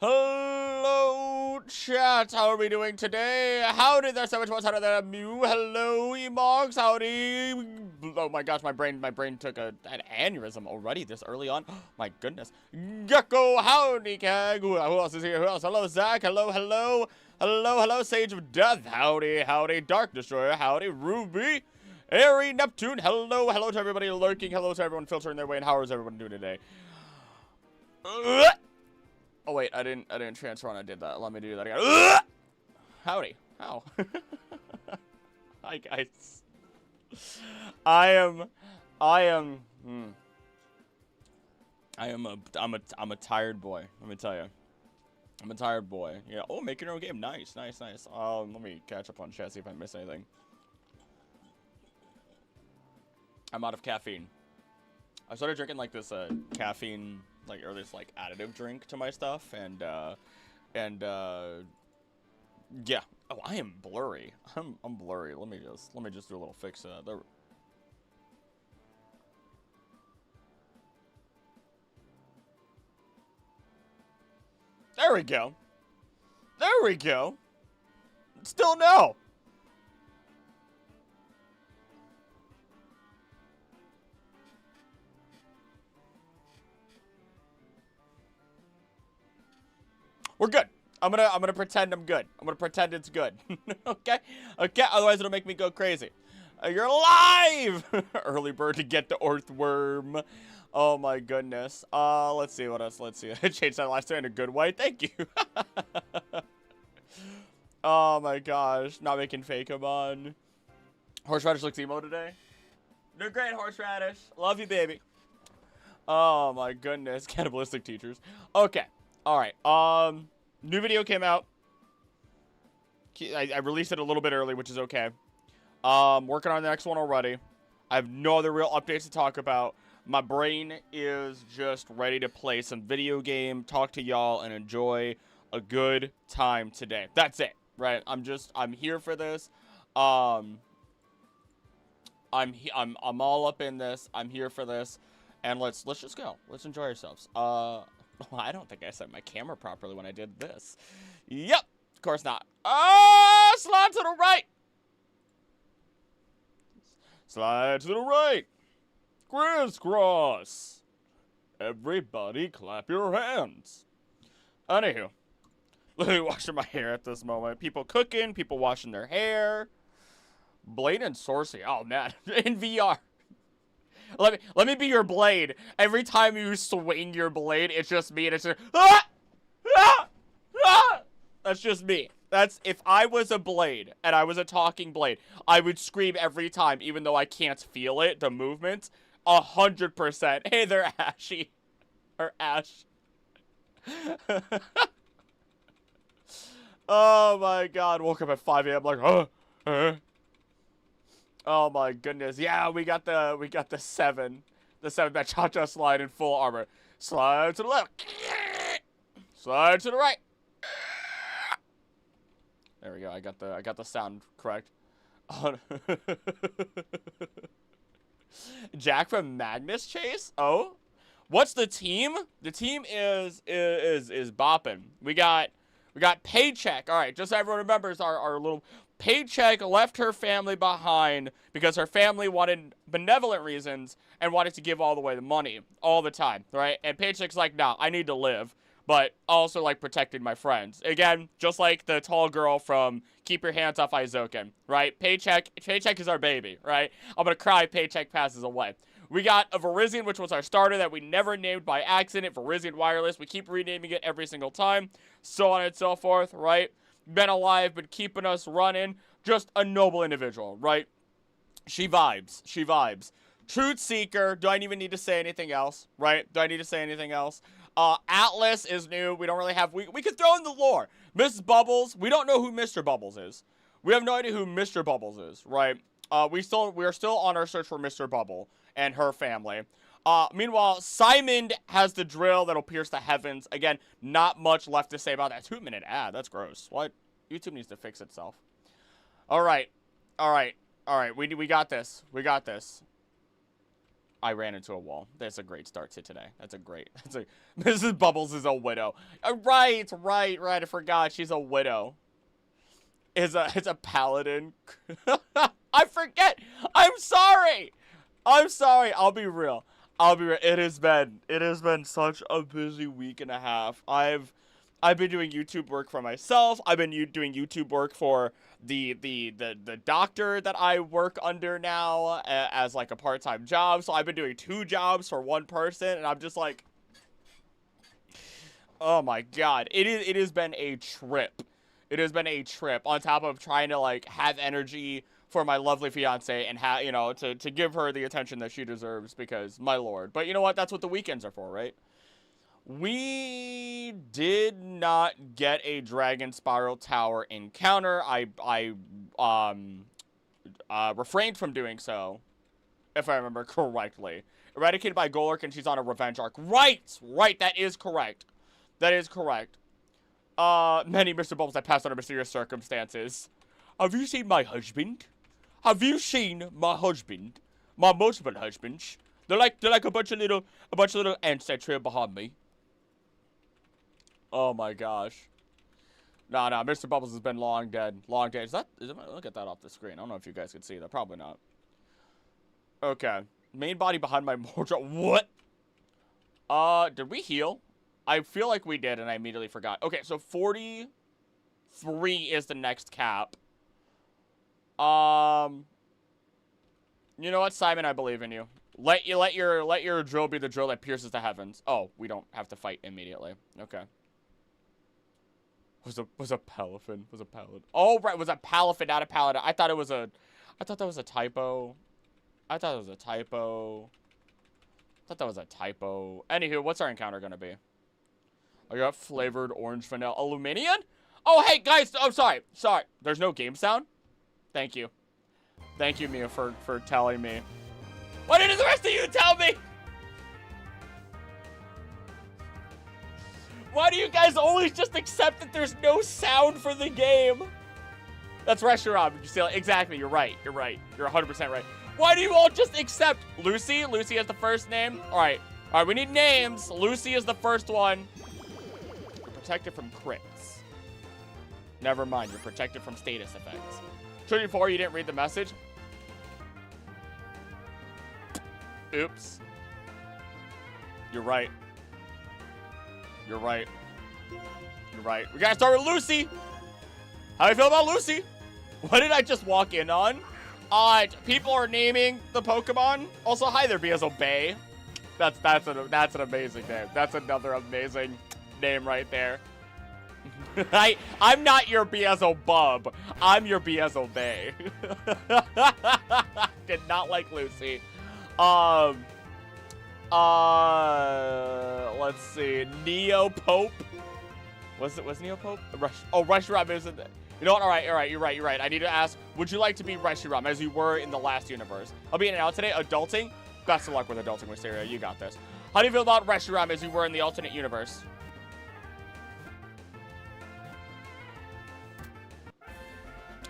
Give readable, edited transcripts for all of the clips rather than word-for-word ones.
Hello, chat. How are we doing today? Howdy there, so much more out there, Mew. Hello, Emogs. Howdy. Oh my gosh, my brain took an aneurysm already this early on. My goodness. Gecko, howdy, Kag. Who else is here? Who else? Hello, Zach. Hello, hello. Hello, hello, Sage of Death. Howdy, howdy. Dark Destroyer. Howdy, Ruby. Airy Neptune. Hello, hello to everybody lurking. Hello to everyone filtering their way. And how is everyone doing today? Oh wait, I didn't transfer when I did that. Let me do that again. Howdy. How? Hi guys. I'm a tired boy. Let me tell you. I'm a tired boy. Yeah. Oh, making your own game. Nice, nice, nice. Let me catch up on chat, see if I miss anything. I'm out of caffeine. I started drinking like this caffeine or this like additive drink to my stuff, and yeah. Oh, I am blurry. I'm blurry. Let me just do a little fix to that. There we go. There we go. Still no. We're good. I'm gonna pretend I'm good. I'm gonna pretend it's good. Okay? Okay, otherwise it'll make me go crazy. You're alive! Early bird to get the earthworm. Oh my goodness. Let's see what else. Let's see. I changed that last time in a good way. Thank you. Oh my gosh. Not making Fake-a-mon. Horseradish looks emo today. They're great, Horseradish. Love you, baby. Oh my goodness. Cannibalistic teachers. Okay. Alright, new video came out. I released it a little bit early, which is okay. Working on the next one already. I have no other real updates to talk about. My brain is just ready to play some video game, talk to y'all, and enjoy a good time today. That's it, right? I'm here for this. I'm all up in this. I'm here for this. And let's just go. Let's enjoy ourselves. I don't think I set my camera properly when I did this. Yep. Of course not. Ah, slide to the right. Slide to the right. Crisscross. Everybody clap your hands. Anywho. Literally washing my hair at this moment. People cooking. People washing their hair. Blade and Sorcery. Oh, man. In VR. Let me be your blade. Every time you swing your blade, it's just me, and it's just ah! Ah! Ah! That's just me. That's if I was a blade and I was a talking blade, I would scream every time, even though I can't feel it, the movement. 100%. Hey there, Ashy. Or Ash. Oh my god. Woke up at 5 a.m. like, oh my goodness. Yeah, we got the 7. The 7 that cha-cha slide in full armor. Slide to the left. Slide to the right. There we go. I got the sound correct. Jack from Magnus Chase? Oh? What's the team? The team is bopping. We got Paycheck. All right, just so everyone remembers our little Paycheck left her family behind because her family wanted benevolent reasons and wanted to give all the way the money all the time, right? And Paycheck's like, nah, I need to live, but also like protecting my friends. Again, just like the tall girl from Keep Your Hands Off Aizoken, right? Paycheck is our baby, right? I'm gonna cry if Paycheck passes away. We got a Verizion, which was our starter that we never named by accident. Verizion Wireless. We keep renaming it every single time. So on and so forth, right? Been alive, been keeping us running. Just a noble individual, right? She vibes. She vibes. Truth Seeker. Do I even need to say anything else, right? Do I need to say anything else? Atlas is new. We don't really have... We could throw in the lore. Miss Bubbles. We don't know who Mr. Bubbles is. We have no idea who Mr. Bubbles is, right? We are still on our search for Mr. Bubble and her family. Meanwhile, Simon has the drill that'll pierce the heavens. Again, not much left to say about that. 2-minute ad. That's gross. What? YouTube needs to fix itself. All right. All right. All right. We got this. We got this. I ran into a wall. That's a great start to today. Mrs. Bubbles is a widow. Right. I forgot she's a widow. It's a paladin. I forget. I'm sorry. I'll be real. It has been such a busy week and a half. I've been doing YouTube work for myself. I've been doing YouTube work for the doctor that I work under now as like a part-time job. So I've been doing 2 jobs for 1 person, and I'm just like, oh my god, it has been a trip. It has been a trip on top of trying to like have energy for my lovely fiance and to give her the attention that she deserves, because my lord. But you know what? That's what the weekends are for, right? We did not get a Dragon Spiral Tower encounter. I refrained from doing so, if I remember correctly. Eradicated by Golurk, and she's on a revenge arc. Right, that is correct. Many Mr. Bubbles I passed under mysterious circumstances. Have you seen my husband? My multiple husbands. They're like a bunch of little ants that trail behind me. Oh my gosh. Nah, Mr. Bubbles has been long dead. Look at that off the screen. I don't know if you guys can see that. Probably not. Okay. Main body behind my mortal. What? Did we heal? I feel like we did, and I immediately forgot. Okay, so 43 is the next cap. You know what, Simon? I believe in you. Let your drill be the drill that pierces the heavens. Oh, we don't have to fight immediately. Okay. Was a paladin. Oh, right, was a paladin, not a paladin. I thought that was a typo. Anywho, what's our encounter gonna be? I got flavored orange vanilla aluminium. Oh, hey guys. Oh, sorry. There's no game sound. Thank you, Mia, for telling me. Why didn't the rest of you tell me? Why do you guys always just accept that there's no sound for the game? That's Reshiram. You see, exactly. You're right. You're 100% right. Why do you all just accept Lucy? Lucy has the first name. All right. We need names. Lucy is the first one. You're protected from crits. Never mind. You're protected from status effects. 24, you didn't read the message. Oops. You're right. We gotta start with Lucy. How do you feel about Lucy? What did I just walk in on? People are naming the Pokemon. Also, hi there, BSO Bay. That's an amazing name. That's another amazing name right there. I'm not your BSO Bub. I'm your BSO Bay. Did not like Lucy. Let's see. Neo Pope. Was Neo Pope? Reshiram isn't it? You know what? All right. You're right. I need to ask, would you like to be Reshiram as you were in the last universe? I'll be in and out today. Adulting? Best of luck with adulting, Wisteria. You got this. How do you feel about Reshiram as you were in the alternate universe?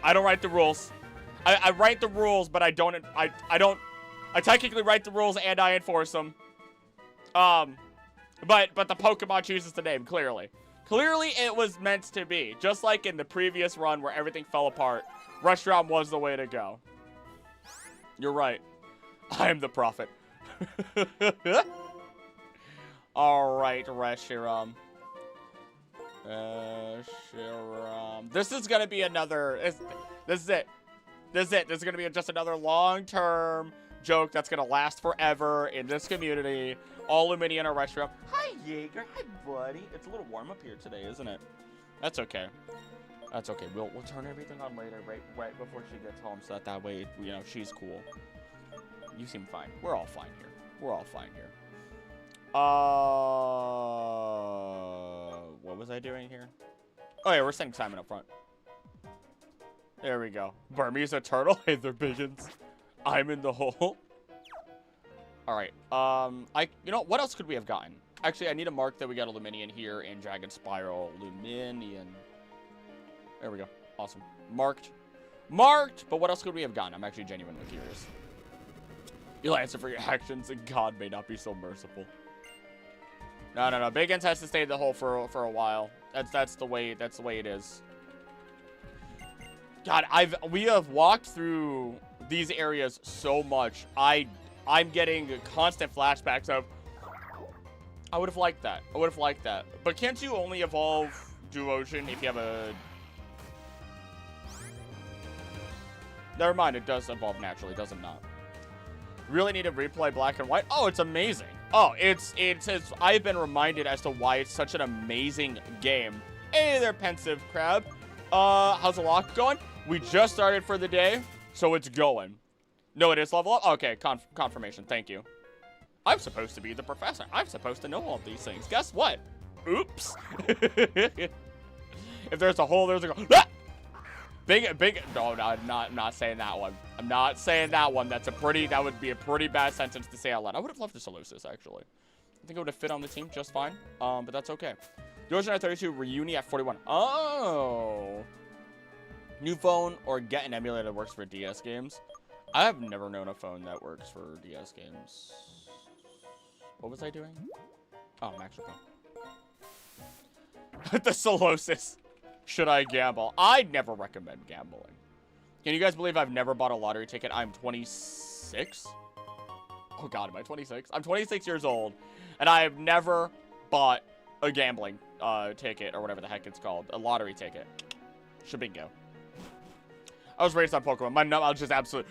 I don't write the rules. I write the rules, but I technically write the rules and I enforce them. But the Pokemon chooses the name, clearly. Clearly it was meant to be. Just like in the previous run where everything fell apart, Reshiram was the way to go. You're right. I am the prophet. Alright, Reshiram. This is gonna be another... This is it. This is gonna be just another long-term joke that's gonna last forever in this community. All Luminian or Reshiram. Hi, Jaeger. Hi, buddy. It's a little warm up here today, isn't it? That's okay. That's okay. We'll turn everything on later, right before she gets home, so that way, you know, she's cool. You seem fine. We're all fine here. What was I doing here? Oh yeah, we're sending Simon up front. There we go. Burmese a turtle. Hey, they're pigeons. I'm in the hole. All right. You know, what else could we have gotten? Actually, I need to mark that we got a Luminian here in Dragon Spiral. Luminian. There we go. Awesome. Marked. But what else could we have gotten? I'm actually genuinely curious. You'll answer for your actions, and God may not be so merciful. No, no, no. Bagans has to stay in the hole for a while. That's the way it is. God, we have walked through these areas so much. I'm getting constant flashbacks of, I would have liked that. I would have liked that. But can't you only evolve Duocean if you have a... Never mind, it does evolve naturally, does it not? Really need to replay Black and White? Oh, it's amazing. Oh, it's I've been reminded as to why it's such an amazing game. Hey there, pensive crab. How's the lock going? We just started for the day, so it's going. No, it is level up? Okay, confirmation, thank you. I'm supposed to be the professor. I'm supposed to know all these things. Guess what? Oops. If there's a hole, there's a go. Ah! Big. No, I'm not saying that one. I'm not saying that one. That would be a pretty bad sentence to say out loud. I would have loved to Solosis, actually. I think it would have fit on the team just fine. But that's okay. Yours at 32, Reuni at 41. Oh. New phone or get an emulator that works for DS games. I have never known a phone that works for DS games. What was I doing? Oh, Max phone. The Solosis. Should I gamble? I'd never recommend gambling. Can you guys believe I've never bought a lottery ticket? I'm 26. Oh God, am I 26? I'm 26 years old, and I have never bought a gambling ticket or whatever the heck it's called, a lottery ticket. Shabingo. I was raised on Pokemon. My knowledge is absolute.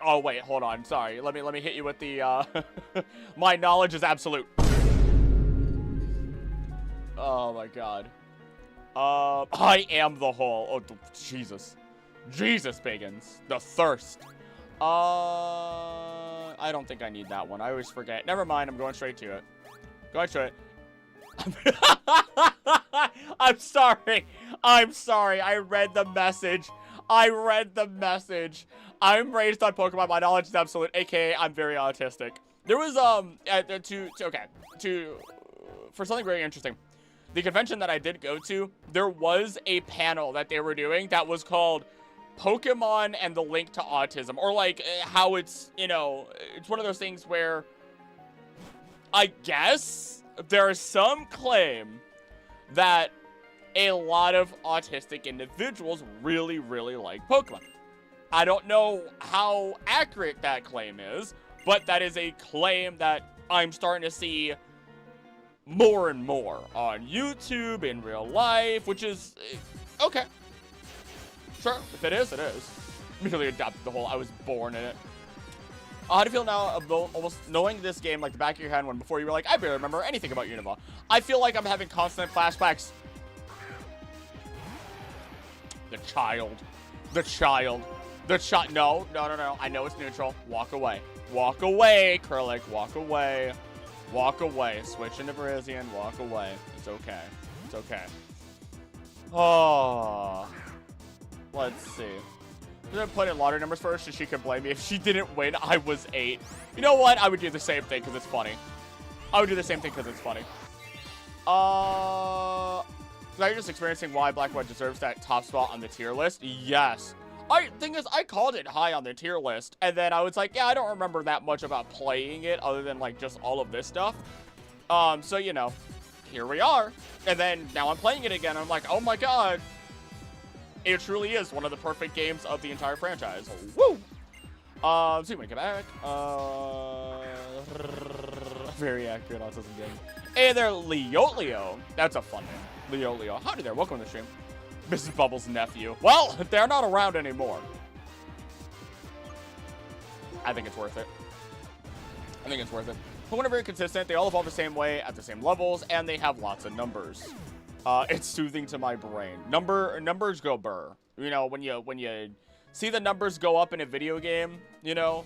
Oh wait, hold on. Sorry. Let me hit you with the. My knowledge is absolute. Oh my God. I am the hole. Oh, Jesus. Jesus, pagans. The thirst. I don't think I need that one. I always forget. Never mind. I'm going straight to it. Going straight. I'm sorry. I'm sorry. I read the message. I'm raised on Pokemon. My knowledge is absolute. AKA, I'm very autistic. There was, for something very interesting. The convention that I did go to, there was a panel that they were doing that was called Pokemon and the Link to Autism. Or like how it's, you know, it's one of those things where I guess there is some claim that a lot of autistic individuals really, really like Pokemon. I don't know how accurate that claim is, but that is a claim that I'm starting to see more and more on YouTube, in real life, which is okay. Sure, if it is, it is. Merely adopted the whole I was born in it. How do you feel now of almost knowing this game like the back of your hand when before you were like, I barely remember anything about Unova? I feel like I'm having constant flashbacks. The child. No. I know it's neutral. Walk away. Walk away, Krillix. Walk away. Walk away. Switch into Virizion. Walk away. It's okay. It's okay. Oh. Let's see. I'm gonna put in lottery numbers first so she can blame me. If she didn't win, I was 8. You know what? I would do the same thing because it's funny. Are you just experiencing why Black and White deserves that top spot on the tier list? Yes. Thing is, I called it high on the tier list, and then I was like, yeah, I don't remember that much about playing it other than, like, just all of this stuff. So, you know, here we are. And then now I'm playing it again, and I'm like, oh my God. It truly is one of the perfect games of the entire franchise. Woo! So you want to get back. Very accurate autism game. Hey there, Leo. That's a fun name. Leo. Howdy there. Welcome to the stream. Mrs. Bubbles' nephew. Well, they're not around anymore. I think it's worth it. Pokemon are very consistent. They all evolve the same way at the same levels, and they have lots of numbers. It's soothing to my brain. Numbers go burr. You know, when you see the numbers go up in a video game, you know,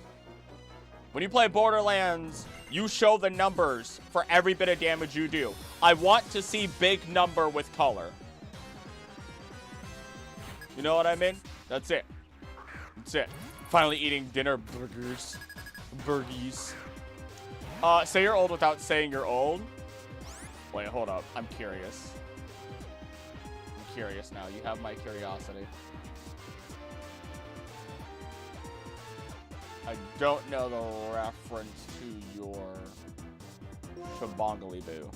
when you play Borderlands, you show the numbers for every bit of damage you do. I want to see big number with color. You know what I mean? That's it. Finally eating dinner burgers. Say you're old without saying you're old. Wait, hold up. I'm curious now. You have my curiosity. I don't know the reference to your Shabongali Boo.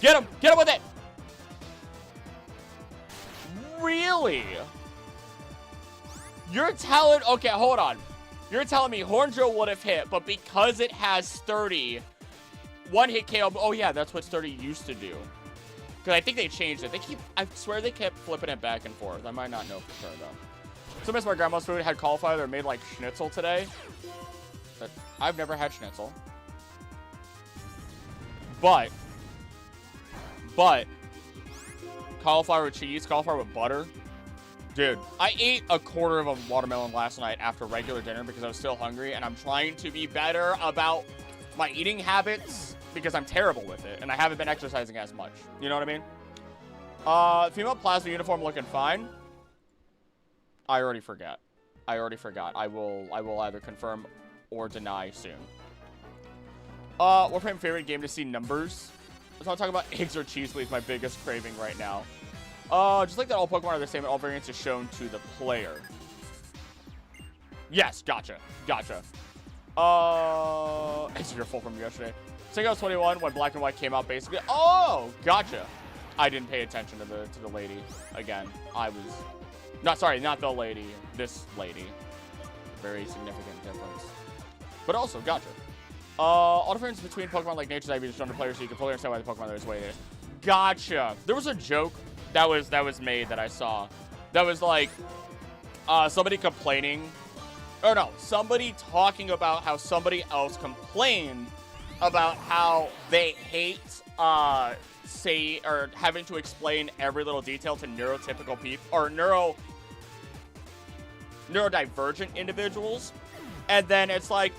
Get him! Get him with it! Really? You're telling... Okay, hold on. You're telling me Hornjo would have hit, but because it has 30, one hit KO... Oh, yeah, that's what 30 used to do. Because I think they changed it. I swear they kept flipping it back and forth. I might not know for sure, though. So, miss my grandma's food had cauliflower. They made, like, schnitzel today. But I've never had schnitzel. But, cauliflower with cheese, cauliflower with butter. Dude, I ate a quarter of a watermelon last night after regular dinner because I was still hungry, and I'm trying to be better about my eating habits because I'm terrible with it, and I haven't been exercising as much. You know what I mean? Female plasma uniform looking fine. I already forgot. I will either confirm or deny soon. What's my favorite game to see numbers? Let's not talk about eggs or cheese, please. My biggest craving right now. Just like that all Pokemon are the same and all variants is shown to the player. Yes, gotcha. Eggs are full from yesterday. Single 21 when Black and White came out, basically. Oh, gotcha. I didn't pay attention to the lady again. Not the lady. This lady. Very significant difference. But also, gotcha. All difference between Pokemon like Nature's IV is shown to players so you can fully understand why the Pokemon is the way it is. Gotcha. There was a joke that was made that I saw. That was like somebody complaining. Or no, somebody talking about how somebody else complained about how they hate having to explain every little detail to neurotypical people or neurodivergent individuals. And then it's like,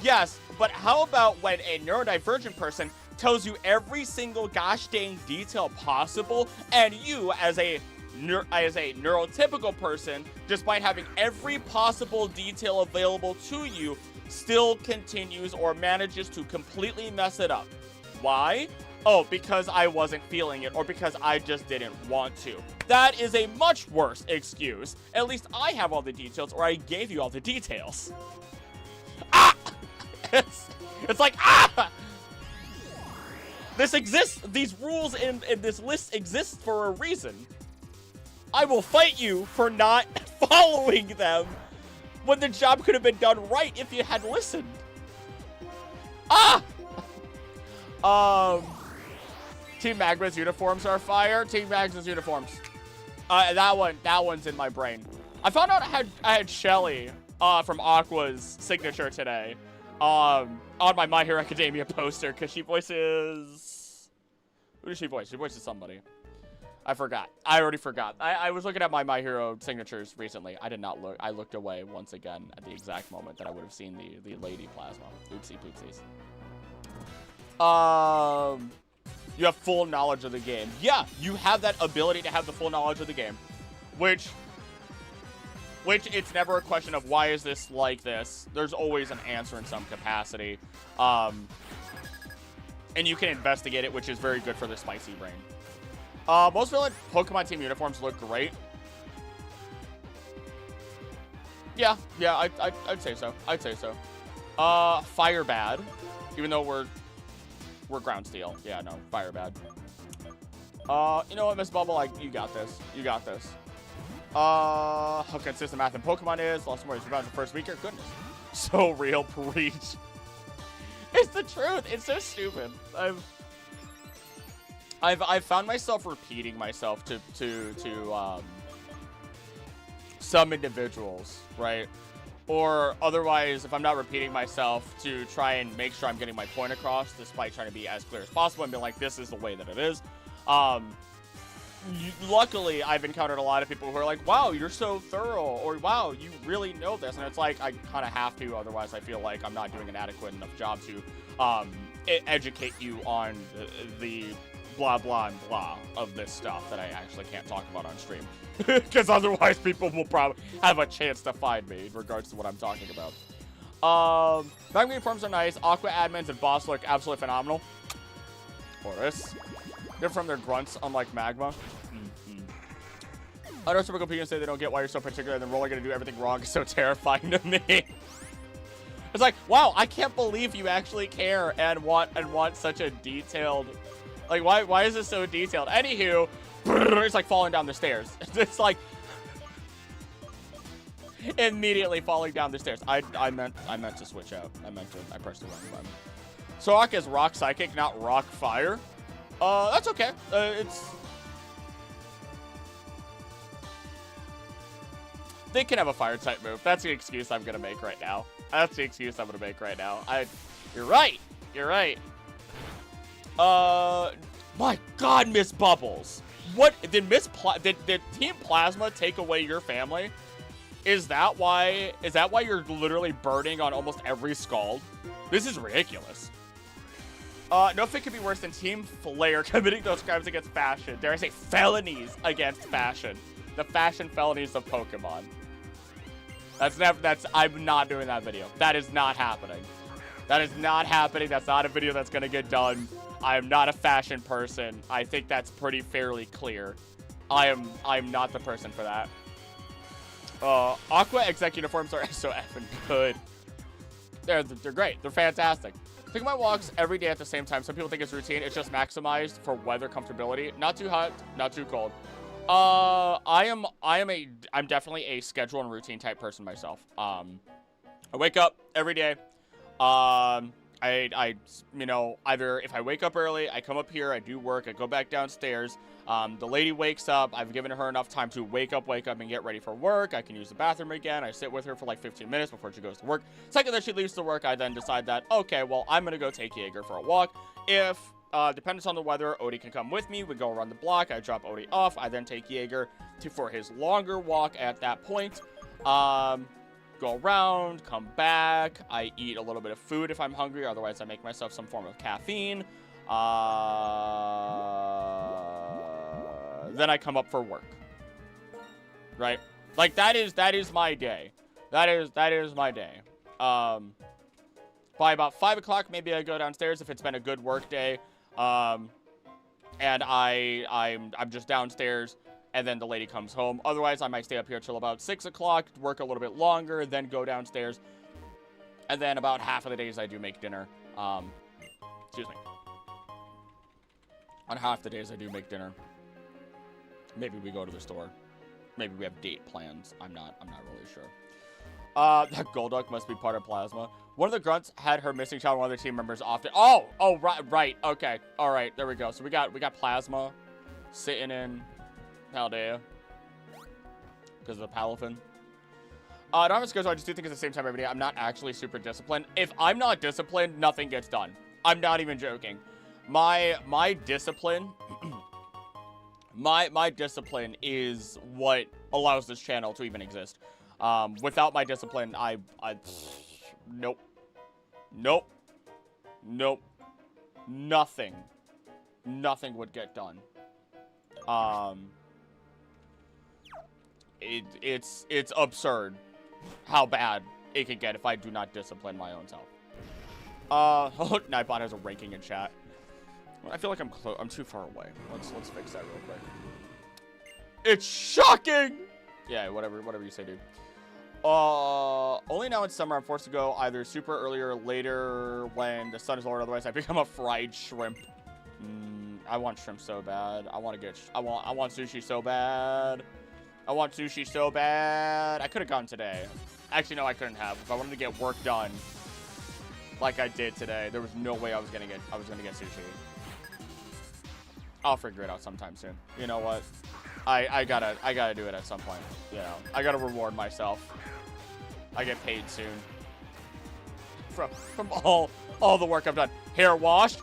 yes, but how about when a neurodivergent person tells you every single gosh dang detail possible, and you, as a neurotypical person, despite having every possible detail available to you, still continues or manages to completely mess it up? Why? Oh, because I wasn't feeling it, or because I just didn't want to. That is a much worse excuse. At least I have all the details, or I gave you all the details. Ah! It's like, ah! This exists, these rules in this list exist for a reason. I will fight you for not following them when the job could have been done right if you had listened. Ah! Team Magma's uniforms are fire. Team Magma's uniforms. That one's in my brain. I found out I had Shelly from Aqua's signature today. On my My Hero Academia poster, because she voices... Who does she voice? She voices somebody. I forgot. I already forgot. I was looking at my Hero signatures recently. I did not look. I looked away once again at the exact moment that I would have seen the Lady Plasma. Oopsie poopsies. You have full knowledge of the game. Yeah, you have that ability to have the full knowledge of the game. Which it's never a question of why is this like this. There's always an answer in some capacity. And you can investigate it, which is very good for the spicy brain. Most villain Pokemon team uniforms look great. Yeah, I'd say so. Fire bad. Even though we're ground steel. Yeah, no, fire bad. You know what, Miss Bubble? You got this. How consistent math in Pokemon is. Lost more about the first week. Goodness. So real, preach. It's the truth. It's so stupid. I've found myself repeating myself to some individuals, right? Or otherwise, if I'm not repeating myself, to try and make sure I'm getting my point across, despite trying to be as clear as possible and be like, this is the way that it is. Luckily, I've encountered a lot of people who are like, wow, you're so thorough, or wow, you really know this. And it's like, I kind of have to, otherwise I feel like I'm not doing an adequate enough job to educate you on the blah, blah, and blah of this stuff that I actually can't talk about on stream. Because otherwise people will probably have a chance to find me in regards to what I'm talking about. Magma uniforms are nice. Aqua admins and boss look absolutely phenomenal. Or this. They're from their grunts, unlike Magma. I know some people can say they don't get why you're so particular, and then we're only gonna do everything wrong. It's so terrifying to me. It's like, wow, I can't believe you actually care and want such a detailed, like, why is this so detailed? Anywho, it's like falling down the stairs. It's like immediately falling down the stairs. I meant to switch out. I pressed the wrong button. Sorok is rock psychic, not rock fire. That's okay. They can have a fire type move. That's the excuse I'm gonna make right now. You're right. My God, Miss Bubbles. What did did Team Plasma take away your family? Is that why you're literally burning on almost every Scald? This is ridiculous. Nothing could be worse than Team Flare committing those crimes against fashion. Dare I say felonies against fashion. The fashion felonies of Pokemon. I'm not doing that video. That is not happening. That's not a video that's gonna get done. I am not a fashion person. I think that's pretty fairly clear. I'm not the person for that. Aqua exec uniforms are so effing good. They're great. They're fantastic. Take my walks every day at the same time. Some people think it's routine. It's just maximized for weather comfortability. Not too hot, not too cold. I'm definitely a schedule and routine type person myself. I wake up every day. You know, either if I wake up early, I come up here, I do work, I go back downstairs. The lady wakes up. I've given her enough time to wake up and get ready for work. I can use the bathroom again. I sit with her for like 15 minutes before she goes to work. Second that she leaves to work, I then decide that, okay, well, I'm going to go take Jaeger for a walk. If, depends on the weather, Odie can come with me. We go around the block. I drop Odie off. I then take Jaeger for his longer walk at that point. Go around, come back. I eat a little bit of food if I'm hungry. Otherwise, I make myself some form of caffeine. Then I come up for work. Right? Like, that is my day. That is my day. By about 5 o'clock, maybe I go downstairs if it's been a good work day. And I'm just downstairs, and then the lady comes home. Otherwise, I might stay up here till about 6 o'clock, work a little bit longer, then go downstairs. And then about half of the days I do make dinner. Excuse me. On half the days I do make dinner. Maybe we go to the store. Maybe we have date plans. I'm not really sure. That Golduck must be part of Plasma. One of the grunts had her missing child, one of the team members often. Oh, right. Okay. All right. There we go. So we got Plasma sitting in Paldea because of the Palafin. I don't have a schedule. I just do things at the same time every day. I'm not actually super disciplined. If I'm not disciplined, nothing gets done. I'm not even joking. My discipline, my discipline is what allows this channel to even exist. Without my discipline, nope. Nothing would get done. It's absurd how bad it could get if I do not discipline my own self. Nightbot has a ranking in chat. I feel like I'm too far away. Let's fix that real quick. It's shocking! Yeah, whatever you say, dude. Only now in summer I'm forced to go either super early or later when the sun is lower. Otherwise, I become a fried shrimp. I want shrimp so bad. I want sushi so bad. I could have gone today. Actually, no, I couldn't have. If I wanted to get work done like I did today, there was no way I was gonna get sushi. I'll figure it out sometime soon. You know what? I gotta do it at some point. You know, I gotta reward myself. I get paid soon. From all the work I've done. Hair washed.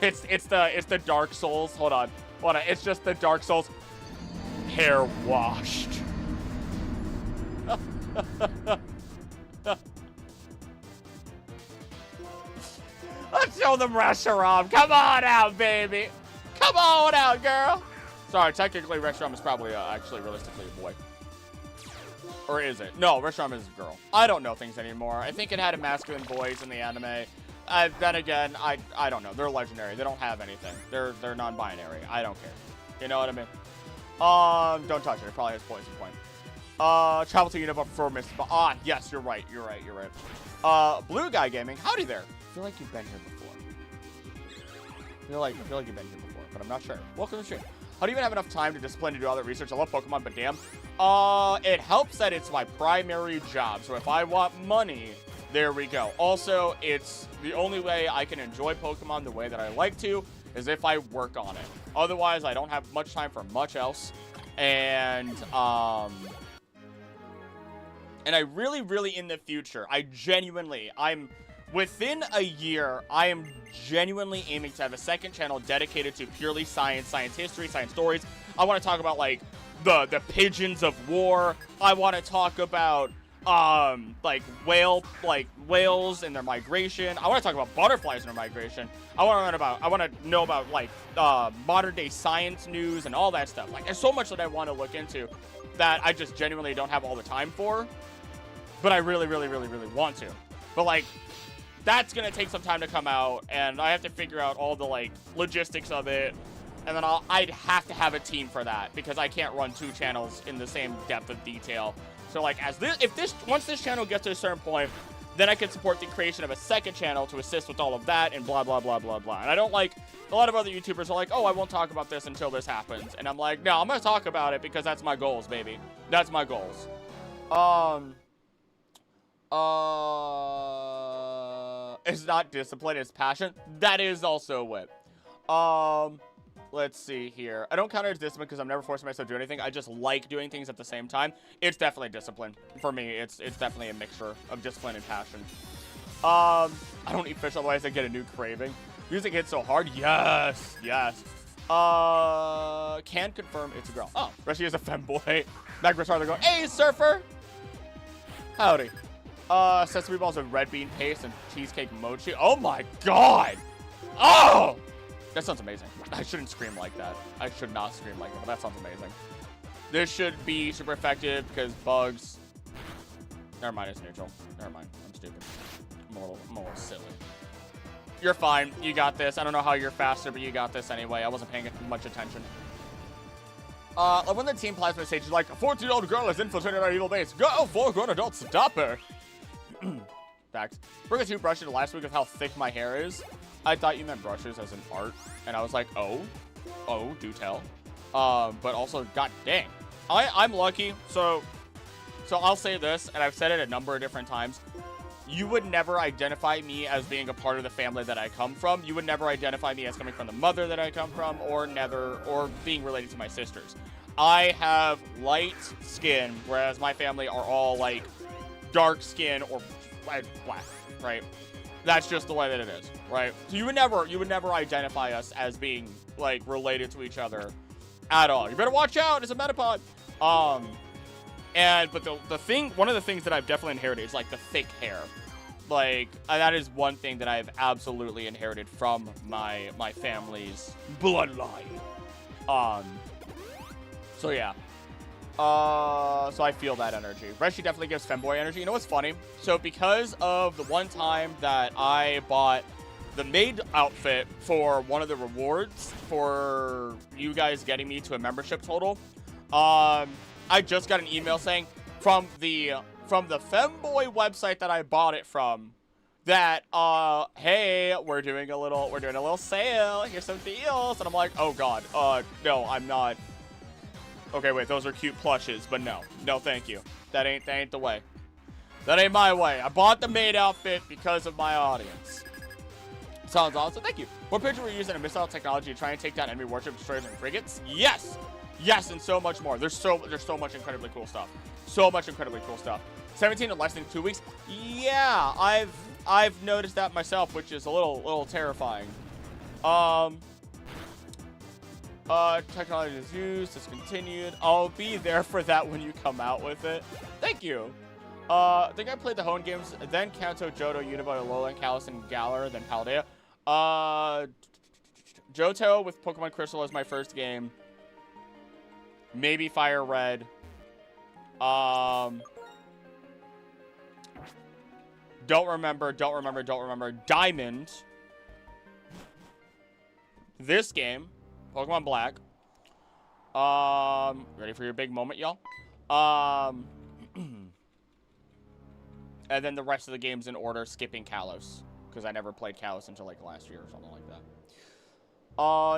it's the Dark Souls. Hold on. It's just the Dark Souls. Hair washed. Let's show them Reshiram. Come on out, baby. Come on out, girl. Sorry, technically Reshiram is probably actually realistically a boy. Or is it? No, Reshiram is a girl. I don't know things anymore. I think it had a masculine voice in the anime. Then again, I don't know. They're legendary. They don't have anything. They're non-binary. I don't care. You know what I mean? Don't touch it. It probably has poison point. Travel to Unova for Mr. Yes, you're right. You're right. Blue Guy Gaming. Howdy there. I feel like you've been here before. I feel like you've been here before, but I'm not sure. Welcome to the stream. How do you even have enough time to discipline to do all that research? I love Pokemon, but damn. It helps that it's my primary job. So if I want money, there we go. Also, it's the only way I can enjoy Pokemon the way that I like to is if I work on it. Otherwise, I don't have much time for much else. And I really in the future, I'm within a year, I am genuinely aiming to have a second channel dedicated to purely science history, science stories. I want to talk about like the pigeons of war. I want to talk about like whales and their migration. I want to talk about butterflies and their migration. I want to know about like modern day science news and all that stuff. Like there's so much that I want to look into that I just genuinely don't have all the time for. But I really want to. But like that's gonna take some time to come out, and I have to figure out all the like logistics of it, and then I'd have to have a team for that because I can't run 2 channels in the same depth of detail. So like once this channel gets to a certain point, then I can support the creation of a second channel to assist with all of that and blah blah blah blah blah. And I don't like a lot of other YouTubers are like, oh, I won't talk about this until this happens, and I'm like, no, I'm gonna talk about it because that's my goals, baby. That's my goals. It's not discipline, it's passion. That is also it. Let's see here. I don't count it as discipline because I'm never forcing myself to do anything. I just like doing things at the same time. It's definitely discipline. For me, it's definitely a mixture of discipline and passion. I don't eat fish, otherwise I get a new craving. Music hits so hard. Yes. Can confirm it's a girl. Oh, Rushy is a femboy. Magritt's hard to go, hey, surfer. Howdy. Sesame balls with red bean paste and cheesecake mochi. Oh my god! Oh! That sounds amazing. I shouldn't scream like that. I should not scream like that, but that sounds amazing. This should be super effective because bugs... Never mind, it's neutral. Never mind, I'm stupid. I'm a little silly. You're fine. You got this. I don't know how you're faster, but you got this anyway. I wasn't paying much attention. When the team plasma stage is like, a 14-year-old girl has infiltrated our evil base. Go, 4 grown adults, stop her. Facts. Bring a toothbrush into last week with how thick my hair is. I thought you meant brushes as an art, and I was like, oh, do tell. But also, god dang, I'm lucky. So I'll say this, and I've said it a number of different times. You would never identify me as being a part of the family that I come from. You would never identify me as coming from the mother that I come from, or being related to my sisters. I have light skin, whereas my family are all like dark skin or black, right? That's just the way that it is, right? So you would never identify us as being like related to each other at all. You better watch out, it's a metapod. But one of the things that I've definitely inherited is like the thick hair. Like that is one thing that I've absolutely inherited from my family's bloodline. So yeah. So I feel that energy. Reshi definitely gives femboy energy. You know what's funny? So because of the one time that I bought the maid outfit for one of the rewards for you guys getting me to a membership total, I just got an email saying from the femboy website that I bought it from that hey, we're doing a little sale. Here's some deals. And I'm like, oh god, no, I'm not. Okay, wait, those are cute plushes, but no, thank you. That ain't the way. That ain't my way. I bought the maid outfit because of my audience. Sounds awesome. Thank you. What picture were you using a missile technology to try and take down enemy warship destroyers and frigates? Yes, and so much more. There's so much incredibly cool stuff. 17 in less than 2 weeks. Yeah, I've noticed that myself, which is a little terrifying. Technology is used, discontinued. I'll be there for that when you come out with it. Thank you. I think I played the Hone games, then Kanto, Johto, Unova, Alolan, Kalos, and Galar, then Paldea. Johto with Pokemon Crystal as my first game. Maybe Fire Red. Don't remember. Diamond. This game. Pokemon Black. Ready for your big moment, y'all? And then the rest of the games in order, skipping Kalos. Because I never played Kalos until, like, last year or something like that.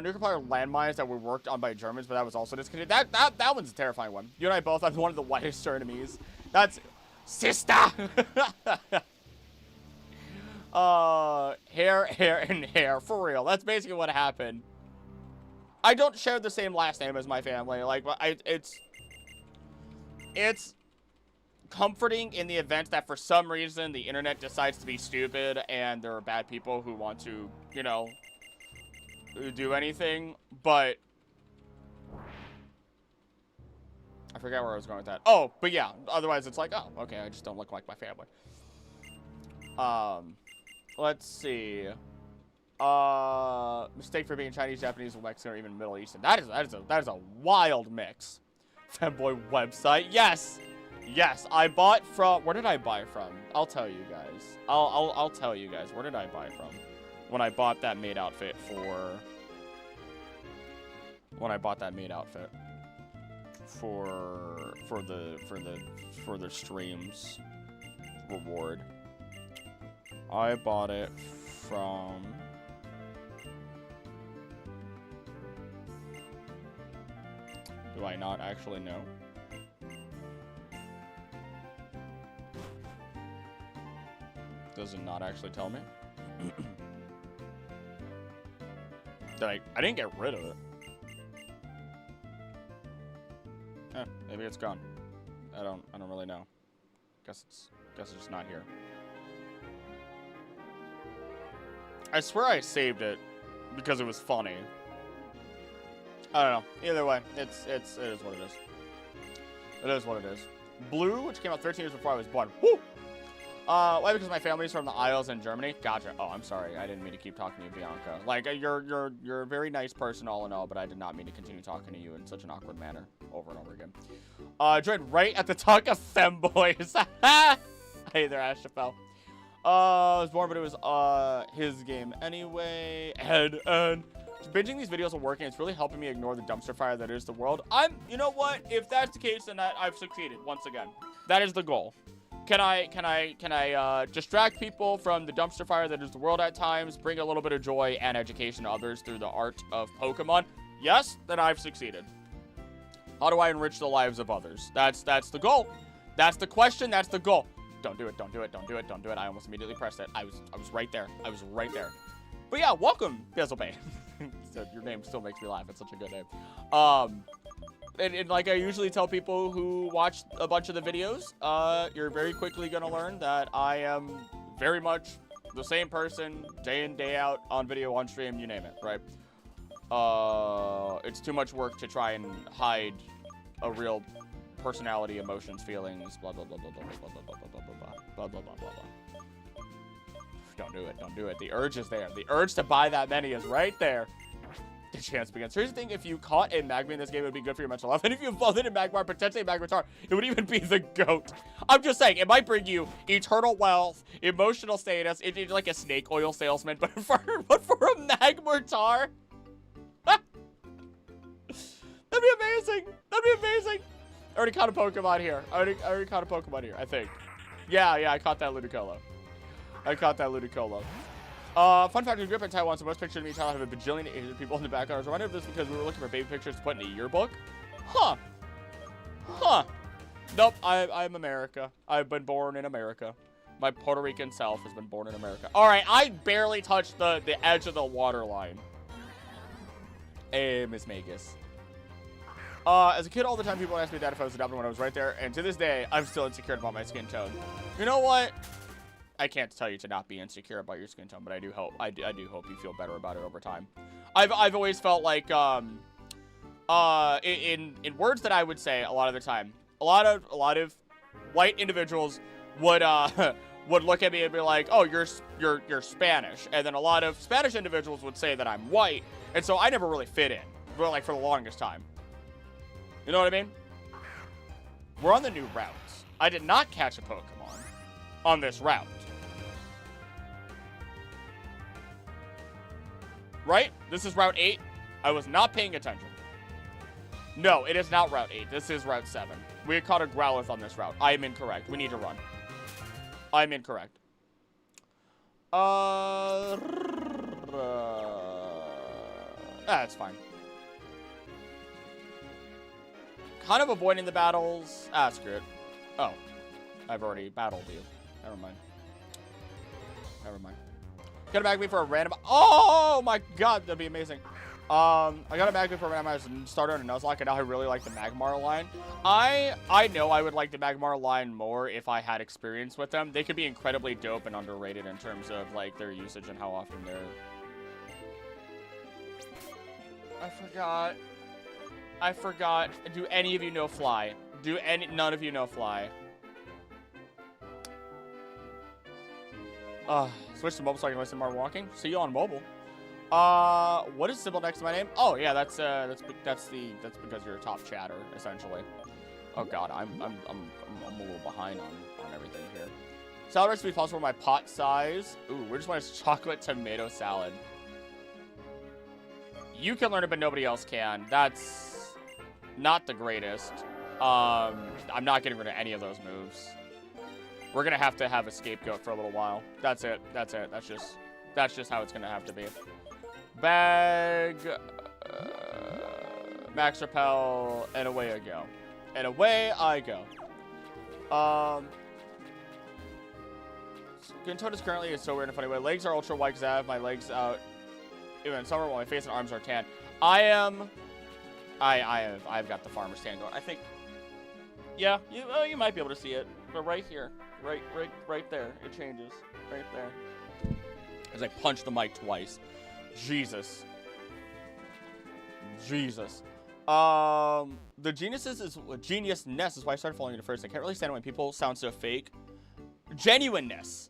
Nuclear power landmines that were worked on by Germans, but that was also discontinued. That one's a terrifying one. You and I both have one of the whitest enemies. That's... Sister! Hair, and hair. For real. That's basically what happened. I don't share the same last name as my family. Like, it's comforting in the event that for some reason the internet decides to be stupid and there are bad people who want to, you know, do anything, but I forget where I was going with that. Oh, but yeah, otherwise it's like, oh, okay, I just don't look like my family. Let's see. Mistake for being Chinese, Japanese, Mexican, or even Middle Eastern. That is a wild mix. Fanboy website. Yes. Yes, I bought from, where did I buy from? I'll tell you guys. I'll tell you guys. Where did I buy from? When I bought that maid outfit for the streams reward. I bought it from do I not actually know? Does it not actually tell me? I didn't get rid of it. Maybe it's gone. I don't really know. Guess it's just not here. I swear I saved it because it was funny. I don't know. Either way, it is what it is. It is what it is. Blue, which came out 13 years before I was born. Woo! Why? Because my family's from the Isles in Germany. Gotcha. Oh, I'm sorry. I didn't mean to keep talking to you, Bianca. Like, you're a very nice person all in all, but I did not mean to continue talking to you in such an awkward manner over and over again. Joined right at the talk of femboys. Hey there, Ash Chappelle. I was born, but it was, his game anyway. And binging these videos and working, it's really helping me ignore the dumpster fire that is the world. You know what? If that's the case, then I've succeeded once again. That is the goal. Can I distract people from the dumpster fire that is the world at times, bring a little bit of joy and education to others through the art of Pokemon? Yes, then I've succeeded. How do I enrich the lives of others? That's the goal. That's the question. That's the goal. Don't do it. Don't do it. Don't do it. Don't do it. I almost immediately pressed it. I was right there. I was right there. But yeah, welcome, Bizzlebane. Your name still makes me laugh. It's such a good name. And like I usually tell people who watch a bunch of the videos, you're very quickly going to learn that I am very much the same person day in, day out, on video, on stream, you name it, right? It's too much work to try and hide a real personality, emotions, feelings, blah, blah, blah, blah, blah, blah, blah, blah, blah, blah, blah, blah, blah, blah, blah. Don't do it. Don't do it. The urge is there. The urge to buy that many is right there. The chance begins. Here's the thing, if you caught a Magma in this game, it would be good for your mental health. And if you folded in Magmar, potentially a Magmar, it would even be the GOAT. I'm just saying, it might bring you eternal wealth, emotional status, it's like a snake oil salesman, but for a Magmar. That'd be amazing. That'd be amazing. I already caught a Pokemon here. I already caught a Pokemon here, I think. Yeah, I caught that Ludicolo. Fun fact, we grew up in Taiwan, so most pictures of me child have a bajillion Asian people in the background. I was reminded of this because we were looking for baby pictures to put in a yearbook. Huh. Nope, I'm America. I've been born in America. My Puerto Rican self has been born in America. All right, I barely touched the edge of the water line. Hey, Miss Magus. As a kid, all the time people asked me that if I was adopted when I was right there, and to this day, I'm still insecure about my skin tone. You know what? I can't tell you to not be insecure about your skin tone, but I do hope you feel better about it over time. I've always felt like in words that I would say a lot of the time, a lot of white individuals would look at me and be like, "Oh, you're Spanish," and then a lot of Spanish individuals would say that I'm white, and so I never really fit in, but like for the longest time. You know what I mean? We're on the new route. I did not catch a Pokemon on this route. Right? This is Route 8. I was not paying attention. No, it is not Route 8. This is Route 7. We caught a Growlithe on this route. I am incorrect. We need to run. I'm incorrect. That's fine. Kind of avoiding the battles. Screw it. Oh. I've already battled you. Never mind. Never mind. Got a Magby for a random... Oh my god, that'd be amazing. I got a Magby for a randomized starter and a Nuzlocke, and now I really like the Magmar line. I know I would like the Magmar line more if I had experience with them. They could be incredibly dope and underrated in terms of, like, their usage and how often they're... I forgot. Do any of you know Fly? None of you know Fly? Switch to mobile so I can listen more walking. See you on mobile. What is symbol next to my name? Oh yeah, that's because you're a top chatter, essentially. Oh god, I'm a little behind on everything here. Salad recipe possible for my pot size. Ooh, we just want a chocolate tomato salad. You can learn it, but nobody else can. That's not the greatest. I'm not getting rid of any of those moves. We're gonna have to have a scapegoat for a little while. That's it. That's it. That's just how it's gonna have to be. Bag, max repel, and away I go. And away I go. Gintona's currently is so weird in a funny way. Legs are ultra white because I have my legs out. Even in summer, while my face and arms are tan. I've got the farmer's tan going. I think, yeah, you might be able to see it, but right here, right there, it changes, right there. As I punch the mic twice. Jesus. The geniusness is why I started following you first. I can't really stand it when people sound so fake. Genuineness.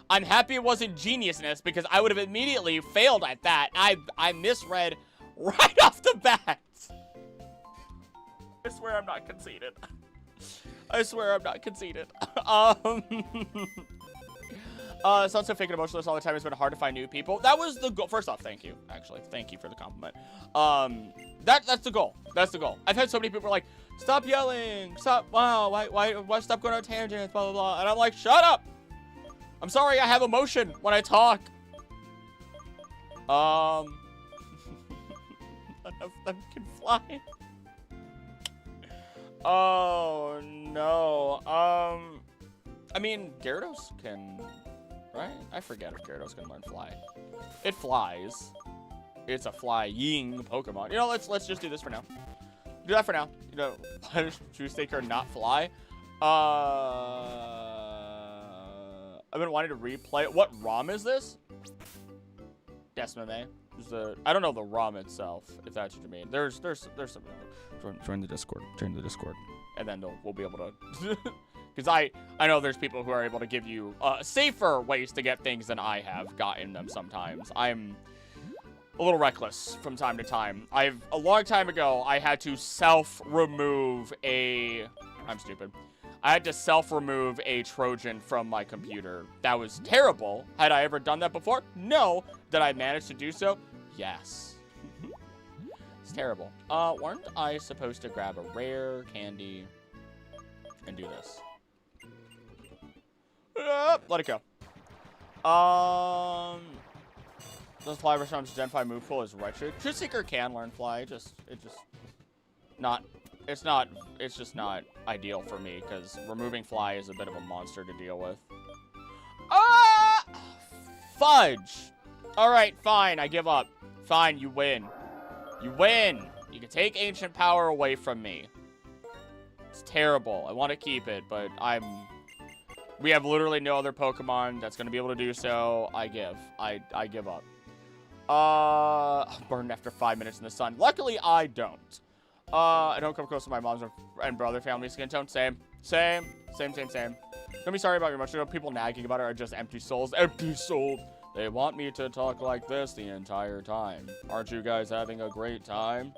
I'm happy it wasn't geniusness because I would have immediately failed at that. I misread right off the bat. I swear I'm not conceited. Sounds so fake and emotionless all the time. It's been hard to find new people. That was the goal. First off, thank you. Actually, thank you for the compliment. That's the goal. I've had so many people like, stop yelling. Stop. Wow. Why stop going on tangents? Blah, blah, blah. And I'm like, shut up. I'm sorry. I have emotion when I talk. None of them can fly. Oh, no. I mean, Gyarados can... Right? I forget if Gyarados can learn fly. It flies. It's a flying Pokemon. You know, let's just do this for now. Do that for now. You know, punish Juice-Taker not fly. I've been wanting to replay it. What ROM is this? Decimame. I don't know the ROM itself, if that's what you mean. There's some. Join the Discord. And then we'll be able to. Because I know there's people who are able to give you safer ways to get things than I have gotten them sometimes. I'm a little reckless from time to time. A long time ago, I had to self-remove I'm stupid. I had to self-remove a Trojan from my computer. That was terrible. Had I ever done that before? No. Did I manage to do so? Yes. It's terrible. Weren't I supposed to grab a rare candy and do this? Let it go. Does fly response Gen 5 move pool is wretched. Truthseeker can learn fly. It's just not ideal for me because removing fly is a bit of a monster to deal with. Fudge. All right, fine. I give up. Fine, you win. You can take ancient power away from me. It's terrible. I want to keep it, but we have literally no other Pokemon that's going to be able to do so. I give up. Burned after 5 minutes in the sun. Luckily, I don't. I don't come close to my mom's and brother family skin tone. Same. Don't be sorry about your emotion. People nagging about it are just empty souls. Empty souls. They want me to talk like this the entire time. Aren't you guys having a great time?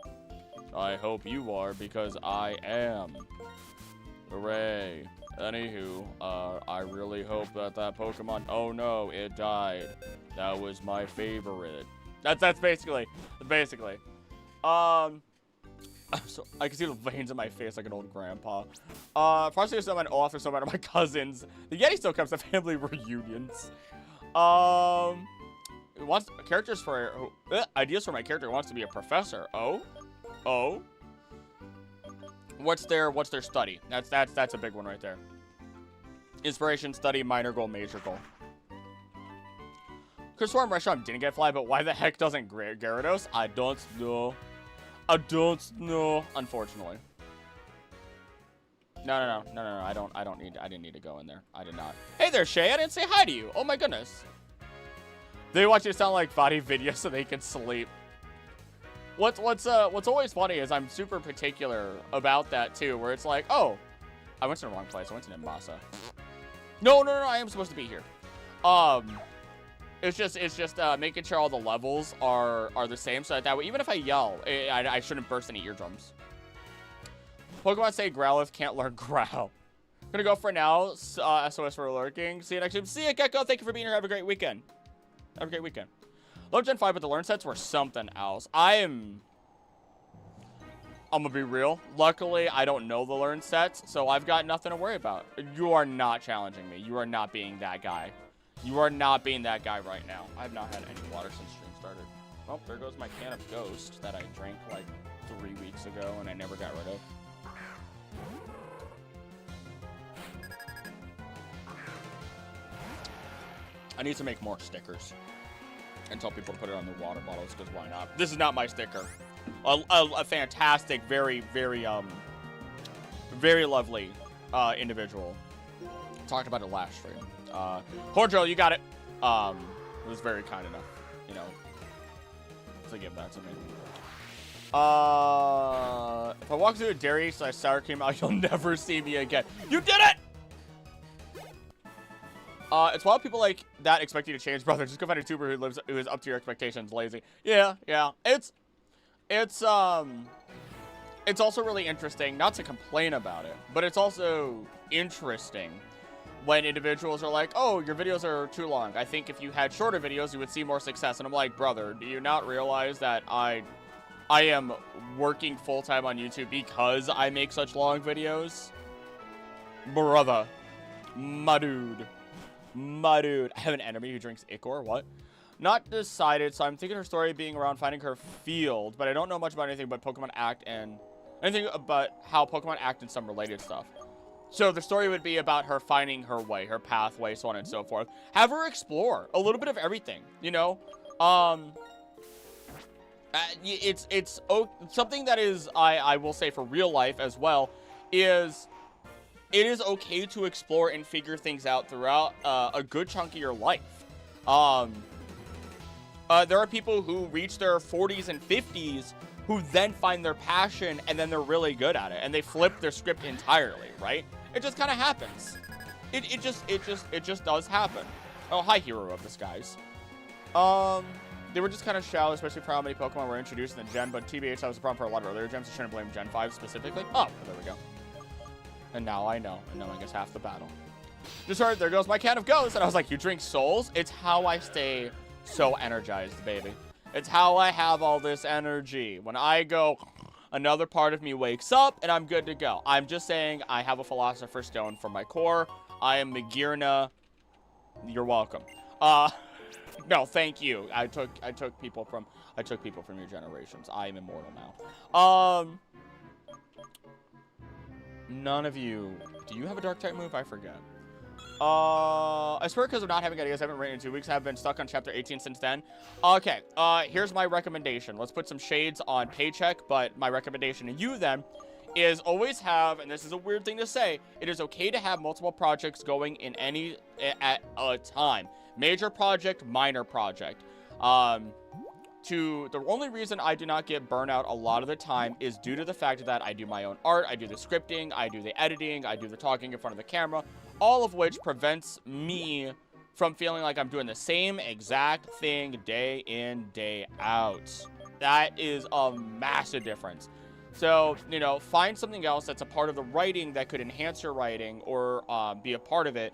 I hope you are, because I am. Hooray. Anywho, I really hope that Pokemon... Oh no, it died. That was my favorite. That's basically. So I can see the veins in my face like an old grandpa. Frosty Snowman, Olaf the Snowman are my cousins. The Yeti still comes to family reunions. It wants characters for ideas for my character. Who wants to be a professor. Oh. What's their study? That's a big one right there. Inspiration, study, minor goal, major goal. Chris Storm Restaurant didn't get fly, but why the heck doesn't Gyarados? I don't know. Unfortunately. No. I didn't need to go in there. I did not. Hey there, Shay. I didn't say hi to you. Oh my goodness. They want you to sound like body video so they can sleep. What's always funny is I'm super particular about that too, where it's like, oh, I went to the wrong place. I went to Nimbasa. No, I am supposed to be here. It's just making sure all the levels are the same, so that way, even if I yell, I shouldn't burst any eardrums. Pokemon say Growlithe can't learn Growl. Gonna go for now. SOS for lurking. See you next time. See ya, Gecko. Thank you for being here. Have a great weekend. Love Gen 5, but the learn sets were something else. I'm gonna be real. Luckily, I don't know the learn sets, so I've got nothing to worry about. You are not challenging me. You are not being that guy. You are not being that guy right now. I have not had any water since stream started. Well, there goes my can of Ghost that I drank like 3 weeks ago and I never got rid of. I need to make more stickers and tell people to put it on their water bottles, because why not? This is not my sticker. A fantastic, very lovely individual talked about it last stream. Horjo, you got it. Was very kind enough, you know, to give that to me. If I walk through a dairy / sour cream aisle, you'll never see me again. You did it! It's wild people like that expect you to change, brother. Just go find a tuber who is up to your expectations, lazy. Yeah. It's also really interesting, not to complain about it, but it's also interesting when individuals are like, oh, your videos are too long. I think if you had shorter videos, you would see more success. And I'm like, brother, do you not realize that I am working full-time on YouTube because I make such long videos? Brother. My dude. I have an enemy who drinks Ichor. What? Not decided, so I'm thinking her story being around finding her field, but I don't know much about anything but Pokemon act and anything about how Pokemon act and some related stuff. So the story would be about her finding her way, her pathway, so on and so forth. Have her explore a little bit of everything, you know? It's something that is, I will say for real life as well, is it is okay to explore and figure things out throughout a good chunk of your life. There are people who reach their 40s and 50s who then find their passion and then they're really good at it and they flip their script entirely, right? It just kind of happens. It just does happen. Oh, hi, Hero of the Skies. They were just kind of shallow, especially for how many Pokemon were introduced in the gen, but TBH, that was a problem for a lot of earlier gens. I shouldn't blame Gen 5 specifically. Oh, there we go. And now I know. And now I guess half the battle. Just heard, there goes my can of Ghost. And I was like, you drink souls? It's how I stay so energized, baby. It's how I have all this energy. When I go, another part of me wakes up and I'm good to go. I'm just saying I have a Philosopher's Stone for my core. I am Magirna. You're welcome. No, thank you. I took people from your generations. I am immortal now. None of you. Do you have a dark type move? I forget. I swear because of not having ideas, I haven't written in 2 weeks. I have been stuck on chapter 18 since then. Okay, here's my recommendation. Let's put some shades on Paycheck, but my recommendation to you then is always have, and this is a weird thing to say, it is okay to have multiple projects going in at a time. Major project, minor project. The only reason I do not get burnout a lot of the time is due to the fact that I do my own art, I do the scripting, I do the editing, I do the talking in front of the camera, all of which prevents me from feeling like I'm doing the same exact thing day in, day out. That is a massive difference. So, you know, find something else that's a part of the writing that could enhance your writing or be a part of it.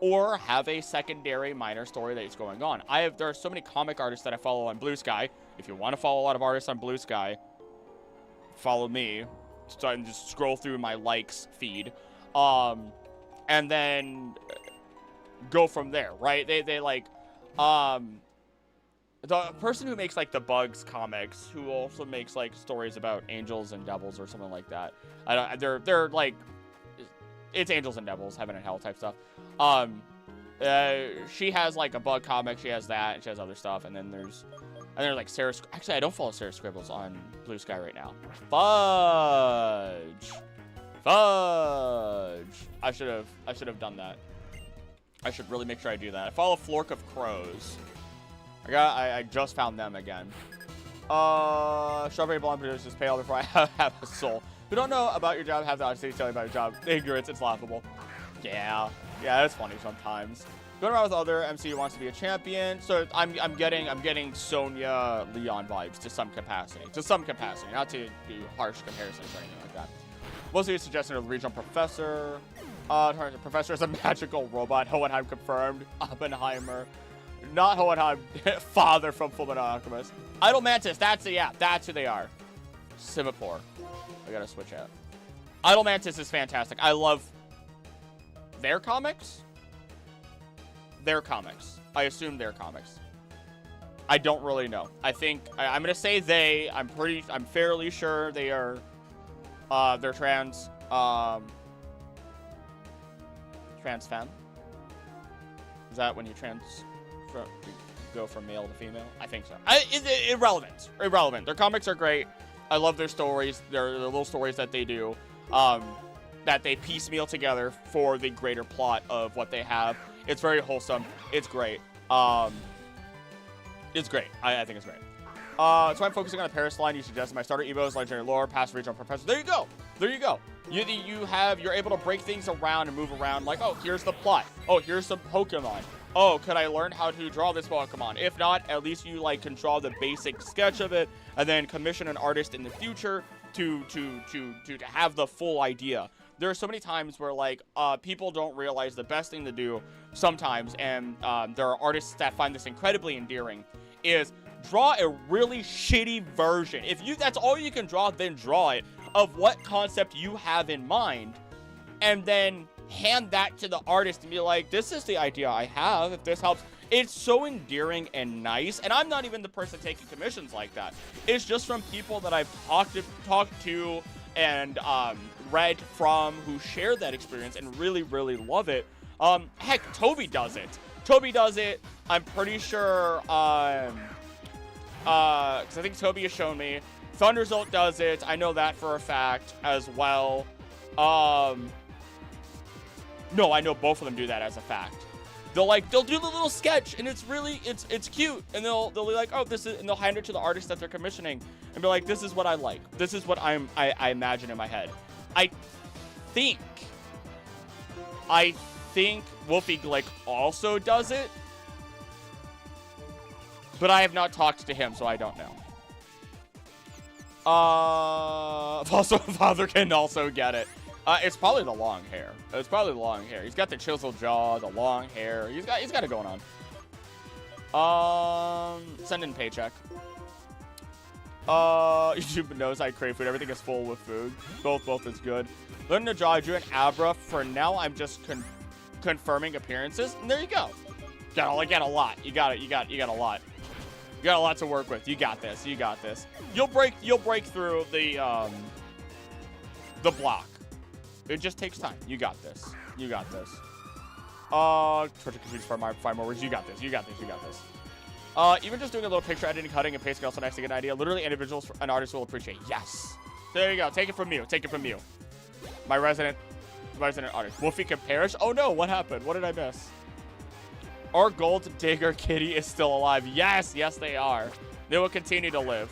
Or have a secondary minor story that's going on. There are so many comic artists that I follow on Blue Sky. If you want to follow a lot of artists on Blue Sky, follow me, so I can just scroll through my likes feed, and then go from there, right? They like, the person who makes like the Bugs comics, who also makes like stories about angels and devils or something like that. They're like, it's angels and devils, heaven and hell type stuff. She has like a Bug comic. She has that, and she has other stuff. And then there's like Sarah. Actually, I don't follow Sarah Scribbles on Blue Sky right now. Fudge. I should have done that. I should really make sure I do that. I follow Flork of Crows. I just found them again. Strawberry Blonde producers pay all before I have a soul. Who don't know about your job have the audacity to tell you about your job. Ignorance, it's laughable. Yeah, it's funny sometimes. Going around with other MC who wants to be a champion. So I'm getting Sonya Leon vibes to some capacity. Not to do harsh comparisons or anything like that. Mostly suggesting a regional professor. Professor is a magical robot. Hohenheim confirmed. Oppenheimer. Not Hohenheim. Father from Fullmetal Alchemist. Idle Mantis. That's who they are. Sivapore. I gotta switch out. Idle Mantis is fantastic. I love their comics. I assume their comics. I don't really know. I think I'm gonna say they. I'm fairly sure they are. They're trans. Trans femme. Is that when you go from male to female? I think so. Irrelevant. Their comics are great. I love their stories. Their little stories that they do, that they piecemeal together for the greater plot of what they have. It's very wholesome. It's great. It's great. I think it's great. So I'm focusing on the Paris line. You suggested my starter Evo is legendary lore, past regional professor. There you go. You're able to break things around and move around. Like, oh, here's the plot. Oh, here's some Pokemon. Oh, could I learn how to draw this Pokemon? If not, at least you like can draw the basic sketch of it, and then commission an artist in the future to have the full idea. There are so many times where like people don't realize the best thing to do sometimes, and there are artists that find this incredibly endearing, is draw a really shitty version. If that's all you can draw, then draw it, of what concept you have in mind, and then hand that to the artist and be like, this is the idea I have, if this helps. It's so endearing and nice, and I'm not even the person taking commissions like that. It's just from people that I've talked to and read from, who share that experience and really, really love it. Heck, Toby does it. I'm pretty sure, because I think Toby has shown me. Thunderzolt does it. I know that for a fact as well. No, I know both of them do that as a fact. They'll do the little sketch, and it's really, it's cute, and they'll be like, oh, this is, and they'll hand it to the artist that they're commissioning, and be like, this is what I like. This is what I imagine in my head. I think Wolfie Glick also does it, but I have not talked to him, so I don't know. Also, Father can also get it. It's probably the long hair. He's got the chiseled jaw, the long hair. He's got it going on. Send in paycheck. YouTube knows I crave food. Everything is full with food. Both is good. Learn to draw. I drew an Abra. For now, I'm just confirming appearances. And there you go. Got a lot. You got a lot. You got a lot to work with. You got this. You'll break through the block. It just takes time. You got this. Try to confuse five more words. You got this. Even just doing a little picture editing, cutting, and pasting also nice to get an idea. Literally, individuals and artists will appreciate. Yes. There you go. Take it from you. My resident artist. Wolfie can perish. Oh no, what happened? What did I miss? Our Gold Digger Kitty is still alive. Yes, they are. They will continue to live.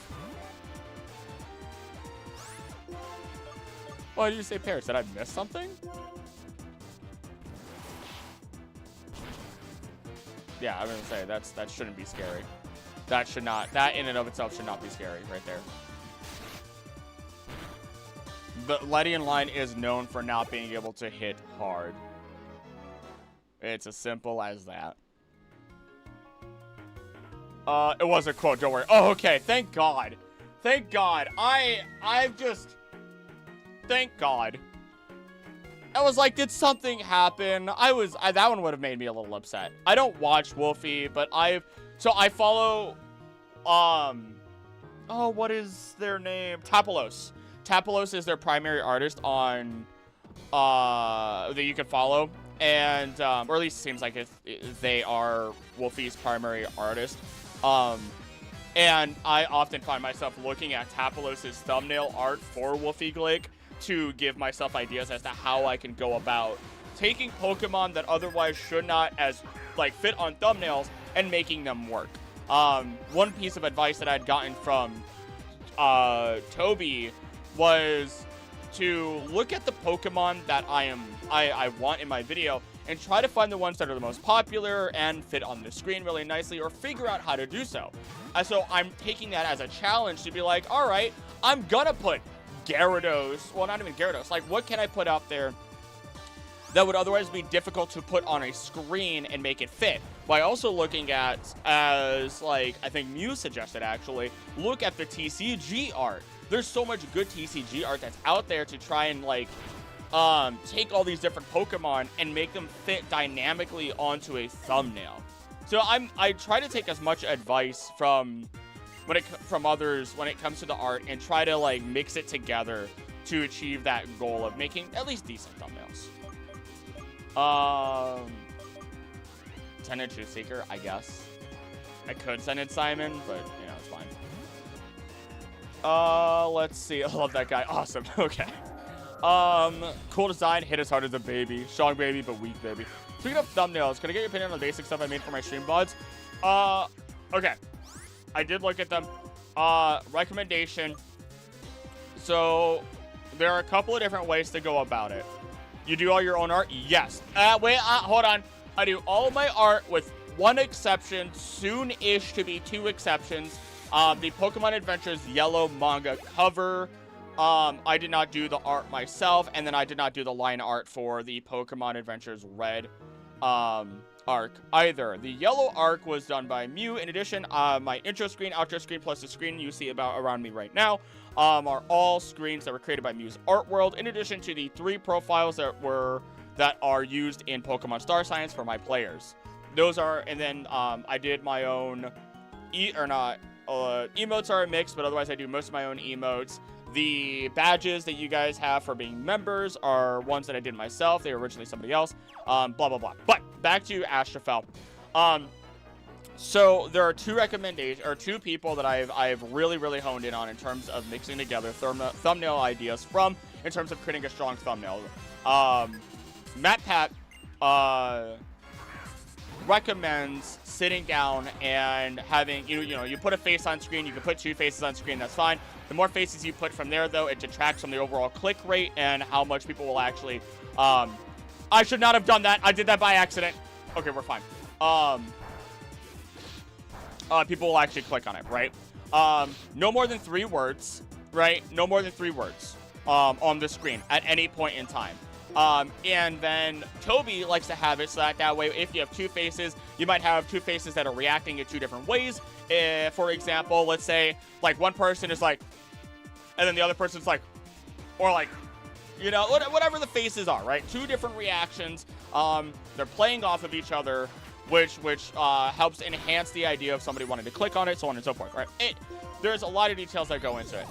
Why did you say Paris? Did I miss something? Yeah, I'm gonna say that shouldn't be scary. That in and of itself should not be scary right there. The Ledian line is known for not being able to hit hard. It's as simple as that. It was a quote, don't worry. Oh, okay, thank God. Thank God. I've just... Thank God. I was like, did something happen? That one would have made me a little upset. I don't watch Wolfie, but so I follow, oh, what is their name? Tapalos. Tapalos is their primary artist on, that you can follow. And, or at least it seems like they are Wolfie's primary artist. And I often find myself looking at Tapalos' thumbnail art for Wolfie Glick to give myself ideas as to how I can go about taking Pokemon that otherwise should not fit on thumbnails and making them work. One piece of advice that I'd gotten from Toby was to look at the Pokemon that I want in my video and try to find the ones that are the most popular and fit on the screen really nicely, or figure out how to do so. And so I'm taking that as a challenge to be like, all right, I'm gonna put Gyarados, well, not even Gyarados, like, what can I put out there that would otherwise be difficult to put on a screen and make it fit? By also looking at, as, like, I think Mew suggested, actually, look at the TCG art. There's so much good TCG art that's out there to try and, like, take all these different Pokemon and make them fit dynamically onto a thumbnail. So I try to take as much advice from others when it comes to the art and try to, like, mix it together to achieve that goal of making at least decent thumbnails. Send it to Seeker, I guess. I could send it Simon, but, you know, it's fine. Let's see. I love that guy. Awesome. Okay. Cool design, hit as hard as a baby. Strong baby, but weak baby. Speaking of thumbnails, can I get your opinion on the basic stuff I made for my stream VODs? Okay. I did look at them. Recommendation. So, there are a couple of different ways to go about it. You do all your own art? Yes. Hold on. I do all of my art with one exception, soon-ish to be 2 exceptions. The Pokemon Adventures yellow manga cover. I did not do the art myself, and then I did not do the line art for the Pokemon Adventures red arc either. The yellow arc was done by Mew. In addition, my intro screen, outro screen, plus the screen you see around me right now are all screens that were created by Mew's art world, in addition to the 3 profiles that are used in Pokemon Star Science for my players. Those are, and then I did my own emotes are a mix, but otherwise I do most of my own emotes. The badges that you guys have for being members are ones that I did myself. They were originally somebody else. Blah, blah, blah. But back to Astrofel. So there are 2 recommendations, or 2 people that I've really, really honed in on in terms of mixing together thumbnail ideas in terms of creating a strong thumbnail. Matt Pat recommends sitting down and having, you put a face on screen, you can put 2 faces on screen, that's fine. The more faces you put from there, though, it detracts from the overall click rate and how much people will actually, I should not have done that. I did that by accident. Okay, we're fine. People will actually click on it, right? No more than 3 words, right? No more than 3 words, on the screen at any point in time. And then Toby likes to have it so that way, if you have 2 faces, you might have 2 faces that are reacting in 2 different ways. For example, let's say, like, one person is like, and then the other person's like, or like, whatever the faces are, right? 2 different reactions. They're playing off of each other, which helps enhance the idea of somebody wanting to click on it, so on and so forth, right? There's a lot of details that go into it.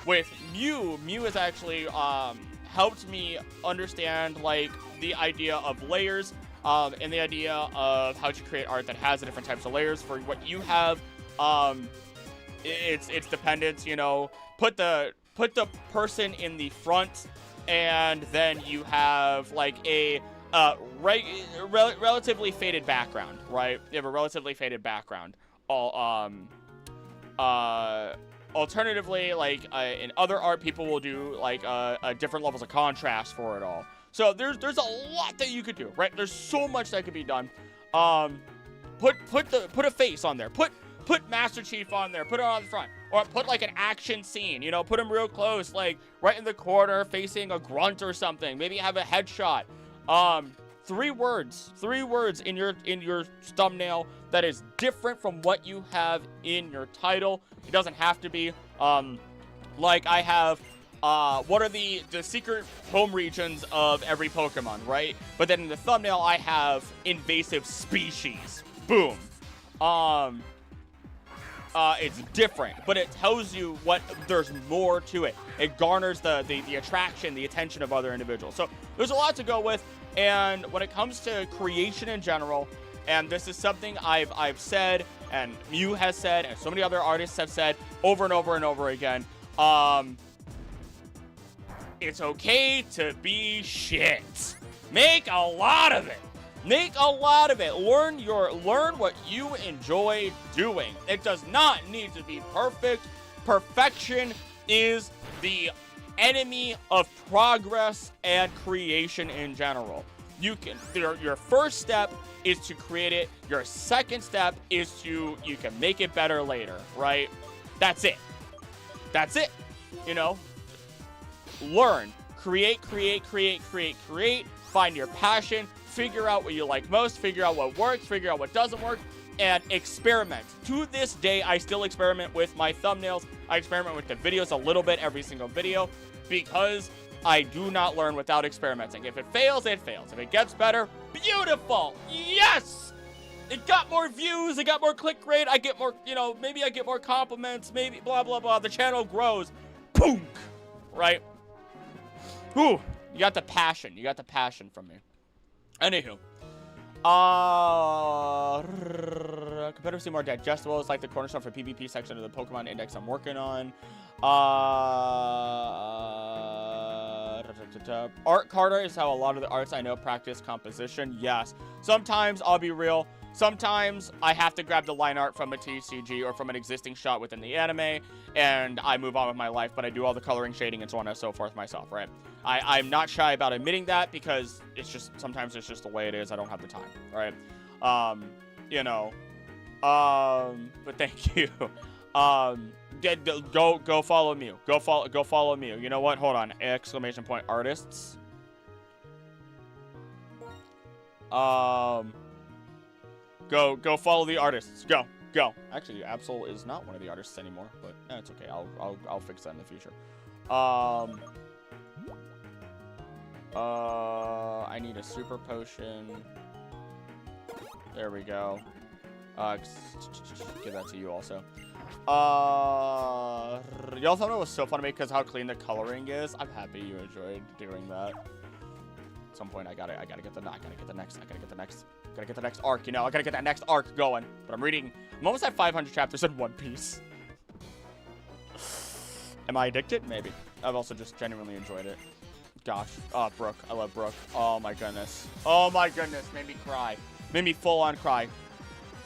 With Mew has actually, helped me understand, like, the idea of layers, and the idea of how to create art that has the different types of layers for what you have. It's dependent, put the person in the front, and then you have, like, a relatively faded background, right? You have a relatively faded background. Alternatively, like, in other art, people will do, like, different levels of contrast for it all. So there's a lot that you could do, right? There's so much that could be done. Put a face on there. Put Master Chief on there. Put it on the front. Or put, like, an action scene. Put him real close, like, right in the corner, facing a grunt or something. Maybe have a headshot. 3 words in your thumbnail that is different from what you have in your title. It doesn't have to be like I have what are the secret home regions of every Pokemon, right? But then in the thumbnail I have invasive species. Boom. It's different, but it tells you what there's more to it. It garners the attraction, the attention of other individuals. So there's a lot to go with. And when it comes to creation in general, and this is something I've said, and Mew has said, and so many other artists have said over and over and over again, it's okay to be shit. Make a lot of it. Make a lot of it. Learn what you enjoy doing. It does not need to be perfect. Perfection is the enemy of progress and creation in general. Your first step is to create it. Your second step is you can make it better later, right? That's it. That's it. You know, learn, create, find your passion, figure out what you like most, figure out what works, figure out what doesn't work, and experiment. To this day, I still experiment with my thumbnails. I experiment with the videos a little bit every single video because I do not learn without experimenting. If it fails, it fails. If it gets better, beautiful. Yes! It got more views, it got more click rate, I get more, you know, maybe I get more compliments, maybe blah, blah, blah. The channel grows. Boom! Right? Whew. You got the passion. You got the passion from me. Anywho. Competitors seem more digestible. It's like the cornerstone for PvP section of the Pokemon Index I'm working on. Art Carter is how a lot of the arts I know practice composition. Yes. Sometimes, I'll be real, sometimes I have to grab the line art from a TCG or from an existing shot within the anime, and I move on with my life, but I do all the coloring, shading, and so on and so forth myself, right? I'm not shy about admitting that because it's just, sometimes it's just the way it is. I don't have the time, right? You know, but thank you. Go follow Mew. Go follow Mew. You know what? Hold on. Exclamation point artists. Go follow the artists. Go. Actually, Absol is not one of the artists anymore, but it's okay. I'll fix that in the future. I need a super potion. There we go. Give that to you also. Y'all thought it was so fun to me because how clean the coloring is. I'm happy you enjoyed doing that. At some point, I gotta get the next arc. You know, I gotta get that next arc going. But I'm almost at 500 chapters in One Piece. Am I addicted? Maybe. I've also just genuinely enjoyed it. Gosh. Oh, Brooke. I love Brooke. Oh my goodness. Oh my goodness. Made me cry. Made me full on cry.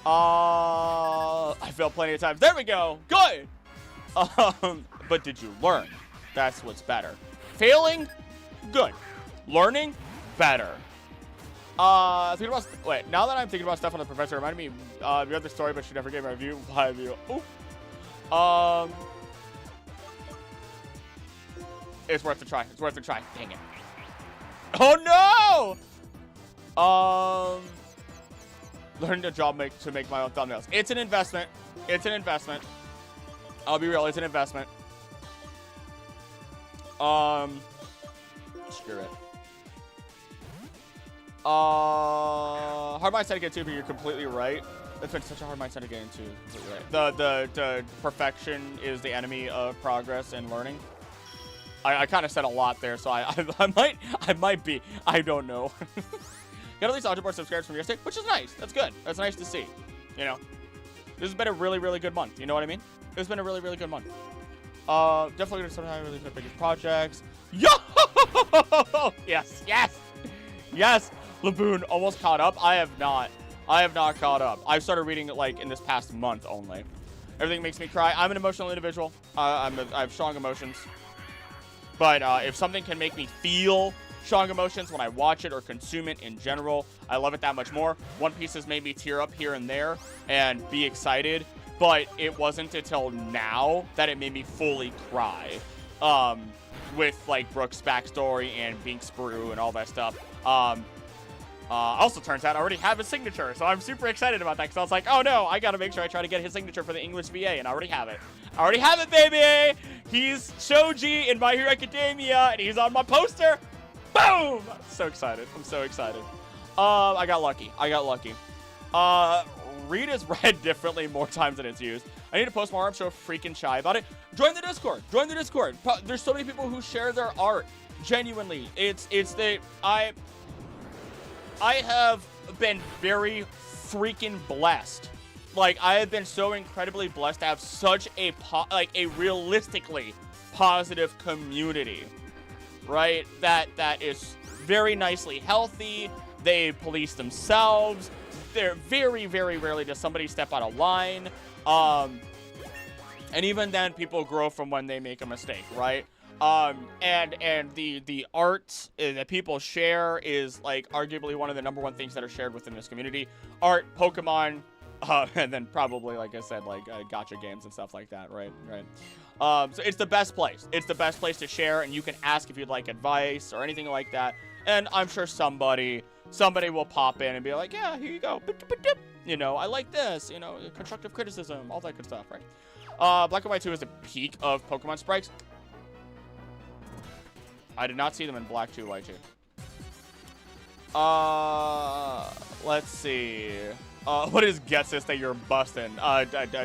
I failed plenty of times. There we go. Good. But did you learn? That's what's better. Failing? Good. Learning? Better. Thinking about, wait, now that I'm thinking about stuff on the professor, reminded me of the other story, but she never gave me a review. Why review? Ooh. It's worth a try. It's worth a try. Dang it. Oh no! Learned a job to make my own thumbnails. It's an investment. It's an investment. I'll be real. It's an investment. Screw it. Hard mindset to get into, but you're completely right. It's been such a hard mindset to get into. Right. The perfection is the enemy of progress and learning. I kind of said a lot there, so I might be. I don't know. Got at least 100 more subscribers from yesterday, which is nice. That's good. That's nice to see. You know, this has been a really, really good month. You know what I mean? It's been a really, really good month. Definitely gonna start having really good biggest projects. Yo! Yes. Laboon almost caught up. I have not caught up. I've started reading it like in this past month only. Everything makes me cry. I'm an emotional individual. I have strong emotions. But if something can make me feel strong emotions when I watch it or consume it in general, I love it that much more. One Piece has made me tear up here and there and be excited, but it wasn't until now that it made me fully cry. With like Brooke's backstory and being Sprue and all that stuff. Also turns out I already have his signature, so I'm super excited about that because I was like, oh no, I gotta make sure I try to get his signature for the English VA, and I already have it. I already have it, baby! He's Shoji in My Hero Academia, and he's on my poster. Boom! I'm so excited. I'm so excited. I got lucky. I got lucky. Read is read differently more times than it's used. I need to post more. I'm so freaking shy about it. Join the Discord. Join the Discord. There's so many people who share their art. Genuinely, I have been very freaking blessed. Like, I have been so incredibly blessed to have such a realistically positive community, right? That is very nicely healthy. They police themselves. They're very, very rarely does somebody step out of line. And even then, people grow from when they make a mistake, right? And the art that people share is like arguably one of the #1 things that are shared within this community. Art, Pokemon, and then probably, like I said, like gacha games and stuff like that, right? So it's the best place. It's the best place to share, and you can ask if you'd like advice or anything like that. And I'm sure somebody will pop in and be like, yeah, here you go. You know, I like this, you know, constructive criticism, all that good stuff, right? Black and White 2 is the peak of Pokemon sprites. I did not see them in Black 2, White 2. Let's see. What is GHETSIS that you're busting?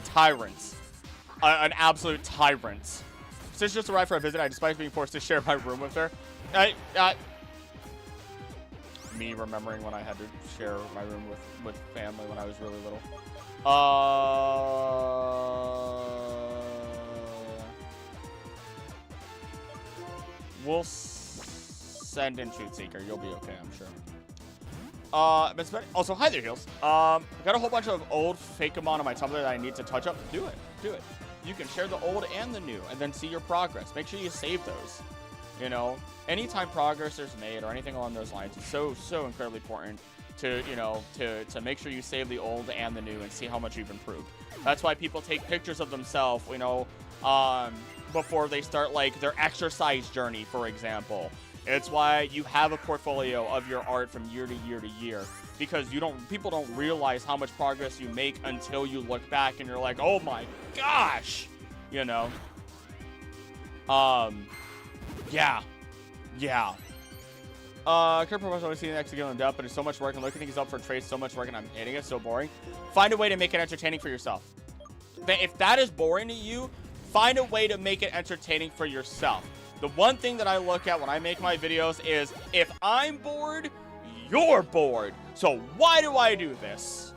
Tyrants. An absolute tyrant. Sis just arrived for a visit. I despise being forced to share my room with her. Me remembering when I had to share my room with family when I was really little. We'll send in Shoot Seeker. You'll be okay, I'm sure. Also, hi there, Heels. Got a whole bunch of old Fakemon on my Tumblr that I need to touch up. Do it. Do it. You can share the old and the new and then see your progress. Make sure you save those. You know, anytime progress is made or anything along those lines, it's so incredibly important to, you know, to make sure you save the old and the new and see how much you've improved. That's why people take pictures of themselves, you know, before they start, like, their exercise journey, for example. It's why you have a portfolio of your art from year to year to year, because people don't realize how much progress you make until you look back and you're like, oh my gosh, you know. Yeah. Current professional always seeing execute on depth, but it's so much work and looking things up for trace, so much work, and I'm hating it. So boring. Find a way to make it entertaining for yourself. If that is boring to you, find a way to make it entertaining for yourself. The one thing that I look at when I make my videos is, if I'm bored, you're bored. So why do I do this?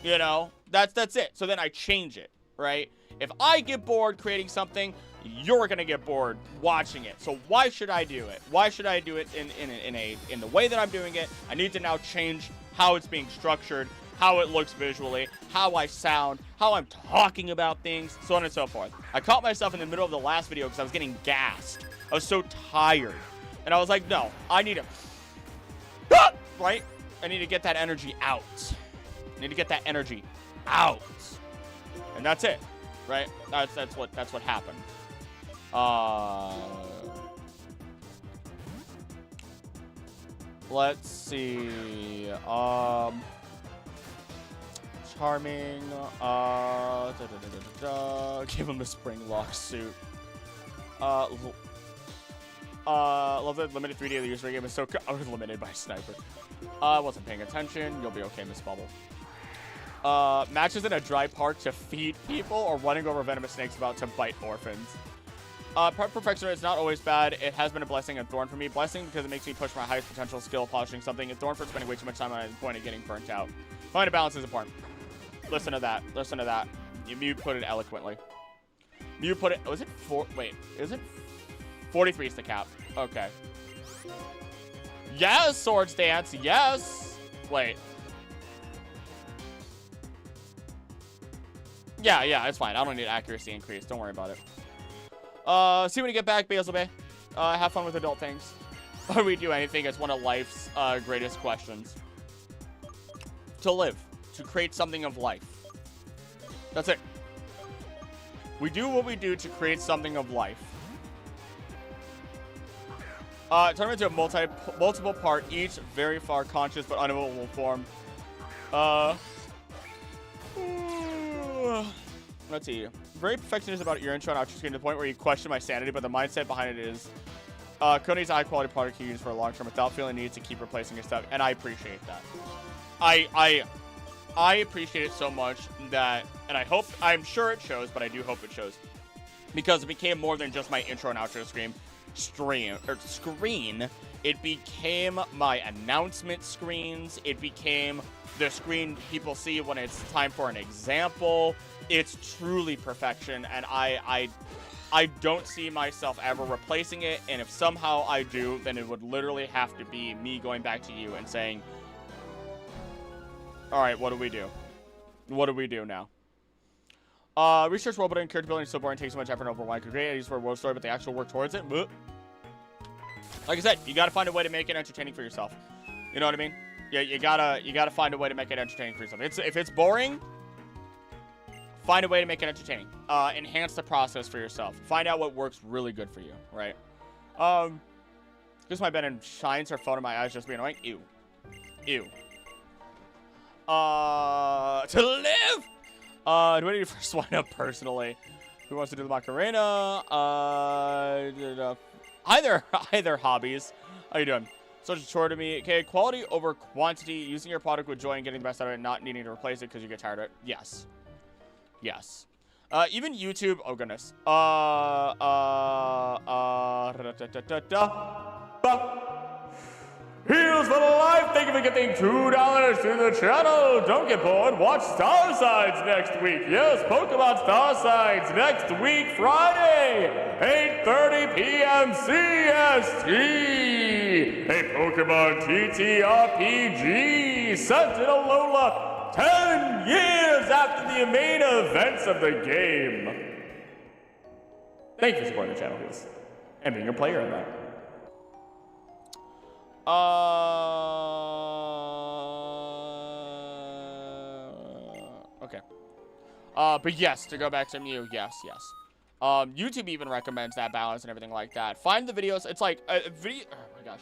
You know, that's it. So then I change it, right? If I get bored creating something, you're gonna get bored watching it. So why should I do it? Why should I do it in the way that I'm doing it? I need to now change how it's being structured, how it looks visually, how I sound, how I'm talking about things, so on and so forth. I caught myself in the middle of the last video because I was getting gassed. I was so tired. And I was like, no, I need to, right? I need to get that energy out. I need to get that energy out. And that's it, right? That's what happened. Let's see. Charming. Give him a spring lock suit. Love the limited 3D of the user game is so. I was limited by sniper. I wasn't paying attention. You'll be okay, Miss Bubble. Matches in a dry park to feed people, or running over venomous snakes about to bite orphans. Perfection is not always bad. It has been a blessing and thorn for me. Blessing because it makes me push my highest potential skill polishing something, and thorn for spending way too much time on the point of getting burnt out. Find a balance is important. Listen to that. Listen to that. You put it eloquently. You put it. Was it 4? Wait, is it 43 is the cap? Okay. Yes, Swords Dance. Yes. Wait. Yeah, it's fine. I don't need accuracy increase. Don't worry about it. See when you get back, Basil Bay. Have fun with adult things. Why do we do anything? It's one of life's greatest questions. To live. To create something of life. That's it. We do what we do to create something of life. Turn them into a multiple part each, very far conscious but unavoidable form. Let's see. Very perfectionist about your intro and outro screen to the point where you question my sanity, but the mindset behind it is Cody's a high quality product you use for a long term without feeling the need to keep replacing your stuff, and I appreciate that. I appreciate it so much that, and I'm sure it shows, but I do hope it shows, because it became more than just my intro and outro screen. It became my announcement screens. It became the screen people see when it's time for an example. It's truly perfection, and I don't see myself ever replacing it, and if somehow I do, then it would literally have to be me going back to you and saying, all right, what do we do? What do we do now? Research world building, character building is so boring, takes so much effort and overwhelming. Great ideas for a world story, but the actual work towards it, bleh. Like I said, you gotta find a way to make it entertaining for yourself. You know what I mean? Yeah, you gotta find a way to make it entertaining for yourself. If it's boring, find a way to make it entertaining. Enhance the process for yourself. Find out what works really good for you, right? This my bed and shines her phone in my eyes just being annoying. Ew. Ew. To live! Do I need to first wind up personally? Who wants to do the Macarena? Either hobbies. How you doing? Such a chore to me. Okay, quality over quantity. Using your product with joy and getting the best out of it, not needing to replace it because you get tired of it. Yes. Yes. Even YouTube. Oh goodness. Heals for life. Thank you for giving $2 to the channel. Don't get bored. Watch Star Signs next week. Yes, Pokemon Star Signs next week, Friday, 8:30 p.m. CST. A Pokemon TTRPG set in Alola 10 years after the main events of the game. Thank you for supporting the channel, please, and being a player in that. Okay. But yes, to go back to Mew, yes. YouTube even recommends that balance and everything like that. Find the videos. It's like a video. Oh my gosh.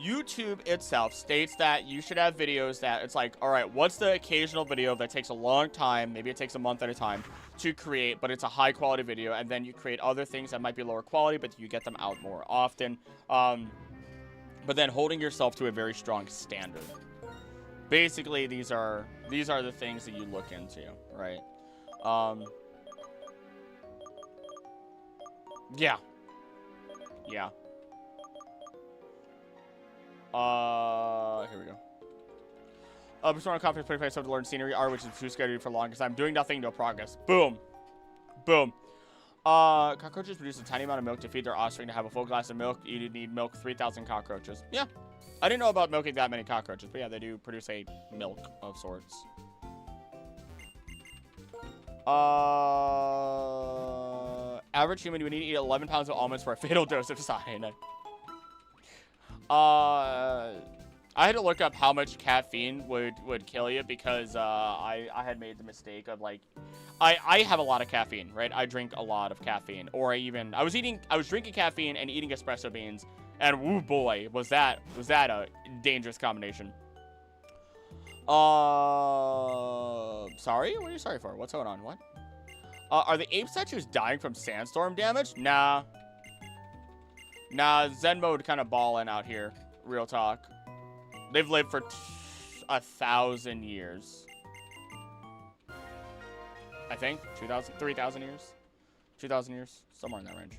YouTube itself states that you should have videos that it's like, all right, what's the occasional video that takes a long time? Maybe it takes a month at a time to create, but it's a high quality video. And then you create other things that might be lower quality, but you get them out more often. But then holding yourself to a very strong standard. Basically, these are the things that you look into, right? Yeah. Here we go. Persona confidence 25 to learn scenery art, which is too scary to do for long because I'm doing nothing, no progress. Boom. Cockroaches produce a tiny amount of milk to feed their offspring. To have a full glass of milk, you need milk 3,000 cockroaches. Yeah. I didn't know about milking that many cockroaches, but yeah, they do produce a milk of sorts. Average human would need to eat 11 pounds of almonds for a fatal dose of cyanide. I had to look up how much caffeine would kill you because I had made the mistake of like I have a lot of caffeine, right? I drink a lot of caffeine, or I was drinking caffeine and eating espresso beans, and woo boy, was that a dangerous combination. Sorry? What are you sorry for? What's going on? What? Are the ape statues dying from sandstorm damage? Nah, Zen mode kind of balling out here. Real talk. They've lived for 1,000 years. I think 3,000 years, 2,000 years, somewhere in that range.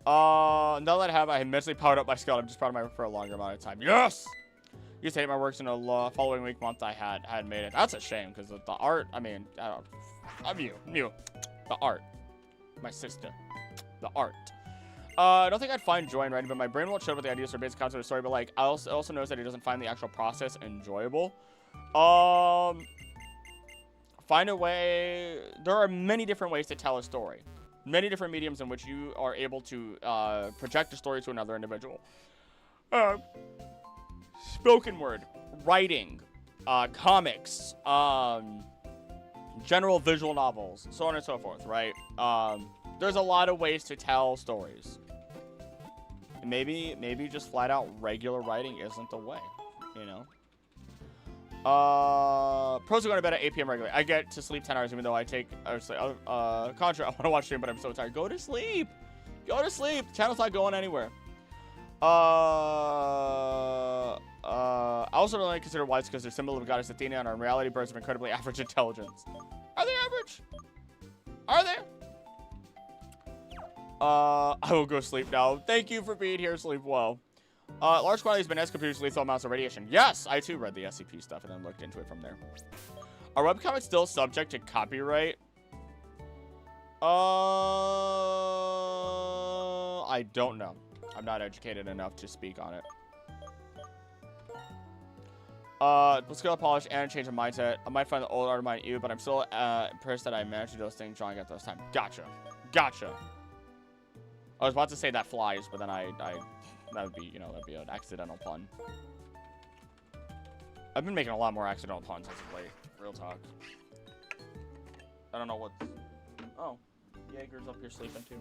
Now that I have mentally powered up my skill, I'm just proud of my work for a longer amount of time. Yes. Used to hate my works in a following month I had made it. That's a shame because the art. I mean, I'm you, the art, my sister, the art. I don't think I'd find joy in writing, but my brain won't show what the ideas for basic concept of the story. But like, I also notice that it doesn't find the actual process enjoyable. Find a way. There are many different ways to tell a story, many different mediums in which you are able to project a story to another individual. Spoken word, writing, comics, general visual novels, so on and so forth. Right? There's a lot of ways to tell stories. Maybe just flat out regular writing isn't the way, you know? Pros are going to bed at 8 p.m. regularly. I get to sleep 10 hours even though I take, contra, I want to watch stream, but I'm so tired. Go to sleep. Go to sleep. The channel's not going anywhere. I also don't really consider whites because they're symbol of goddess Athena, and our reality birds of incredibly average intelligence. Are they average? Are they? I will go sleep now. Thank you for being here. Sleep well. Large quantities of bananas can produce lethal amounts of radiation. Yes, I too read the SCP stuff and then looked into it from there. Are webcomics still subject to copyright? I don't know. I'm not educated enough to speak on it. Let's go polish and change the mindset. I might find the old art of mine ew, but I'm still impressed that I managed to do those things drawing at those time. Gotcha. Gotcha. I was about to say that flies, but then that would be, you know, that'd be an accidental pun. I've been making a lot more accidental puns as of late. Real talk. I don't know what. Oh, Jaeger's up here sleeping too.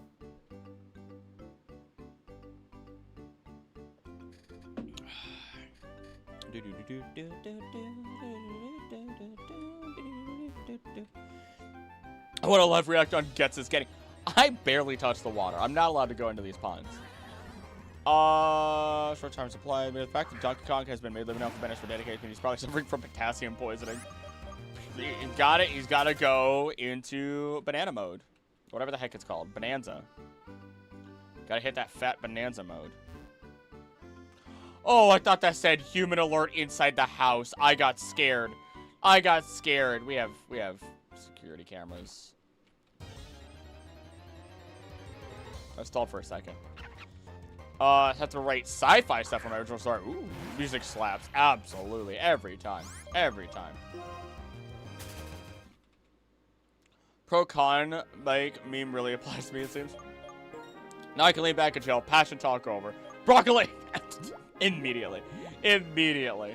I want to live react on GHETSIS getting. I barely touch the water. I'm not allowed to go into these ponds. Short time supply. The fact that Donkey Kong has been made living off the bench for dedication, he's probably suffering from potassium poisoning. He's got to go into banana mode. Whatever the heck it's called. Bonanza. Gotta hit that fat bonanza mode. Oh, I thought that said human alert inside the house. I got scared. I got scared. We have security cameras. I stalled for a second. Have to write sci-fi stuff from my original story. Ooh, music slaps. Absolutely. Every time. Every time. Pro-con, like, meme really applies to me, it seems. Now I can lean back and chill. Passion talk over. Broccoli! Immediately. Immediately.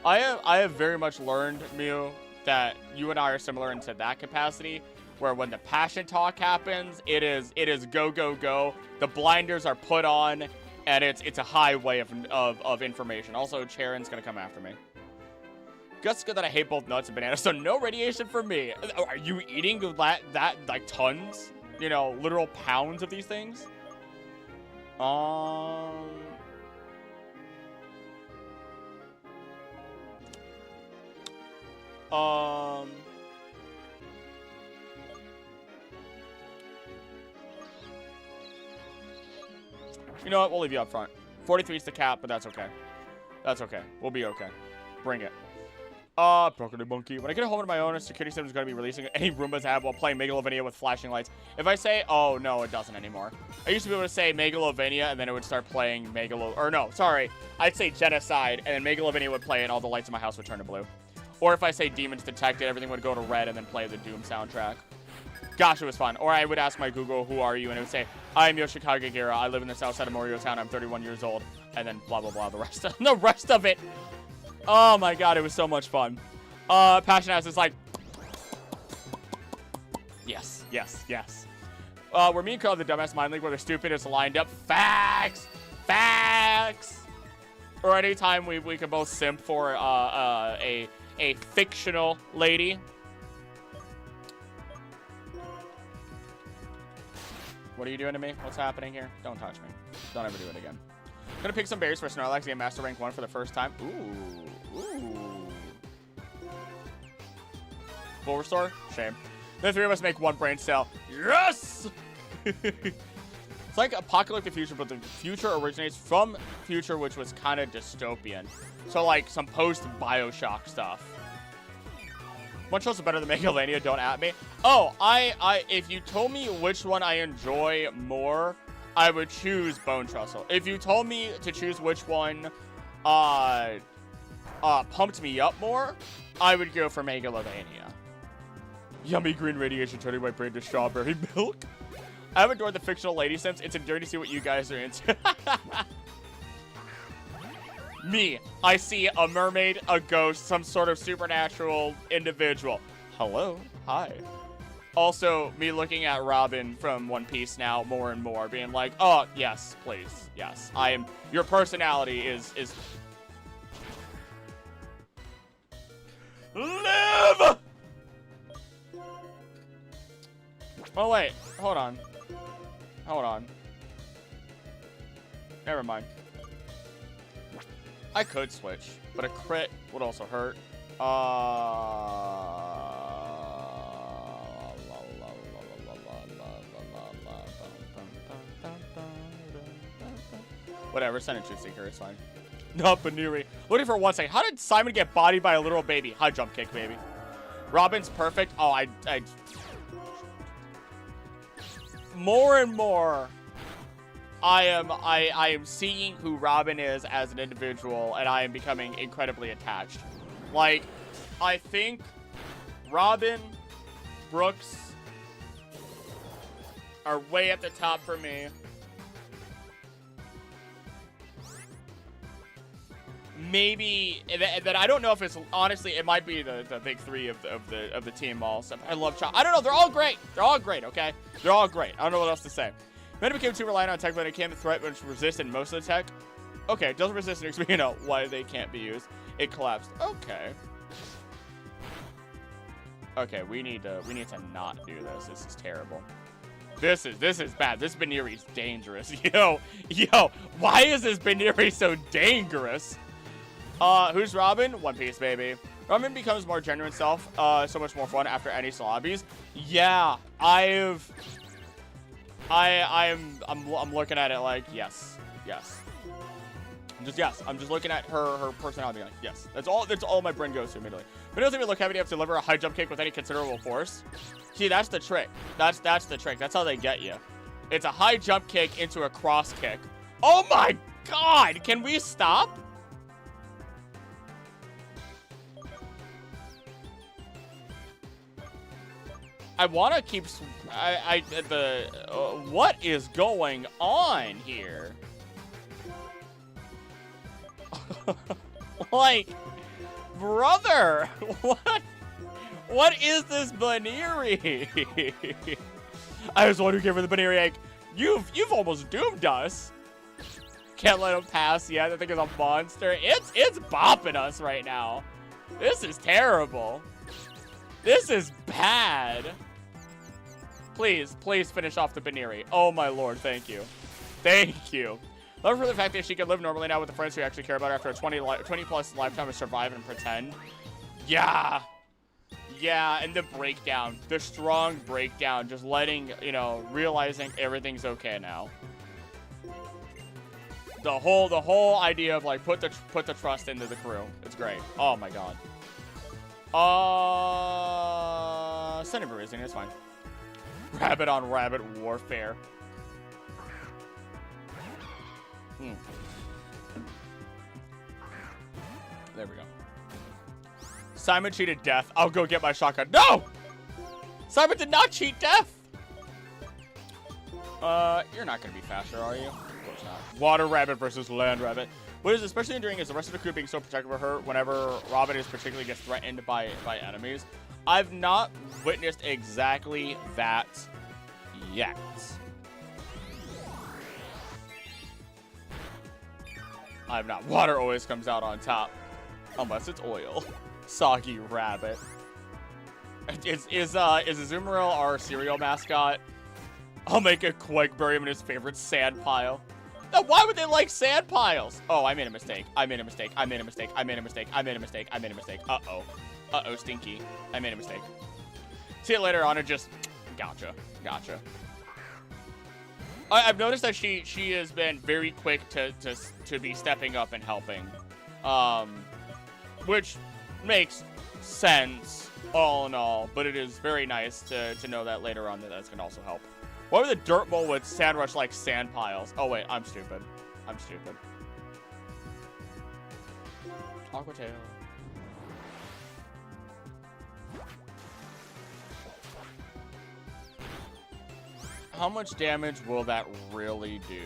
I have very much learned, Mew, that you and I are similar into that capacity, where when the passion talk happens, it is go, go, go. The blinders are put on, and it's a highway of information. Also, Charon's gonna come after me. Just good that I hate both nuts and bananas, so no radiation for me. Are you eating that like tons? You know, literal pounds of these things? You know what? We'll leave you up front. 43 is the cap, but that's okay. That's okay. We'll be okay. Bring it. Broccoli Monkey. When I get home on my own, a security system is going to be releasing any Roombas I have while playing Megalovania with flashing lights. If I say, oh, no, it doesn't anymore. I used to be able to say Megalovania, and then it would start playing or no, sorry. I'd say Genocide, and then Megalovania would play, and all the lights in my house would turn to blue. Or if I say Demons Detected, everything would go to red, and then play the Doom soundtrack. Gosh, it was fun. Or I would ask my Google, who are you? And it would say, I'm Yoshikage Gira. I live in the south side of Moriotown. I'm 31 years old. And then blah, blah, blah. The rest of it. Oh, my God. It was so much fun. Passion House is like, yes, yes, yes. We're me and Carl the dumbass mind league where the stupidest lined up. Facts! Facts! Or anytime we can both simp for a fictional lady. What are you doing to me? What's happening here? Don't touch me. Don't ever do it again. I'm gonna pick some berries for Snorlax and Master Rank 1 for the first time. Ooh. Ooh. Full restore? Shame. The three of us make one brain cell. Yes! It's like Apocalyptic Future, but the future originates from future, which was kind of dystopian. So, like, some post-Bioshock stuff. One shows better than Megalania, don't at me. Oh, if you told me which one I enjoy more, I would choose Bone Trestle. If you told me to choose which one pumped me up more, I would go for Megalovania. Yummy green radiation turning my brain to strawberry milk. I have adored the fictional lady since. It's endearing to see what you guys are into. Me, I see a mermaid, a ghost, some sort of supernatural individual. Hello, hi. Also, me looking at Robin from One Piece now more and more, being like, oh, yes, please, yes. Your personality is... Live! Oh, wait, hold on. Hold on. Never mind. I could switch, but a crit would also hurt. Whatever, send a Truth Seeker, it's fine. No, Baniri. Looking for 1 second. How did Simon get bodied by a literal baby? High jump kick, baby. Robin's perfect. Oh, more and more, I am seeing who Robin is as an individual, and I am becoming incredibly attached. Like, I think Robin, Brooks are way at the top for me. Maybe that I don't know if it's honestly it might be the big three of the team also. I love Chop. I don't know. They're all great. They're all great. Okay, they're all great. I don't know what else to say. Meta became too reliant on tech, but it became a threat which resisted most of the tech. Okay, it doesn't resist next, you know why they can't be used. It collapsed. Okay. Okay, we need to not do this. This is terrible. This is bad. This Baniri's dangerous. Yo, why is this Baniri so dangerous? Who's Robin? One Piece, baby. Robin becomes more genuine self. So much more fun after any lobbies. Yeah, I'm looking at it like yes. I'm just looking at her personality like yes. That's all my brain goes to immediately. But it doesn't even look heavy enough to deliver a high jump kick with any considerable force. See, that's the trick. That's the trick. That's how they get you. It's a high jump kick into a cross kick. Oh my god! Can we stop? I want to keep... what is going on here? Like, brother, what is this Baniri? I was the one who gave her the Baniri egg. You've almost doomed us. Can't let him pass yet. I think it's a monster. It's bopping us right now. This is terrible. This is bad. Please finish off the Baniri. Oh my lord, thank you. Thank you. Love her for the fact that she can live normally now with the friends who actually care about her after a 20 plus lifetime of survive and pretend. Yeah, and the breakdown, the strong breakdown, just letting, realizing everything's okay now. The whole idea of like put the trust into the crew. It's great. Oh my god. Send him bruising, it's fine. Rabbit on rabbit warfare. There we go. Simon cheated death. I'll go get my shotgun. No! Simon did not cheat death! You're not gonna be faster, are you? Of course not. Water rabbit versus land rabbit. What is especially enduring is the rest of the crew being so protective of her whenever Robin is particularly gets threatened by enemies. I've not witnessed exactly that yet. I've not. Water always comes out on top. Unless it's oil. Soggy rabbit. Is Azumarill our cereal mascot? I'll make a Quake bury him in his favorite sand pile. Now, why would they like sand piles? Oh, I made a mistake. Uh-oh. Uh-oh, Stinky. I made a mistake. See it later on and just... Gotcha. I've noticed that she has been very quick to be stepping up and helping. Which makes sense all in all, but it is very nice to know that later on that's going to also help. Why would the dirt mole with sand rush like sand piles? Oh wait, I'm stupid. Aqua Tail. How much damage will that really do?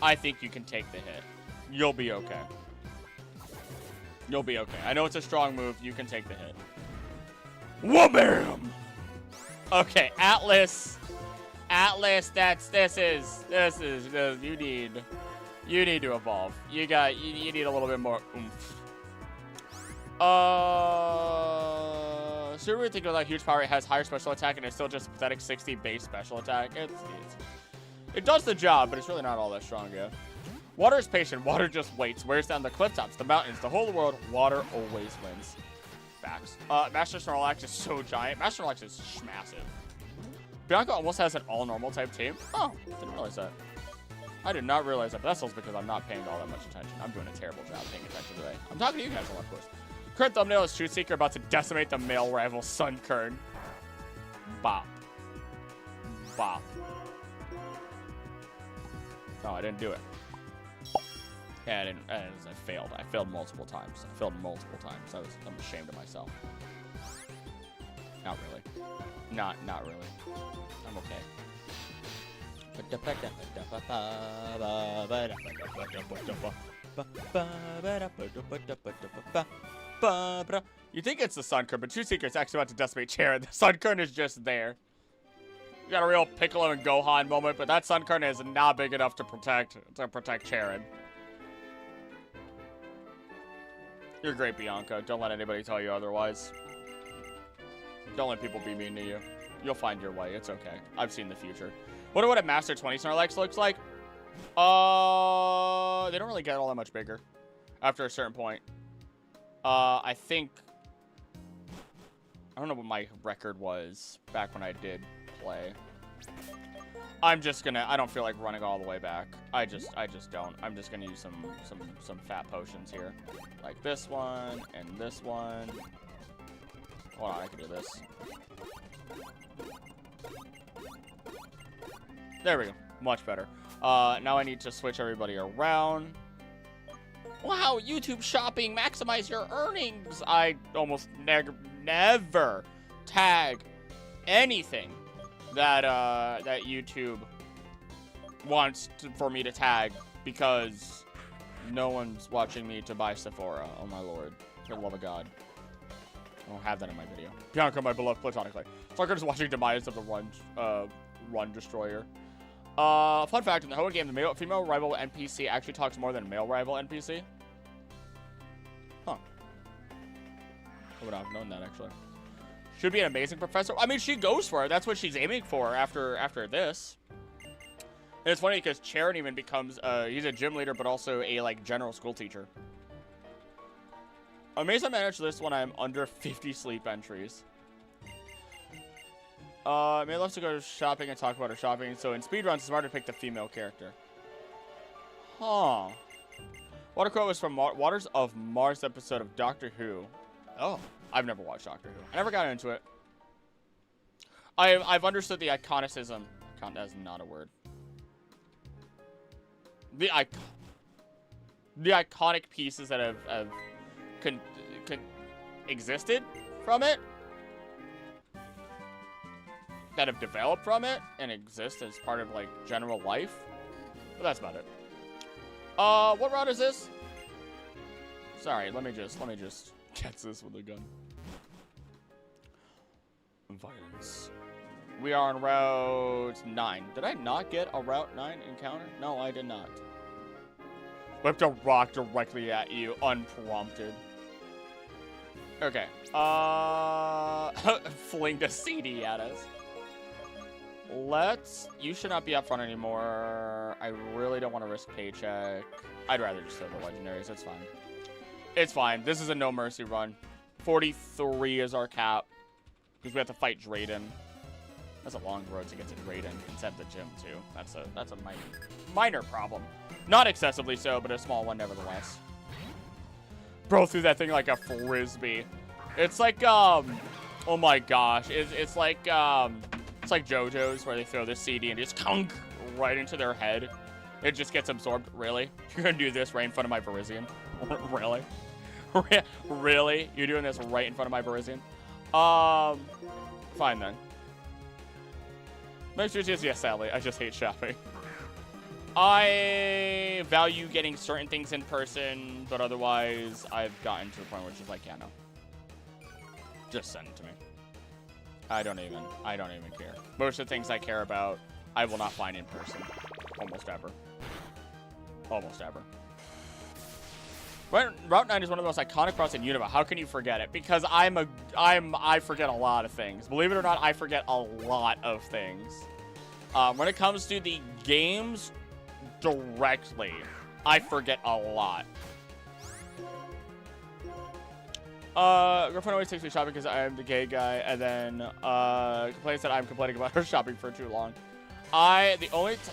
I think you can take the hit. You'll be okay. You'll be okay. I know it's a strong move. You can take the hit. Wha-bam! Okay, Atlas. Atlas, you need to evolve. You need a little bit more oomph. Super thinking that huge power, it has higher special attack and it's still just pathetic 60 base special attack. It does the job, but it's really not all that strong, yeah. Water is patient. Water just waits. Wears down the cliff tops, the mountains, the whole world. Water always wins. Facts. Master Snorlax is so giant. Master Snorlax is massive. Bianca almost has an all-normal type team. Oh, didn't realize that. I did not realize that. But that's also because I'm not paying all that much attention. I'm doing a terrible job paying attention today. I'm talking to you guys a lot, of course. Current thumbnail is Truth Seeker about to decimate the male rival Sunkern. Bop. Bop. No, I didn't do it. Yeah, I failed. I failed multiple times. I'm ashamed of myself. Not really. Not really. I'm okay. You think it's the Sunkern, but True Seeker is actually about to decimate Charon. The Sunkern is just there. You got a real Piccolo and Gohan moment, but that Sunkern is not big enough to protect Charon. You're great, Bianca. Don't let anybody tell you otherwise. Don't let people be mean to you. You'll find your way. It's okay. I've seen the future. Wonder what a Master 20 Snorlax looks like. They don't really get all that much bigger after a certain point. I think... I don't know what my record was back when I did play. I don't feel like running all the way back. I just don't. I'm just gonna use some fat potions here. Like this one and this one. Hold on, I can do this. There we go. Much better. Now I need to switch everybody around. Wow, YouTube shopping, maximize your earnings. I almost never tag anything that that YouTube wants for me to tag because no one's watching me to buy Sephora. Oh my lord, for the love of God. I don't have that in my video. Bianca, my beloved platonically. Sunkern is watching Demise of the Run Destroyer. Fun fact, in the Hoenn game, the female rival NPC actually talks more than male rival NPC. Huh. I would not have known that, actually. Should be an amazing professor. I mean, she goes for it. That's what she's aiming for after this. And it's funny because Charon even becomes, he's a gym leader, but also a, like, general school teacher. Amazed I managed this when I'm under 50 sleep entries. May loves to go shopping and talk about her shopping, so in speedruns, it's hard to pick the female character. Huh. Water quote was from Waters of Mars episode of Doctor Who. Oh, I've never watched Doctor Who. I never got into it. I've understood the iconicism. That's not a word. The iconic pieces that have existed from it. That have developed from it and exist as part of like general life. But that's about it. What route is this? Sorry, let me just get this with a gun. Violence. We are on Route 9. Did I not get a Route 9 encounter? No, I did not. Whipped a rock directly at you, unprompted. Okay. Flinged a CD at us. You should not be up front anymore. I really don't want to risk paycheck. I'd rather just have the legendaries. It's fine. It's fine. This is a no mercy run. 43 is our cap. Because we have to fight Drayden. That's a long road to get to Drayden instead of the gym, too. That's a minor problem. Not excessively so, but a small one nevertheless. Bro threw that thing like a frisbee. It's like, oh my gosh. It's like JoJo's where they throw the CD and just kunk right into their head. It just gets absorbed. Really? You're gonna do this right in front of my Verizian? Really? Really? You're doing this right in front of my Verizian? Fine then. Yes, sadly. I just hate shopping. I value getting certain things in person, but otherwise, I've gotten to the point where it's just like, yeah, no. Just send it to me. I don't even care. Most of the things I care about, I will not find in person. Almost ever. Almost ever. Route 9 is one of the most iconic routes in Unova. How can you forget it? Because I forget a lot of things. Believe it or not, I forget a lot of things. When it comes to the games directly, I forget a lot. Girlfriend always takes me shopping because I am the gay guy, and then complains that I'm complaining about her shopping for too long.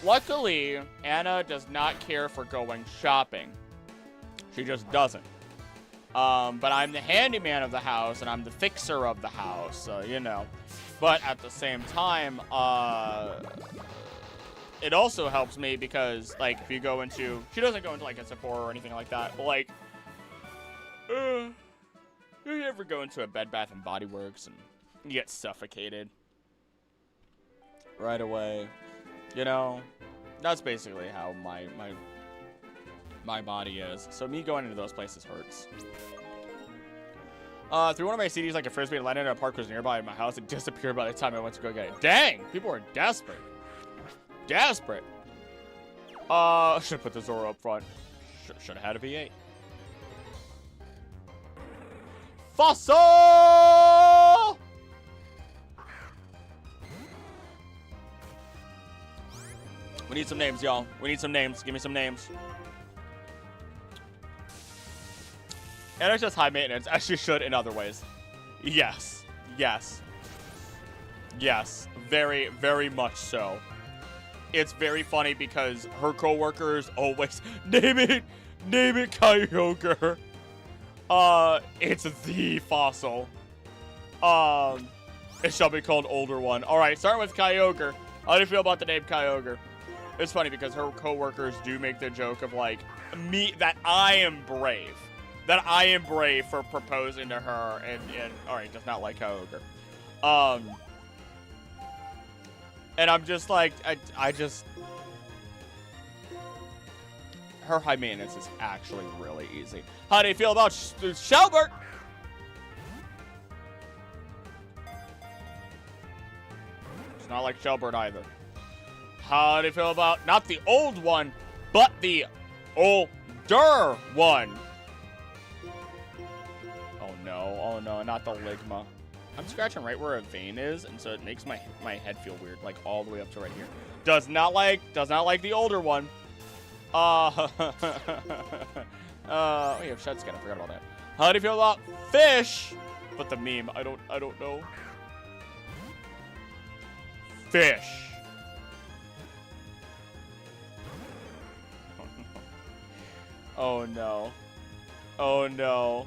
Luckily, Anna does not care for going shopping. She just doesn't. But I'm the handyman of the house, and I'm the fixer of the house, so, you know. But at the same time, it also helps me because, like, if you go into... She doesn't go into, like, a Sephora or anything like that, but, like... you ever go into a Bed Bath & Body Works and you get suffocated right away? You know? That's basically how my body is. So me going into those places hurts. Through one of my CDs, like a Frisbee, and landed in a park was nearby my house. It disappeared by the time I went to go get it. Dang! People are desperate. Desperate. Should have put the Zoro up front. Should have had a V8. Fossil! We need some names, y'all. We need some names. Give me some names. And it's just high maintenance, as she should in other ways. Yes. Yes. Yes. Very, very much so. It's very funny because her coworkers always name it Kyogre. It's the Fossil. It shall be called Older One. All right, starting with Kyogre. How do you feel about the name Kyogre? It's funny because her coworkers do make the joke of like that I am brave. That I am brave for proposing to her and all right, does not like Kyogre. And I'm just like, I just... Her high maintenance is actually really easy. How do you feel about Shelbert? It's not like Shelbert either. How do you feel about, not the old one, but the older one? Oh no, not the Ligma. I'm scratching right where a vein is, and so it makes my head feel weird, like all the way up to right here. Does not like the older one. Oh, yeah, Shed's skin, I forgot about that. How do you feel about Fish? But the meme, I don't know. Fish. Oh no. Oh no.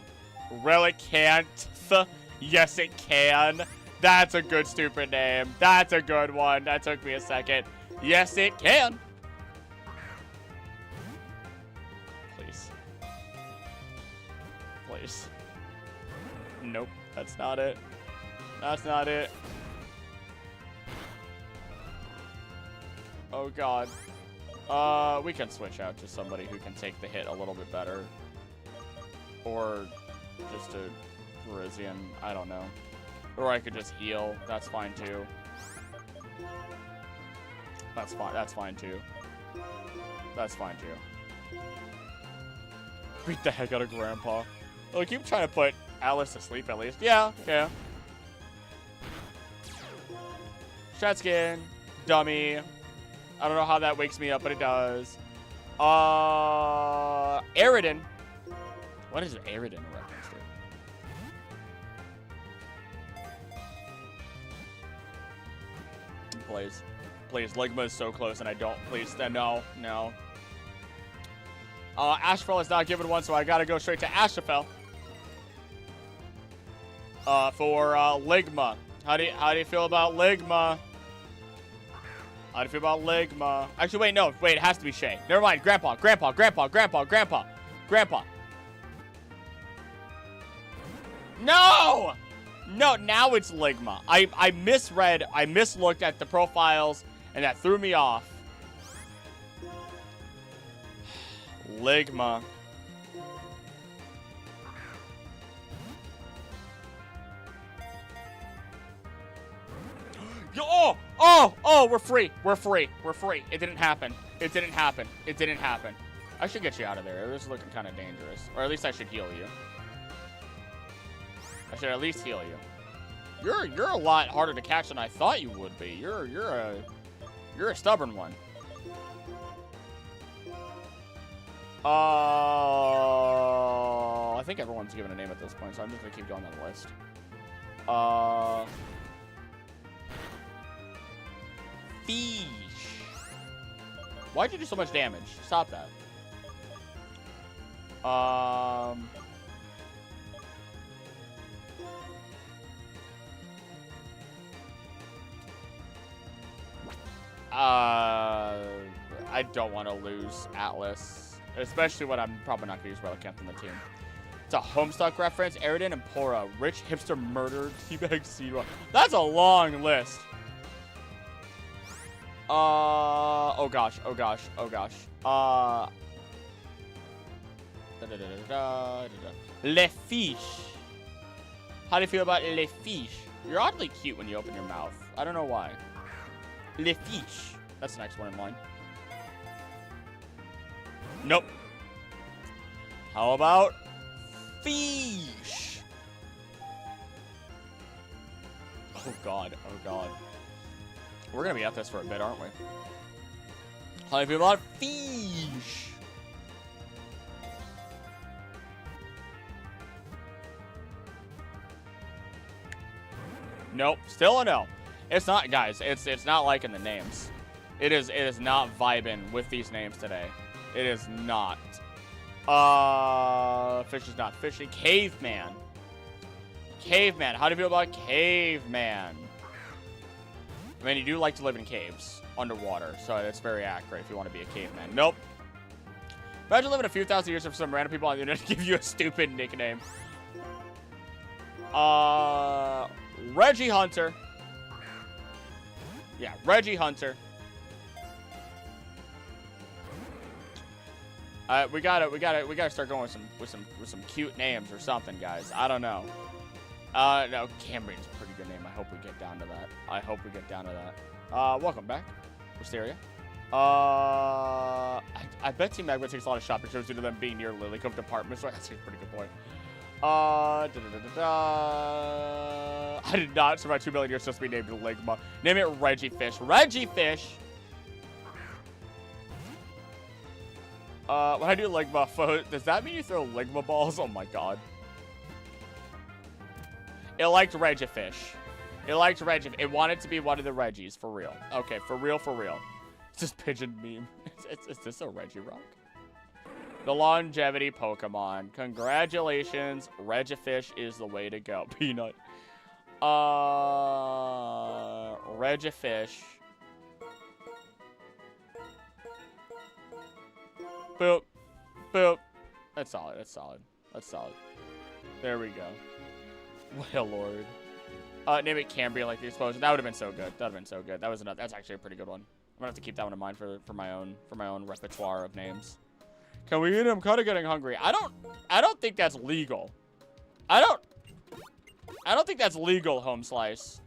Relicanth. Yes, it can. That's a good stupid name. That's a good one. That took me a second. Yes, it can. Please. Please. Nope. That's not it. That's not it. Oh, God. We can switch out to somebody who can take the hit a little bit better. Or just a Parisian. I don't know. Or I could just heal. That's fine, too. That's fine. That's fine, too. That's fine, too. Beat the heck out of Grandpa. Well, keep trying to put Alice to sleep, at least. Yeah, yeah. Shatskin. Dummy. I don't know how that wakes me up, but it does. Aridin. What is Aridin a reference to? Please. Please, Ligma is so close and I don't, please, no. Ashfell is not given one, so I gotta go straight to Ashfell. For Ligma. How do you feel about Ligma? How do you feel about Ligma? Actually, wait, no. Wait, it has to be Shay. Never mind. Grandpa. No! No, now it's Ligma. I misread. I mislooked at the profiles, and that threw me off. Ligma. Oh, we're free. We're free. We're free. It didn't happen. It didn't happen. It didn't happen. I should get you out of there. This is looking kind of dangerous. Or at least I should heal you. I should at least heal you. You're a lot harder to catch than I thought you would be. You're a stubborn one. I think everyone's given a name at this point, so I'm just gonna keep going down the list. Fish. Why'd you do so much damage? Stop that. I don't want to lose Atlas, especially when I'm probably not going to use Relicanth in the team. It's a Homestuck reference. Aridin and Pora. Rich hipster murdered. Teabag Seedwell. That's a long list. Oh gosh. Oh gosh. Oh gosh. Le Fiche. How do you feel about Le Fiche? You're oddly cute when you open your mouth. I don't know why. Le Fiche. That's the next one in line. Nope. How about Fish? Oh god. Oh god. We're gonna be at this for a bit, aren't we? How do you feel about Fish? Nope. Still a no. It's not, guys. It's not liking the names. It is not vibing with these names today. It is not. Fish is not fishing. Caveman. Caveman. How do you feel about Caveman? I mean, you do like to live in caves underwater, so it's very accurate if you want to be a caveman. Nope. Imagine living a few thousand years for some random people on the internet to give you a stupid nickname. Reggie Hunter. Yeah, Reggie Hunter. We gotta start going with some cute names or something, guys. I don't know. No, Cambrian's a pretty good name. I hope we get down to that. I hope we get down to that. Welcome back, Wisteria. I bet Team Magma takes a lot of shopping trips due to them being near Lily Cove Department Store. That's a pretty good point. I did not survive 2 million years just to be named Ligma. Name it Reggie Fish. Reggie Fish. When I do Ligma, does that mean you throw Ligma balls? Oh my god. It liked Reggie Fish. It liked Reggie. It wanted to be one of the Reggies, for real. Okay, for real, for real. It's just pigeon meme. Is this a Regirock? The longevity Pokemon. Congratulations. Regifish is the way to go. Peanut. Regifish. Boop. Boop. That's solid. That's solid. That's solid. There we go. Well, Lord. Name it Cambrian like the explosion. That would have been so good. That would have been so good. That was that's actually a pretty good one. I'm gonna have to keep that one in mind for my own repertoire of names. Can we eat him? I'm kind of getting hungry. I don't think that's legal. I don't think that's legal, Home Slice.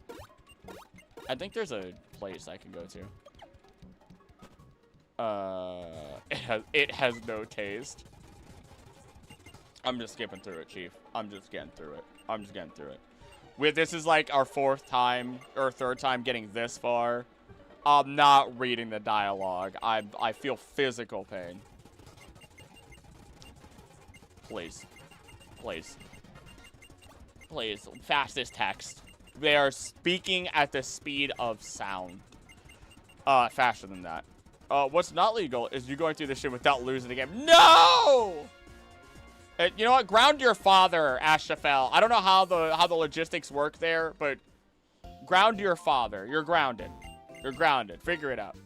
I think there's a place I can go to. It has no taste. I'm just skipping through it, Chief. I'm just getting through it. I'm just getting through it. This is like our 4th time or 3rd time getting this far. I'm not reading the dialogue. I feel physical pain. Please. Please. Please. Fastest text. They are speaking at the speed of sound. Faster than that. What's not legal is you going through this shit without losing the game. No! You know what? Ground your father, Ashafel. I don't know how the logistics work there, but ground your father. You're grounded. You're grounded. Figure it out.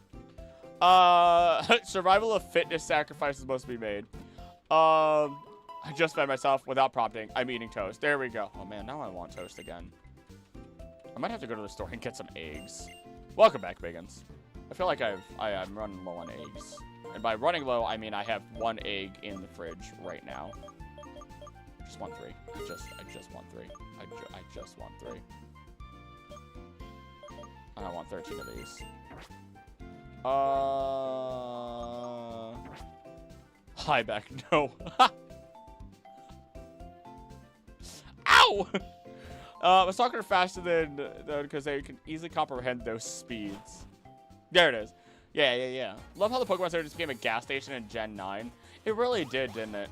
Survival of fitness sacrifices must be made. I just fed myself without prompting. I'm eating toast. There we go. Oh man, now I want toast again. I might have to go to the store and get some eggs. Welcome back, Biggins. I feel like I'm running low on eggs. And by running low, I mean I have 1 egg in the fridge right now. Just want 3. I just want 3. I just want 3. And I want 13 of these. Hi back. No. Ow! My stalker are faster than because they can easily comprehend those speeds. There it is. Yeah. Love how the Pokemon Center just became a gas station in Gen 9. It really did, didn't it?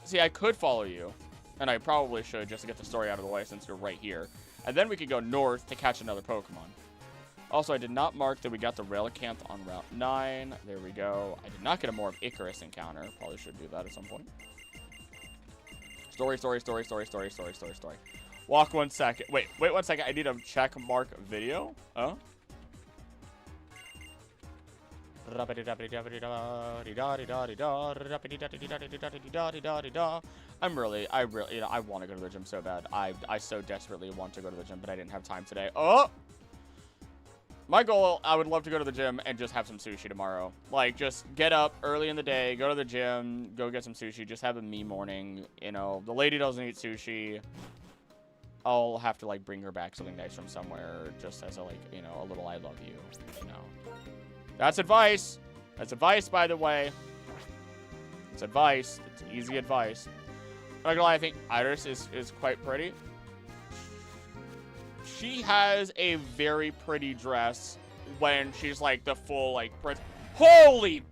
See, I could follow you, and I probably should just to get the story out of the way since you're right here. And then we could go north to catch another Pokemon. Also, I did not mark that we got the Relicanth on Route 9. There we go. I did not get a more of Icarus encounter. Probably should do that at some point. Story. Walk 1 second. Wait 1 second. I need a check mark video. Oh. I really, I want to go to the gym so bad. I so desperately want to go to the gym, but I didn't have time today. Oh! My goal, I would love to go to the gym and just have some sushi tomorrow. Like, just get up early in the day, go to the gym, go get some sushi, just have a me morning. You know, the lady doesn't eat sushi. I'll have to, like, bring her back something nice from somewhere just as a, like, you know, a little I love you, you know. That's advice. That's advice, by the way. It's advice. It's easy advice. I'm not gonna lie, I think Iris is quite pretty. She has a very pretty dress when she's like the full like prince. Holy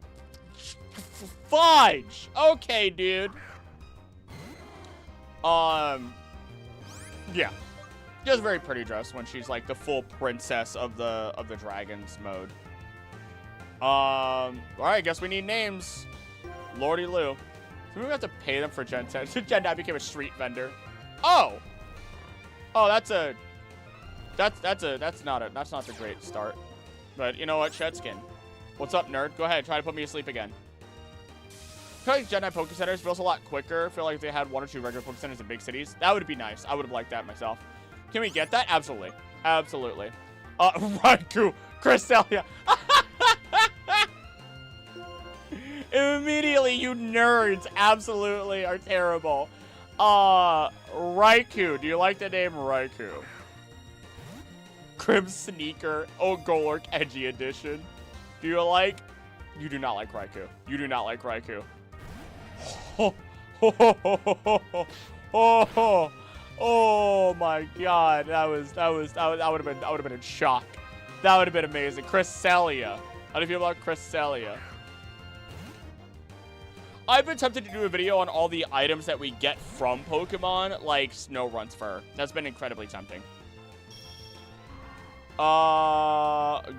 fudge! Okay, dude. Yeah, she has a very pretty dress when she's like the full princess of the dragons mode. All right, I guess we need names. Lordy Lou. So we have to pay them for Gen 10. Gen 9 became a street vendor. Oh, that's not a great start. But you know what, Shedskin. What's up, nerd? Go ahead, try to put me to sleep again. I feel like Gen 9 Poké Centers feels a lot quicker. I feel like if they had 1 or 2 regular Poké Centers in big cities, that would be nice. I would have liked that myself. Can we get that? Absolutely. Absolutely. Raikou, Cresselia. Immediately, you nerds absolutely are terrible. Raikou. Do you like the name Raikou? Crib Sneaker. Oh, Golurk Edgy Edition. Do you like? You do not like Raikou. You do not like Raikou. Oh my God. That would have been a shock. That would have been amazing. Cresselia. How do you feel about Cresselia? I've been tempted to do a video on all the items that we get from Pokemon, like Snowrunt's fur. That's been incredibly tempting. Golurk.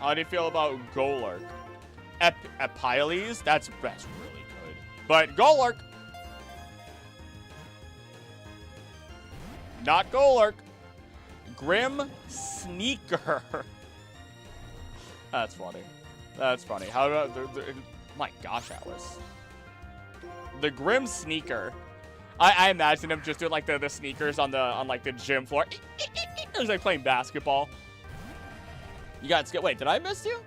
How do you feel about Golurk? Epiles? That's really good. But Golurk. Not Golurk. Grim Sneaker. That's funny. That's funny. How about my gosh, Atlas. The Grim Sneaker. I imagine him just doing like the sneakers on like the gym floor. It was like playing basketball. You got skip. Wait, did I miss you?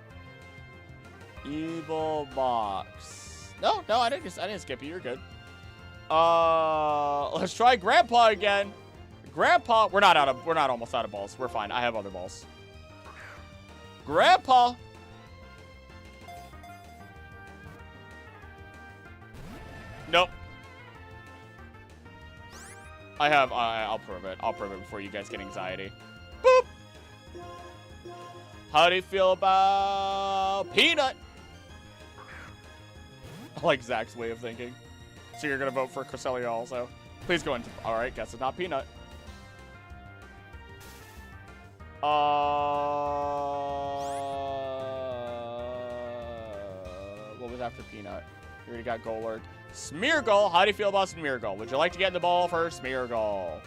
Evil Box. No, I didn't skip you. You're good. Let's try Grandpa again. Grandpa, we're not almost out of balls. We're fine. I have other balls. Grandpa. Nope. I'll prove it. I'll prove it before you guys get anxiety. Boop. How do you feel about Peanut? I like Zach's way of thinking. So you're going to vote for Cresselia also. Please go into... All right, guess it's not Peanut. What was after Peanut? We already got Golurk. Smeargle. How do you feel about Smeargle? Would you like to get in the ball for Smeargle?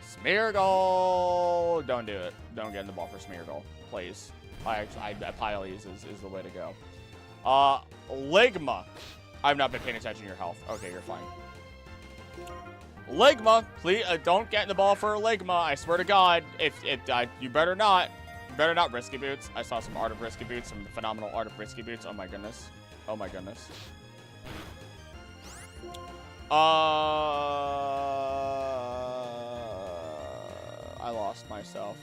Smeargle. Don't do it. Don't get in the ball for Smeargle, please. Piles is the way to go. Ligma. I've not been paying attention to your health. Okay, you're fine. Ligma, please don't get in the ball for Ligma. I swear to God, if you better not. Better not Risky Boots. I saw some art of Risky Boots, some phenomenal art of Risky Boots. Oh my goodness. Oh my goodness. I lost myself.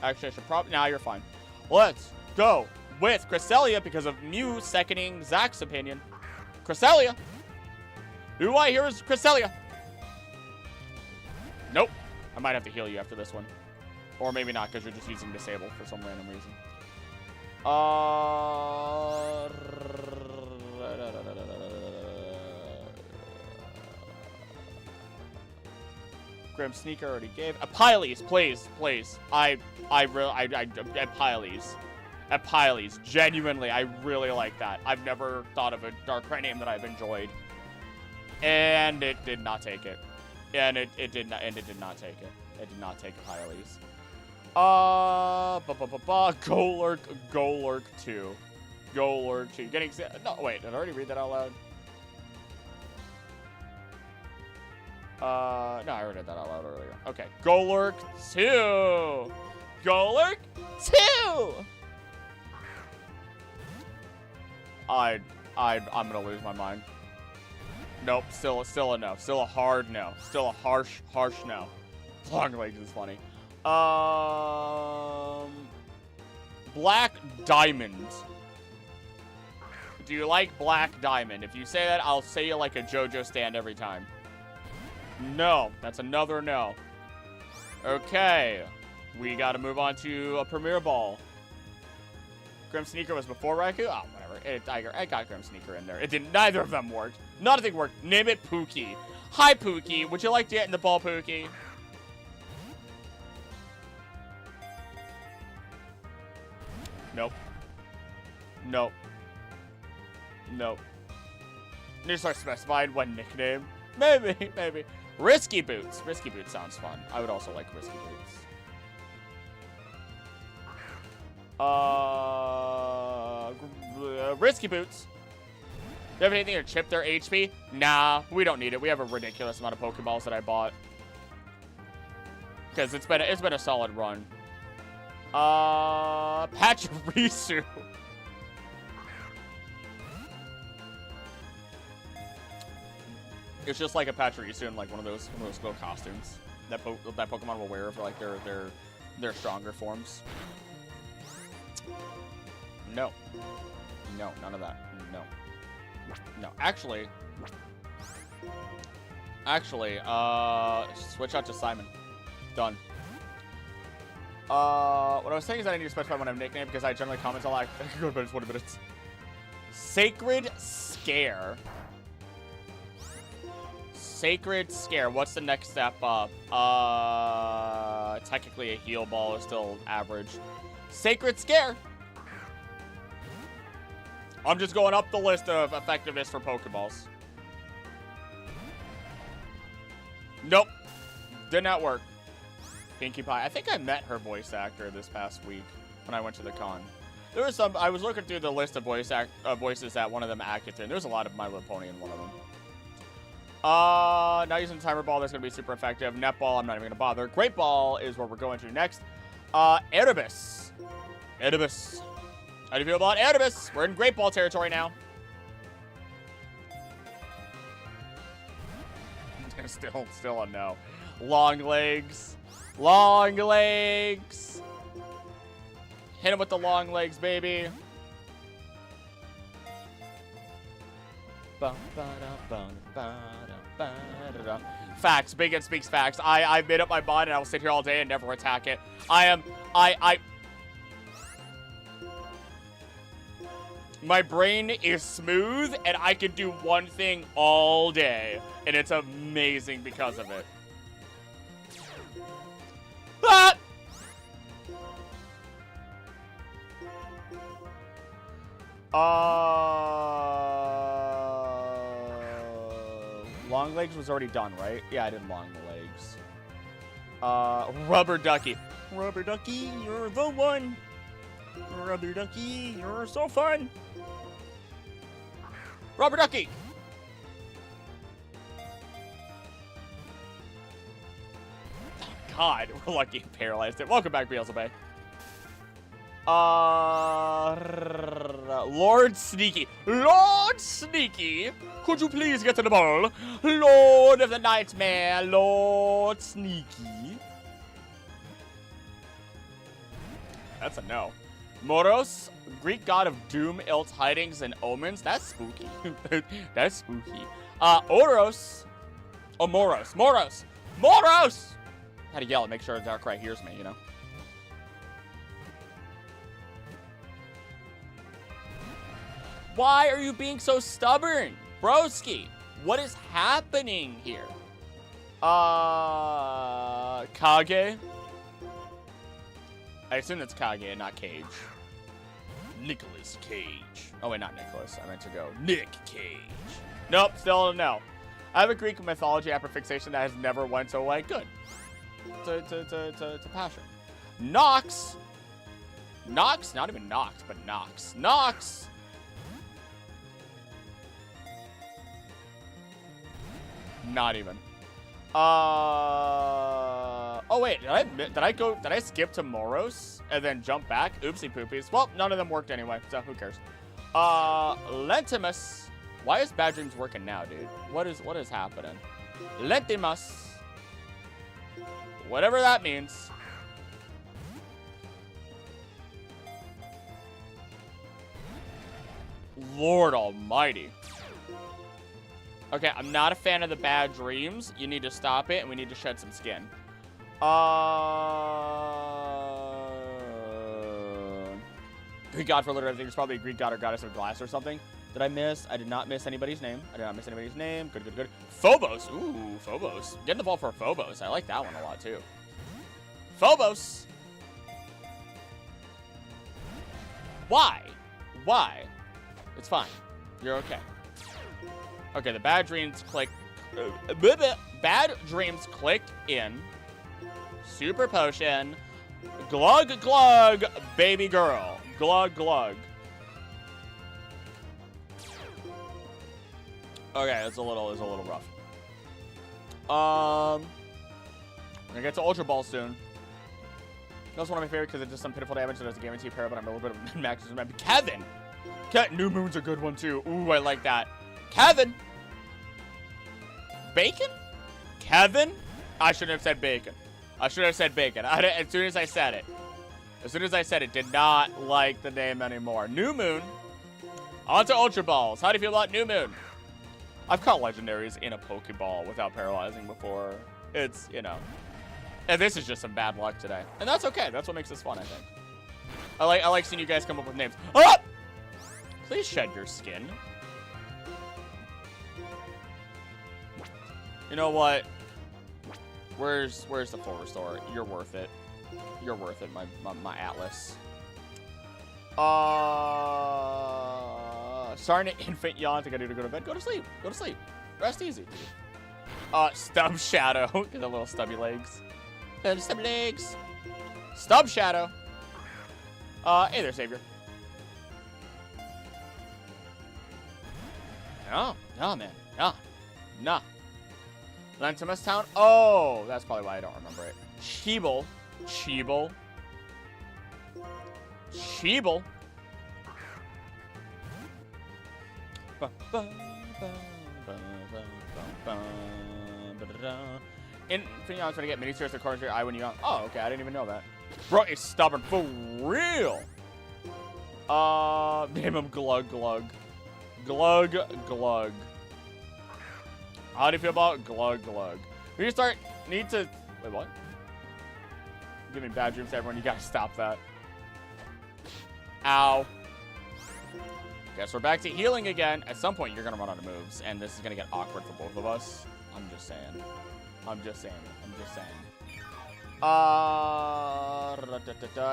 Actually, I should probably... Nah, you're fine. Let's go with Cresselia because of Mew seconding Zach's opinion. Cresselia. Who I hear is Cresselia. Nope. I might have to heal you after this one. Or maybe not, because you're just using Disable for some random reason. Grim Sneaker already gave. Apiles, please, please. Apiles. Apiles. Genuinely, I really like that. I've never thought of a Darkrai name that I've enjoyed. And it did not take it. And it did not take it. It did not take Apiles. Golurk 2. Golurk 2. Getting... No, wait. Did I already read that out loud? No, I already read that out loud earlier. Okay. Golurk 2. Golurk 2. I'm gonna lose my mind. Nope. Still a no. Still a hard no. Still a harsh no. Long legs is funny. Black Diamond. Do you like Black Diamond? If you say that, I'll say you like a JoJo stand every time. No. That's another no. Okay. We gotta move on to a Premier Ball. Grim Sneaker was before Raikou? Oh, whatever. I got Grim Sneaker in there. It didn't. Neither of them worked. Nothing worked. Name it Pookie. Hi, Pookie. Would you like to get in the ball, Pookie? Nope. Nope. Nope. Need to start specifying one nickname. Maybe, maybe. Risky Boots. Risky Boots sounds fun. I would also like Risky Boots. Risky Boots. Do you have anything to chip their HP? Nah, we don't need it. We have a ridiculous amount of Pokeballs that I bought. Because it's been a solid run. Pachirisu. It's just like a Pachirisu in like one of those little costumes that Pokemon will wear for like their stronger forms. No. No, none of that. No. No. Actually, switch out to Simon. Done. What I was saying is that I need to specify when I'm nicknamed because I generally comment a lot. Go to bed, it's 20 minutes. Sacred Scare. Sacred Scare. What's the next step up? Technically a heal ball is still average. Sacred Scare. I'm just going up the list of effectiveness for Pokeballs. Nope. Did not work. Pinkie Pie. I think I met her voice actor this past week when I went to the con. There was some... I was looking through the list of voices that one of them acted in. There was a lot of My Little Pony in one of them. Not using the Timer Ball. That's going to be super effective. Netball, I'm not even going to bother. Great Ball is what we're going to next. Erebus. Erebus. How do you feel about Erebus? We're in Great Ball territory now. Still a no. Long legs. Long legs. Hit him with the long legs, baby. Facts. Big Ed speaks facts. I've made up my mind and I will sit here all day and never attack it. My brain is smooth, and I can do one thing all day, and it's amazing because of it. Ah! Long legs was already done, right? Yeah, I did long legs. Rubber Ducky. Rubber Ducky, you're the one. Rubber Ducky, you're so fun. Rubber Ducky! Oh, God, we're lucky and paralyzed it. Welcome back, Beelzebub. Lord Sneaky. Lord Sneaky. Could you please get to the ball? Lord of the Nightmare. Lord Sneaky. That's a no. Moros. Greek god of doom, ill tidings, and omens. That's spooky. That's spooky. Oros. Oh, Moros. Moros. Moros! Had to yell and make sure Darkrai hears me, you know? Why are you being so stubborn? Broski, what is happening here? Kage? I assume that's Kage and not Cage. Nicholas Cage. Oh, wait, not Nicholas. I meant to go Nick Cage. Nope, still a no. I have a Greek mythology hyperfixation that has never went away. Good. To passion. Nox. Nox? Not even Nox, but Nox. Nox! Not even. Oh wait, did I skip to Moros and then jump back? Oopsie poopies. Well, none of them worked anyway, so who cares? Lentimus. Why is Bad Dreams working now, dude? What is happening? Lentimus. Whatever that means. Lord almighty. Okay, I'm not a fan of the Bad Dreams. You need to stop it, and we need to shed some skin. Greek god for literally everything. It's probably a Greek god or goddess of glass or something. Did I miss? I did not miss anybody's name. I did not miss anybody's name. Good, good, good. Phobos. Ooh, Phobos. Getting the ball for Phobos. I like that one a lot, too. Phobos. Why? Why? It's fine. You're okay. Okay, the Bad Dreams clicked. Bad Dreams clicked in. Super Potion. Glug, glug, baby girl. Glug, glug. Okay, it's a little rough. We're gonna get to Ultra Ball soon. That's one of my favorites because it does some pitiful damage and there's a guaranteed pair, but I'm a little bit of max. Kevin! New Moon's a good one too. Ooh, I like that. Kevin! Bacon? Kevin? I shouldn't have said bacon. I should have said bacon. As soon as I said it, did not like the name anymore. New Moon. On to Ultra Balls. How do you feel about New Moon? I've caught legendaries in a Pokeball without paralyzing before. It's, you know. And this is just some bad luck today. And that's okay. That's what makes this fun, I think. I like seeing you guys come up with names. Ah! Please shed your skin. You know what? Where's the full restore? You're worth it. You're worth it, my Atlas. Starting an infant yawn. I think I need to go to bed. Go to sleep. Go to sleep. Rest easy. Stub Shadow. Get the little stubby legs. Little stubby legs. Stub Shadow. Hey there, Savior. No, man. Nah. Lentimus Town. Oh, that's probably why I don't remember it. Cheeble. Infinion's gonna get mini-series according to your eye when you... Oh, okay, I didn't even know that. Bro, it's stubborn. For real. Name him Glug Glug. Glug Glug. How do you feel about Glug Glug? We need to... Wait, what? Give me bad dreams to everyone. You gotta stop that. Ow. Guess we're back to healing again. At some point, you're gonna run out of moves, and this is gonna get awkward for both of us. I'm just saying.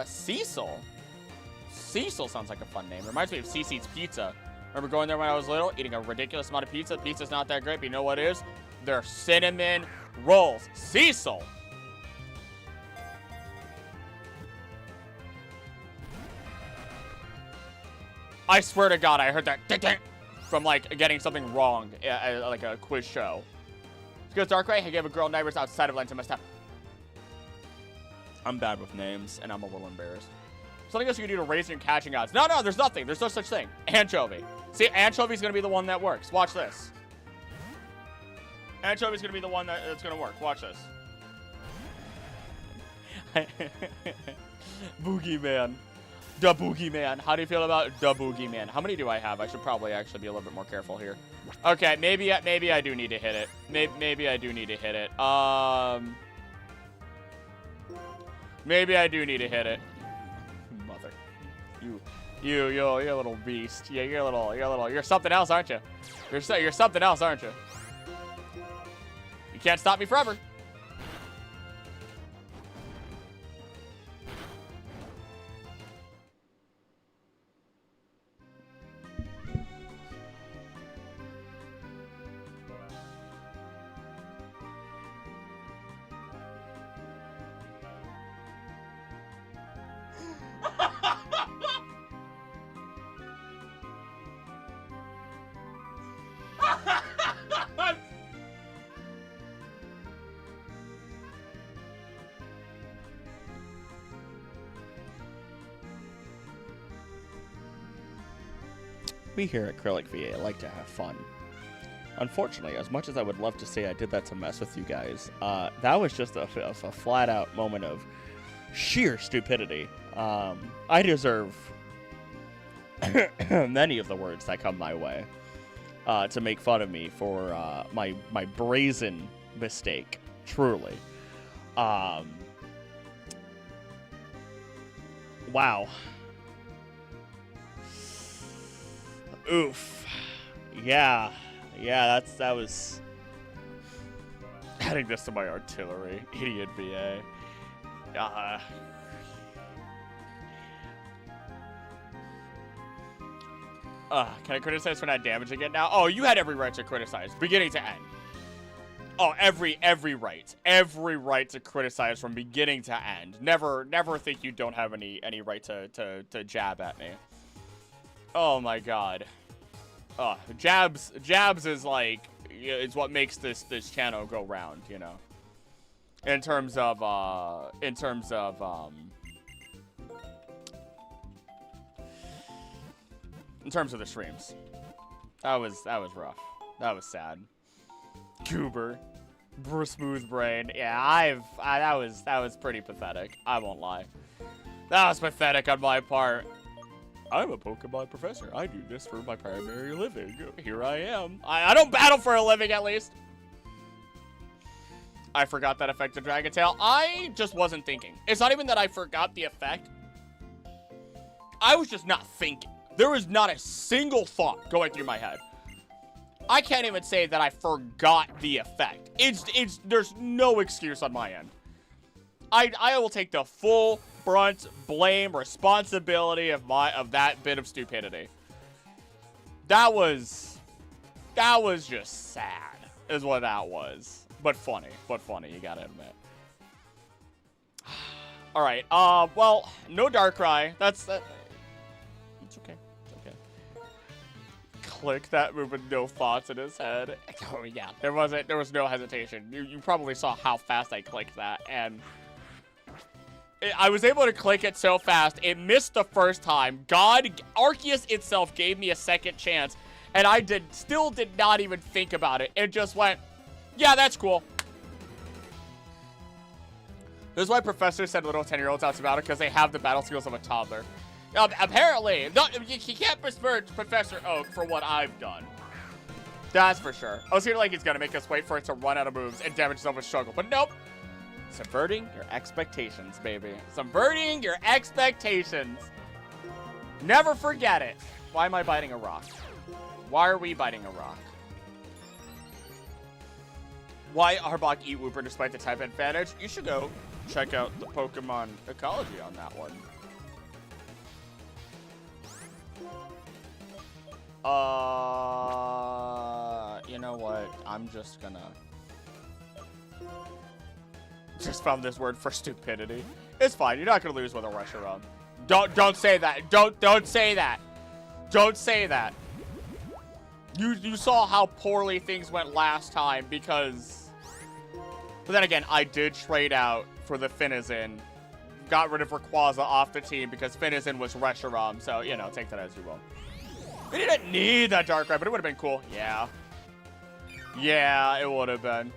Cecil. Cecil sounds like a fun name. Reminds me of Cece's Pizza. Remember going there when I was little, eating a ridiculous amount of pizza? Pizza's not that great, but you know what it is? They're cinnamon rolls. Cecil! I swear to God, I heard that from, like, getting something wrong at, like, a quiz show. It's because Darkrai gave a girl nightmares outside of Lentimus Town. I'm bad with names, and I'm a little embarrassed. Something else you can do to raise your catching odds. No, no, there's nothing. There's no such thing. Anchovy. See, Anchovy's going to be the one that works. Watch this. Anchovy's going to be the one that's going to work. Watch this. Boogeyman. The Boogeyman. How do you feel about the Boogeyman? How many do I have? I should probably actually be a little bit more careful here. Okay, maybe I do need to hit it. Maybe I do need to hit it. Maybe I do need to hit it. Mother. You're a little beast. Yeah, you're something else, aren't you? You're something else, aren't you? You can't stop me forever. We here at Acrylic VA like to have fun. Unfortunately, as much as I would love to say I did that to mess with you guys, that was just a flat-out moment of sheer stupidity. I deserve many of the words that come my way to make fun of me for my brazen mistake, truly. Wow. Oof. Yeah, that was adding this to my artillery. Idiot VA. Can I criticize for not damaging it now? Oh, you had every right to criticize, beginning to end. Oh, every right. Every right to criticize from beginning to end. Never think you don't have any right to jab at me. Oh my god. Jabs is like, it's what makes this channel go round, you know. In terms of the streams. That was rough. That was sad. Goober. Smooth brain. Yeah, that was pretty pathetic. I won't lie. That was pathetic on my part. I'm a Pokemon professor. I do this for my primary living. Here I am. I don't battle for a living, at least. I forgot that effect of Dragon Tail. I just wasn't thinking. It's not even that I forgot the effect. I was just not thinking. There was not a single thought going through my head. I can't even say that I forgot the effect. There's no excuse on my end. I will take the full brunt, blame, responsibility of that bit of stupidity. That was just sad, is what that was. But funny, you gotta admit. All right, well, no Darkrai. It's okay. It's okay. Click that move with no thoughts in his head. Oh yeah, there was no hesitation. You probably saw how fast I clicked that, and I was able to click it so fast, it missed the first time. Arceus itself gave me a second chance, and I still did not even think about it. It just went, yeah, that's cool. This is why professors send little 10-year-olds out to battle, because they have the battle skills of a toddler. Apparently, you can't besmirch Professor Oak for what I've done. That's for sure. I was here like he's gonna make us wait for it to run out of moves and damage itself with struggle, but nope. Subverting your expectations, baby. Subverting your expectations. Never forget it. Why am I biting a rock? Why are we biting a rock? Why Arbok eat Wooper despite the type advantage? You should go check out the Pokemon ecology on that one. You know what? I'm just gonna... Just found this word for stupidity. It's fine. You're not gonna lose with a Reshiram. Don't say that. Don't say that. Don't say that. You saw how poorly things went last time because... But then again, I did trade out for the Finizen got rid of Rayquaza off the team because Finizen was Reshiram. So, you know, take that as you will. We didn't need that Darkrai, but it would have been cool. Yeah. Yeah, it would have been.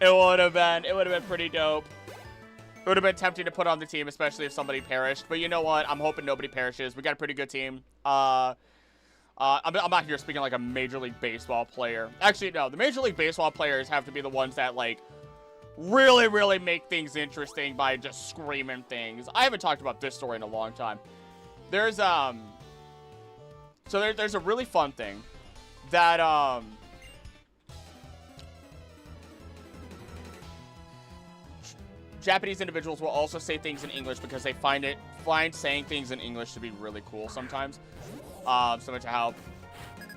It would have been. It would have been pretty dope. It would have been tempting to put on the team, especially if somebody perished. But you know what? I'm hoping nobody perishes. We got a pretty good team. I'm not here speaking like a Major League Baseball player. Actually, no. The Major League Baseball players have to be the ones that, like, really, really make things interesting by just screaming things. I haven't talked about this story in a long time. There's a really fun thing that, Japanese individuals will also say things in English because they find saying things in English to be really cool sometimes. Similar to how,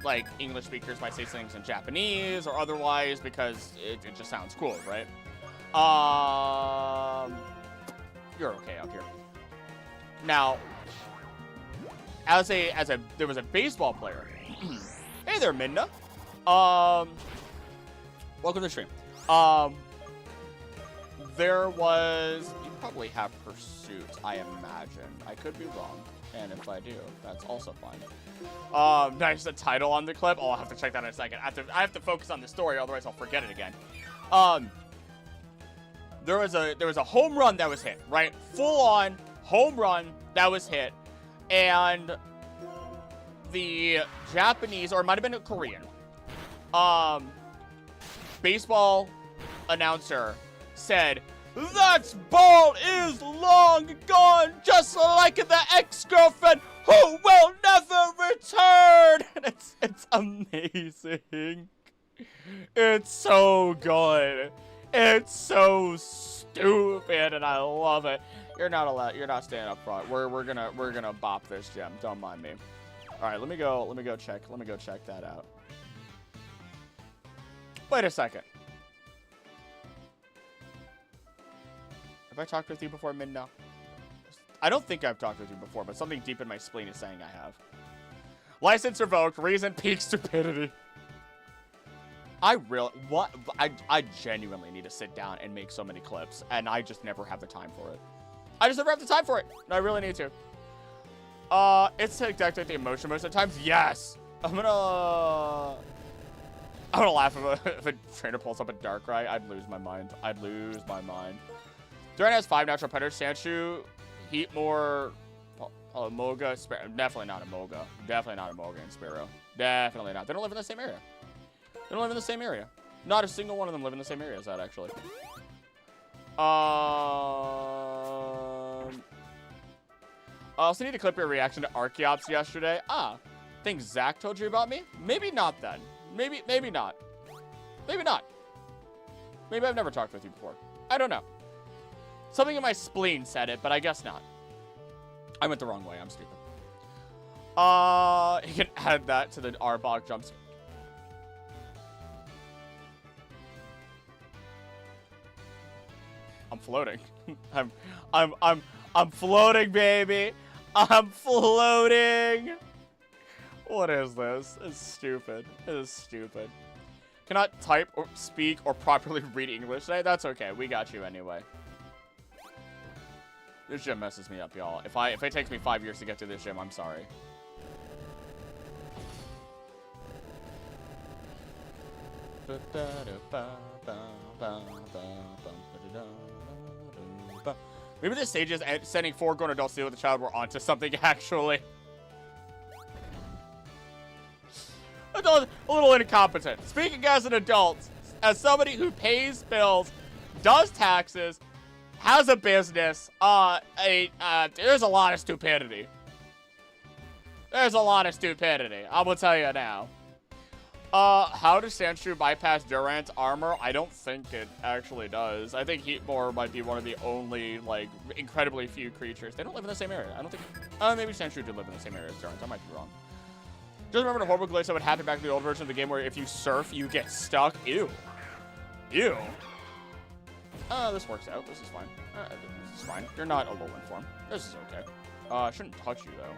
like, English speakers might say things in Japanese or otherwise because it just sounds cool, right? You're okay up here. Now, there was a baseball player. Hey there, Minna. Welcome to the stream. There was, you probably have Pursuit, I imagine. I could be wrong, and if I do, that's also fine. Nice, the title on the clip. Oh, I'll have to check that in a second. I have to focus on the story, otherwise I'll forget it again. There was a home run that was hit, right? Full on home run that was hit, and the Japanese, or it might have been a Korean, baseball announcer said, "That ball is long gone, just like the ex-girlfriend who will never return." And it's amazing. It's so good. It's so stupid, and I love it. You're not allowed. You're not standing up front. We're gonna bop this gem. Don't mind me. All right, let me go check that out. Wait a second. Have I talked with you before, Minna? I don't think I've talked with you before, but something deep in my spleen is saying I have. License revoked. Reason peak stupidity. I genuinely need to sit down and make so many clips, and I just never have the time for it. I just never have the time for it. I really need to. It's exactly the emotion most of the times. Yes. I'm gonna laugh if a trainer pulls up a Darkrai. I'd lose my mind. Duran has 5 natural predators. Sandshrew, Heatmore, Moga, Sparrow. Definitely not a Moga. Definitely not a Moga and Sparrow. Definitely not. They don't live in the same area. Not a single one of them live in the same area as that, actually. I also need to clip your reaction to Archeops yesterday. Think Zach told you about me? Maybe not then. Maybe not. Maybe not. Maybe I've never talked with you before. I don't know. Something in my spleen said it, but I guess not. I went the wrong way. I'm stupid. You can add that to the Arbok jumps. I'm floating. I'm floating, baby. I'm floating. What is this? It's stupid. It is stupid. Cannot type or speak or properly read English today. That's okay. We got you anyway. This gym messes me up, y'all. If it takes me 5 years to get to this gym, I'm sorry. Maybe this stage is sending 4 grown adults to deal with the child. We're onto something, actually. A little incompetent. Speaking as an adult, as somebody who pays bills, does taxes, has a business, there's a lot of stupidity. There's a lot of stupidity. I will tell you now. How does Sandshrew bypass Durant's armor? I don't think it actually does. I think Heatmore might be one of the only, like, incredibly few creatures. They don't live in the same area. I don't think... maybe Sandshrew did live in the same area as Durant. I might be wrong. Just remember the horrible glitch that would happen back in the old version of the game where if you surf, you get stuck. Ew. Ew. This works out. This is fine. This is fine. You're not a Alolan form. This is okay. I shouldn't touch you, though.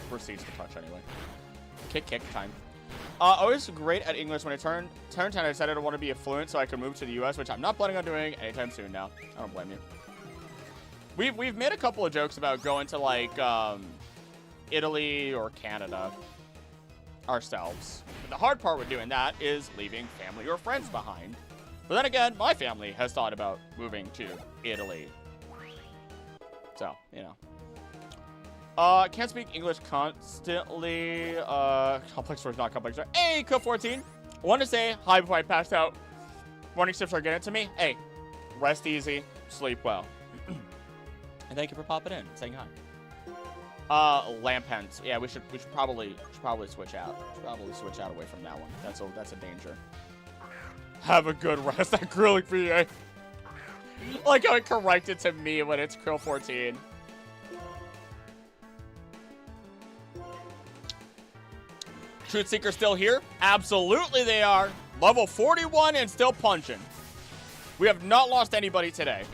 Proceeds to touch anyway. Kick time. I was great at English when I turned 10. I decided I want to be fluent so I could move to the U.S., which I'm not planning on doing anytime soon now. I don't blame you. We've made a couple of jokes about going to, like, Italy or Canada ourselves. But the hard part with doing that is leaving family or friends behind. But then again, my family has thought about moving to Italy. So, you know. Can't speak English constantly. Complex words, not complex. Hey, Co14. I want to say hi before I pass out. Morning shifts are getting to me. Hey, rest easy, sleep well. And thank you for popping in, saying hi. Lamp hens. Yeah, we should probably switch out. Probably switch out away from that one. That's a danger. Have a good rest. That grilling for you. I like how it corrected to me when it's Krill 14. Truth Seeker still here? Absolutely they are. Level 41 and still punching. We have not lost anybody today.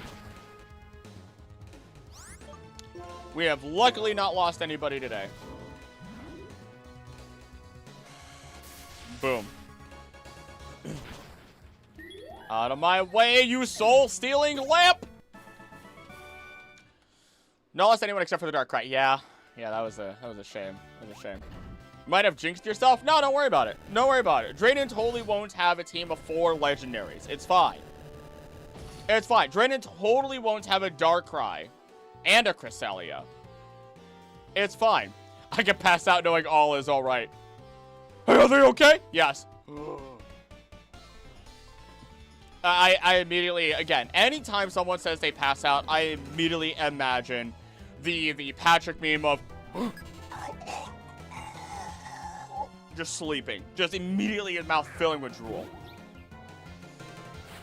We have luckily not lost anybody today. Boom. Out of my way, you soul-stealing lamp! Not lost anyone except for the Dark Cry. Yeah, that was a shame. That was a shame. Might have jinxed yourself? No, don't worry about it. Don't worry about it. Drayden totally won't have a team of 4 legendaries. It's fine. It's fine. Drayden totally won't have a Darkrai and a Cresselia. It's fine. I can pass out knowing all is alright. Hey, are they okay? Yes. I immediately, again, anytime someone says they pass out, I immediately imagine the Patrick meme of just sleeping. Just immediately his mouth filling with drool.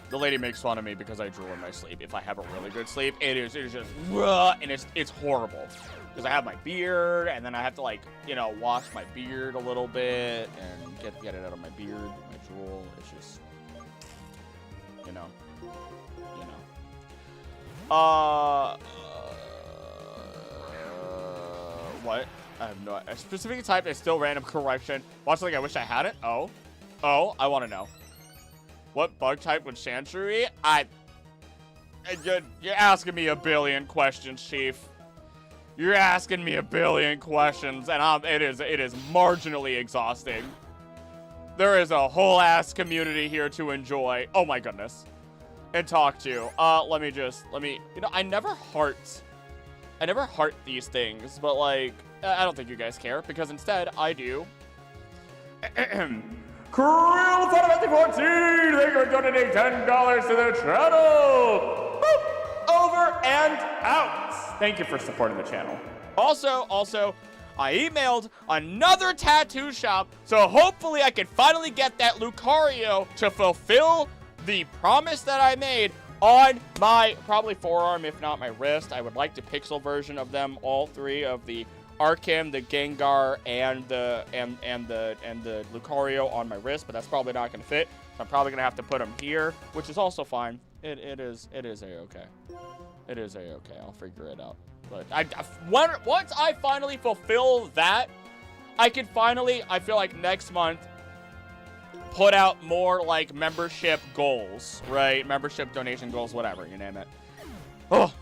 The lady makes fun of me because I drool in my sleep. If I have a really good sleep, it is just raw, and it's horrible. Because I have my beard, and then I have to, like, you know, wash my beard a little bit and get it out of my beard, my drool. It's just, you know. What? I have no idea. A specific type is still random correction. Watch something I wish I hadn't. Oh, I want to know. What bug type would Sandshrew eat? You're asking me a billion questions, Chief. You're asking me a billion questions, and it is marginally exhausting. There is a whole ass community here to enjoy. Oh my goodness. And talk to. Let me, you know, I never heart these things, but like, I don't think you guys care, because instead, I do. Krill 14, thank you for donating $10 to the channel. Boop. Over and out. Thank you for supporting the channel. Also, I emailed another tattoo shop, so hopefully I can finally get that Lucario to fulfill the promise that I made on my probably forearm, if not my wrist. I would like the pixel version of them, all 3 of the Arcam, the Gengar, and the Lucario on my wrist, but that's probably not going to fit. So I'm probably going to have to put them here, which is also fine. It is a-okay. It is a-okay. I'll figure it out. But once I finally fulfill that, I can finally, I feel like next month, put out more like membership goals, right? Membership donation goals, whatever, you name it. Oh,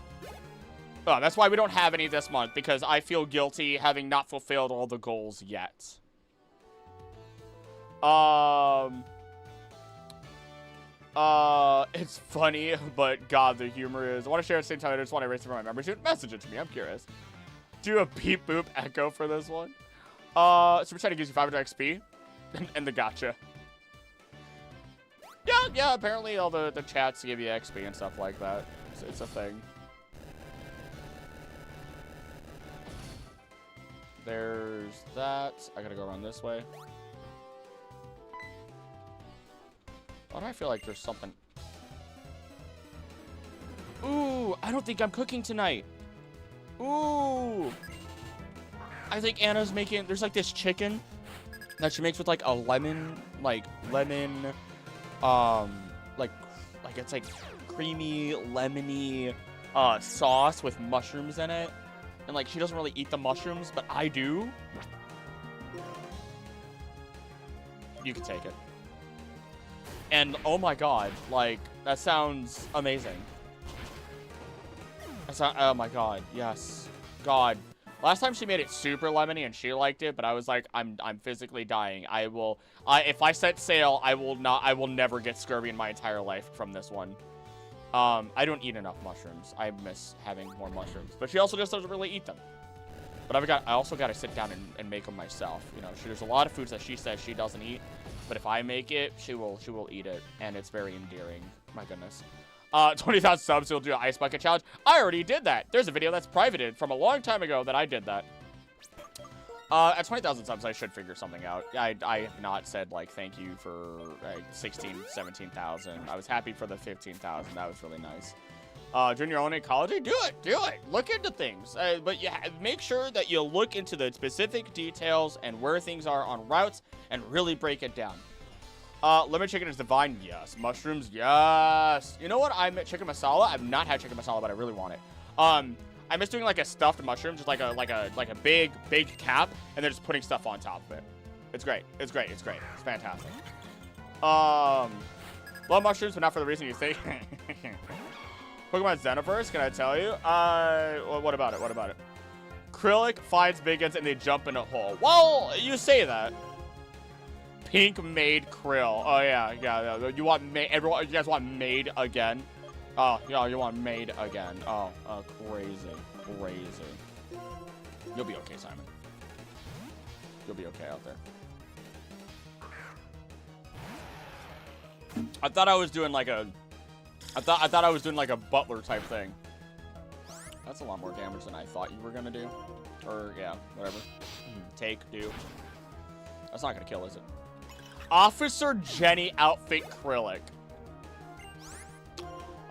that's why we don't have any this month, because I feel guilty having not fulfilled all the goals yet. It's funny, but God, the humor is. I want to share at the same time. I just want to erase it from my membership. Message it to me. I'm curious. Do a beep boop echo for this one. Super Chat gives you 500 XP, and the gotcha. Yeah. Apparently, all the chats give you XP and stuff like that. It's a thing. There's that. I gotta go around this way. Why do I feel like there's something? Ooh, I don't think I'm cooking tonight. Ooh. I think Anna's making, there's like this chicken that she makes with like a lemon, like it's like creamy, lemony sauce with mushrooms in it. And like she doesn't really eat the mushrooms, but I do. you can take it. And oh my god, like, that sounds amazing. Oh my god, yes. God. Last time she made it super lemony and she liked it, but I was like, I'm physically dying. If I set sail, I will never get scurvy in my entire life from this one. I don't eat enough mushrooms. I miss having more mushrooms. But she also just doesn't really eat them. But I also got to sit down and make them myself. You know, there's a lot of foods that she says she doesn't eat, but if I make it, she will eat it, and it's very endearing. My goodness. 20,000 subs, you'll do an ice bucket challenge. I already did that. There's a video that's privated from a long time ago that I did that. At 20,000 subs, I should figure something out. I have not said, like, thank you for, like, 16, 17,000. I was happy for the 15,000. That was really nice. Doing your own ecology? Do it. Look into things. But yeah, make sure that you look into the specific details and where things are on routes and really break it down. Lemon chicken is divine. Yes. Mushrooms. Yes. You know what? I miss chicken masala. I've not had chicken masala, but I really want it. I miss doing like a stuffed mushroom, just like a big cap, and then just putting stuff on top of it. It's great. It's fantastic. Love mushrooms, but not for the reason you think. Pokemon Xenoverse, can I tell you? What about it? Acrylic finds biggins and they jump in a hole. Well, you say that. Pink made krill. Oh yeah. You want everyone? You guys want made again? Oh yeah, you want made again? Oh, crazy. You'll be okay, Simon. You'll be okay out there. I thought I was doing like a butler type thing. That's a lot more damage than I thought you were gonna do. Or yeah, whatever. Do. That's not gonna kill, is it? Officer Jenny outfit acrylic.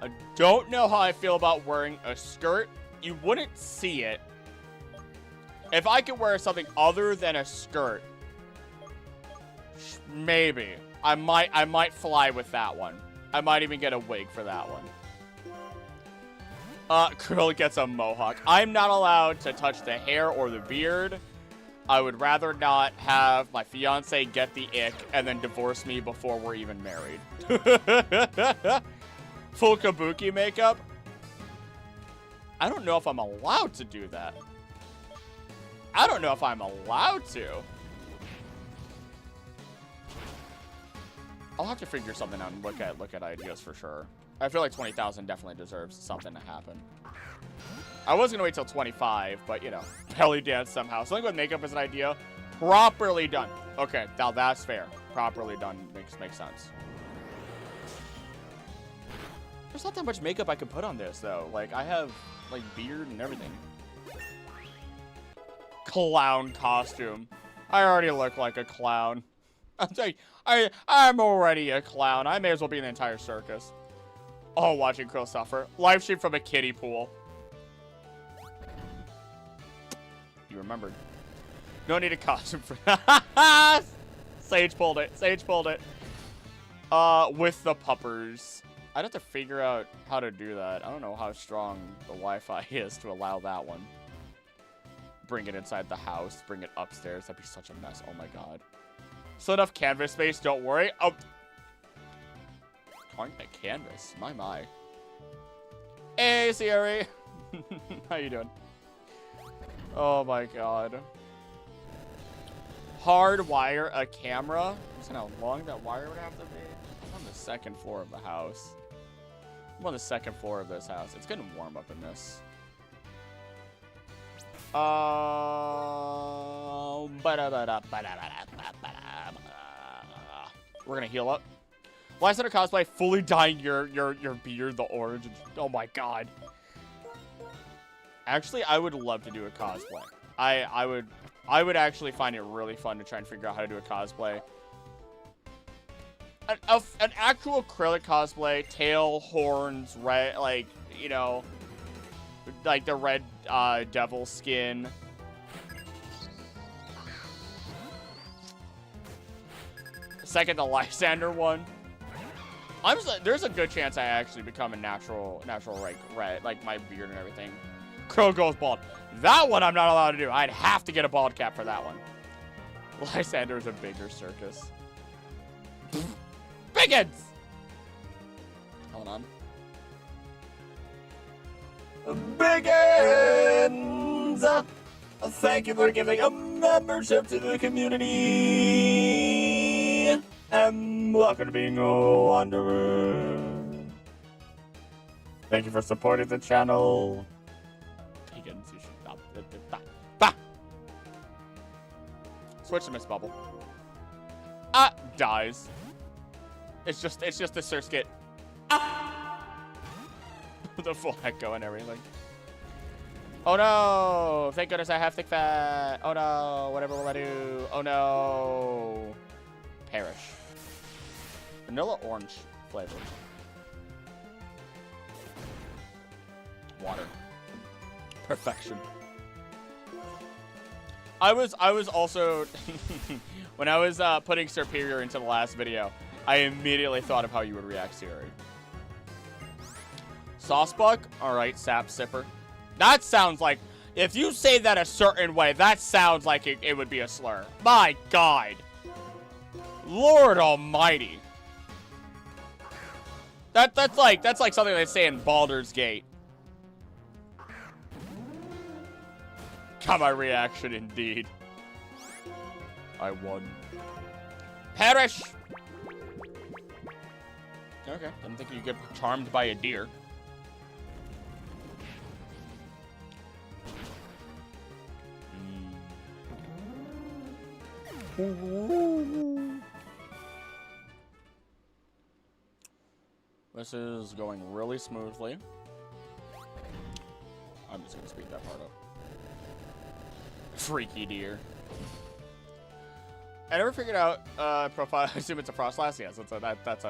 I don't know how I feel about wearing a skirt. You wouldn't see it. If I could wear something other than a skirt, maybe. I might fly with that one. I might even get a wig for that one. Acrylic gets a mohawk. I'm not allowed to touch the hair or the beard. I would rather not have my fiance get the ick and then divorce me before we're even married. Full kabuki makeup? I don't know if I'm allowed to do that. I don't know if I'm allowed to. I'll have to figure something out and look at ideas for sure. I feel like 20,000 definitely deserves something to happen. I was gonna wait till 25, but you know, belly dance somehow. Something with makeup is an idea. Properly done. Okay, now that's fair. Properly done makes sense. There's not that much makeup I could put on this though. Like I have like beard and everything. Clown costume. I already look like a clown. I'm already a clown. I may as well be in the entire circus. Oh, watching Krill suffer. Live stream from a kiddie pool. You remembered. No need a costume for that. Sage pulled it. With the puppers. I'd have to figure out how to do that. I don't know how strong the Wi-Fi is to allow that one. Bring it inside the house. Bring it upstairs. That'd be such a mess. Oh my god. Still enough canvas space. Don't worry. Oh. Calling that canvas. My. Hey, Siri. How you doing? Oh my god. Hardwire a camera. Just how long that wire would have to be. I'm on the second floor of the house. I'm on the second floor of this house. It's getting warm up in this. We're gonna heal up. Why is that a cosplay? Fully dyeing your beard the orange. Oh my god. Actually, I would love to do a cosplay. I would actually find it really fun to try and figure out how to do a cosplay. An actual acrylic cosplay, tail, horns, red, like, you know, like the red devil skin. Second, the Lysander one. There's a good chance I actually become a natural like red, like my beard and everything. Crow goes bald. That one I'm not allowed to do. I'd have to get a bald cap for that one. Lysander is a bigger circus. Biggins! Hold on. Biggins! Thank you for giving a membership to the community. And welcome to being a wanderer. Thank you for supporting the channel. Biggins, you should stop. Switch to Miss Bubble. Dies. It's just a Surskit. The full echo and everything. Oh no! Thank goodness I have thick fat. Oh no! Whatever will I do? Oh no! Perish. Vanilla orange flavor. Water. Perfection. I was also when I was putting Superior into the last video, I immediately thought of how you would react, Siri. Saucebuck? Alright, sap sipper. That sounds like, if you say that a certain way, that sounds like it would be a slur. My God. Lord almighty. That's like something they say in Baldur's Gate. Got my reaction indeed. I won. Perish! Okay, didn't think you get charmed by a deer. This is going really smoothly. I'm just gonna speed that part up. Freaky deer. I never figured out profile. I assume it's a frost lass. Yes, that's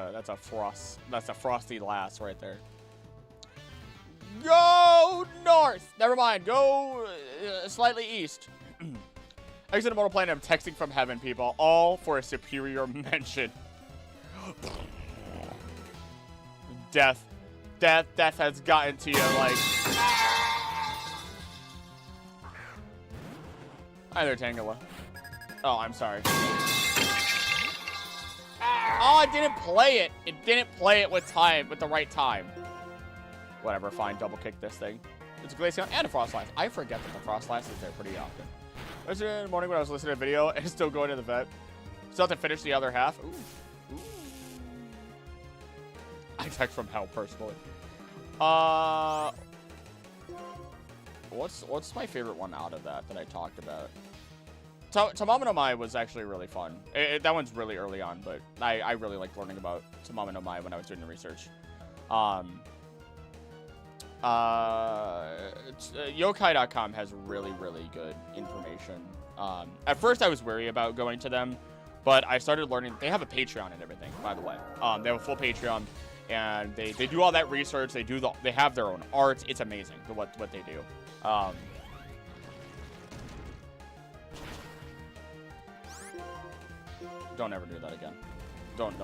a frosty lass right there. Go north. Never mind. Go slightly east. Exit a mortal plane. I'm texting from heaven, people. All for a superior mention. Death has gotten to you like. Hi there, Tangela. Oh, I'm sorry. Oh, I didn't play it. It didn't play it with the right time. Whatever, fine. Double kick this thing. It's a Glaceon and a Frostlass. I forget that the Frostlass is there pretty often. Yesterday in the morning when I was listening to a video and still going to the vet. Still have to finish the other half. Ooh. Ooh. I text from hell personally. What's my favorite one out of that I talked about? Tamama no Mai was actually really fun. That one's really early on, but I really liked learning about Tamama no Mai when I was doing the research. Yokai.com has really, really good information. At first, I was wary about going to them, but I started learning. They have a Patreon and everything, by the way. They have a full Patreon, and they do all that research. They have their own art. It's amazing what they do. Don't ever do that again. Don't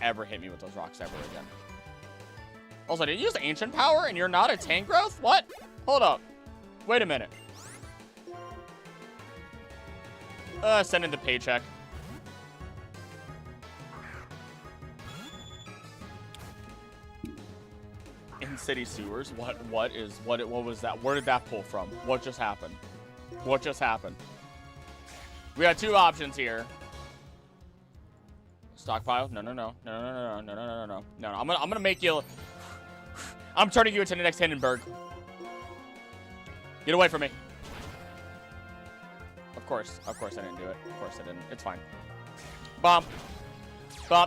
ever hit me with those rocks ever again. Also, did you use ancient power and you're not a tank growth? What? Hold up. Wait a minute. Send in the paycheck. In city sewers? What was that? Where did that pull from? What just happened? What just happened? We got two options here. Stockpile? No. I'm gonna make you. I'm turning you into the next Hindenburg. Get away from me. Of course I didn't do it. Of course I didn't. It's fine. Bump.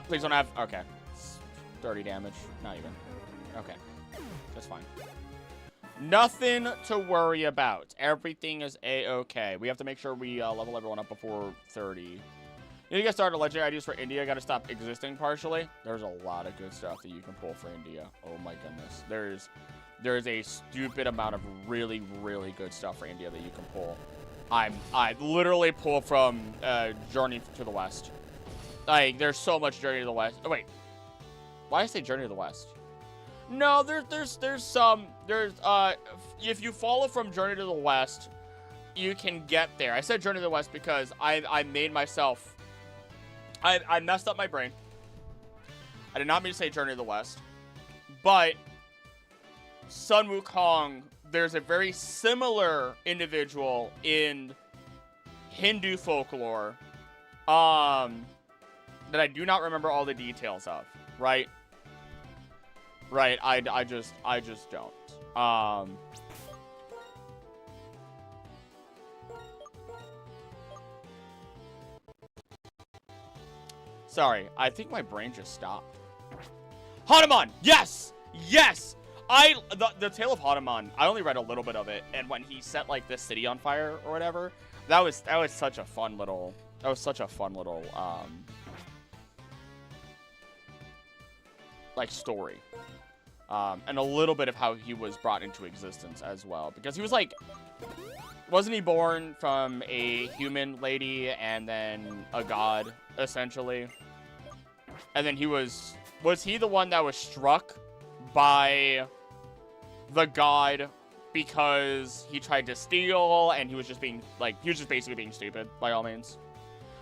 Please don't have. Okay. 30 damage. Not even. Okay. That's fine. Nothing to worry about. Everything is a-okay. We have to make sure we level everyone up before 30. You get started legendary ideas for India. Got to stop existing partially. There's a lot of good stuff that you can pull for India. Oh my goodness. There's a stupid amount of really, really good stuff for India that you can pull. I literally pull from Journey to the West. Like, there's so much Journey to the West. Oh wait. Why did I say Journey to the West? No, there's if you follow from Journey to the West, you can get there. I said Journey to the West because I made myself I messed up my brain. I did not mean to say Journey to the West. But Sun Wukong, there's a very similar individual in Hindu folklore that I do not remember all the details of, right? Right, I just don't. Sorry, I think my brain just stopped. Hanuman! Yes! Yes! The Tale of Hanuman, I only read a little bit of it, and when he set like this city on fire or whatever, that was such a fun little like story. And a little bit of how he was brought into existence as well, because he was like, wasn't he born from a human lady and then a god essentially? And then he was he the one that was struck by the god because he tried to steal and he was just being like, he was just basically being stupid by all means.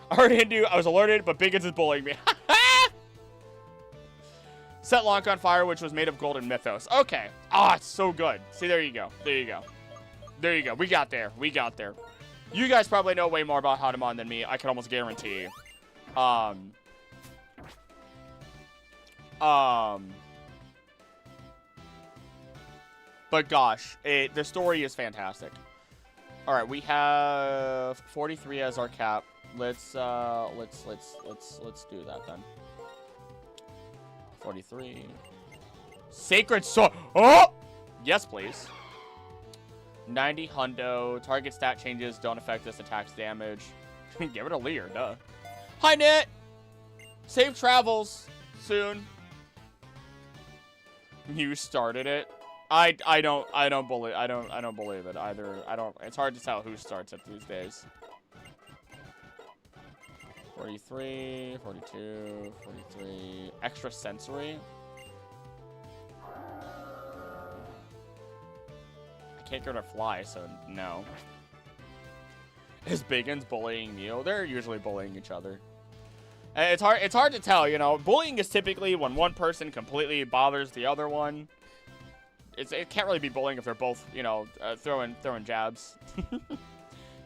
I heard Hindu, I was alerted, but Biggins is bullying me. Set Lanka on fire, which was made of gold and mythos. Okay. Ah, it's so good. See, there you go. There you go. There you go. We got there. We got there. You guys probably know way more about Hanuman than me. I can almost guarantee. But gosh, the story is fantastic. All right, we have 43 as our cap. Let's do that then. 43. Sacred Sword. Oh! Yes, please. 90 hundo. Target stat changes don't affect this attack's damage. Give it a Leer, duh. Hi, Nit. Safe travels soon. You started it. I don't believe it either. It's hard to tell who starts it these days. 43, 42, 43. Extra sensory. I can't go to fly, so no. Is Biggins bullying Neo? They're usually bullying each other. And it's hard to tell, you know. Bullying is typically when one person completely bothers the other one. It can't really be bullying if they're both, you know, throwing jabs. Do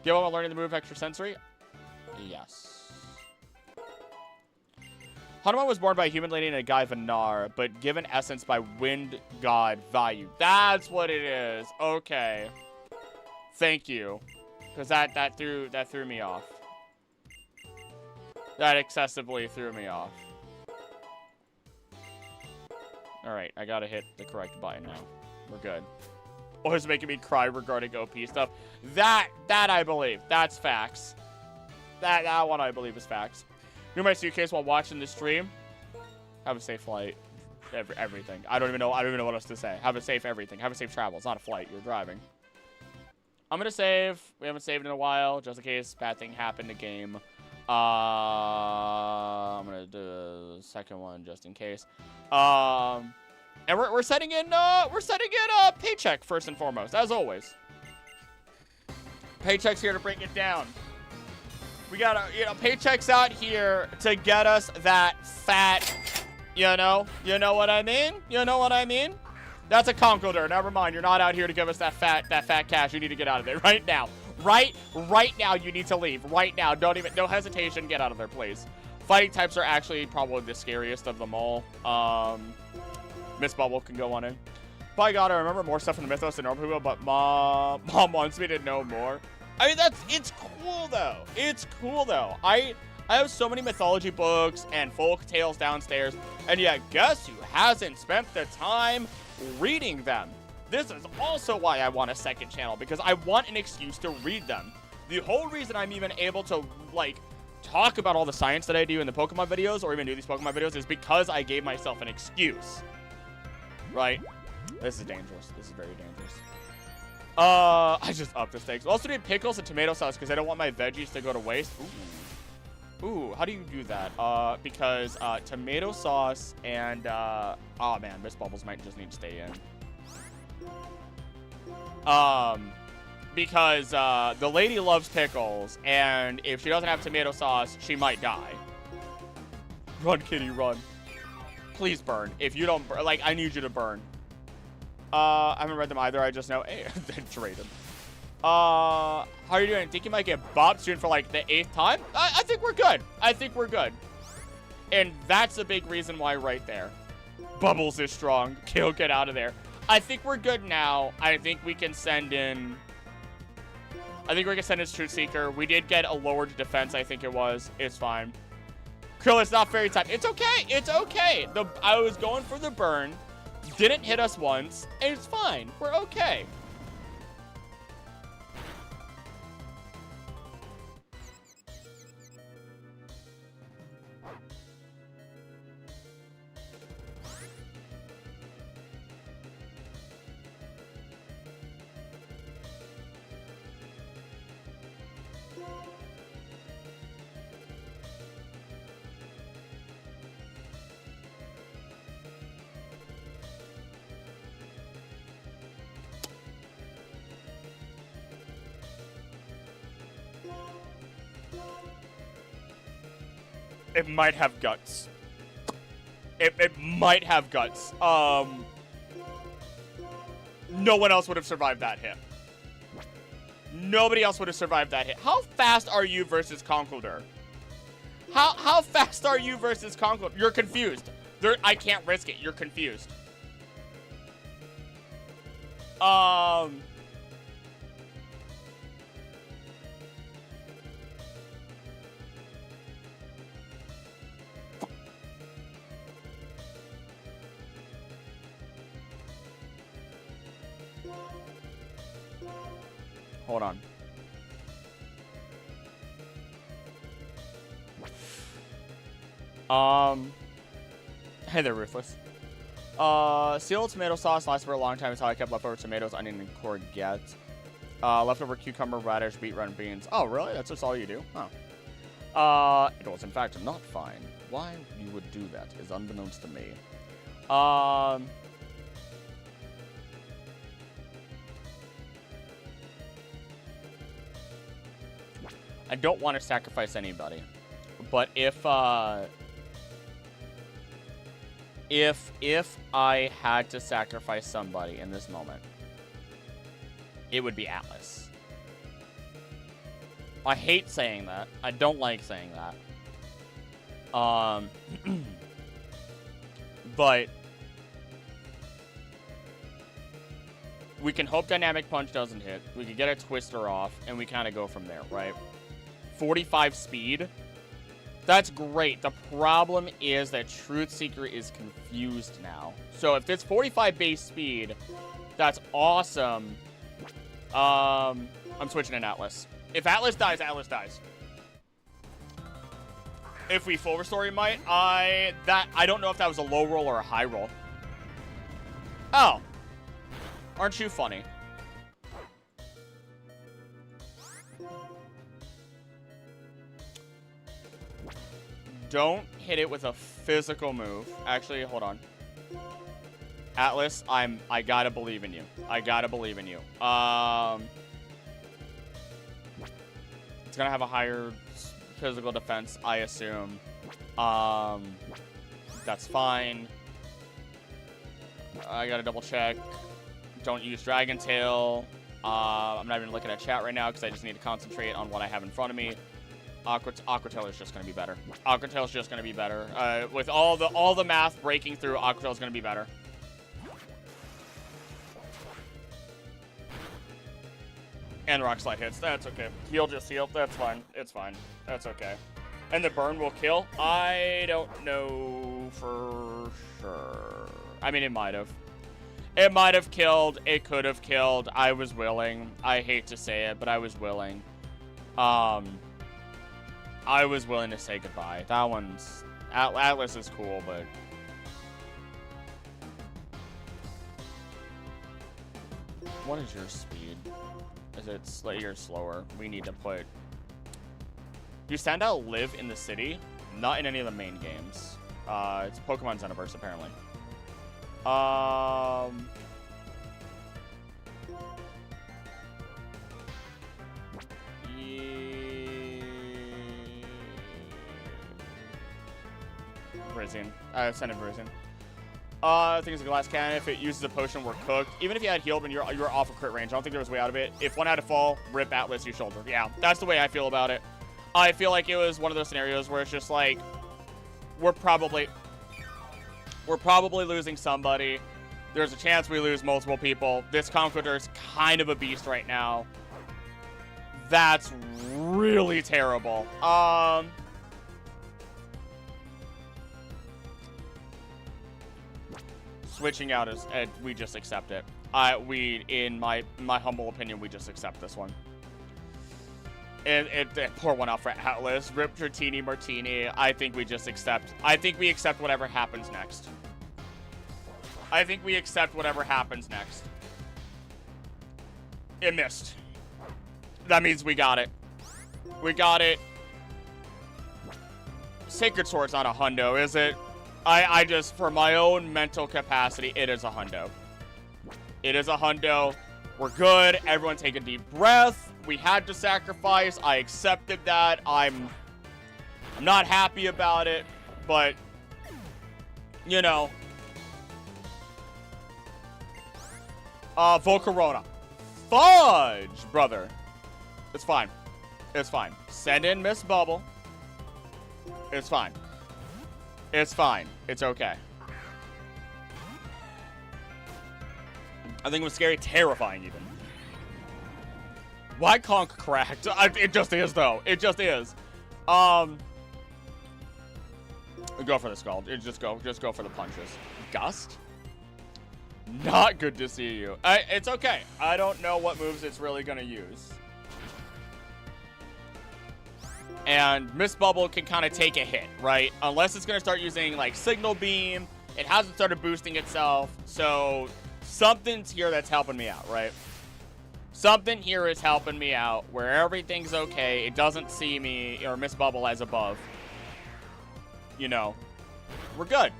you want to learn the move extra sensory? Yes. Hanuman was born by a human lady and a guy Vanar, but given essence by wind god Vayu. That's what it is. Okay. Thank you. Because that threw me off. That excessively threw me off. Alright, I gotta hit the correct button now. We're good. Oh, it's making me cry regarding OP stuff. That I believe. That's facts. That one I believe is facts. Move my suitcase while watching the stream. Have a safe flight. Everything. I don't even know what else to say. Have a safe everything. Have a safe travel. It's not a flight. You're driving. I'm gonna save. We haven't saved in a while, just in case bad thing happened in the game. I'm gonna do the second one just in case. And we're setting in paycheck first and foremost, as always. Paycheck's here to bring it down. We got paycheck's out here to get us that fat, you know what I mean? You know what I mean? That's a conqueror. Never mind. You're not out here to give us that fat cash. You need to get out of there right now. Right now, you need to leave. Right now. No hesitation. Get out of there, please. Fighting types are actually probably the scariest of them all. Miss Bubble can go on in. By God, I remember more stuff from the Mythos than normal people, but Mom wants me to know more. I mean, it's cool, though. It's cool, though. I have so many mythology books and folk tales downstairs, and yet guess who hasn't spent the time reading them? This is also why I want a second channel, because I want an excuse to read them. The whole reason I'm even able to, like, talk about all the science that I do in the Pokemon videos, or even do these Pokemon videos, is because I gave myself an excuse. Right? This is dangerous. This is very dangerous. I just upped the stakes. Also need pickles and tomato sauce, because I don't want my veggies to go to waste. Ooh, how do you do that? Because tomato sauce and, oh man, Miss Bubbles might just need to stay in. Because the lady loves pickles, and if she doesn't have tomato sauce, she might die. Run, kitty, run. Please burn. If you don't burn, like, I need you to burn. I haven't read them either. I just know. Hey, traded. How are you doing? Think you might get bopped soon for like the 8th time? I think we're good. I think we're good. And that's a big reason why right there. Bubbles is strong. Kill, get out of there. I think we're good now. I think we can send in... I think we can send in Truth Seeker. We did get a lowered defense, I think it was. It's fine. Krill, it's not fairy type. It's okay. It's okay. I was going for the burn. Didn't hit us once. And it's fine. We're okay. It might have guts. It might have guts. No one else would have survived that hit. Nobody else would have survived that hit. How fast are you versus Conkeldurr? How fast are you versus Conkeldurr? You're confused. I can't risk it. You're confused. Hold on. Hey there, Ruthless. Sealed tomato sauce lasts for a long time. It's how I kept leftover tomatoes, onion, and courgette. Leftover cucumber, radish, beetroot, and beans. Oh, really? That's just all you do? Oh. It was, in fact, not fine. Why you would do that is unbeknownst to me. I don't want to sacrifice anybody, but if I had to sacrifice somebody in this moment, it would be Atlas. I hate saying that. I don't like saying that. But we can hope Dynamic Punch doesn't hit. We can get a Twister off, and we kind of go from there, right? 45 speed. That's great. The problem is that Truth Seeker is confused now. So if it's 45 base speed, that's awesome. I'm switching in Atlas. If Atlas dies, Atlas dies. If we full restore, he might. I don't know if that was a low roll or a high roll. Oh. Aren't you funny? Don't hit it with a physical move. Actually, hold on. Atlas, I gotta believe in you. I gotta believe in you. It's gonna have a higher physical defense, I assume. That's fine. I gotta double check. Don't use Dragon Tail. I'm not even looking at chat right now because I just need to concentrate on what I have in front of me. Aqua Tail is just gonna be better. Aqua Tail is just gonna be better. With all the math breaking through, Aqua Tail is gonna be better. And Rock Slide hits. That's okay. Heal, just heal. That's fine. It's fine. That's okay. And the burn will kill? I don't know for sure. I mean, it might have. It might have killed. It could have killed. I was willing. I hate to say it, but I was willing. I was willing to say goodbye. That one's... Atlas is cool, but... What is your speed? Is it you're slower? We need to put... Do Standout live in the city? Not in any of the main games. It's Pokemon Xenoverse, apparently. Rizian. Send in Rizian. I think it's a glass cannon. If it uses a potion, we're cooked. Even if you had healed and you're off of crit range, I don't think there was a way out of it. If one had to fall, rip Atlas your shoulder. Yeah, that's the way I feel about it. I feel like it was one of those scenarios where it's just like, we're probably losing somebody. There's a chance we lose multiple people. This Conqueror's kind of a beast right now. That's really terrible. Switching out is, we just accept it. In my humble opinion, we just accept this one. Pour one out for Atlas. Rip Dratini Martini. I think we just accept. I think we accept whatever happens next. I think we accept whatever happens next. It missed. That means we got it. We got it. Sacred Sword's not a hundo, is it? I just, for my own mental capacity, it is a hundo. It is a hundo. We're good. Everyone take a deep breath. We had to sacrifice. I accepted that. I'm not happy about it, but, you know. Volcarona. Fudge, brother. It's fine. It's fine. Send in Miss Bubble. It's fine. It's fine. It's okay. I think it was scary, terrifying even. Why conk cracked? It just is though. It just is. Go for the skull. Just go for the punches. Gust? Not good to see you. It's okay. I don't know what moves it's really gonna use. And Miss Bubble can kind of take a hit, right? Unless it's going to start using, like, Signal Beam. It hasn't started boosting itself. So, something's here that's helping me out, right? Something here is helping me out where everything's okay. It doesn't see me or Miss Bubble as above. You know, we're good.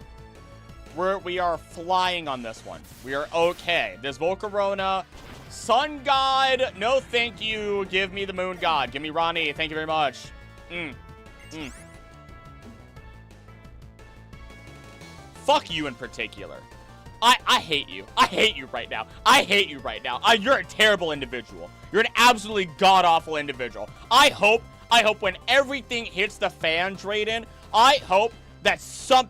We are flying on this one. We are okay. This Volcarona, Sun God, no thank you. Give me the Moon God. Give me Ronnie. Thank you very much. Fuck you in particular. I hate you. I hate you right now. I hate you right now. You're a terrible individual. You're an absolutely god-awful individual. I hope when everything hits the fan, Drayden, I hope that some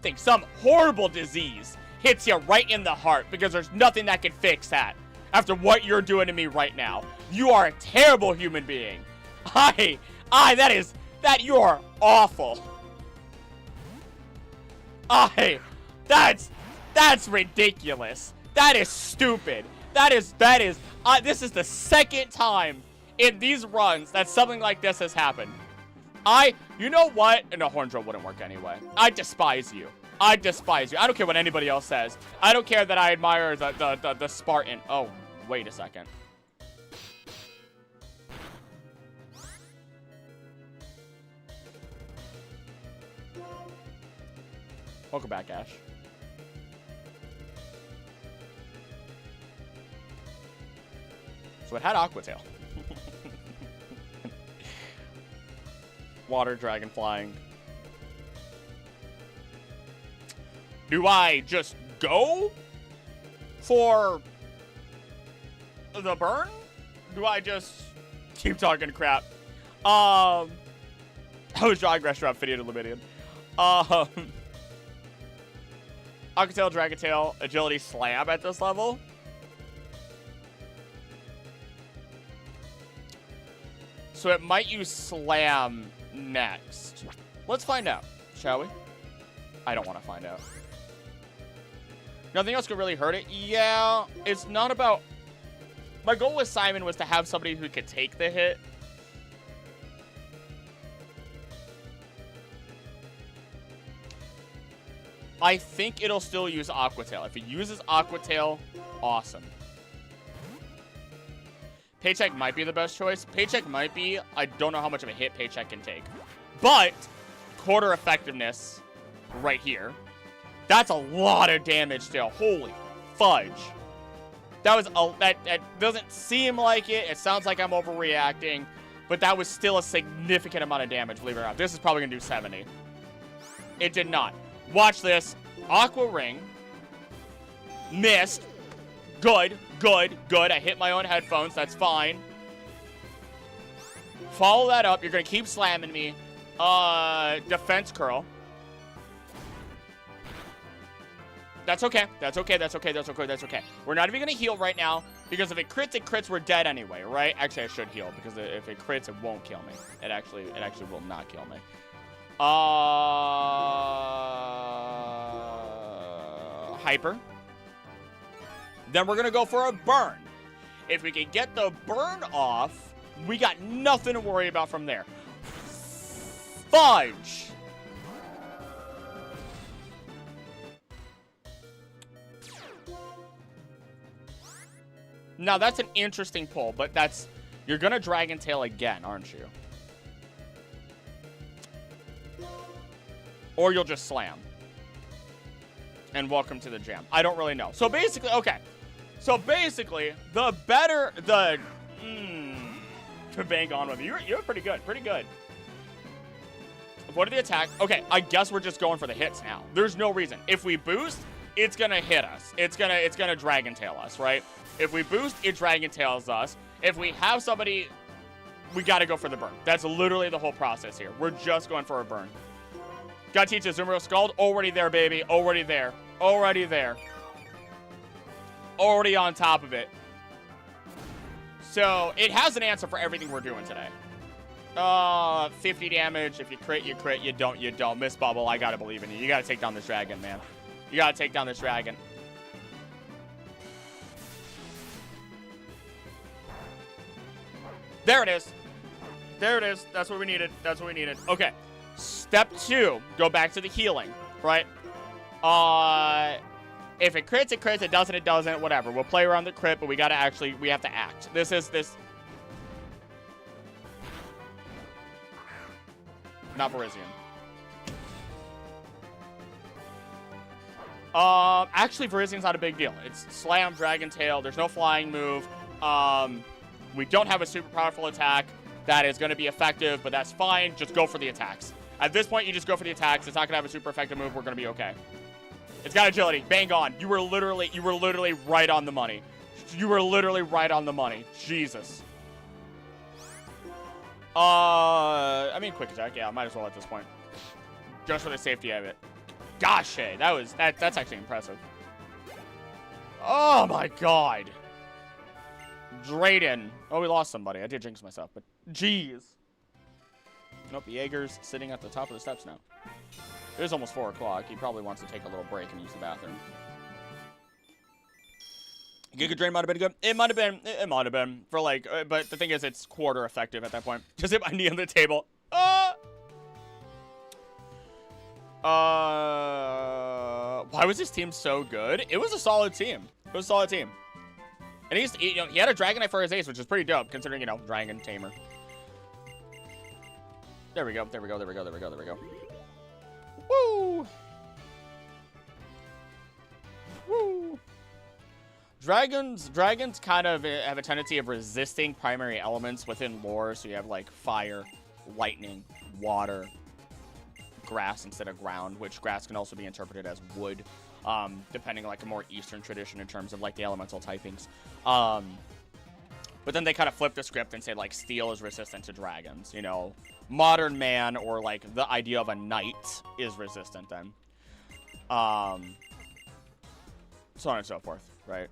horrible disease hits you right in the heart, because there's nothing that can fix that after what you're doing to me right now. You are a terrible human being. You're awful. That's ridiculous. That is stupid. This is the second time in these runs that something like this has happened. You know what? No, Horn Drill wouldn't work anyway. I despise you. I despise you. I don't care what anybody else says. I don't care that I admire the Spartan. Oh, wait a second. Welcome back, Ash. So it had Aqua Tail. Water Dragon flying. Do I just go for the burn? Do I just keep talking crap? I was drawing restaurant video to Luminian. Aqua Tail, Dragon Tail, Agility Slam at this level. So it might use Slam next. Let's find out, shall we? I don't want to find out. Nothing else could really hurt it. Yeah, it's not about... My goal with Simon was to have somebody who could take the hit. I think it'll still use Aqua Tail. If it uses Aqua Tail, awesome. Paycheck might be the best choice. Paycheck might be. I don't know how much of a hit Paycheck can take. But quarter effectiveness right here. That's a lot of damage still. Holy fudge. That doesn't seem like it. It sounds like I'm overreacting. But that was still a significant amount of damage, believe it or not. This is probably going to do 70. It did not. Watch this. Aqua Ring. Missed. Good, good, good. I hit my own headphones. That's fine. Follow that up. You're going to keep slamming me. Defense curl. That's okay. That's okay. That's okay. That's okay. That's okay. We're not even going to heal right now because if it crits, we're dead anyway, right? Actually, I should heal because if it crits, it won't kill me. It actually will not kill me. Hyper. Then we're going to go for a burn. If we can get the burn off, we got nothing to worry about from there. Fudge. Now, that's an interesting pull, but that's... You're going to Dragon Tail again, aren't you? Or you'll just slam. And welcome to the jam. I don't really know. So basically, okay. So basically, the better... To bang on with you. You're pretty good. Pretty good. What are the attacks? Okay, I guess we're just going for the hits now. There's no reason. If we boost, it's going to hit us. It's gonna Dragon Tail us, right? If we boost, it Dragon Tails us. If we have somebody, we got to go for the burn. That's literally the whole process here. We're just going for a burn. Gotta teach us Zumuro Scald. Already there, baby. Already there. Already there. Already on top of it. So, it has an answer for everything we're doing today. 50 damage. If you crit, you crit. You don't, you don't. Miss Bubble, I gotta believe in you. You gotta take down this dragon, man. You gotta take down this dragon. There it is. There it is. That's what we needed. That's what we needed. Okay. Step 2. Go back to the healing, right? If it crits, it crits. It doesn't, it doesn't. Whatever. We'll play around the crit, but we gotta actually, we have to act. This. Not Verizion. Actually, Verizion's not a big deal. It's Slam, Dragon Tail. There's no flying move. We don't have a super powerful attack that is going to be effective, but that's fine. Just go for the attacks. At this point, you just go for the attacks. It's not going to have a super effective move. We're going to be okay. It's got agility. Bang on. You were literally right on the money. You were literally right on the money. Jesus. I mean, quick attack. Yeah, might as well at this point. Just for the safety of it. Gosh, hey, that's actually impressive. Oh my God. Drayden. Oh, we lost somebody. I did jinx myself, but jeez. Nope, Jaeger's sitting at the top of the steps now. It is almost 4 o'clock. He probably wants to take a little break and use the bathroom. Giga Drain might have been good. It might have been. It might have been. For like, but the thing is, it's quarter effective at that point. Just hit my knee on the table. Why was this team so good? It was a solid team. It was a solid team. And he had a Dragonite for his ace, which is pretty dope, considering, you know, Dragon Tamer. There we go. There we go. There we go. There we go. There we go. Woo! Woo! Dragons kind of have a tendency of resisting primary elements within lore. So you have, like, fire, lightning, water, grass instead of ground, which grass can also be interpreted as wood. Depending on, like, a more Eastern tradition in terms of, like, the elemental typings. But then they kind of flip the script and say, like, steel is resistant to dragons, you know. Modern man, or, like, the idea of a knight is resistant then. So on and so forth, right?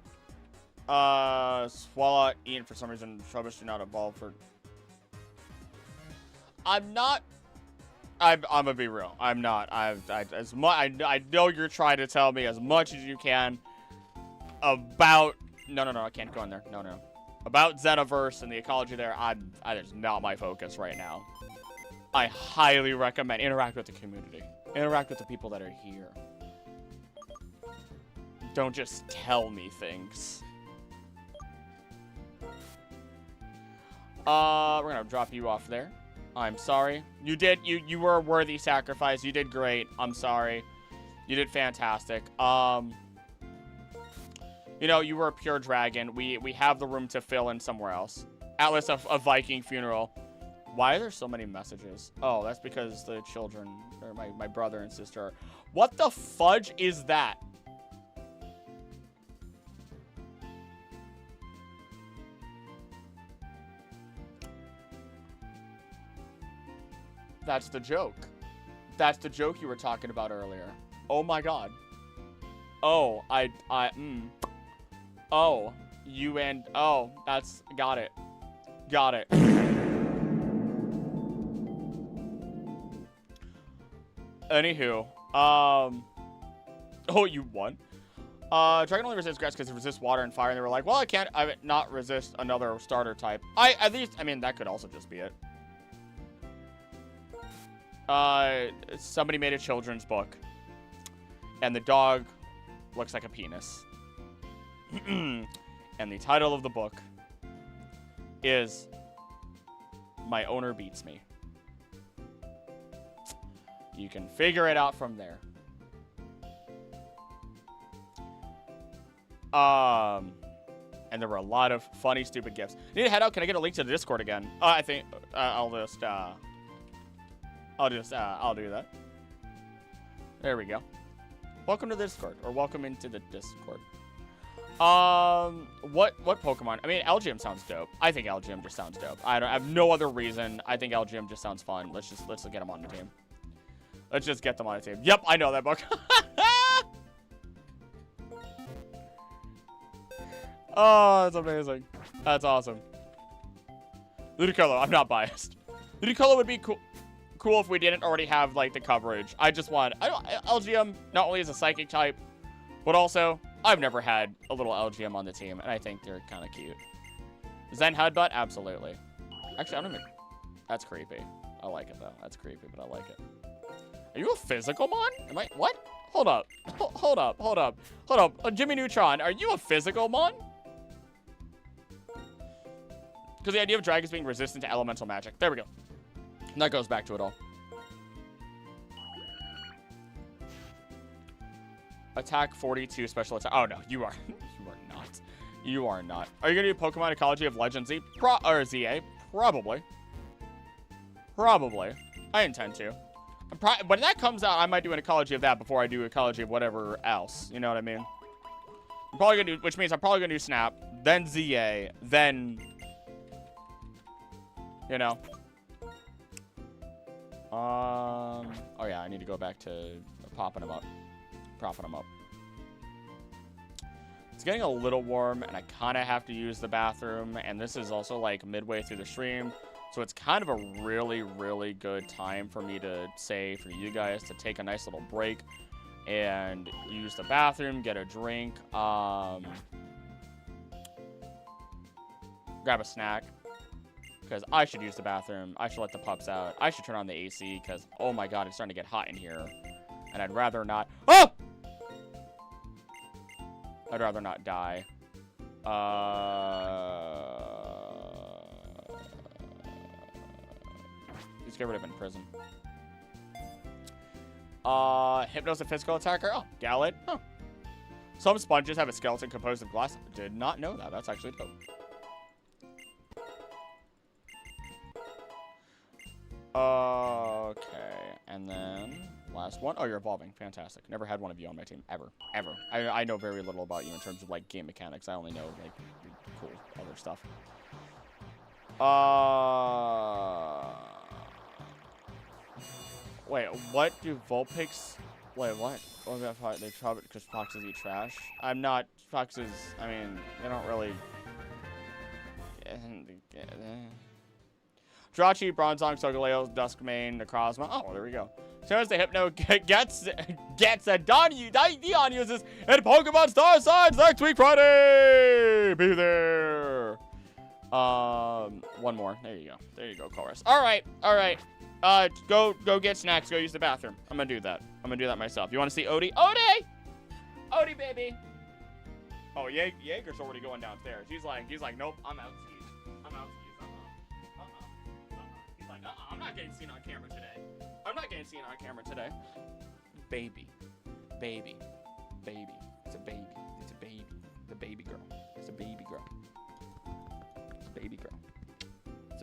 Swallow, Ian, for some reason, Trubbish do not evolve for... I'm gonna be real. I'm not. I know you're trying to tell me as much as you can about. No. I can't go in there. No. About Xenoverse and the ecology there. That is not my focus right now. I highly recommend interact with the community. Interact with the people that are here. Don't just tell me things. We're gonna drop you off there. I'm sorry. You were a worthy sacrifice. You did great. I'm sorry. You did fantastic. You know, you were a pure dragon. We have the room to fill in somewhere else. Atlas, a Viking funeral. Why are there so many messages? Oh, that's because the children, or my brother and sister. What the fudge is that? That's the joke. That's the joke you were talking about earlier. Oh my god. Oh, Oh, you and, oh, that's, got it. Got it. Anywho, oh, you won? Dragon only resists grass because it resists water and fire, and they were like, well, I can't not resist another starter type. At least, I mean, that could also just be it. Somebody made a children's book, and the dog looks like a penis. And the title of the book is My Owner Beats Me. You can figure it out from there. And there were a lot of funny, stupid gifts. Need to head out. Can I get a link to the Discord again? I think I'll do that. There we go. Welcome to the Discord, or welcome into the Discord. What Pokemon? I mean, LGM sounds dope. I think LGM just sounds dope. I have no other reason. I think LGM just sounds fun. Let's get them on the team. Let's just get them on the team. Yep, I know that book. Oh, that's amazing. That's awesome. Ludicolo, I'm not biased. Ludicolo would be cool if we didn't already have, like, the coverage. LGM not only is a psychic type, but also, I've never had a little LGM on the team, and I think they're kind of cute. Zen Headbutt? Absolutely. Actually, I don't even... That's creepy. I like it, though. That's creepy, but I like it. Are you a physical mon? Am I... What? Hold up. Hold up. Jimmy Neutron, are you a physical mon? Because the idea of dragons being resistant to elemental magic. There we go. And that goes back to it all. Attack 42, special attack. Oh, no. You are not. You are not. Are you going to do Pokemon Ecology of Legend Z? Or ZA? Probably. Probably. I intend to. When that comes out, I might do an ecology of that before I do ecology of whatever else. You know what I mean? I'm probably gonna do, which means I'm probably gonna do Snap, then ZA, then, you know. Oh yeah, I need to go back to propping them up. It's getting a little warm, and I kind of have to use the bathroom, and this is also like midway through the stream. So it's kind of a really, really good time for me to say for you guys to take a nice little break and use the bathroom, get a drink, grab a snack, because I should use the bathroom. I should let the pups out. I should turn on the AC because, oh my god, it's starting to get hot in here. And I'd rather not... Oh! I'd rather not die. Let's get rid of him in prison. Hypno's a physical attacker. Oh, Gallade. Huh. Some sponges have a skeleton composed of glass. Did not know that. That's actually dope. Okay. And then last one. Oh, you're evolving. Fantastic. Never had one of you on my team. Ever. I know very little about you in terms of, like, game mechanics. I only know, like, cool other stuff. Wait, what do Vulpix... Wait, what? Oh, they trouble because foxes eat trash? I'm not... Foxes... I mean, they don't really... Jirachi, Bronzong, Solgaleo, Duskmane, Necrozma. Oh, there we go. As soon as the Hypno gets a Dion uses in Pokemon Star Signs next week, Friday! Be there! One more. There you go. There you go, Chorus. Alright. Go get snacks. Go use the bathroom. I'm gonna do that. I'm gonna do that myself. You wanna see Odie? Odie, baby! Oh, Jaeger's already going downstairs. He's like, nope, I'm out. I'm not getting seen on camera today. Baby. It's a baby. The baby girl. It's a baby girl.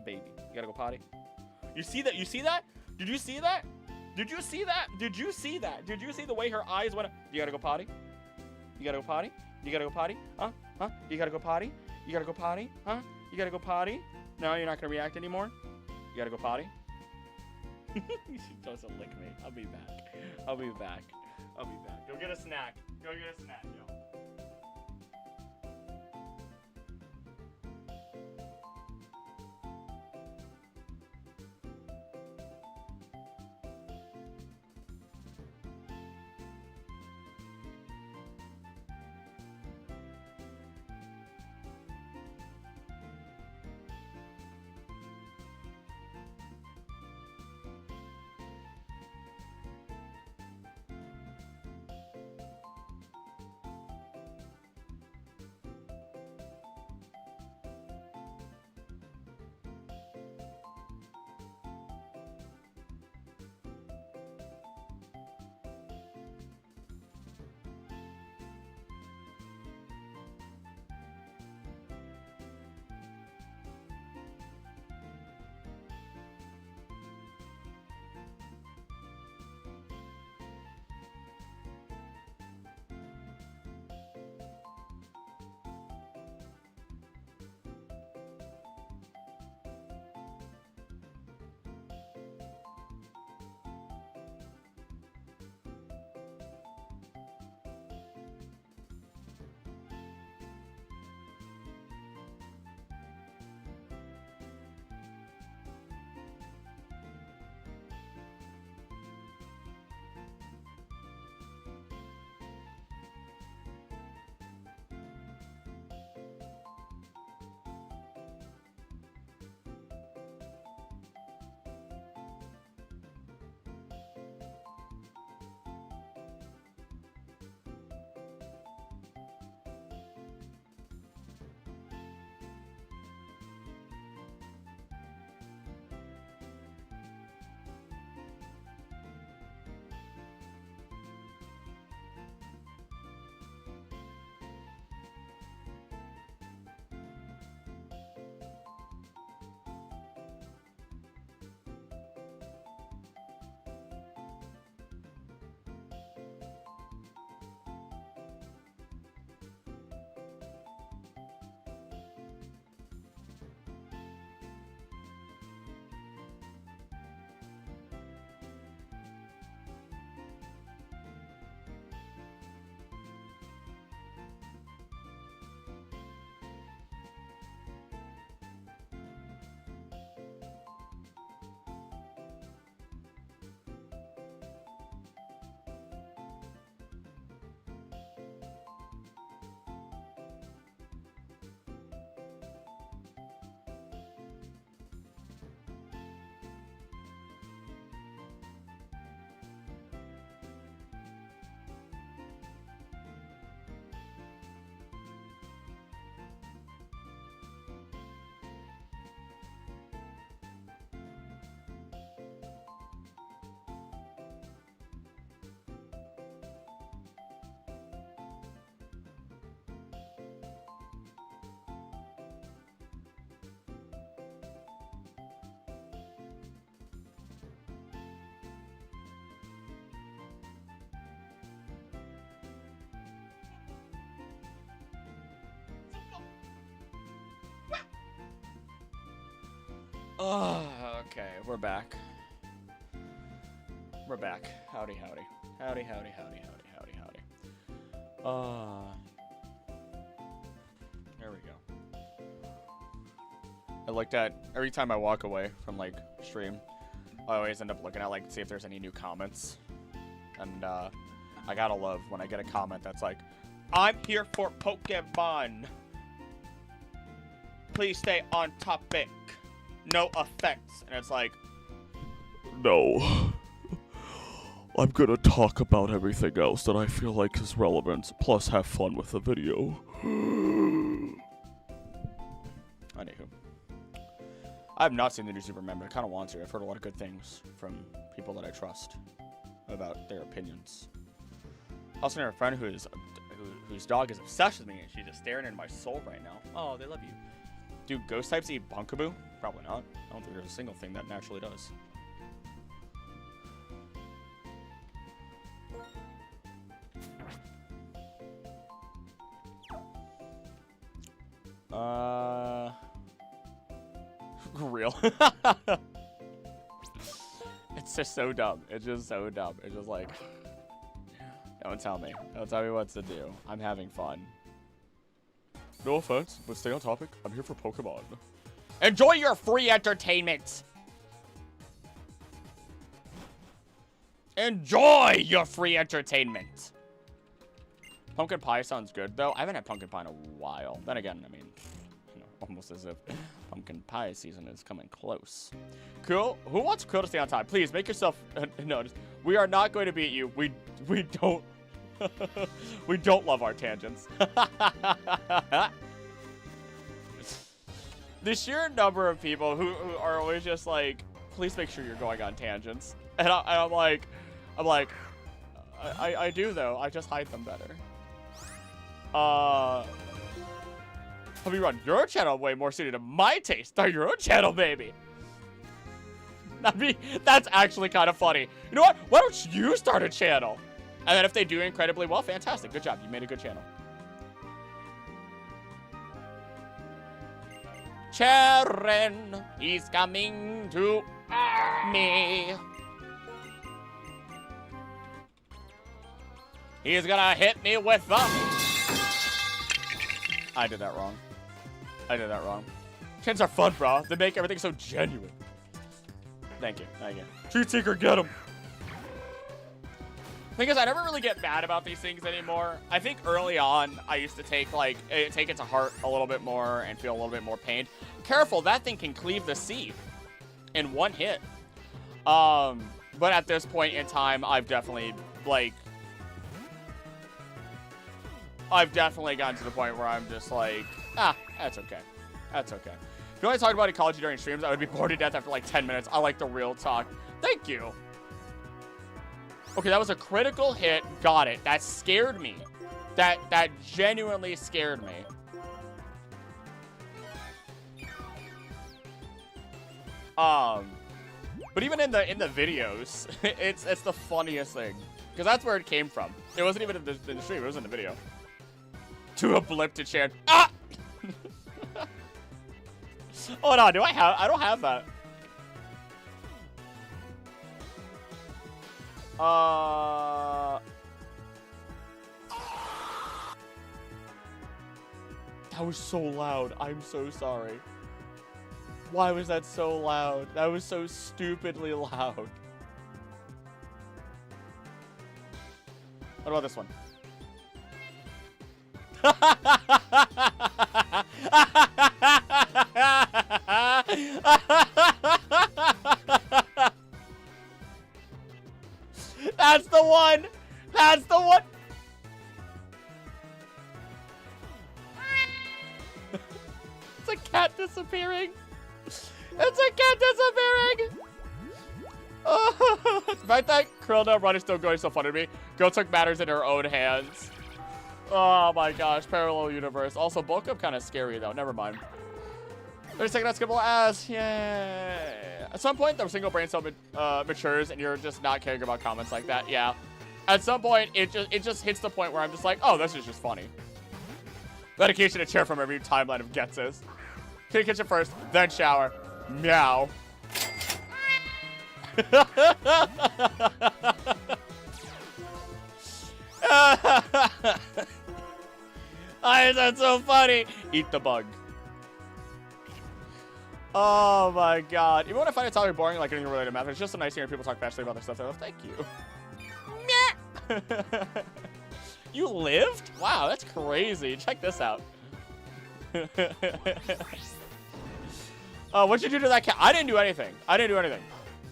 You gotta go potty? You see that? You see that? Did you see that? Did you see that? Did you see that? Did you see the way her eyes went? You gotta go potty? You gotta go potty? You gotta go potty? Huh? Huh? You gotta go potty? You gotta go potty? Huh? You gotta go potty? No, you're not gonna react anymore? You gotta go potty? She doesn't lick me. I'll be back. I'll be back. I'll be back. Go get a snack. Go get a snack, yo. Oh, okay, we're back. We're back. Howdy, howdy. Howdy, howdy, howdy, howdy, howdy, howdy. There we go. I looked at, every time I walk away from, like, stream, I always end up looking at, like, see if there's any new comments. And, I gotta love when I get a comment that's like, I'm here for Pokemon. Please stay on topic. No effects. And it's like, no. I'm gonna talk about everything else that I feel like is relevant, plus have fun with the video. Anywho. I have not seen the new Superman, but I kind of want to. I've heard a lot of good things from people that I trust about their opinions. I also know a friend whose dog is obsessed with me, and she's just staring into my soul right now. Oh, they love you. Do ghost types eat Bunkaboo? Probably not. I don't think there's a single thing that naturally does. Real. It's just so dumb. It's just so dumb. It's just like, don't tell me. Don't tell me what to do. I'm having fun. No offense, but stay on topic. I'm here for Pokemon. Enjoy your free entertainment. Enjoy your free entertainment. Pumpkin pie sounds good, though. I haven't had pumpkin pie in a while. Then again, I mean, you know, almost as if pumpkin pie season is coming close. Cool. Who wants Krill to stay on time? Please make yourself notice. We are not going to beat you. We don't. We don't love our tangents. The sheer number of people who are always just like, please make sure you're going on tangents. And I'm like, I do though. I just hide them better. Have you run your channel way more suited to my taste? Start your own channel, baby. That's actually kind of funny. You know what? Why don't you start a channel? And then if they do incredibly well, fantastic. Good job. You made a good channel. Charon, he's coming to me. He's gonna hit me with the... I did that wrong. I did that wrong. Chins are fun, bro. They make everything so genuine. Thank you. Thank you. Treat Seeker, get him. Thing is, I never really get mad about these things anymore. I think early on, I used to take it to heart a little bit more and feel a little bit more pain. Careful, that thing can cleave the sea in one hit. But at this point in time, I've definitely gotten to the point where I'm just like, that's okay. That's okay. If you only talked about ecology during streams, I would be bored to death after like 10 minutes. I like the real talk. Thank you. Okay, that was a critical hit. Got it. That scared me. That genuinely scared me. But even in the videos, it's the funniest thing, because that's where it came from. It wasn't even in the stream. It was in the video. To a blip to chant. Ah! Oh no, do I have? I don't have that. That was so loud. I'm so sorry. Why was that so loud? That was so stupidly loud. What about this one? That's the one! That's the one! It's a cat disappearing! It's a cat disappearing! Oh, the fact that Krillna Run is still going so funny to me. Girl took matters in her own hands. Oh my gosh, parallel universe. Also, bulk up kind of scary though. Never mind. 30-second unskippable ass. Yay. At some point, the single brain cell matures, and you're just not caring about comments like that. Yeah. At some point, it just hits the point where I'm just like, oh, this is just funny. Medication to chair from every timeline of GHETSIS. Clean kitchen first, then shower. Meow. Why is that so funny? Eat the bug. Oh my god. Even when I find it totally boring, like anything related to math, it's just so nice hearing people talk passionately about their stuff. So thank you. You lived? Wow, that's crazy. Check this out. What'd you do to that cat? I didn't do anything. I didn't do anything.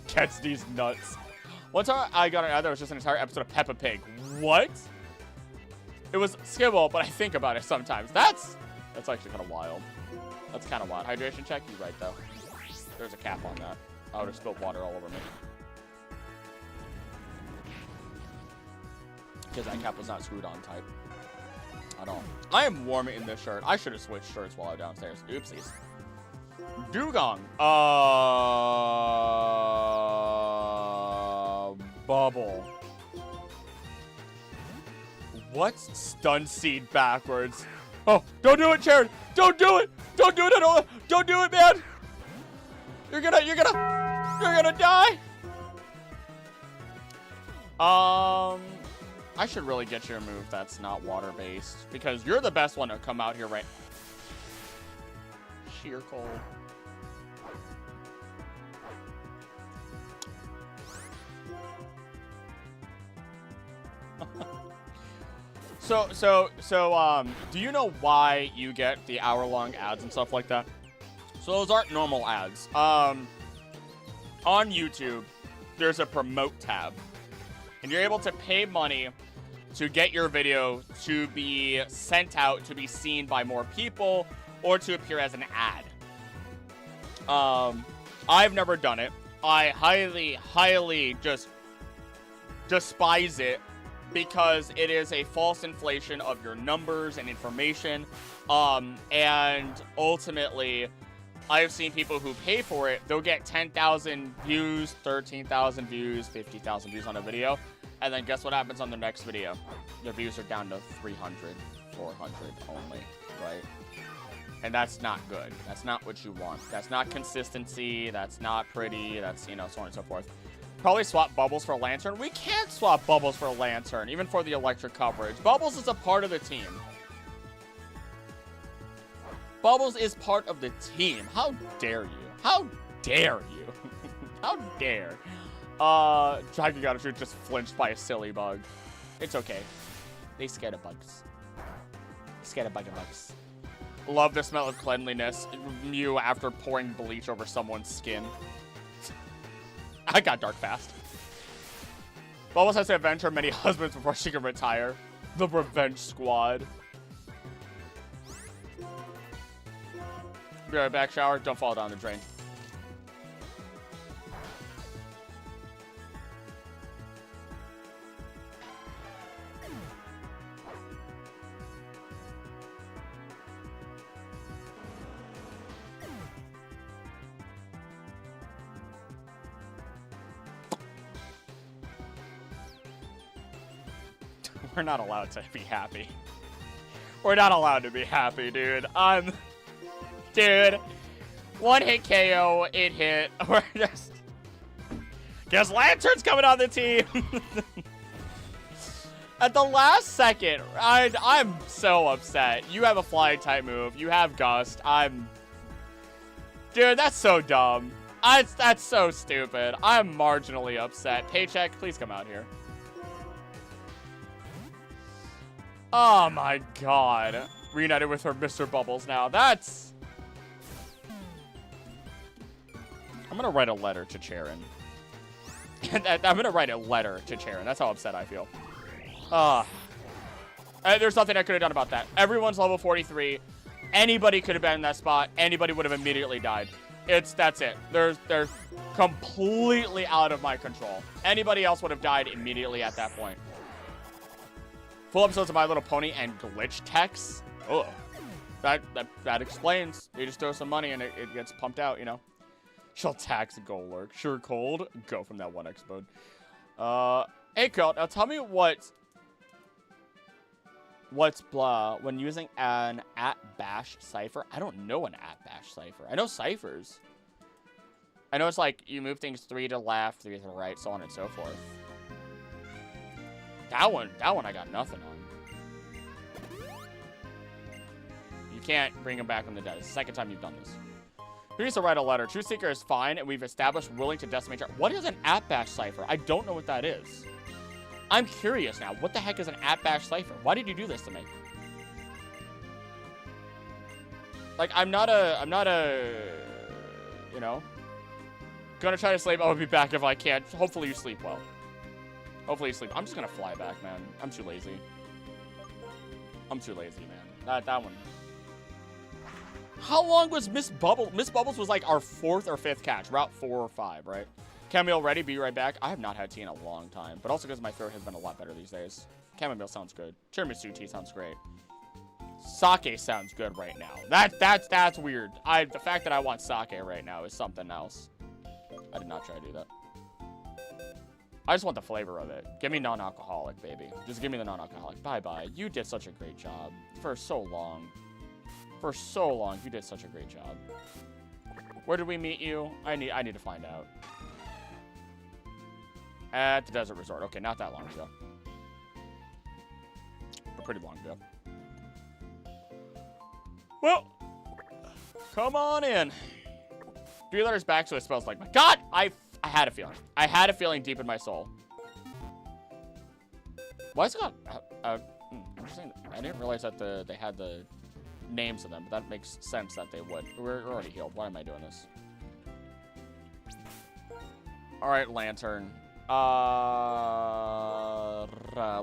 Catch these nuts. One time I got an ad that was just an entire episode of Peppa Pig. What? It was skippable, but I think about it sometimes. That's actually kind of wild. That's kind of wild. Hydration check? You're right, though. There's a cap on that. I would have spilled water all over me. Because that cap was not screwed on tight. At all. I am warm in this shirt. I should have switched shirts while I'm downstairs. Oopsies. Dugong. Bubble. What's Stun Seed backwards? Oh, don't do it, Jared. Don't do it. Don't do it at all. Don't do it, man. You're gonna die. I should really get you a move that's not water-based because you're the best one to come out here right. Sheer cold. So, do you know why you get the hour-long ads and stuff like that? So those aren't normal ads. On YouTube, there's a promote tab. And you're able to pay money to get your video to be sent out, to be seen by more people, or to appear as an ad. I've never done it. I highly just despise it because it is a false inflation of your numbers and information. And ultimately, I've seen people who pay for it, they'll get 10,000 views, 13,000 views, 50,000 views on a video. And then guess what happens on the next video? Their views are down to 300, 400 only, right? And that's not good. That's not what you want. That's not consistency. That's not pretty. That's, you know, so on and so forth. Probably swap Bubbles for Lantern. We can't swap Bubbles for Lantern, even for the electric coverage. Bubbles is a part of the team. Bubbles is part of the team. How dare you? How dare you? How dare? Dragon Gotta Shoot just flinched by a silly bug. It's okay. They scared of bugs. Scared of bugs. Love the smell of cleanliness. Mew after pouring bleach over someone's skin. I got dark fast. Bubbles has to avenge her many husbands before she can retire. The Revenge Squad. Be right back, shower. Don't fall down the drain. We're not allowed to be happy. We're not allowed to be happy, dude. Dude, one hit KO, it hit. We're just... Guess Lantern's coming on the team. At the last second, I'm so upset. You have a flying type move. You have Gust. Dude, that's so dumb. That's so stupid. I'm marginally upset. Paycheck, please come out here. Oh my god. Reunited with her Mr. Bubbles now. That's... I'm gonna write a letter to Charon. I'm gonna write a letter to Charon. That's how upset I feel. There's nothing I could have done about that. Everyone's level 43. Anybody could have been in that spot. Anybody would have immediately died. That's it. They're completely out of my control. Anybody else would have died immediately at that point. Full episodes of My Little Pony and glitch techs. Oh, that explains. You just throw some money and it gets pumped out, you know. She'll tax a goal lurk. Sure cold. Go from that 1x mode. Hey, Colt, now tell me what's blah when using an @bash cipher. I don't know an @bash cipher. I know ciphers. I know it's like you move things 3 to left, 3 to the right, so on and so forth. That one I got nothing on. You can't bring him back from the dead. It's the second time you've done this. Who needs to write a letter? True Seeker is fine, and we've established willing to decimate. What is an @bash cipher? I don't know what that is. I'm curious now. What the heck is an @bash cipher? Why did you do this to me? Like, I'm not a, you know, gonna try to sleep. I'll be back if I can. Hopefully you sleep well. Hopefully you sleep. I'm just gonna fly back, man. I'm too lazy. I'm too lazy, man. That one. How long was Miss Bubbles? Miss Bubbles was like our 4th or 5th catch. Route 4 or 5, right? Chamomile ready, be right back. I have not had tea in a long time, but also because my throat has been a lot better these days. Chamomile sounds good. Tiramisu tea sounds great. Sake sounds good right now. That's weird. The fact that I want sake right now is something else. I did not try to do that. I just want the flavor of it. Give me non-alcoholic, baby. Just give me the non-alcoholic. Bye-bye. You did such a great job for so long. For so long, you did such a great job. Where did we meet you? I need to find out. At the desert resort. Okay, not that long ago. But pretty long ago. Well, come on in. 3 letters back, so it spells like my God. I had a feeling. I had a feeling deep in my soul. Why is it got? Interesting. I didn't realize that they had the names of them, but that makes sense that they would. We're already healed. Why am I doing this? All right, Lantern.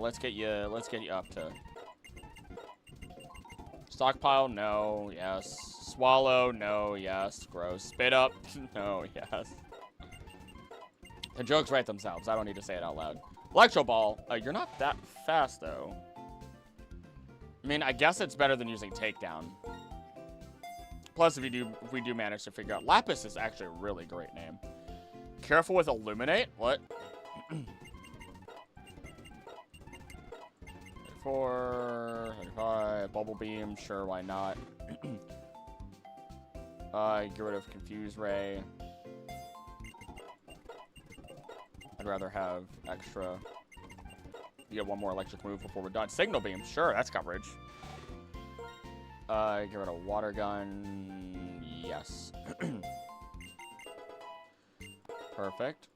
Let's get you up to stockpile. No, yes. Swallow. No, yes. Gross. Spit up. No, yes. The jokes write themselves. I don't need to say it out loud. Electro Ball. You're not that fast though. I mean, I guess it's better than using Takedown. Plus, if we do manage to figure out, Lapis is actually a really great name. Careful with Illuminate. What? 34, 35, Bubble Beam. Sure, why not? Get rid of Confuse Ray. I'd rather have extra. You get one more electric move before we're done. Signal Beam. Sure, that's coverage. Get rid of Water Gun. Yes. Perfect.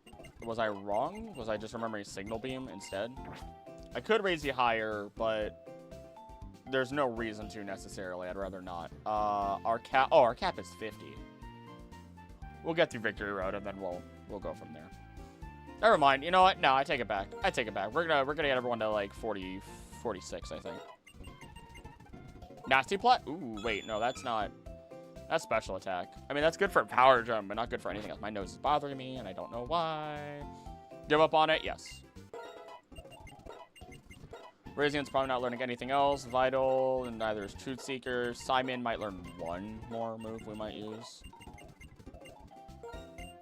Was I wrong? Was I just remembering Signal Beam instead? I could raise you higher, but there's no reason to necessarily. I'd rather not. Our cap is 50. We'll get through Victory Road and then we'll go from there. Never mind. You know what? No, I take it back. I take it back. We're gonna get everyone to like 40, 46, I think. Nasty Plot? Ooh, wait, no, that's not. That's special attack. I mean, that's good for power jump, but not good for anything else. My nose is bothering me, and I don't know why. Give up on it? Yes. Radiant's probably not learning anything else. Vital, and neither is Truth Seeker. Simon might learn one more move we might use.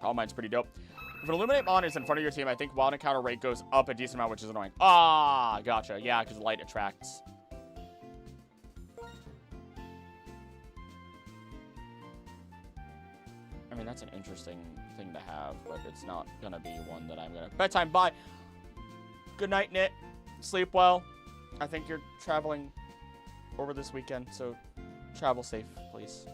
All mine's pretty dope. If an Illuminate Mon is in front of your team, I think wild encounter rate goes up a decent amount, which is annoying. Ah, gotcha. Yeah, because light attracts. I mean, that's an interesting thing to have, but it's not going to be one that I'm going to... Bedtime, bye! Good night, Knit. Sleep well. I think you're traveling over this weekend, so travel safe, please.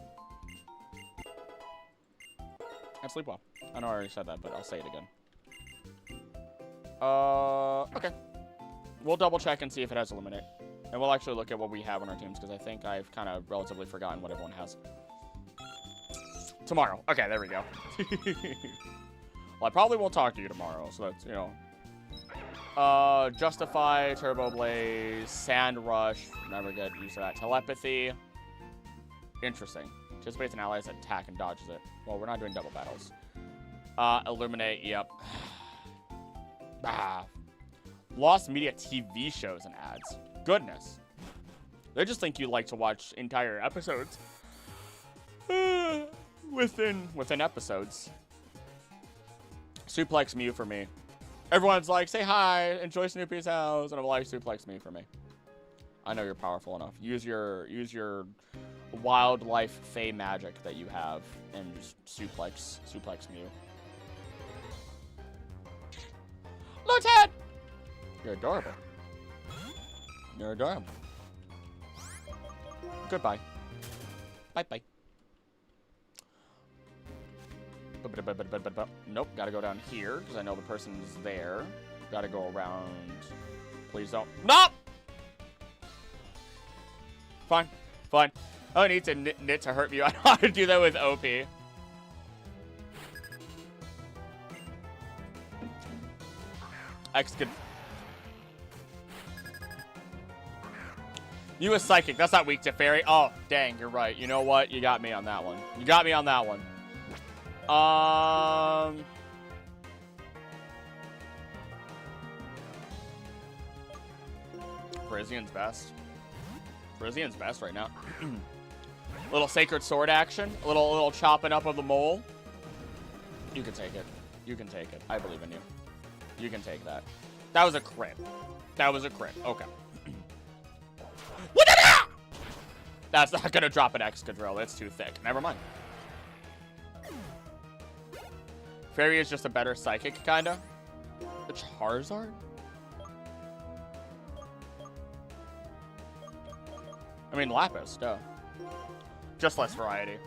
And sleep well. I know I already said that, but I'll say it again. Okay. We'll double check and see if it has Illuminate. And we'll actually look at what we have on our teams, because I think I've kind of relatively forgotten what everyone has. Tomorrow. Okay, there we go. Well, I probably won't talk to you tomorrow, so that's, you know. Justify, Turbo Blaze, Sand Rush. Never get used to that. Telepathy. Interesting. Anticipates an ally's attack and dodges it. Well, we're not doing double battles. Illuminate, yep. Lost media TV shows and ads. Goodness. They just think you like to watch entire episodes. Within episodes. Suplex Mew for me. Everyone's like, say hi, enjoy Snoopy's house, and I'm like, suplex me for me. I know you're powerful enough. Use your wildlife fey magic that you have and just suplex Mew. Lieutenant! You're adorable. You're adorable. Goodbye. Bye-bye. Nope, gotta go down here, because I know the person's there. Gotta go around. Please don't. Nope! Fine. Fine. I don't need to knit to hurt you. I know how to do that with OP. X could... You a psychic. That's not weak to fairy. Oh, dang, you're right. You know what? You got me on that one. You got me on that one. Frisian's best. Brizian's best right now. Little Sacred Sword action. A little chopping up of the mole. You can take it. You can take it. I believe in you. You can take that. That was a crit. That was a crit. Okay. That's not gonna drop an Excadrill. It's too thick. Never mind. Fairy is just a better psychic, kinda. The Charizard? I mean, Lapis, duh. Just less variety.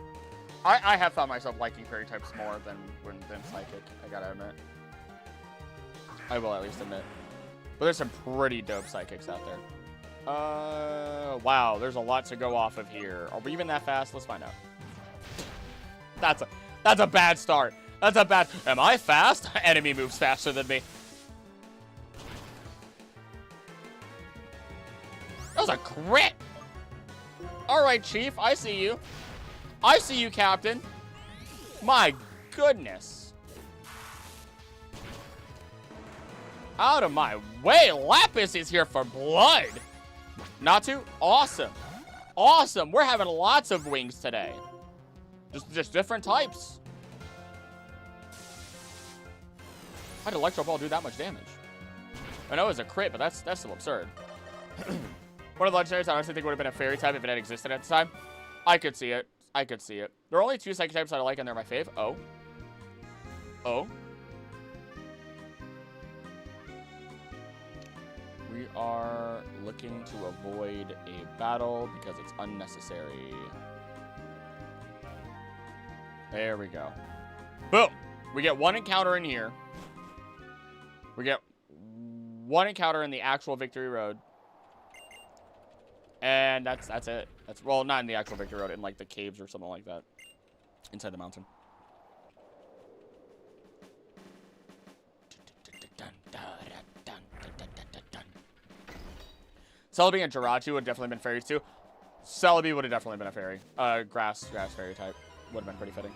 I have found myself liking fairy types more than psychic, I gotta admit. I will at least admit. But there's some pretty dope psychics out there. Wow, there's a lot to go off of here. Are we even that fast? Let's find out. That's a bad start. That's a bad... Am I fast? Enemy moves faster than me. That was a crit. All right, Chief, I see you. I see you, Captain. My goodness. Out of my way. Lapis is here for blood. Not to? Awesome. Awesome. We're having lots of wings today. Just different types. How did Electro Ball do that much damage? I know it was a crit, but that's still absurd. One of the legendaries I honestly think would have been a fairy type if it had existed at the time. I could see it. I could see it. There are only 2 psychic types I like, and they're my fave. Oh. Oh. We are looking to avoid a battle because it's unnecessary. There we go. Boom! We get 1 encounter in here. We get 1 encounter in the actual Victory Road. And that's it. That's, well, not in the actual Victory Road, in like the caves or something like that. Inside the mountain. Celebi and Jirachi would have definitely been fairies too. Celebi would have definitely been a fairy. Grass fairy type. Would have been pretty fitting.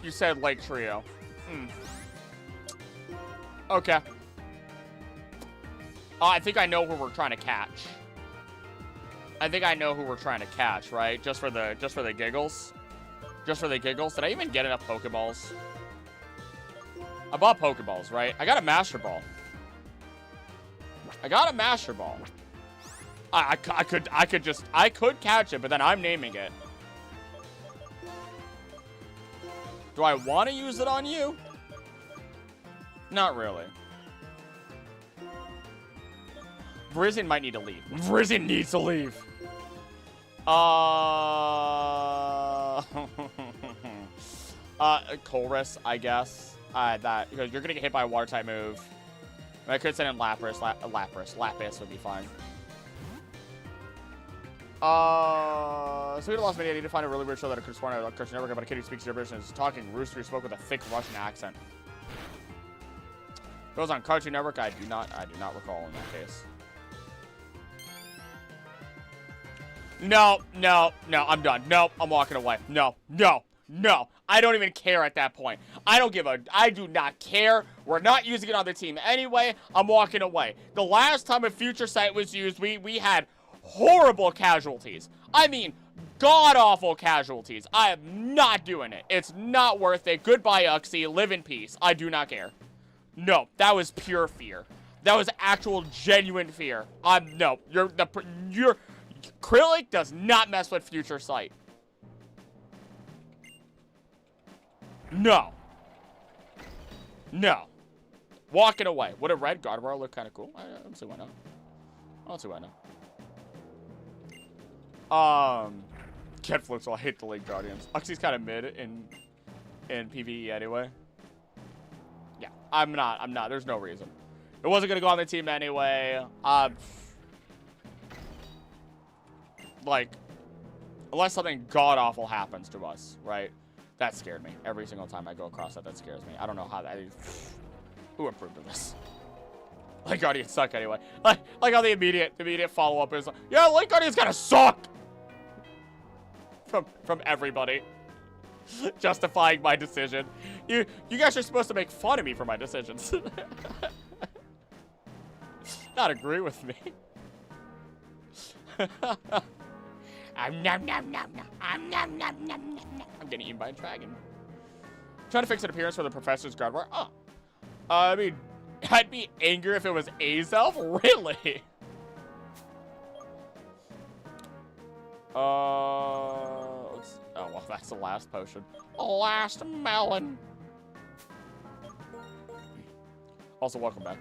You said Lake Trio. Okay. I think I know who we're trying to catch. I think I know who we're trying to catch, right? Just for the giggles. Just for the giggles. Did I even get enough Pokeballs? I bought Pokeballs, right? I got a Master Ball. I got a Master Ball. I could catch it, but then I'm naming it. Do I want to use it on you? Not really. Brizian might need to leave. Brizian needs to leave. Colress, I guess. That, because you're gonna get hit by a water type move. I could send in Lapis. Lapis would be fine. So we lost many. I need to find a really weird show that I could have sworn I Cartoon Network about a kid who speaks your version and is talking rooster who spoke with a thick Russian accent. If it was on Cartoon Network, I do not recall in that case. No, I'm done. No, I'm walking away. No. I don't even care at that point. I do not care. We're not using it on the team anyway. I'm walking away. The last time a future sight was used, we had horrible casualties. I mean, god-awful casualties. I am not doing it. It's not worth it. Goodbye, Uxie. Live in peace. I do not care. No, that was pure fear. That was actual genuine fear. No, your Krillix does not mess with future sight. No. Walking away. Would a red Gardevoir look kind of cool? I don't see why not. Jet Flips, I hate the Lake Guardians. Uxie's kind of mid in PvE anyway. Yeah, I'm not. There's no reason. It wasn't going to go on the team anyway. Like, unless something god-awful happens to us, right? That scared me. Every single time I go across that scares me. I don't know how that is. Who improved this? Lake Guardians suck anyway. Like how the immediate follow-up is like, yeah, Lake Guardians gotta suck! From everybody. Justifying my decision. You guys are supposed to make fun of me for my decisions. Not agree with me. I'm getting eaten by a dragon. Trying to fix an appearance for the professor's guard wire. Oh. I mean, I'd be angry if it was Azelf. Really? Oh, well, that's the last potion. Last melon. Also, welcome back.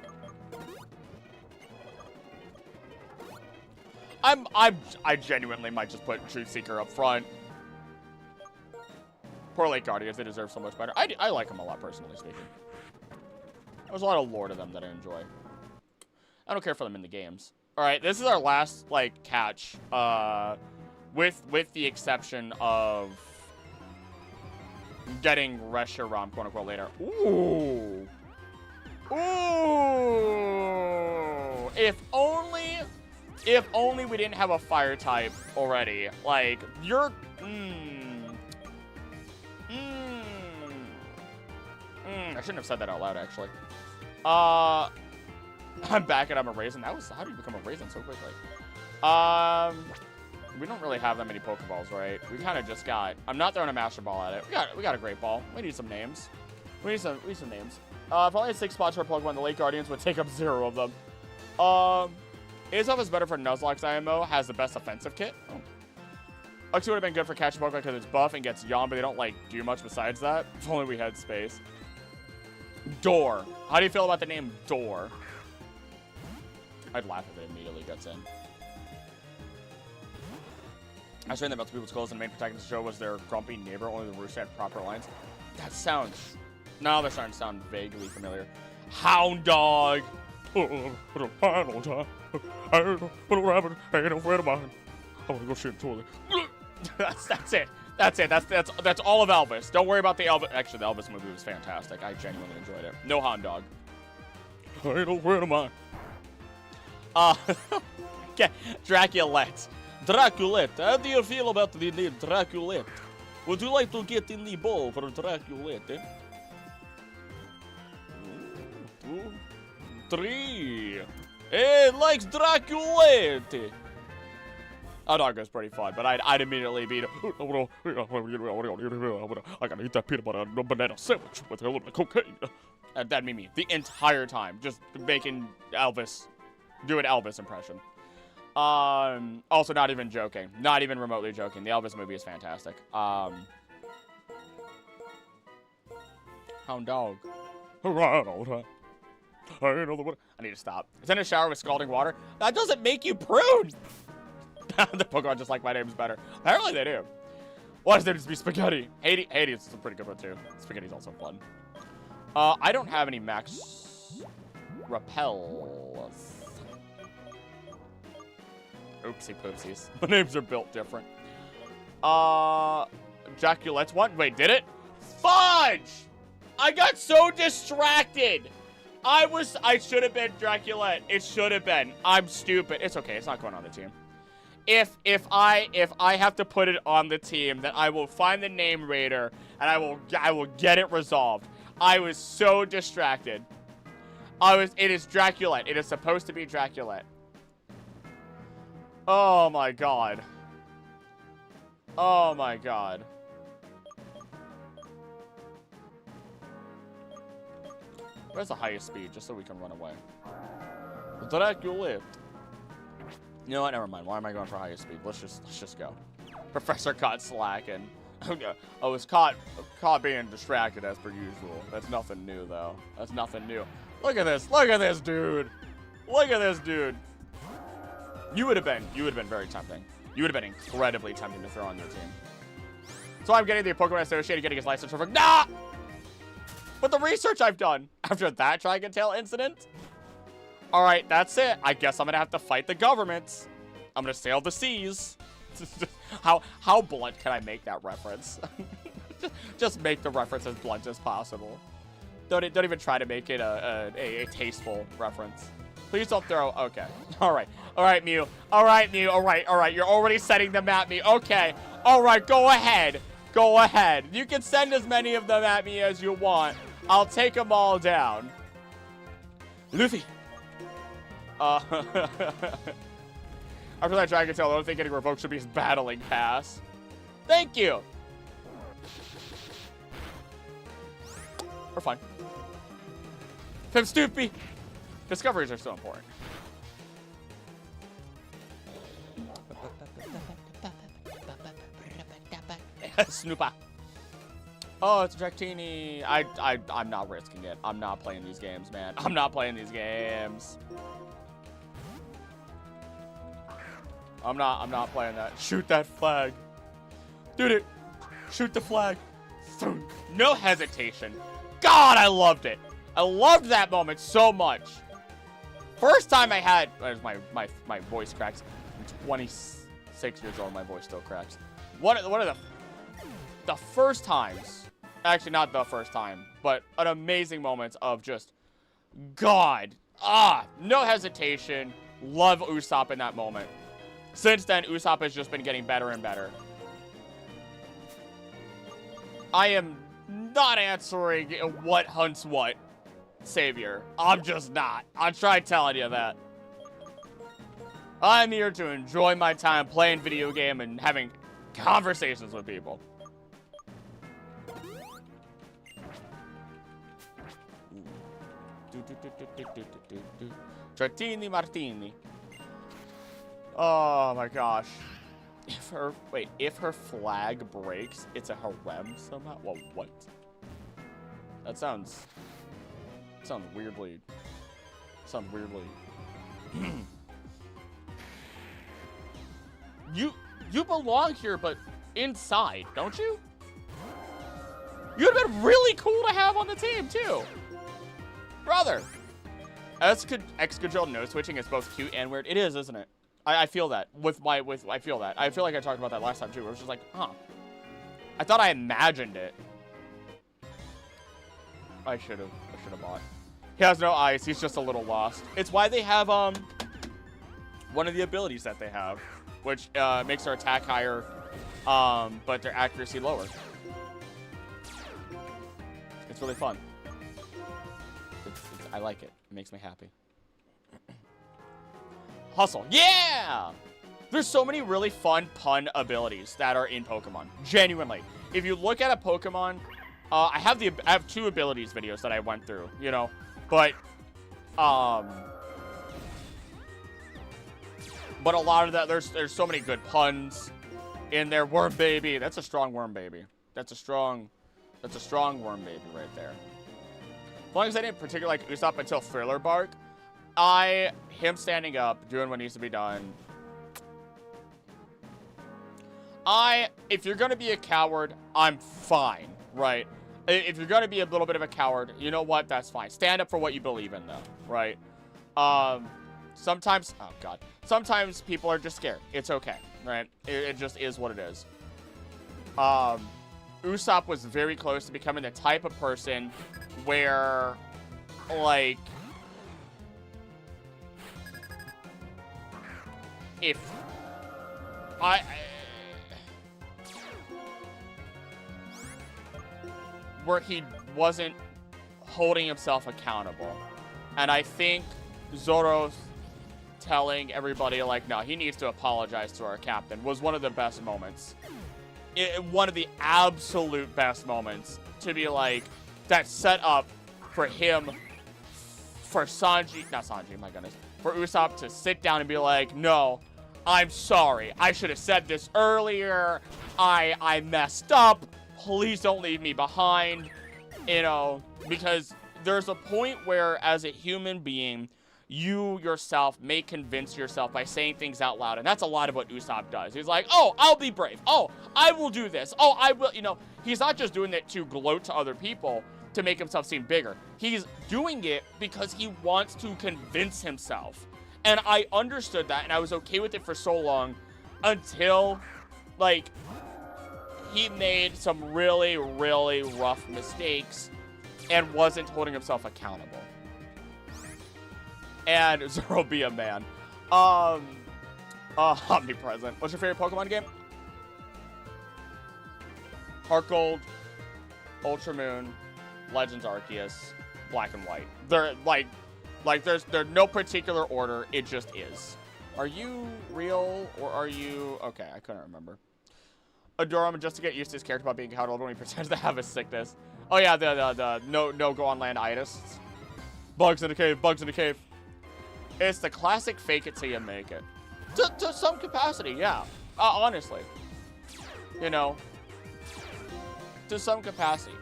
I genuinely might just put Truth Seeker up front. Poor Lake Guardians, they deserve so much better. I like them a lot, personally speaking. There's a lot of lore to them that I enjoy. I don't care for them in the games. All right, this is our last, like, catch, with the exception of getting Reshiram, quote-unquote, later. Ooh. Ooh. If only we didn't have a fire type already. Like, you're... I shouldn't have said that out loud, actually. I'm back and I'm a raisin. How do you become a raisin so quickly? We don't really have that many Pokeballs, right? We kind of just got... I'm not throwing a Master Ball at it. We got a Great Ball. We need some names. We need some names. If I only had 6 spots for a Pokemon, the Lake Guardians would take up 0 of them. Azelf is better for Nuzlocke's IMO, has the best offensive kit. Oh. Uxie would have been good for catching Pokemon because it's buff and gets yawn, but they don't, like, do much besides that. If only we had space. Door. How do you feel about the name Door? I'd laugh if it immediately gets in. I was saying that melts people's clothes and the main protagonist of the show was their grumpy neighbor, only the rooster had proper lines. That sounds... Now they're starting to sound vaguely familiar. Hound Dog. I want to go shit in the toilet. That's it. That's it. That's all of Elvis. Don't worry about the Elvis. Actually, the Elvis movie was fantastic. I genuinely enjoyed it. No Hound Dog. I don't wear them on. Okay, Draculette. Draculette. How do you feel about the name Draculette? Would you like to get in the bowl for Draculette? Eh? 2, 3. It likes Draculette. Hound Dog was pretty fun, but I'd immediately be, I gotta eat that peanut butter and banana sandwich with a little bit of cocaine. That'd be me the entire time, just making Elvis, do an Elvis impression. Also, not even joking, not even remotely joking. The Elvis movie is fantastic. Hound Dog. I need to stop. It's in a shower with scalding water. That doesn't make you prune. The Pokemon just like my name's better. Apparently they do. Why does there just be Spaghetti? Hades is a pretty good one too. Spaghetti's also fun. I don't have any max repels. Oopsie poopsies. My names are built different. Jaculette's one. Wait, did it? Fudge! I got so distracted. I should have been Draculette. It should have been. I'm stupid. It's okay. It's not going on the team. If I have to put it on the team, then I will find the name raider and I will get it resolved. I was so distracted. It is Draculette. It is supposed to be Draculette. Oh my god. Oh my god. Where's the highest speed, just so we can run away? Draculette. You know what? Never mind. Why am I going for highest speed? Let's just go. Professor caught slacking. I was caught being distracted as per usual. That's nothing new though. That's nothing new. Look at this. Look at this dude. Look at this dude. You would have been very tempting. You would have been incredibly tempting to throw on your team. So I'm getting the Pokemon Associated getting his license for nah! But the research I've done after that Dragon Tail incident. Alright, that's it. I guess I'm gonna have to fight the government. I'm gonna sail the seas. How blunt can I make that reference? just make the reference as blunt as possible. Don't even try to make it a tasteful reference. Please don't throw. Okay. Alright, Mew. Alright, Mew. Alright. You're already setting them at me. Okay. Alright, go ahead. Go ahead. You can send as many of them at me as you want. I'll take them all down. Luffy. After that Dragon Tail, I don't think getting revoked should be his battling pass. Thank you. We're fine. Pim Stoopy. Discoveries are so important. Snoopa. Oh, it's Dratini. I'm not risking it. I'm not playing these games, man. I'm not playing these games. I'm not playing that. Shoot that flag. Dude, shoot the flag. No hesitation. God, I loved it. I loved that moment so much. First time I had, my voice cracks. I'm 26 years old. My voice still cracks. One of the first times, actually not the first time, but an amazing moments of just, God, no hesitation. Love Usopp in that moment. Since then, Usopp has just been getting better and better. I am not answering what hunts what, Savior. I'm just not. I'm trying telling you that. I'm here to enjoy my time playing video game and having conversations with people. Dratini Martini. Oh my gosh. If her flag breaks, it's a harem somehow? Well, what? That sounds weirdly. You belong here, but inside, don't you? You'd have been really cool to have on the team too, brother. Excadrill no switching is both cute and weird. It is, isn't it? I feel that I feel that. I feel like I talked about that last time too. Where it was just like, huh. I thought I imagined it. I should have bought. He has no ice. He's just a little lost. It's why they have one of the abilities that they have, which makes their attack higher, but their accuracy lower. It's really fun. I like it. It makes me happy. Hustle. Yeah! There's so many really fun pun abilities that are in Pokemon. Genuinely. If you look at a Pokemon, I have 2 abilities videos that I went through, you know. But a lot of that, there's so many good puns in there. Worm Baby. That's a strong Worm Baby. That's a strong Worm Baby right there. As long as I didn't particularly like Usopp until Thriller Bark, him standing up, doing what needs to be done. If you're gonna be a coward, I'm fine, right? If you're gonna be a little bit of a coward, you know what? That's fine. Stand up for what you believe in, though, right? Sometimes, oh God, sometimes people are just scared. It's okay, right? It just is what it is. Usopp was very close to becoming the type of person where, like, if where he wasn't holding himself accountable. And I think Zoro's telling everybody, like, no, he needs to apologize to our captain was one of the best moments. One of the absolute best moments to be like, that set up for him, for Sanji, not Sanji, my goodness, for Usopp to sit down and be like, no, I'm sorry. I should have said this earlier. I messed up. Please don't leave me behind, you know, because there's a point where as a human being, you yourself may convince yourself by saying things out loud. And that's a lot of what Usopp does. He's like, oh, I'll be brave. Oh, I will do this. Oh, I will, you know, he's not just doing it to gloat to other people to make himself seem bigger. He's doing it because he wants to convince himself. And I understood that, and I was okay with it for so long until, like, he made some really, really rough mistakes and wasn't holding himself accountable. And Zoro be a man. Omnipresent. What's your favorite Pokemon game? Heart Gold, Ultra Moon, Legends Arceus, Black and White. They're like there's no particular order. It just is. Are you real or are you... Okay, I couldn't remember. Adora, just to get used to his character about being coddled when he pretends to have a sickness. Oh yeah, the no go on land itis. Bugs in the cave, bugs in the cave. It's the classic fake it till you make it. To some capacity, yeah. Honestly. You know, to some capacity.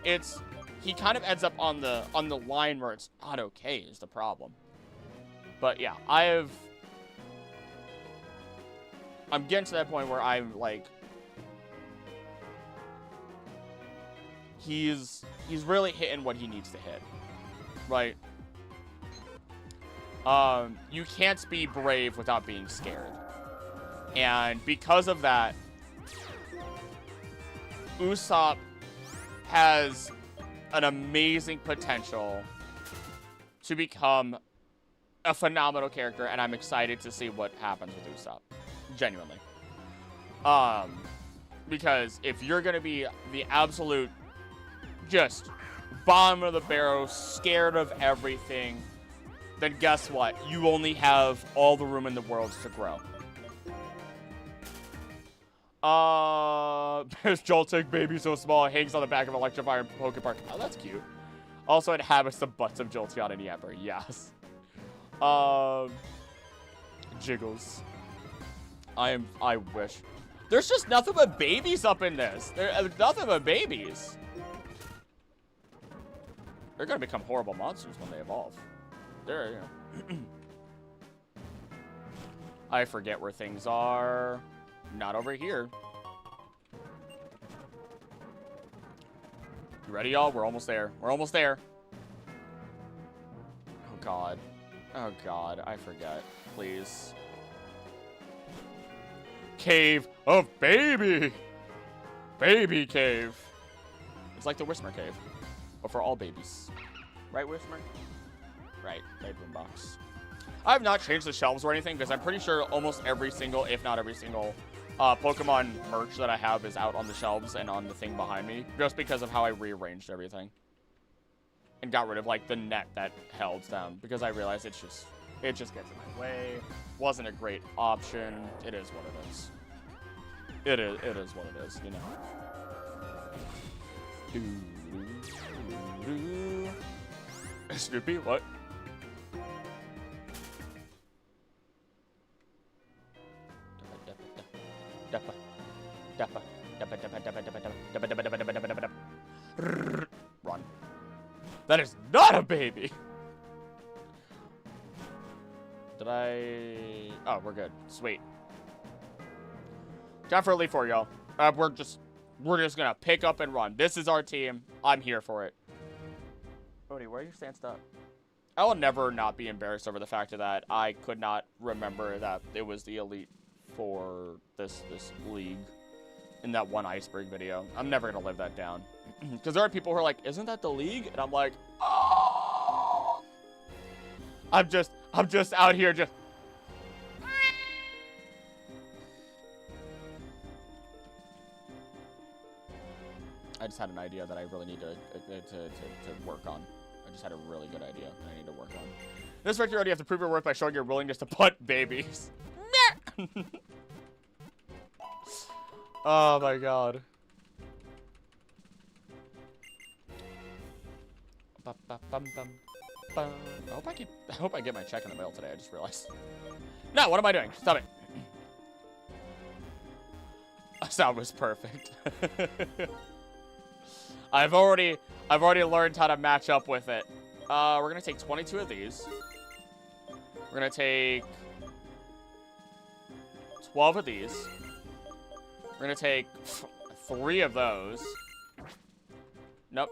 He kind of ends up on the line where it's not okay is the problem. But yeah, I'm getting to that point where I'm like, he's really hitting what he needs to hit, right? You can't be brave without being scared. And because of that, Usopp has an amazing potential to become a phenomenal character, and I'm excited to see what happens with Usopp. Genuinely. Because if you're going to be the absolute just bottom of the barrel, scared of everything, then guess what? You only have all the room in the world to grow. There's Joltik, baby so small, hangs on the back of Electrifire Pokepark. Oh, that's cute. Also inhabits the butts of Jolteon and Yamper. Yes. Jiggles. I wish. There's just nothing but babies up in this. There's nothing but babies. They're gonna become horrible monsters when they evolve. They're, you know. I forget where things are. Not over here. You ready, y'all? We're almost there. We're almost there. Oh, God. Oh, God. I forget. Please. Cave of Baby. Baby Cave. It's like the Whisper Cave. But for all babies. Right, Whisper? Right. Right, Boombox. I have not changed the shelves or anything because I'm pretty sure almost every single, if not every single, Pokemon merch that I have is out on the shelves and on the thing behind me, just because of how I rearranged everything and got rid of like the net that held down, because I realized it just gets in my way. Wasn't a great option. It is what it is. It is what it is, you know. Snoopy, what? Run. That is not a baby. Did I... Oh, we're good. Sweet. Time for Elite Four, y'all. We're just gonna pick up and run. This is our team. I'm here for it. Odie, where are you stanced up? I will never not be embarrassed over the fact that I could not remember that it was the Elite for this league in that one iceberg video. I'm never gonna live that down. Because there are people who are like, isn't that the league? And I'm like, oh. I'm just out here just. I just had an idea that I really need to work on. I just had a really good idea that I need to work on. This victory already have to prove your worth by showing your willingness to putt babies. Oh my god. I hope I get my check in the mail today. I just realized. No, what am I doing? Stop it. Sound was perfect. I've already learned how to match up with it. We're gonna take 22 of these. We're gonna take 12 of these. We're gonna take 3 of those. Nope.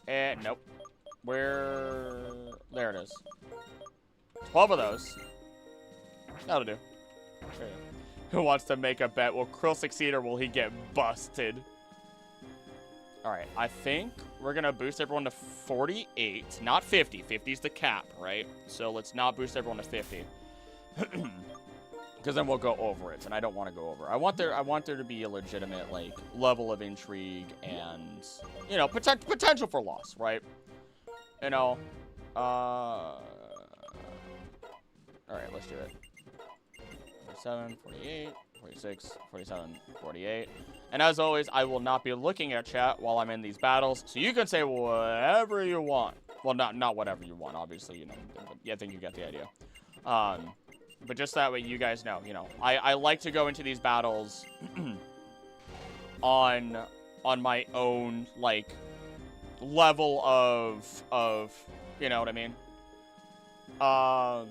And nope. There it is. 12 of those. That'll do. There you go. Who wants to make a bet? Will Krill succeed or will he get busted? Alright, I think we're gonna boost everyone to 48. Not 50. 50 is the cap, right? So let's not boost everyone to 50. Because Because then we'll go over it, and I don't want to go over. I want there to be a legitimate, like, level of intrigue and, you know, potential for loss, right? You know, all right, let's do it. 47, 48, 46, 47, 48. And as always, I will not be looking at chat while I'm in these battles, so you can say whatever you want. Well, not whatever you want, obviously, you know, but yeah, I think you get the idea. But just that way you guys know, you know, I like to go into these battles on my own, like, level of, you know what I mean? But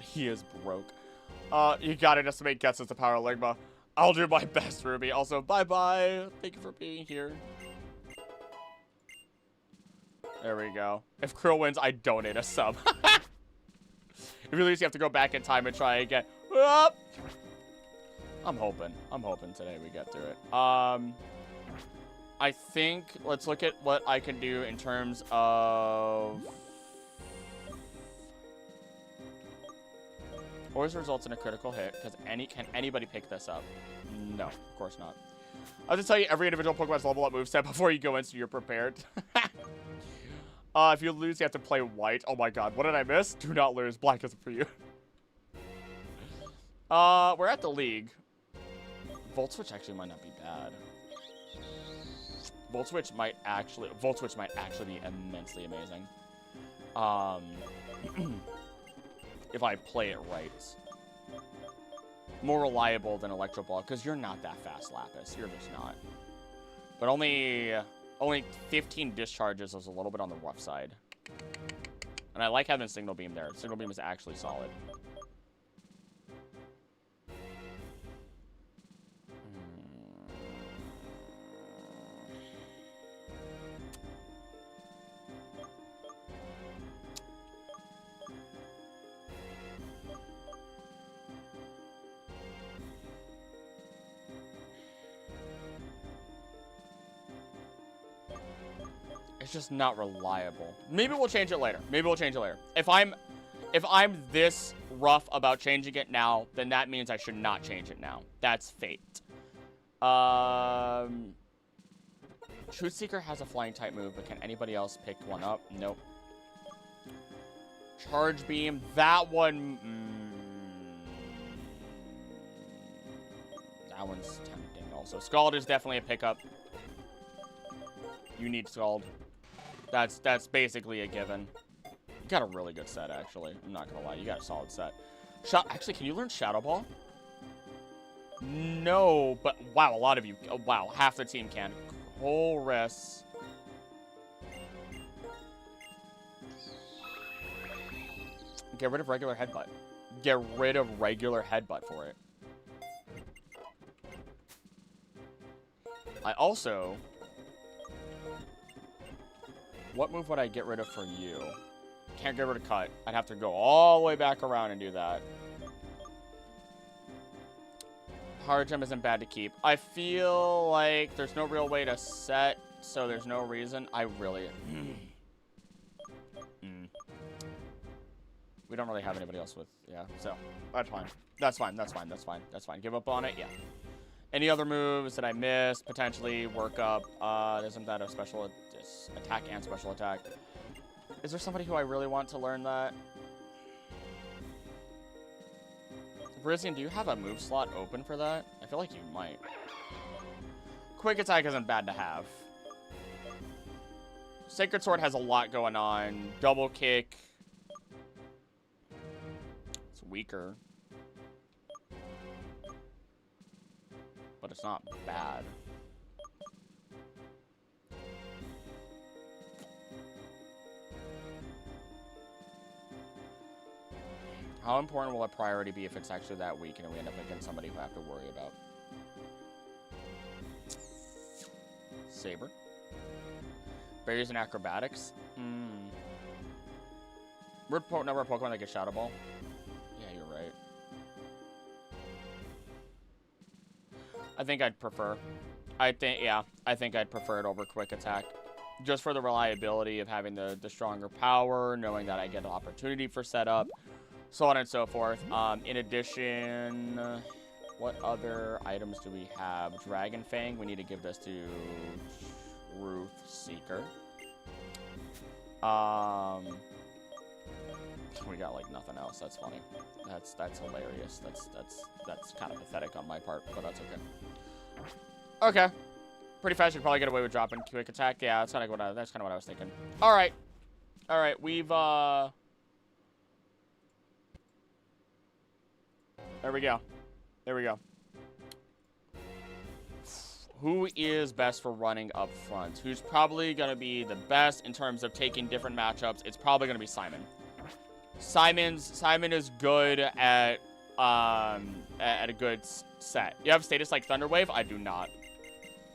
he is broke. You gotta just make GHETSIS the power Ligma. I'll do my best, Ruby. Also, bye-bye. Thank you for being here. There we go. If Krill wins, I donate a sub. If you lose, you have to go back in time and try again. I'm hoping today we get through it. I think, let's look at what I can do in terms of... Always results in a critical hit, because can anybody pick this up? No, of course not. I have to tell you, every individual Pokemon's level up moveset before you go in, so you're prepared. If you lose, you have to play white. Oh my god, what did I miss? Do not lose. Black isn't for you. We're at the league. Volt Switch actually might not be bad. Volt Switch might actually be immensely amazing. If I play it right. More reliable than Electro Ball, because you're not that fast, Lapis. You're just not. But only 15 discharges is a little bit on the rough side. And I like having Signal Beam there. Signal Beam is actually solid. It's just not reliable. Maybe we'll change it later. If I'm this rough about changing it now, then that means I should not change it now. That's fate. Truth Seeker has a flying type move, but can anybody else pick one up? Nope. Charge Beam, that one... that one's tempting also. Scald is definitely a pickup. You need Scald. That's basically a given. You got a really good set, actually. I'm not gonna lie, you got a solid set. Actually, can you learn Shadow Ball? No, but wow, a lot of you. Oh, wow, half the team can. Chorus. Get rid of regular headbutt. Get rid of regular headbutt for it. I also... What move would I get rid of for you? Can't get rid of Cut. I'd have to go all the way back around and do that. Power Gem isn't bad to keep. I feel like there's no real way to set, so there's no reason. I really... We don't really have anybody else with... Yeah, so that's fine. That's fine. Give up on it? Yeah. Any other moves that I missed? Potentially work up. Isn't that a special attack and special attack? Is there somebody who I really want to learn that? Brizian, do you have a move slot open for that? I feel like you might. Quick attack isn't bad to have. Sacred Sword has a lot going on. Double kick. It's weaker. But it's not bad. How important will a priority be if it's actually that weak and we end up against somebody who I have to worry about? Saber. Barriers and acrobatics? Number of Pokemon that get Shadow Ball? Yeah, you're right. I think I'd prefer. I think I'd prefer it over Quick Attack. Just for the reliability of having the stronger power, knowing that I get an opportunity for setup. so on and so forth. In addition, what other items do we have? Dragon Fang. We need to give this to Truth Seeker. We got like nothing else. That's funny. That's hilarious. That's kind of pathetic on my part, but that's okay. Okay. Pretty fast. You probably get away with dropping quick attack. Yeah, that's kind of what I was thinking. All right. We've There we go. Who is best for running up front? Who's probably going to be the best in terms of taking different matchups? It's probably going to be Simon. Simon is good at a good set. You have status like Thunder Wave? I do not.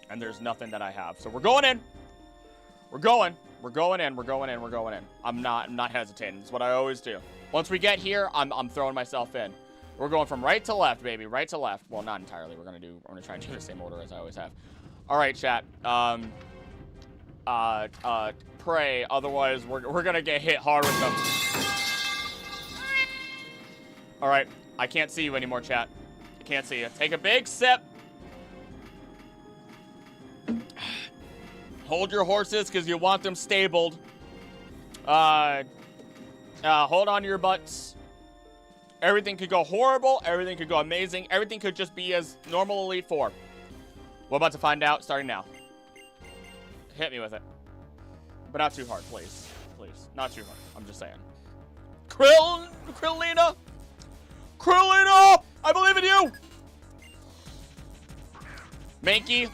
And there's nothing that I have. So we're going in. We're going in. I'm not hesitating. It's what I always do. Once we get here, I'm throwing myself in. We're going from right to left, baby. Right to left. Well, not entirely. We're gonna try and do the same order as I always have. All right, chat. Pray. Otherwise, we're gonna get hit hard with them. All right. I can't see you anymore, chat. I can't see you. Take a big sip. Hold your horses because you want them stabled. Hold on to your butts. Everything could go horrible. Everything could go amazing. Everything could just be as normal Elite Four. We're about to find out starting now. Hit me with it. But not too hard, please. Please. Not too hard. I'm just saying. Krillina! Krillina! I believe in you! Mankey.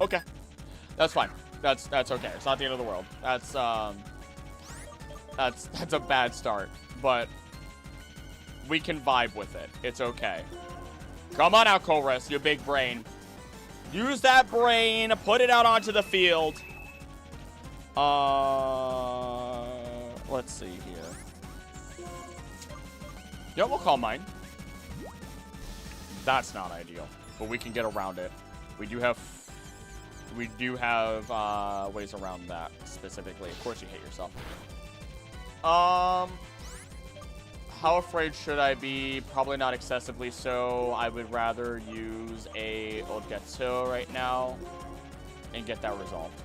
Okay. That's fine. That's okay. It's not the end of the world. That's a bad start. But we can vibe with it. It's okay. Come on out, Chorus, you big brain. Use that brain. Put it out onto the field. Let's see here. Yeah, we'll call mine. That's not ideal, but we can get around it. We do have ways around that specifically. Of course you hate yourself. How afraid should I be? Probably not excessively so. I would rather use a old Getsu right now and get that resolved.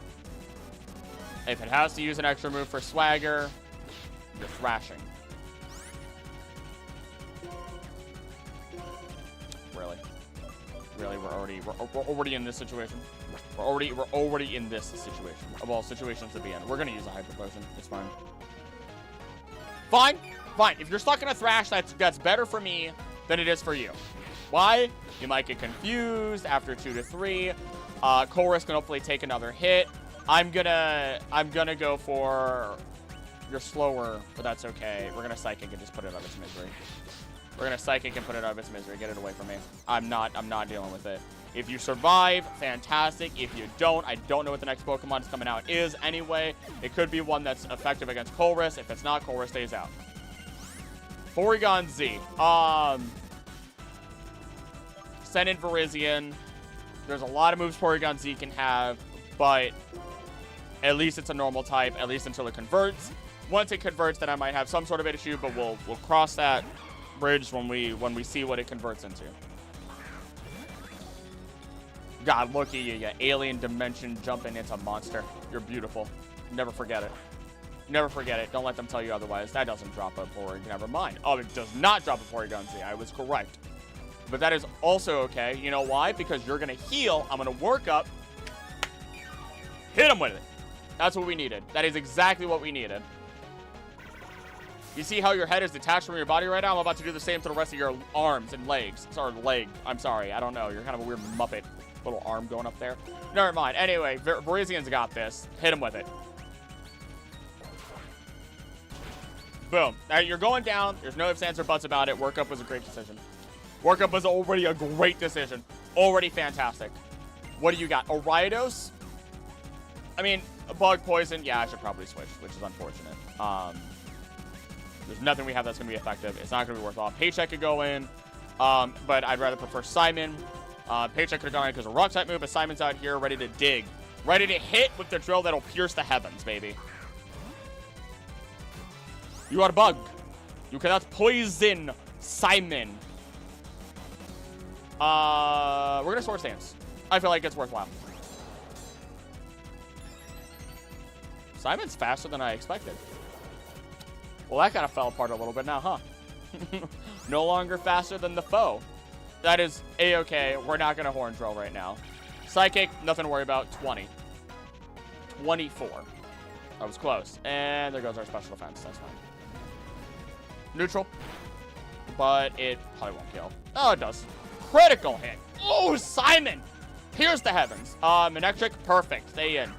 If it has to use an extra move for swagger, you're thrashing. Really, we're already in this situation. We're already in this situation. Of all situations to be in. We're gonna use a Hyper Potion. It's fine. Fine. If you're stuck in a thrash, that's better for me than it is for you. Why? You might get confused after 2 to 3. Chorus can hopefully take another hit. I'm gonna go for you're slower, but that's okay. We're gonna Psychic and just put it out of its misery. Get it away from me. I'm not dealing with it. If you survive, fantastic. If you don't, I don't know what the next Pokemon is coming out is anyway. It could be one that's effective against Chorus. If it's not, Chorus stays out. Porygon Z. Send in Virizion. There's a lot of moves Porygon Z can have, but at least it's a normal type, at least until it converts. Once it converts, then I might have some sort of issue, but we'll cross that bridge when we see what it converts into. God, look at you alien dimension jumping into monster. You're beautiful. Never forget it. Never forget it. Don't let them tell you otherwise. That doesn't drop a Porygon. Never mind. Oh, it does not drop a Porygon Z. I was correct. But that is also okay. You know why? Because you're going to heal. I'm going to work up. Hit him with it. That's what we needed. That is exactly what we needed. You see how your head is detached from your body right now? I'm about to do the same to the rest of your arms and legs. Sorry, leg. I'm sorry. I don't know. You're kind of a weird Muppet. Little arm going up there. Never mind. Anyway, Virizian's got this. Hit him with it. Boom. Now you're going down. There's no ifs, ands, or buts about it. Workup was a great decision. Workup was already a great decision. Already fantastic. What do you got? Ariados? I mean, a bug poison. Yeah, I should probably switch, which is unfortunate. There's nothing we have that's going to be effective. It's not going to be worthwhile. Paycheck could go in, but I'd rather prefer Simon. Paycheck could have gone in because of a rock type move, but Simon's out here ready to dig. Ready to hit with the drill that'll pierce the heavens, baby. You are a bug. You cannot poison Simon. We're gonna Swords Dance. I feel like it's worthwhile. Simon's faster than I expected. Well, that kind of fell apart a little bit now, huh? No longer faster than the foe. That is A-okay. We're not gonna Horn Drill right now. Psychic, nothing to worry about. 20. 24. That was close. And there goes our special defense. That's fine. Neutral. But it probably won't kill. Oh, it does. Critical hit. Oh, Simon! Pierce the heavens. Electric, perfect. Stay in.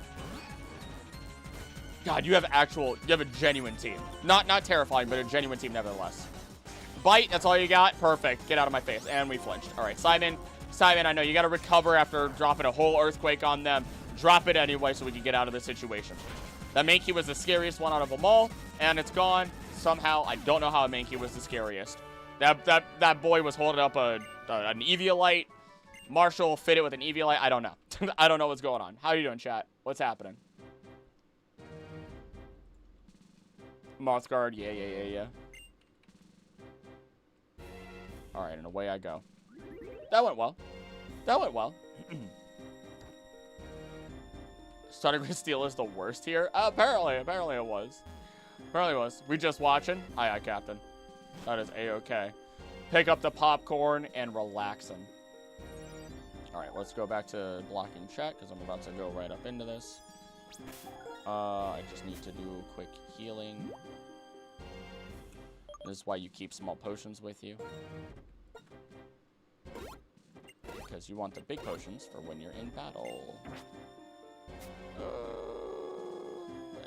God, you have a genuine team. Not terrifying, but a genuine team nevertheless. Bite, that's all you got. Perfect. Get out of my face. And we flinched. All right, Simon, I know you got to recover after dropping a whole earthquake on them. Drop it anyway so we can get out of this situation. That Mankey was the scariest one out of them all, and it's gone. Somehow, I don't know how Mankey was the scariest. That boy was holding up an Eviolite. Marshall fit it with an Eviolite. I don't know. I don't know what's going on. How are you doing, chat? What's happening? Mothguard, yeah. Alright, and away I go. That went well. Starting with Steel is the worst here? Apparently it was. We just watching? Aye, Captain. That is A-okay. Pick up the popcorn and relaxing. Alright, let's go back to blocking chat, because I'm about to go right up into this. I just need to do quick healing. This is why you keep small potions with you. Because you want the big potions for when you're in battle.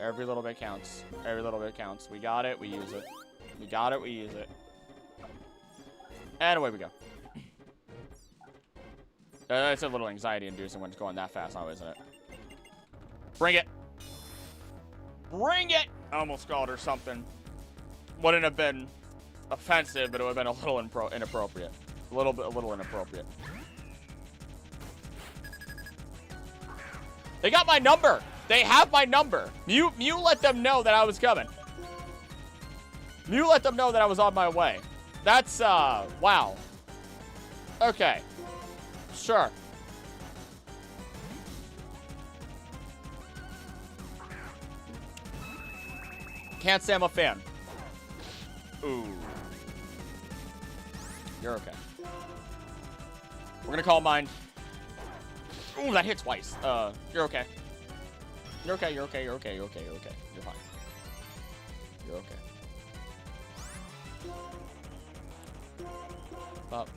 Every little bit counts. We got it, we use it. And away we go. It's a little anxiety-inducing when it's going that fast now, isn't it? Bring it! I almost called her something. Wouldn't have been offensive, but it would have been a little inappropriate. A little inappropriate. They got my number. They have my number. Mew let them know that I was coming. Mew let them know that I was on my way. That's, wow. Okay. Sure. Can't say I'm a fan. Ooh. You're okay. We're gonna call mine. Ooh, that hit twice. You're okay. You're fine. You're okay. Pop.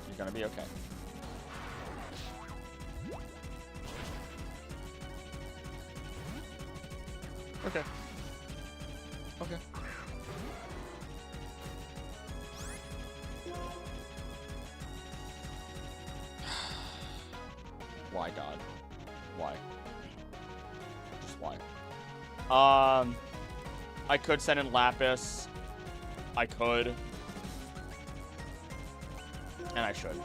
You're gonna be okay. Okay. Why, God? Why? Just why? I could send in Lapis. I could. And I should.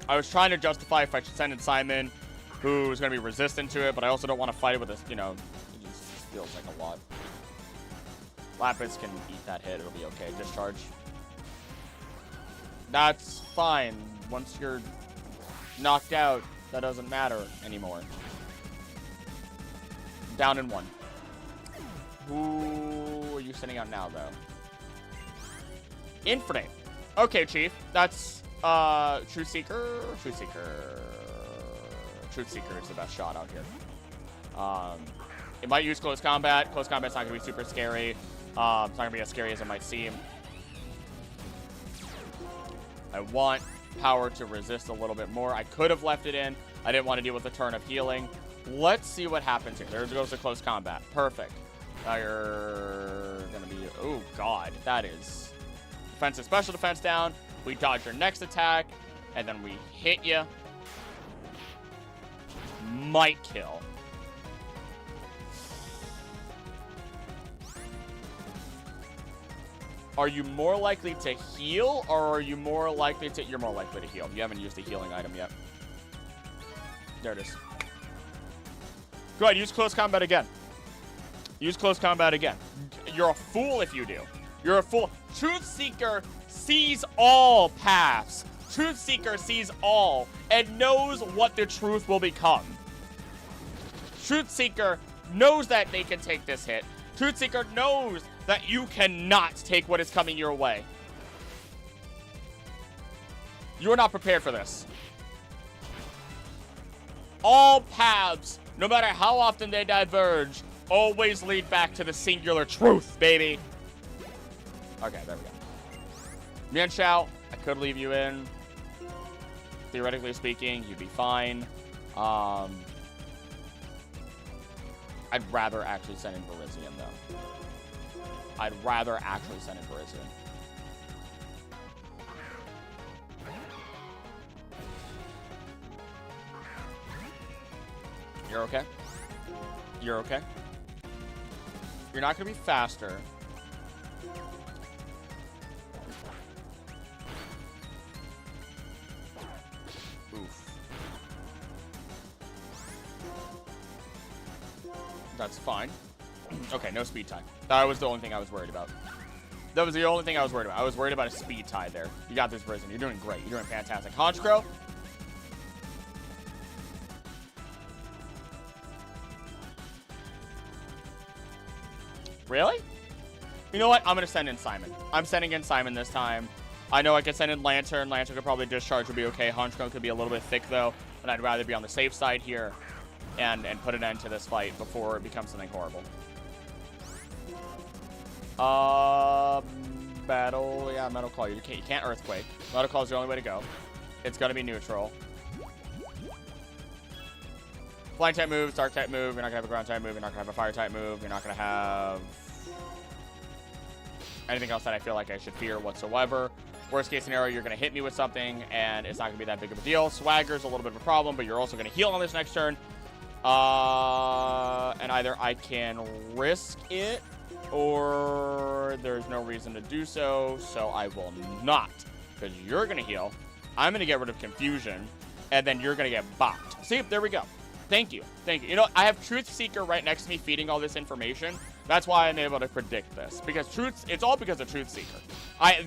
I was trying to justify if I should send in Simon, who's going to be resistant to it, but I also don't want to fight it with this, you know, it just feels like a lot. Lapis can eat that hit. It'll be okay. Discharge. That's fine. Once you're knocked out, that doesn't matter anymore. Down in one. Who are you sending out now, though? Infinite. Okay, Chief. That's, Truth Seeker. Truth Seeker is the best shot out here. It might use Close Combat. Close Combat's not going to be super scary. It's not going to be as scary as it might seem. I want power to resist a little bit more. I could have left it in. I didn't want to deal with the turn of healing. Let's see what happens here. There goes the Close Combat. Perfect. Now you're going to be... Oh, God. That is... Defensive special defense down. We dodge your next attack. And then we hit you. Might kill. Are you more likely to heal, or are you more likely to... You're more likely to heal. You haven't used the healing item yet. There it is. Go ahead, use close combat again. Use close combat again. You're a fool if you do. You're a fool. Truth Seeker sees all paths. Truth Seeker sees all and knows what the truth will become. Truth Seeker knows that they can take this hit. Truth Seeker knows that you cannot take what is coming your way. You're not prepared for this. All paths, no matter how often they diverge, always lead back to the singular truth, baby. Okay, there we go. Mian Shao, I could leave you in. Theoretically speaking, you'd be fine. I'd rather actually send in Verizian, though. I'd rather actually send in Verizian. You're okay? You're okay? You're not going to be faster. Oof. That's fine. Okay, no speed tie. That was the only thing I was worried about. That was the only thing I was worried about. I was worried about a speed tie there. You got this, Prison. You're doing great. You're doing fantastic. Honchkrow. Really? You know what? I'm going to send in Simon. I'm sending in Simon this time. I know I could send in Lantern. Lantern could probably discharge, would be okay. Honchkrow could be a little bit thick, though. But I'd rather be on the safe side here and put an end to this fight before it becomes something horrible. Battle. Yeah, Metal Claw. You can't Earthquake. Metal Claw is the only way to go. It's going to be neutral. Flying type move, Dark type move. You're not going to have a ground type move. You're not going to have a fire type move. You're not going to have anything else that I feel like I should fear whatsoever. Worst case scenario, you're going to hit me with something, and it's not going to be that big of a deal. Swagger's a little bit of a problem, but you're also going to heal on this next turn. And either I can risk it, or there's no reason to do so, so I will not. Because you're going to heal, I'm going to get rid of Confusion, and then you're going to get bopped. See, there we go. Thank you. Thank you. You know, I have Truth Seeker right next to me feeding all this information. That's why I'm able to predict this. Because it's all because of Truth Seeker.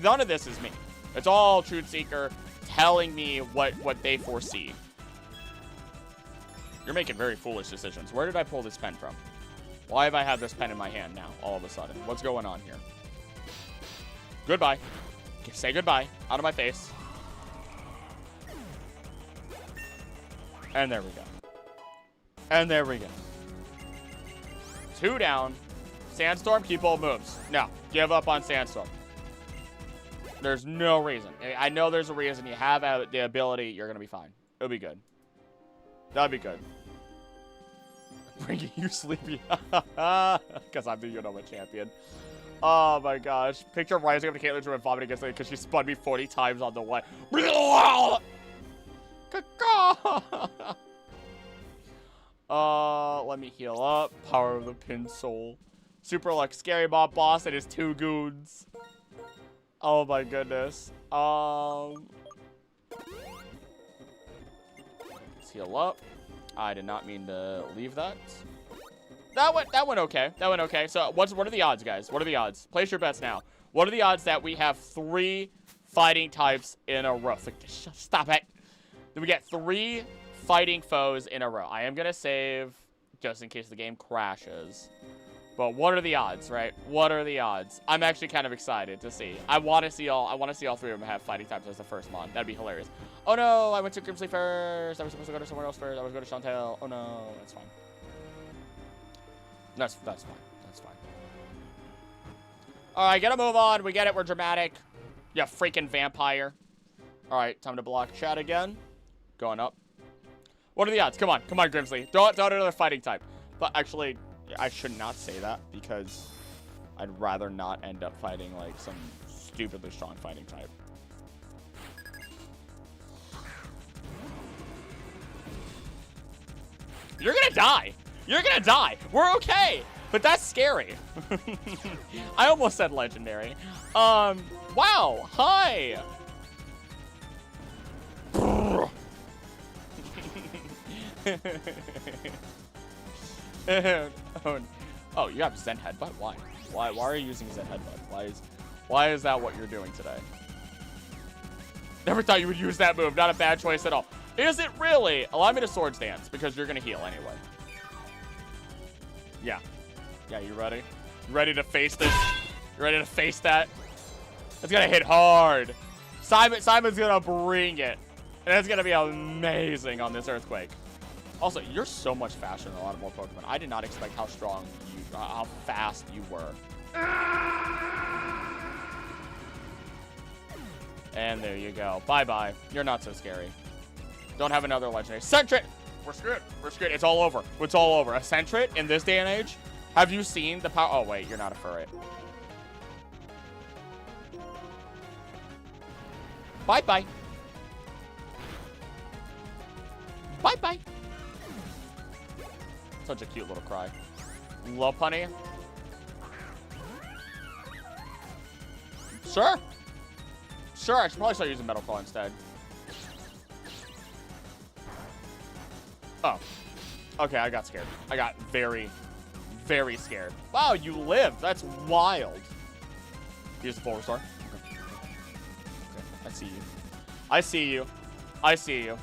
None of this is me. It's all Truth Seeker telling me what they foresee. You're making very foolish decisions. Where did I pull this pen from? Why have I had this pen in my hand now, all of a sudden? What's going on here? Goodbye. Say goodbye. Out of my face. And there we go. And there we go. 2 down. Sandstorm, keep all moves. No, give up on Sandstorm. There's no reason. I know there's a reason. You have the ability. You're going to be fine. It'll be good. That'll be good. Bringing you sleepy. Because I'm the Unova champion. Oh my gosh. Picture rising up to Caitlyn's room and vomiting against it because she spun me 40 times on the way. Let me heal up. Power of the Pin Soul. Super Luck Scary Mob boss and his 2 goons. Oh my goodness. Let's heal up. I did not mean to leave that. That went okay. That went okay. So what are the odds, guys? What are the odds? Place your bets now. What are the odds that we have 3 fighting types in a row? Stop it. Then we get 3 fighting foes in a row. I am gonna save just in case the game crashes. But what are the odds, right? What are the odds? I'm actually kind of excited to see. I want to see all 3 of them have fighting types as the first mon. That'd be hilarious. Oh no, I went to Grimsley first. I was supposed to go to somewhere else first. I was going to Chantel. Oh no, that's fine. That's fine. That's fine. All right, gotta move on. We get it. We're dramatic. Yeah, freaking vampire. All right, time to block chat again. Going up. What are the odds? Come on, Grimsley. Throw out another fighting type. But actually, I should not say that because I'd rather not end up fighting like some stupidly strong fighting type. You're gonna die. You're gonna die. We're okay. But that's scary. I almost said legendary. Wow. Hi. Oh, you have Zen Headbutt? Why? Why are you using Zen Headbutt? Why is that what you're doing today? Never thought you would use that move. Not a bad choice at all. Is it really? Allow me to Swords Dance, because you're going to heal anyway. Yeah. Yeah, you ready? You ready to face this? You ready to face that? It's going to hit hard. Simon's going to bring it. And it's going to be amazing on this Earthquake. Also, you're so much faster than a lot more Pokemon. I did not expect how strong how fast you were. And there you go. Bye-bye. You're not so scary. Don't have another legendary. Sentret! We're screwed. We're screwed. It's all over. It's all over. A Sentret in this day and age? Have you seen the power? Oh, wait. You're not a Furret. Bye-bye. Bye-bye. Such a cute little cry. Love punny. Sure. Sure, I should probably start using Metal Claw instead. Oh. Okay, I got scared. I got very, very scared. Wow, you lived. That's wild. Use the full restore. Okay. I see you. I see you. I see you.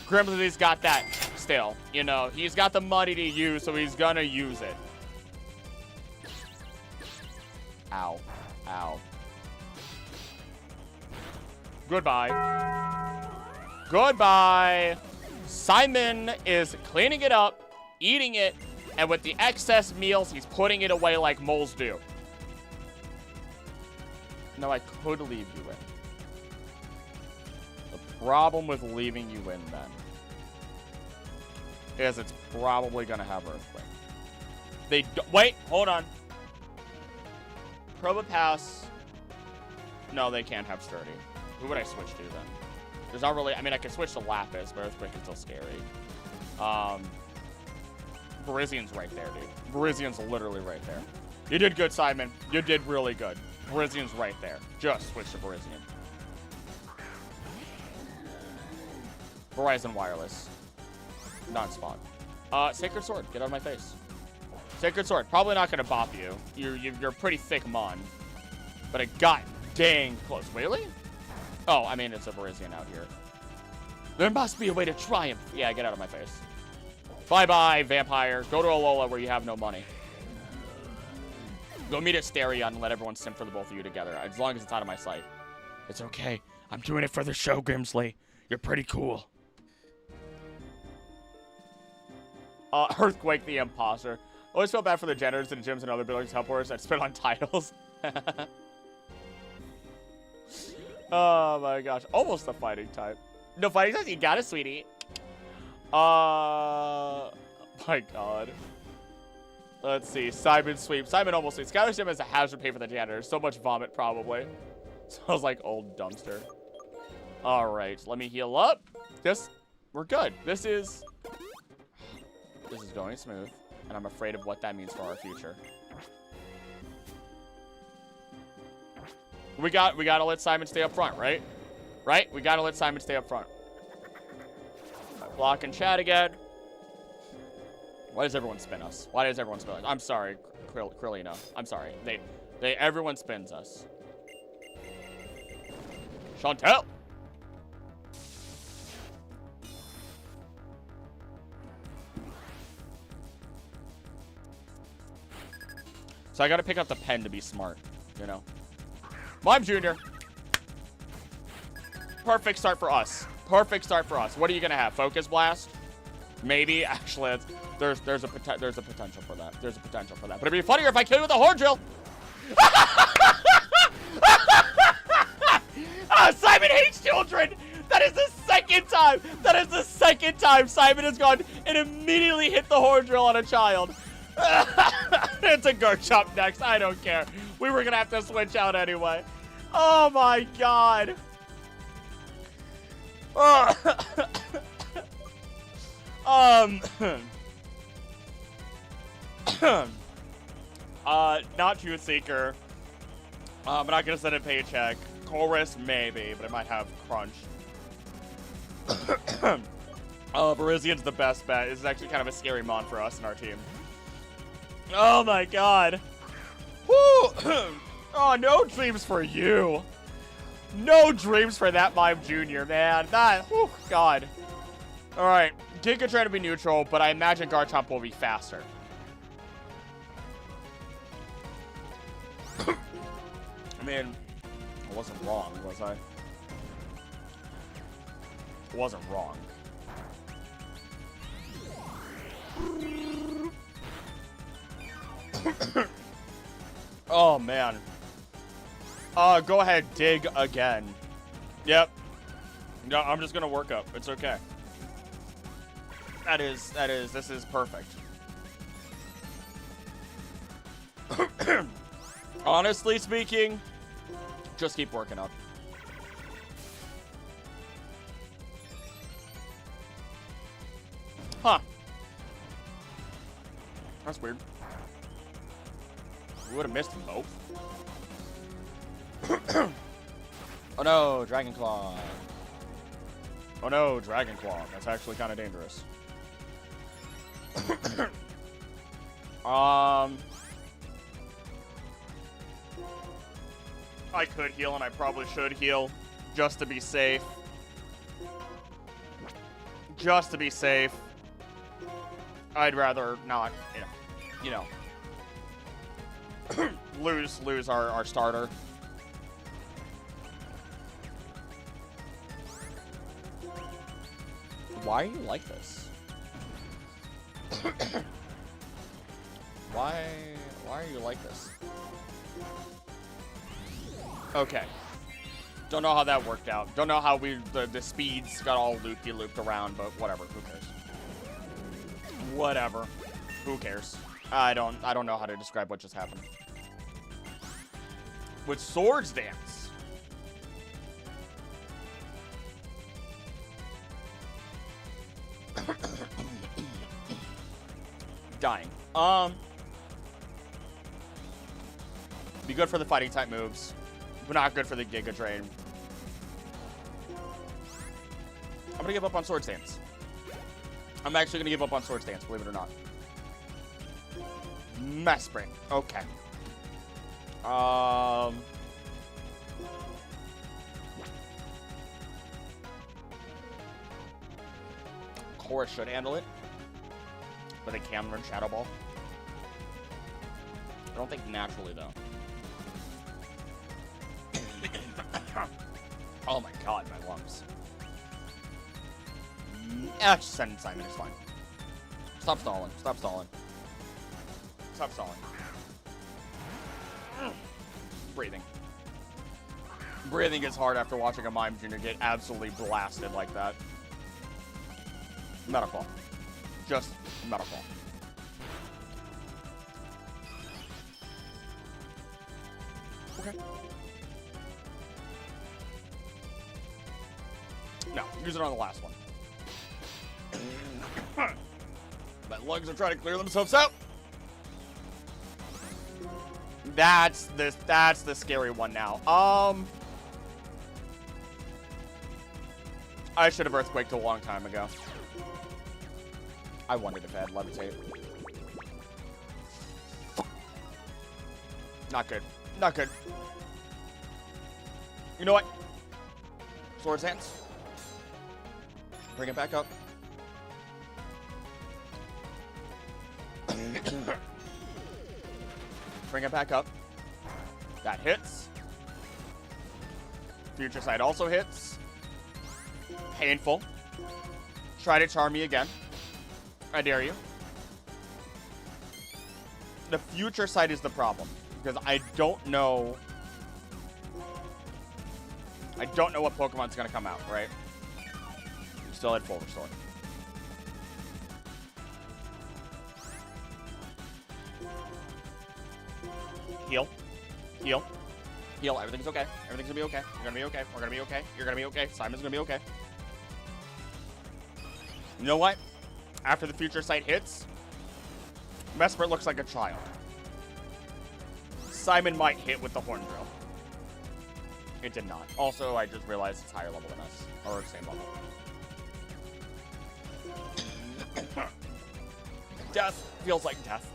Grimsley's got that still. You know, he's got the money to use, so he's gonna use it. Ow. Ow. Goodbye. Goodbye. Simon is cleaning it up, eating it, and with the excess meals, he's putting it away like moles do. No, I could leave you in. The problem with leaving you in, then, is it's probably going to have Earthquake. Wait, hold on. Probopass. No, they can't have Sturdy. Who would I switch to, then? There's not really... I mean, I could switch to Lapis, but Earthquake is still scary. Virizian's right there, dude. Virizian's literally right there. You did good, Simon. You did really good. Virizian's right there. Just switch to Virizian. Verizon Wireless. Non-spawn. Sacred Sword. Get out of my face. Sacred Sword. Probably not going to bop you. You're a pretty thick mon. But it got dang close. Really? Oh, I mean, it's a Virizian out here. There must be a way to triumph. Yeah, get out of my face. Bye-bye, vampire. Go to Alola where you have no money. Go meet at Asterion and let everyone simp for the both of you together, as long as it's out of my sight. It's okay. I'm doing it for the show, Grimsley. You're pretty cool. Earthquake the Imposter. Always felt bad for the janitors and gyms and other buildings helpers that spit on titles. Oh my gosh. Almost a fighting type. No fighting type? You got it, sweetie. My god. Let's see. Simon sweep. Simon almost sweep. Skylar Sim has a hazard pay for the janitors. So much vomit, probably. Smells like old dumpster. Alright. Let me heal up. We're good. This is going smooth. And I'm afraid of what that means for our future. We gotta let Simon stay up front, right? Right? We gotta let Simon stay up front. Block and chat again. Why does everyone spin us? Why does everyone spin us? I'm sorry, Krillino. I'm sorry. Everyone spins us. Chantel! So I gotta pick up the pen to be smart, you know? Mime Jr. Perfect start for us. Perfect start for us. What are you gonna have? Focus Blast? Maybe. Actually, there's a potential for that. There's a potential for that. But it'd be funnier if I kill you with a Horn Drill. Simon hates children. That is the second time. That is the second time Simon has gone and immediately hit the Horn Drill on a child. It's a Garchomp next. I don't care. We were gonna have to switch out anyway. Oh my god. Not Truth Seeker. I'm not gonna send a paycheck. Chorus, maybe, but it might have Crunch. Virizian's the best bet. This is actually kind of a scary mon for us and our team. Oh my god. Woo! Oh, no dreams for you. No dreams for that Mime Jr., man. That, whew, god. Alright, Giga trying to be neutral, but I imagine Garchomp will be faster. I mean, I wasn't wrong, was I? I wasn't wrong. Oh, man. Go ahead, dig again. Yep. No, I'm just gonna work up. It's okay. This is perfect. Honestly speaking, just keep working up. Huh. That's weird. We would have missed them both. Oh no, Dragon Claw. Oh no, Dragon Claw. That's actually kind of dangerous. I could heal, and I probably should heal, just to be safe. Just to be safe. I'd rather not, you know, lose our starter. Why are you like this? Why are you like this? Okay. Don't know how that worked out. Don't know how the speeds got all looped around, but whatever. Who cares? Whatever. Who cares? I don't know how to describe what just happened. With Swords Dance. Dying. Be good for the fighting type moves, but not good for the Giga Drain. I'm gonna give up on Swords Dance. I'm actually gonna give up on Swords Dance, believe it or not. Mesprit. Okay. Chorus should handle it, but they can run Shadow Ball. I don't think naturally though. Oh my god, my lungs. Just send Simon, it's fine. Stop stalling, stop stalling. Stop stalling. Breathing. Breathing is hard after watching a Mime Jr. get absolutely blasted like that. Medical. Just medical. Okay. No, use it on the last one. My lungs are trying to clear themselves out. That's the scary one now. I should have earthquaked a long time ago. I wondered if I had levitate. Not good. Not good. You know what? Swords Dance. Bring it back up. Bring it back up. That hits. Future Sight also hits. Painful. Try to charm me again. I dare you. The Future Sight is the problem, because I don't know what Pokemon's gonna come out, right? You still had full restore. Heal. Heal. Heal. Everything's okay. Everything's gonna be okay. You're gonna be okay. We're gonna be okay. You're gonna be okay. Simon's gonna be okay. You know what? After the Future Sight hits, Mesprit looks like a child. Simon might hit with the Horn Drill. It did not. Also, I just realized it's higher level than us. Or same level. Death feels like death.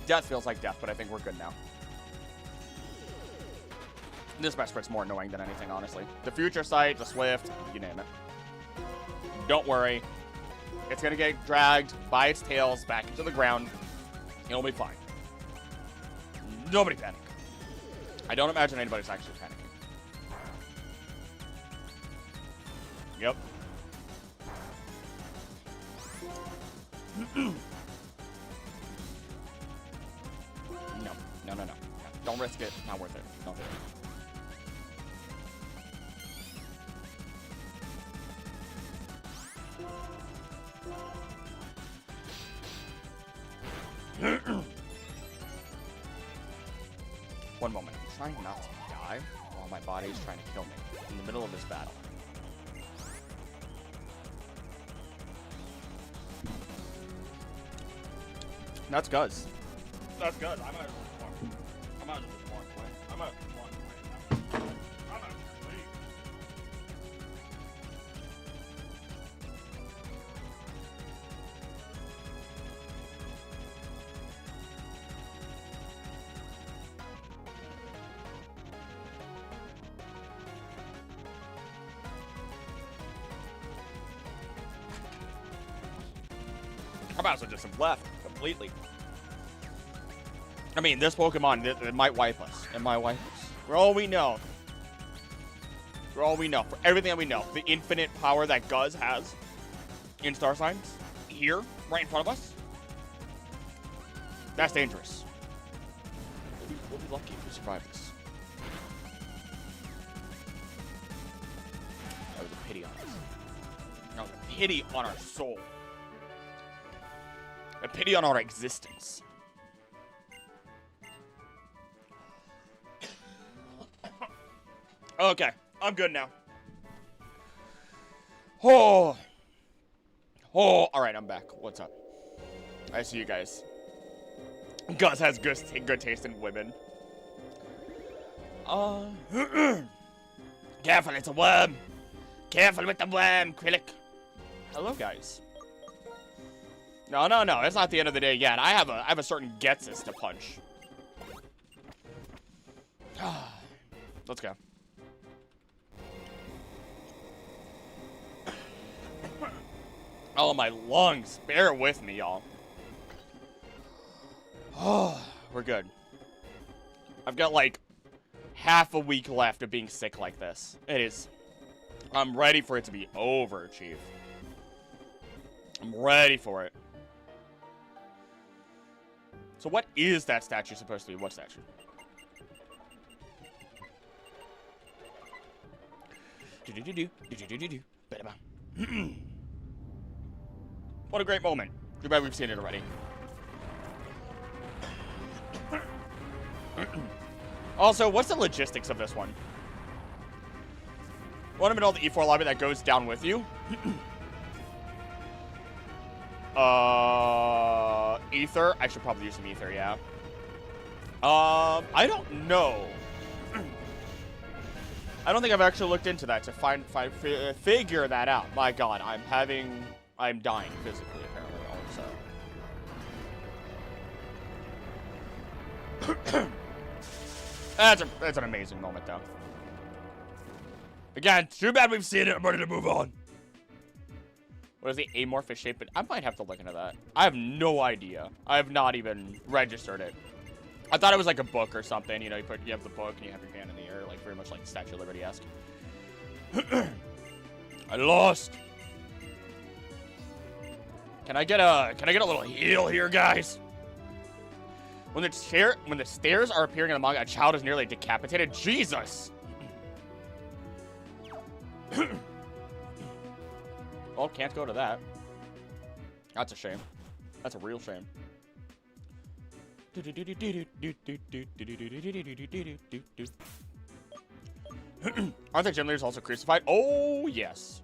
Death feels like death, but I think we're good now. This Vesper's more annoying than anything, honestly. The Future Sight, the Swift, you name it. Don't worry. It's going to get dragged by its tails back into the ground. It'll be fine. Nobody panic. I don't imagine anybody's actually panicking. Yep. No. Don't risk it. Not worth it. Don't do it. One moment. I'm trying not to die while my body is trying to kill me in the middle of this battle. That's Guz. That's Guz. I might as well just walk. I might as well just walk away. I might as well just walk away. I'm out. Leave. I might as well just have left completely. I mean, this Pokemon, it might wipe us. It might wipe us. For all we know. For all we know. For everything that we know. The infinite power that Guz has in Star Signs. Here, right in front of us. That's dangerous. We'll be lucky if we survive this. That was a pity on us. That was a pity on our soul. A pity on our existence. Okay, I'm good now. Oh, all right, I'm back. What's up? I see you guys. Guz has good taste in women. Careful, it's a worm. Careful with the worm, Krillic. Hello, guys. No, it's not the end of the day yet. I have a certain GHETSIS to punch. Let's go. Oh, my lungs. Bear with me, y'all. Oh, we're good. I've got, like, half a week left of being sick like this. It is. I'm ready for it to be over, Chief. I'm ready for it. So what is that statue supposed to be? What statue? What a great moment. Too bad we've seen it already. Also, what's the logistics of this one? One in the middle of the E4 lobby that goes down with you? Ether? I should probably use some ether, yeah. I don't know. I don't think I've actually looked into that to figure that out. My God, I'm dying physically, apparently, also. That's an amazing moment, though. Again, too bad we've seen it. I'm ready to move on. What is the amorphous shape? But I might have to look into that. I have no idea. I have not even registered it. I thought it was like a book or something. You know, you have the book and you have your hand in the air, like very much like Statue of Liberty-esque. I lost. Can I get a little heal here, guys? When the stairs are appearing in the manga, a child is nearly decapitated. Jesus. Well, can't go to that. That's a shame. That's a real shame. Aren't the gym leaders also crucified? Oh, yes.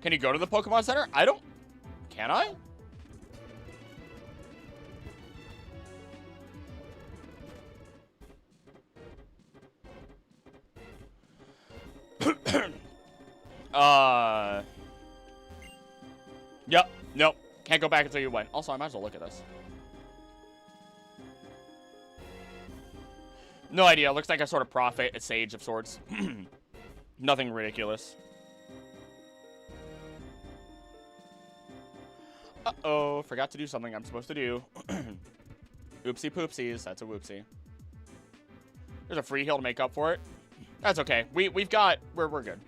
Can you go to the Pokemon Center? I don't... Can I? Yep. Nope. Can't go back until you went. Also, I might as well look at this. No idea. Looks like a sort of prophet, a sage of sorts. Nothing ridiculous. Uh-oh, forgot to do something I'm supposed to do. Oopsie poopsies, that's a whoopsie. There's a free heal to make up for it. That's okay. We're good.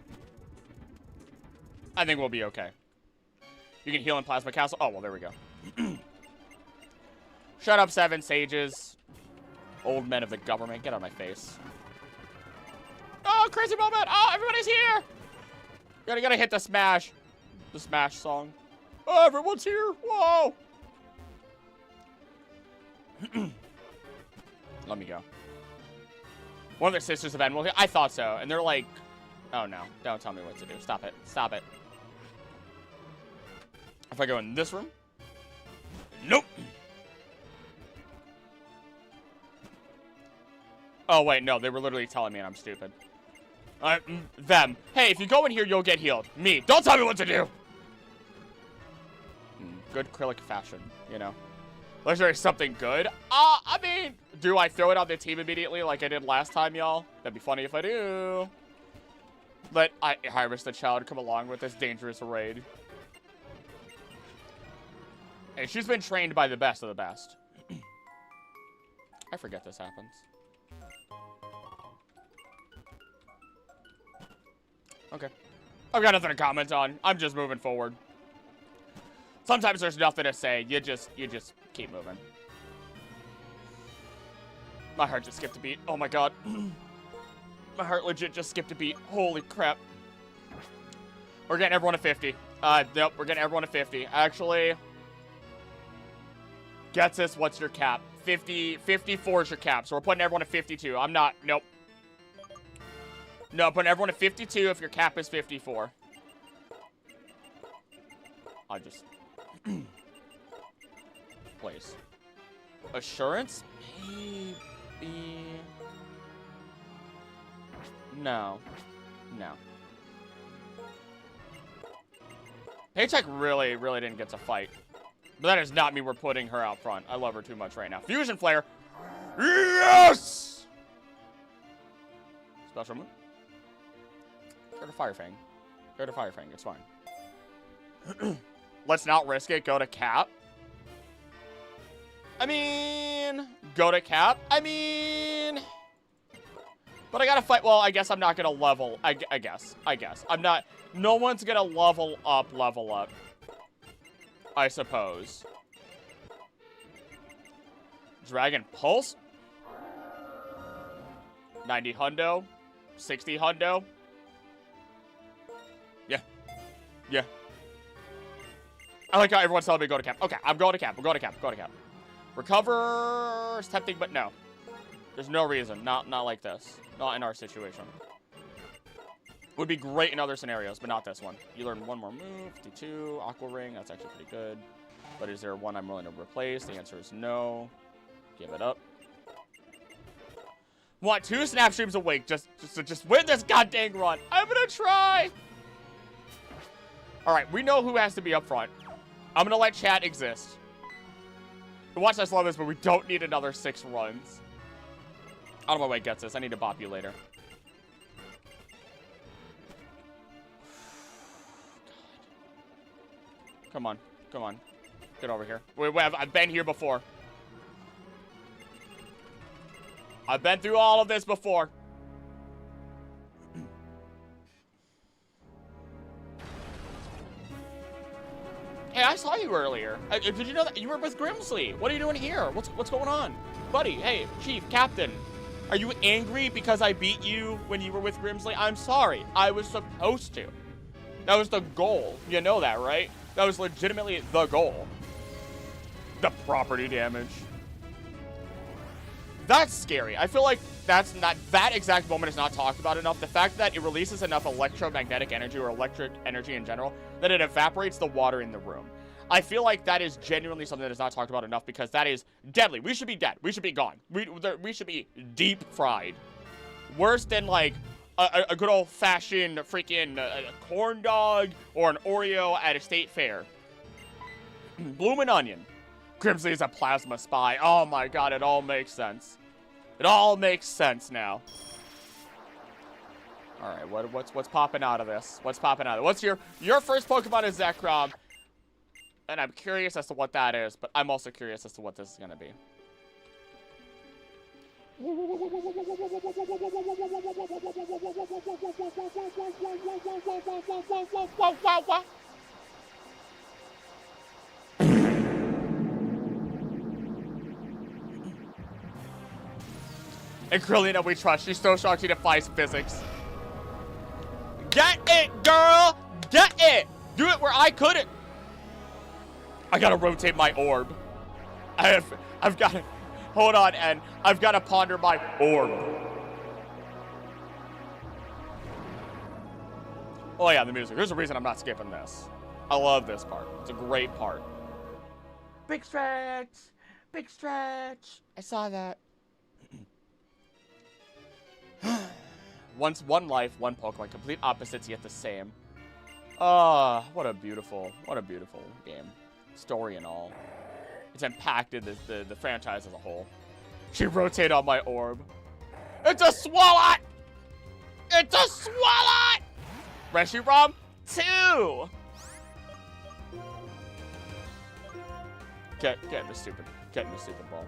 I think we'll be okay. You can heal in Plasma Castle. Oh, well, there we go. Shut up, 7 sages. Old men of the government. Get out of my face. Oh, crazy moment. Oh, everybody's here. Gotta hit the smash. The smash song. Oh, everyone's here. Whoa. Let me go. One of their sisters of Enwell. I thought so. And they're like, oh no, don't tell me what to do. Stop it. Stop it. If I go in this room. Nope. Oh, wait, no. They were literally telling me and I'm stupid. Them. Hey, if you go in here, you'll get healed. Me. Don't tell me what to do. Good acrylic fashion, you know. Unless there's something good. I mean, do I throw it on the team immediately like I did last time, y'all? That'd be funny if I do. Let Iris the Child come along with this dangerous raid. Hey, she's been trained by the best of the best. I forget this happens. Okay. I've got nothing to comment on. I'm just moving forward. Sometimes there's nothing to say. You just keep moving. My heart just skipped a beat. Oh my god. My heart legit just skipped a beat. Holy crap. We're getting everyone to 50. Nope, we're getting everyone to 50. Actually, GHETSIS, what's your cap? 54 is your cap, so we're putting everyone to 52. I'm not, nope. No, putting everyone to 52 if your cap is 54. I just... Please. Assurance? Maybe... No. No. Paycheck really didn't get to fight. But that does not mean we're putting her out front. I love her too much right now. Fusion Flare. Yes! Special move. Go to Fire Fang. Go to Fire Fang. It's fine. Let's not risk it. Go to Cap. I mean... Go to Cap. I mean... But I gotta fight... Well, I guess I'm not gonna level... I guess. I'm not... No one's gonna level up. I suppose. Dragon Pulse? 90 hundo? 60 hundo? Yeah. I like how everyone's telling me to go to Cap. Okay, I'm going to Cap. We're going to Cap. Recover is tempting, but no. There's no reason. Not like this. Not in our situation. Would be great in other scenarios, but not this one. You learn one more move. 52. Aqua Ring. That's actually pretty good. But is there one I'm willing to replace? The answer is no. Give it up. Want 2 snap streams awake just win this goddamn run. I'm gonna try. All right, we know who has to be up front. I'm gonna let chat exist. Watch us love this, but we don't need another 6 runs. Out of my way, GHETSIS. I need to bop you later. Come on. Get over here. Wait, I've been here before. I've been through all of this before. Hey, I saw you earlier. Did you know that you were with Grimsley? What are you doing here? What's going on? Buddy, hey, Chief, Captain. Are you angry because I beat you when you were with Grimsley? I'm sorry. I was supposed to. That was the goal. You know that, right? That was legitimately the goal. The property damage. That's scary. I feel like that exact moment is not talked about enough. The fact that it releases enough electromagnetic energy or electric energy in general that it evaporates the water in the room. I feel like that is genuinely something that is not talked about enough because that is deadly. We should be dead. We should be gone. We should be deep fried. Worse than like a good old fashioned freaking corn dog or an Oreo at a state fair. Bloomin' onion. Grimsley is a plasma spy. Oh my god, it all makes sense. It all makes sense now. All right, what's popping out of this? What's popping out of it? What's your first Pokemon is Zekrom, and I'm curious as to what that is, but I'm also curious as to what this is gonna be. And Krillina we trust. She's so strong she defies physics. Get it, girl! Get it! Do it where I couldn't. I gotta rotate my orb. I've got to, hold on, and I've got to ponder my orb. Oh yeah, the music. There's a reason I'm not skipping this. I love this part. It's a great part. Big stretch! Big stretch! I saw that. Once one life, one Pokemon, complete opposites yet the same. Ah, what a beautiful game. Story and all. It's impacted the franchise as a whole. She rotated on my orb. It's a Swalot! It's a Swalot! Reshiram 2! Get in the stupid ball.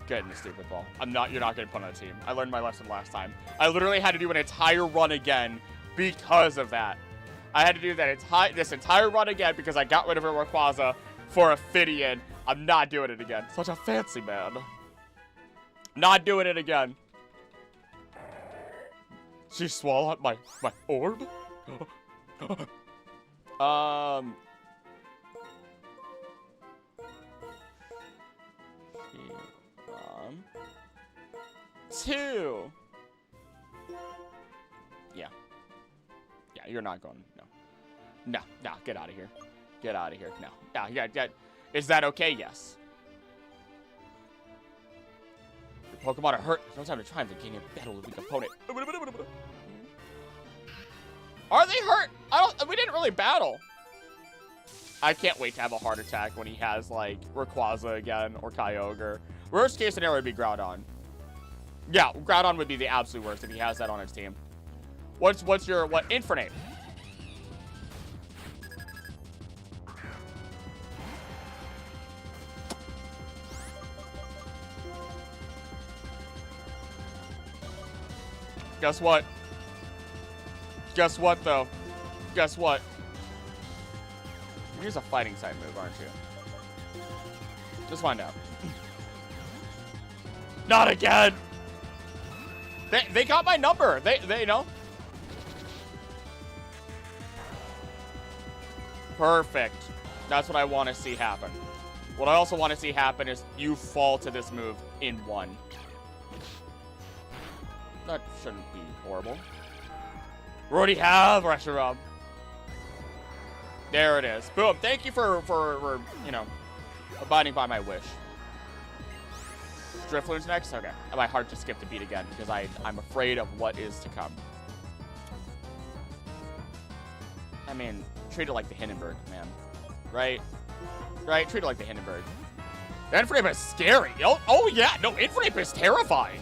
Get in the stupid ball. You're not getting put on a team. I learned my lesson last time. I literally had to do an entire run again because of that. I had to do that this entire run again because I got rid of a Rayquaza for a Fidian. I'm not doing it again. Such a fancy man. Not doing it again. She swallowed my orb? Two. Yeah, you're not going. No, get out of here. Get out of here. No. Yeah. Is that okay? Yes. Your Pokemon are hurt. There's no time to try and gain a battle with a weak opponent. Are they hurt? We didn't really battle. I can't wait to have a heart attack when he has, like, Rayquaza again or Kyogre. Worst case scenario would be Groudon. Yeah, Groudon would be the absolute worst if he has that on his team. What's your Infernape? Guess what? Guess what, though? Guess what? You're just a fighting side move, aren't you? Just find out. Not again! They got my number. They know. Perfect. That's what I want to see happen. What I also want to see happen is you fall to this move in one. That shouldn't be horrible. We already have Reshiram. There it is. Boom. Thank you for you know, abiding by my wish. Drifloon's next? Okay. My heart just skipped a beat again because I'm afraid of what is to come. I mean, treat it like the Hindenburg, man. Right? Right? Treat it like the Hindenburg. The Infernape is scary. Oh yeah. No, Infernape is terrifying.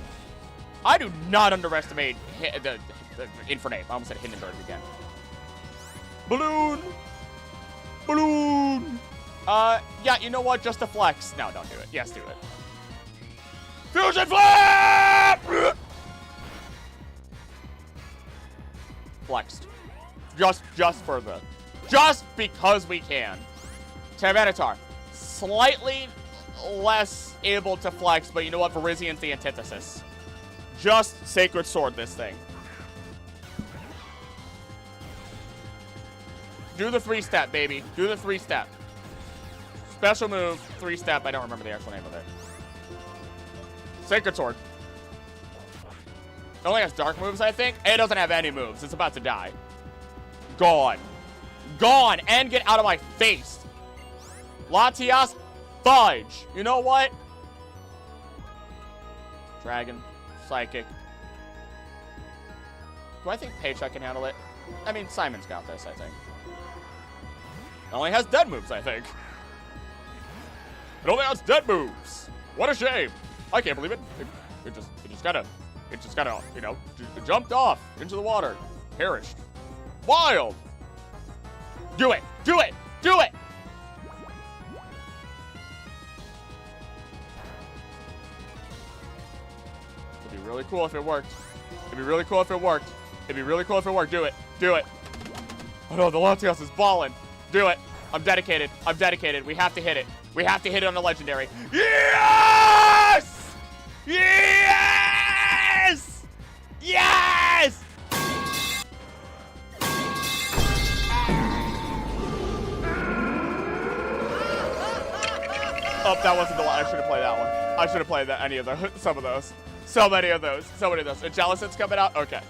I do not underestimate the Infernape. I almost said Hindenburg again. Balloon! Balloon! Yeah, you know what? Just a flex. No, don't do it. Yes, do it. Fusion Flip! Flexed. Just because we can. Tyranitar. Slightly less able to flex, but you know what? Virizian's the antithesis. Just Sacred Sword this thing. Do the 3-step, baby. Do the 3-step. Special move, 3-step. I don't remember the actual name of it. Sacred Sword. It only has dark moves, I think. It doesn't have any moves. It's about to die. Gone. Gone. And get out of my face. Latias, fudge. You know what? Dragon. Psychic. Do I think Paycheck can handle it? I mean, Simon's got this, I think. It only has dead moves, I think. It only has dead moves. What a shame. I can't believe it. It just you know, jumped off into the water. Perished. Wild. Do it. Do it. Do it. It'd be really cool if it worked. It'd be really cool if it worked. It'd be really cool if it worked. Do it. Do it. Oh no, the Latios is balling. Do it. I'm dedicated. I'm dedicated. We have to hit it. We have to hit it on the legendary. Yes! Yes! Yes! Oh, that wasn't the one. I should have played that one. I should have played any of those. Some of those. So many of those. So many of those. Jellicent's coming out? Okay.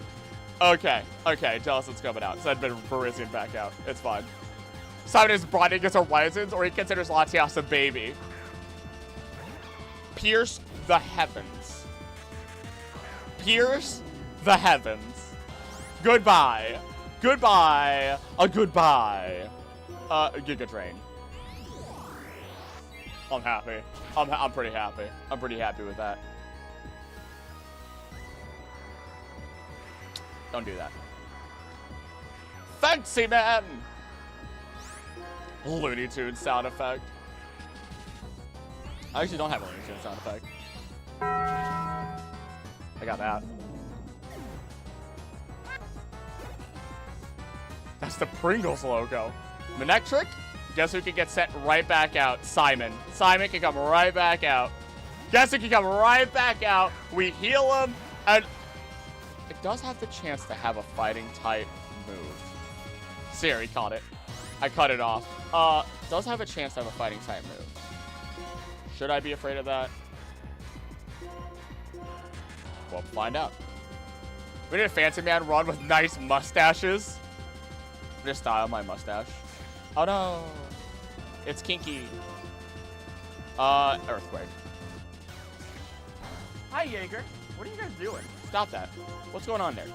Okay. Okay. Jellicent's coming out. So I'd been Parisian back out. It's fine. Simon is broadening his horizons, or he considers Latias a baby. Pierce the heavens. Pierce the heavens. Goodbye. Goodbye. A goodbye. Giga Train. I'm happy. I'm pretty happy. I'm pretty happy with that. Don't do that. Fancy man! Looney Tunes sound effect. I actually don't have a Looney Tunes sound effect. I got that. That's the Pringles logo. Manectric? Guess who can get sent right back out? Simon. Simon can come right back out. Guess who can come right back out? We heal him, and it does have the chance to have a fighting type move. Siri caught it. I cut it off. Does have a chance to have a fighting type move. Should I be afraid of that? Well, find out. We need a fancy man run with nice mustaches. Just style my mustache. Oh no. It's kinky. Earthquake. Hi, Jaeger. What are you guys doing? Stop that. What's going on there?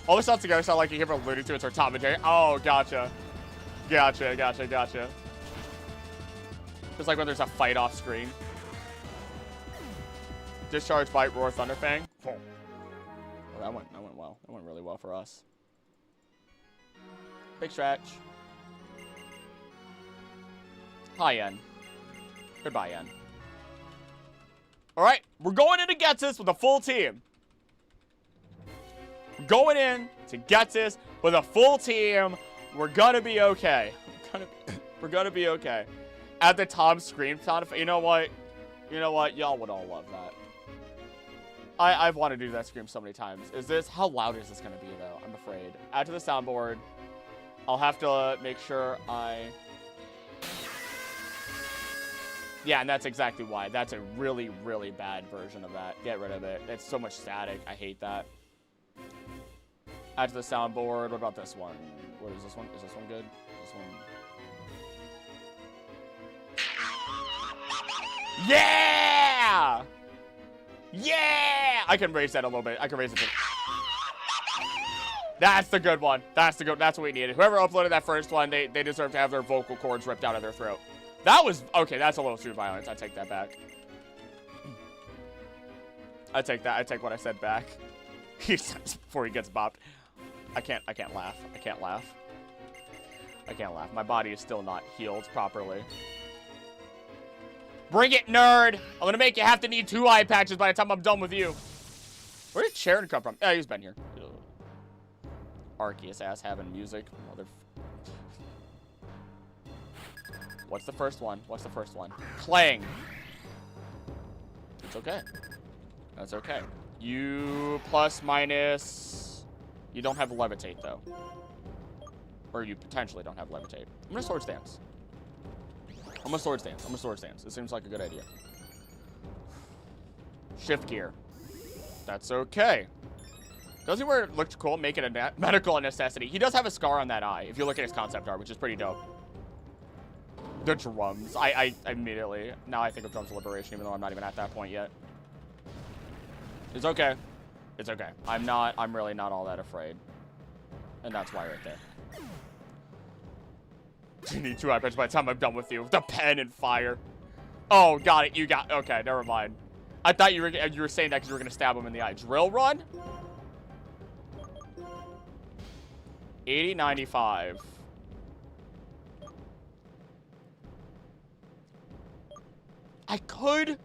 All the shots together sound like you hear from Looney Tunes or Tom and Jerry. Oh, gotcha. Gotcha, gotcha, gotcha. Just like when there's a fight off screen. Discharge, Bite, Roar, Thunderfang. Oh, that went well. That went really well for us. Big stretch. Hi, Yen. Goodbye, Yen. Alright, we're going into GHETSIS with a full team. We're going in to GHETSIS with a full team. We're gonna be okay. We're gonna be okay. At the Tom Scream sound, you know what? You know what? Y'all would all love that. I've wanted to do that scream so many times. How loud is this gonna be though? I'm afraid. Add to the soundboard. I'll have to make sure yeah, and that's exactly why. That's a really, really bad version of that. Get rid of it. It's so much static. I hate that. Add to the soundboard. What about this one? What is this one? Is this one good? This one. Yeah! Yeah! I can raise that a little bit. I can raise it to... That's the good one. That's what we needed. Whoever uploaded that first one, they deserve to have their vocal cords ripped out of their throat. That was... Okay, that's a little too violent. I take that back. I take that. I take what I said back. He says before he gets bopped. I can't laugh. I can't laugh. I can't laugh. My body is still not healed properly. Bring it, nerd! I'm gonna make you have to need 2 eye patches by the time I'm done with you. Where did Sharon come from? He's been here. Arceus ass having music. Mother... What's the first one? What's the first one? Clang. It's okay. That's okay. You plus minus... You don't have Levitate, though. Or you potentially don't have Levitate. I'm gonna Sword Stance. I'm gonna Sword Stance. I'm gonna Sword Stance. It seems like a good idea. Shift gear. That's okay. Does he wear electrical, make it a medical necessity? He does have a scar on that eye, if you look at his concept art, which is pretty dope. The drums. I immediately... Now I think of Drums of Liberation, even though I'm not even at that point yet. It's okay. It's okay. I'm really not all that afraid. And that's why right there. You need 2 iPads by the time I'm done with you. The pen and fire. Oh, got it. You got... Okay, never mind. I thought you were saying that because you were gonna stab him in the eye. Drill run? 80, 95. I could,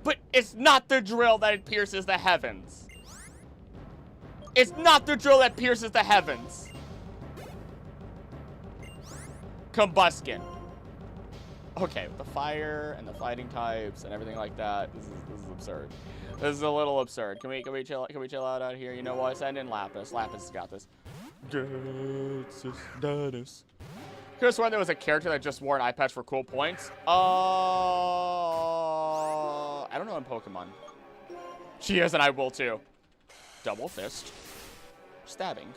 but it's not the drill that pierces the heavens. It's not the drill that pierces the heavens. Combustion. Okay, with the fire and the fighting types and everything like that, this is absurd. This is a little absurd. Can we chill out here? You know what? Send in Lapis. Lapis has got this. GHETSIS. Could have sworn there was a character that just wore an eye patch for cool points. I don't know in Pokemon. She is, and I will too. Double fist. Stabbing.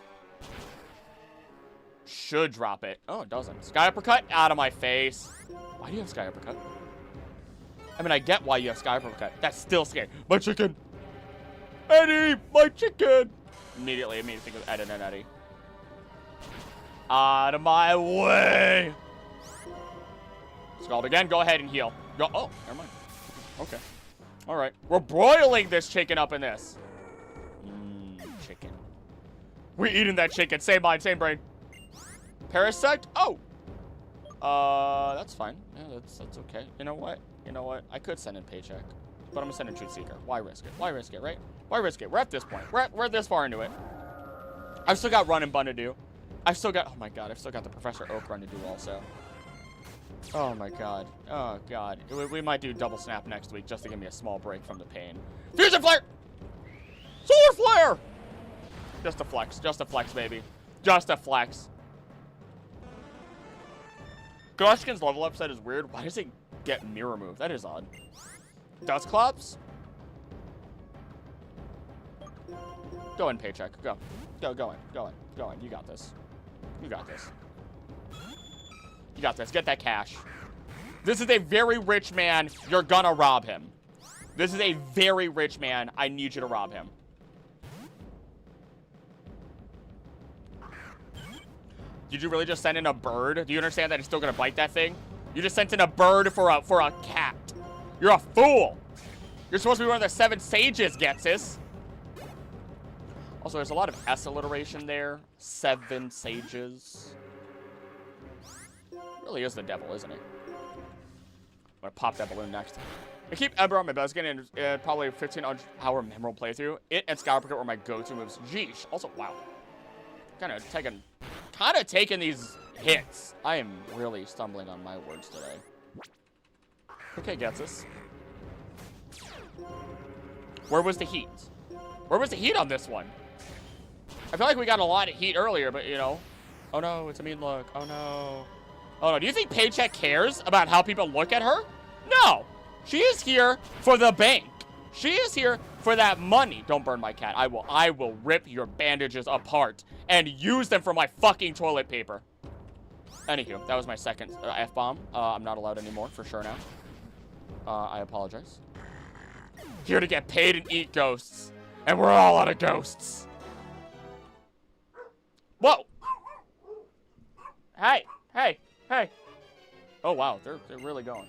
Should drop it. Oh, it doesn't. Sky Uppercut? Out of my face. Why do you have Sky Uppercut? I mean, I get why you have Sky Uppercut. That's still scary. My chicken! Eddie! My chicken! Immediately think of Ed and Eddie. Out of my way! Scald again. Go ahead and heal. Go. Oh, never mind. Okay. Alright. We're broiling this chicken up in this. Chicken. We're eating that chicken. Same mind, same brain. Parasect? Oh! That's fine. Yeah, that's okay. You know what? I could send in Paycheck. But I'm gonna send in Truth Seeker. Why risk it? Why risk it, right? Why risk it? We're at this point. We're this far into it. I've still got Run and Bun to do. I've still got, oh my god, I've still got the Professor Oak run to do also. Oh my god. Oh god. We might do Double Snap next week just to give me a small break from the pain. Fusion Flare! Solar Flare! Just a flex, baby. Just a flex. Gushkin's level up set is weird. Why does it get mirror move? That is odd. Dustclops? Go in, Paycheck. Go. Go in. You got this. You got this. You got this. Get that cash. This is a very rich man. You're gonna rob him. This is a very rich man. I need you to rob him. Did you really just send in a bird? Do you understand that it's still gonna bite that thing? You just sent in a bird for a cat. You're a fool. You're supposed to be one of the 7 sages, GHETSIS. Also, there's a lot of S alliteration there. 7 sages. Really is the devil, isn't he? I'm gonna pop that balloon next. I keep Ember on my best skin and probably a 15-hour memorable playthrough. It and Sky Uppercut were my go-to moves. Jeesh. Also, wow. Kind of taking these hits. I am really stumbling on my words today. Okay, GHETSIS. Where was the heat? Where was the heat on this one? I feel like we got a lot of heat earlier, but you know. Oh no, it's a mean look. Oh no. Oh no, do you think Paycheck cares about how people look at her? No. She is here for the bank. She is here for that money. Don't burn my cat. I will rip your bandages apart and use them for my fucking toilet paper. Anywho, that was my second F-bomb. I'm not allowed anymore, for sure now. I apologize. Here to get paid and eat ghosts. And we're all out of ghosts. Whoa! Hey! Oh, wow. They're really going.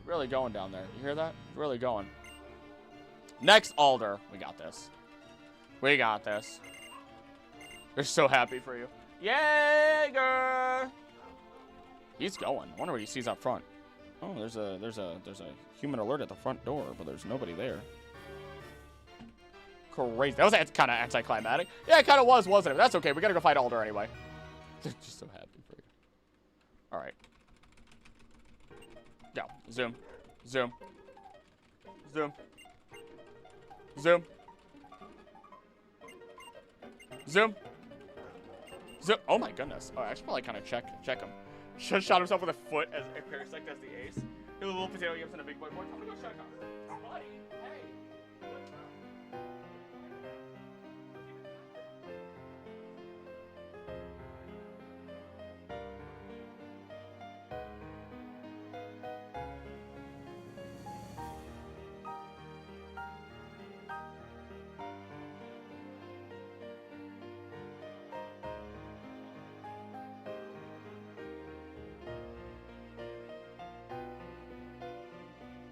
Really going down there. You hear that? Really going. Next Alder. We got this. We got this. They're so happy for you. Jaeger! He's going. I wonder what he sees up front. Oh, there's a human alert at the front door, but there's nobody there. Crazy. That was kind of anticlimactic. Yeah, it kind of was, wasn't it? That's okay. We gotta go fight Alder anyway. They're just so happy for you. All right. Go. Zoom. Zoom. Zoom. Zoom. Zoom. Zoom. Oh my goodness. Oh, I should probably kind of check him. Just shot himself with a foot as a parasect as the ace. He's a little potato Gibson, a big boy. I'm gonna go check him. Buddy, hey.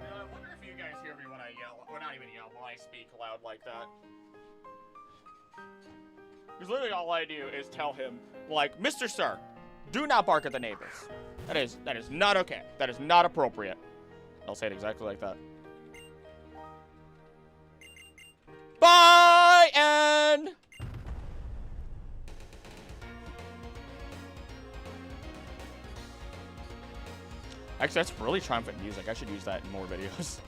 I wonder if you guys hear me when I yell. speak loud like that. Because literally all I do is tell him, like, Mr. Sir, do not bark at the neighbors. That is not okay. That is not appropriate. I'll say it exactly like that. Bye, and... Actually, that's really triumphant music. I should use that in more videos.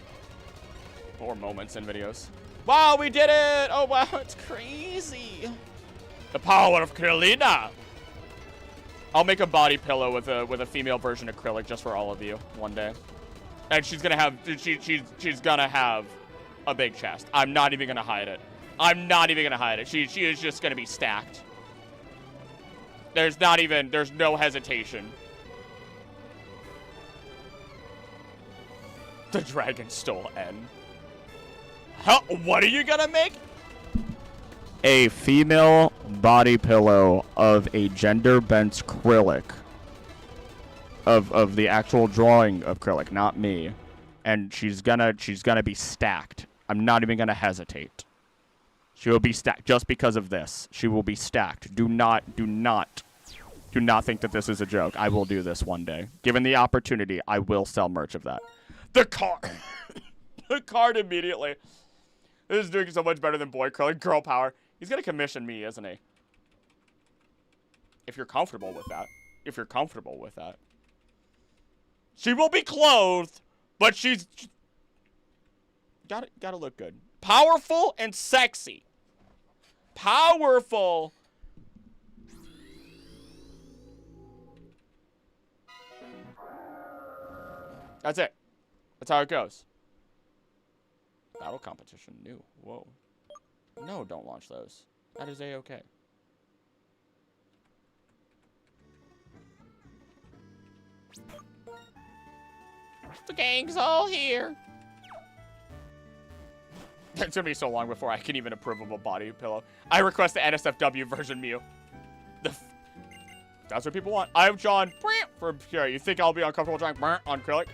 More moments in videos. Wow, we did it! Oh, wow, it's crazy. The power of Krillina. I'll make a body pillow with a female version of Krillin just for all of you one day. And she's gonna have she's gonna have a big chest. I'm not even gonna hide it. I'm not even gonna hide it. She is just gonna be stacked. There's no hesitation. The dragon stole N. What are you gonna make? A female body pillow of a gender-bent Krillin. Of the actual drawing of Krillin, not me. And she's gonna be stacked. I'm not even gonna hesitate. She will be stacked just because of this. She will be stacked. Do not think that this is a joke. I will do this one day. Given the opportunity, I will sell merch of that. The card. The card immediately. This is doing so much better than boy Krillin. Girl power. He's gonna commission me, isn't he? If you're comfortable with that. If you're comfortable with that. She will be clothed, but she's gotta look good. Powerful and sexy. Powerful. That's it. That's how it goes. Battle competition new. Whoa. No, don't launch those. That is A-okay. The gang's all here. It's gonna be so long before I can even approve of a body pillow. I request the NSFW version Mew. That's what people want. I'm John from here. You think I'll be uncomfortable trying on Krillin?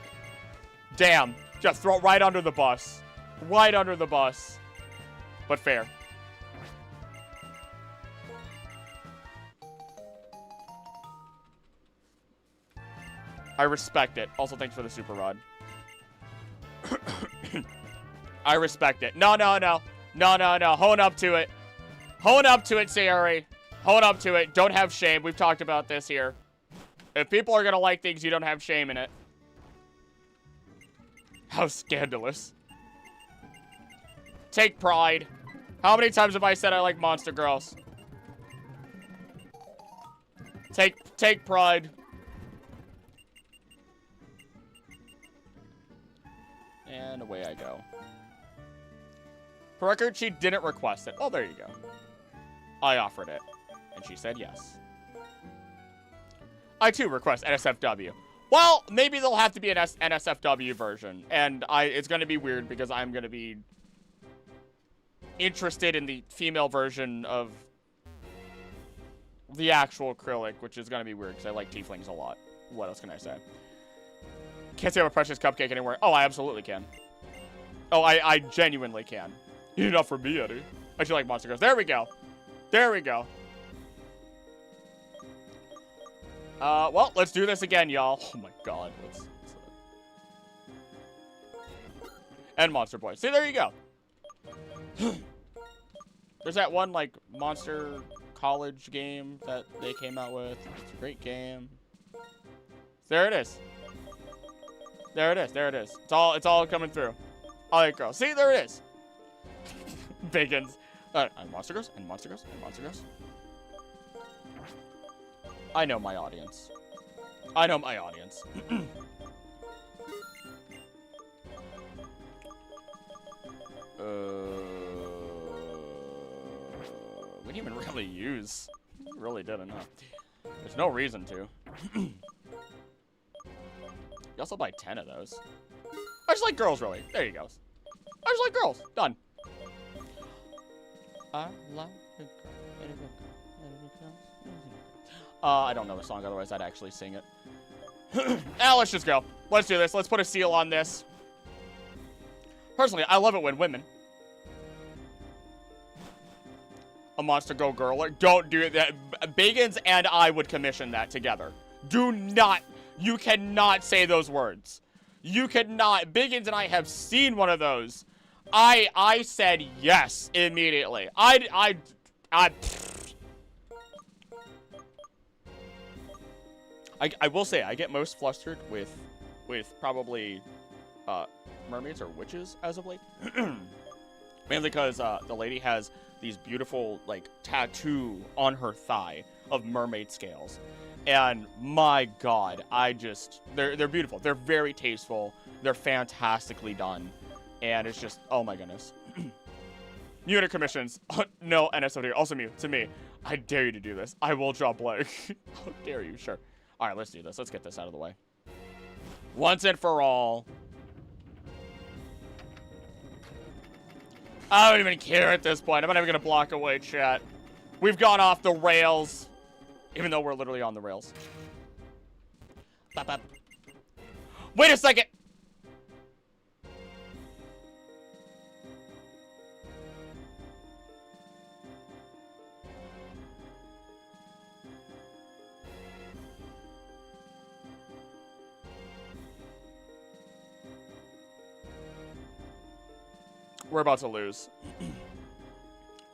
Damn. Just throw it right under the bus. Right under the bus. But fair. I respect it. Also, thanks for the super rod. I respect it. No. Hone up to it. Hone up to it, Sayori. Hone up to it. Don't have shame. We've talked about this here. If people are gonna like things, you don't have shame in it. How scandalous. Take pride. How many times have I said I like monster girls? Take pride. And away I go. For record, she didn't request it. Oh, there you go. I offered it. And she said yes. I, too, request NSFW. Well, maybe there'll have to be an NSFW version. And it's going to be weird because I'm going to be interested in the female version of the actual Krillin, which is going to be weird because I like tieflings a lot. What else can I say? Can't say I'm a precious cupcake anywhere. Oh, I absolutely can. Oh, I genuinely can. Enough for me, Eddie. I should like monster girls. There we go. There we go. Well, let's do this again, y'all. Oh my god. And Monster Boy. See, there you go. There's that one, like, Monster College game that they came out with. It's a great game. There it is. There it is. There it is. It's all coming through. I like girls. See, there it is. Bacons. And Monster Girls, and Monster Girls, and Monster Girls. I know my audience. I know my audience. We didn't even really use. We really didn't, huh? There's no reason to. You also buy 10 of those. I just like girls, really. There you go. I just like girls. Done. I don't know the song, otherwise I'd actually sing it. Let's just go. Let's do this. Let's put a seal on this. Personally, I love it when women a Monster Go Girler. Don't do that. Bagans and I would commission that together. Do not. You cannot say those words. You cannot. Bagans and I have seen one of those. I said yes immediately. I will say I get most flustered with probably mermaids or witches as of late. Mainly because the lady has these beautiful like tattoo on her thigh of mermaid scales. And my god, they're beautiful. They're very tasteful. They're fantastically done. And it's just, oh my goodness. Unit commissions. No NSOD. Also to me. I dare you to do this. I will draw blank. How dare you? Sure. All right, let's do this. Let's get this out of the way. Once and for all. I don't even care at this point. I'm not even going to block away chat. We've gone off the rails. Even though we're literally on the rails. Bop, bop. Wait a second. We're about to lose.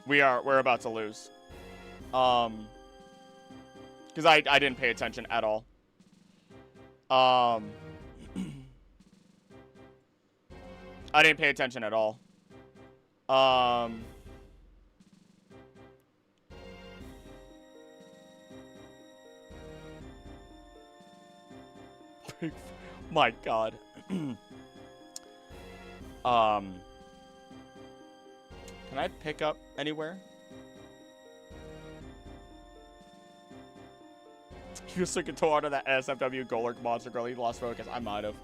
We're about to lose. Because I didn't pay attention at all. I didn't pay attention at all. My god. Can I pick up anywhere? You just took a tour out of that SFW Golurk monster girl. He lost focus. I might have.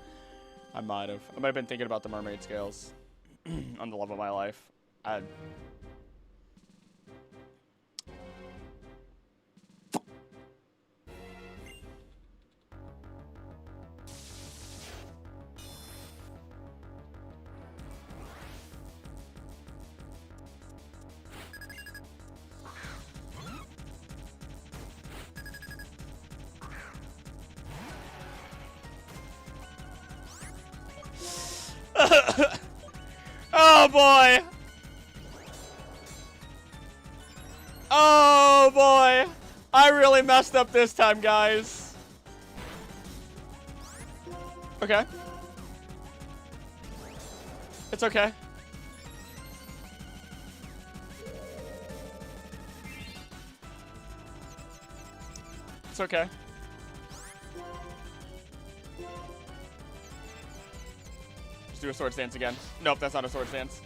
I might have been thinking about the mermaid scales. On the love of my life. Oh boy! Oh boy! I really messed up this time, guys. Okay. It's okay. It's okay. Do a sword stance again. Nope, that's not a sword stance.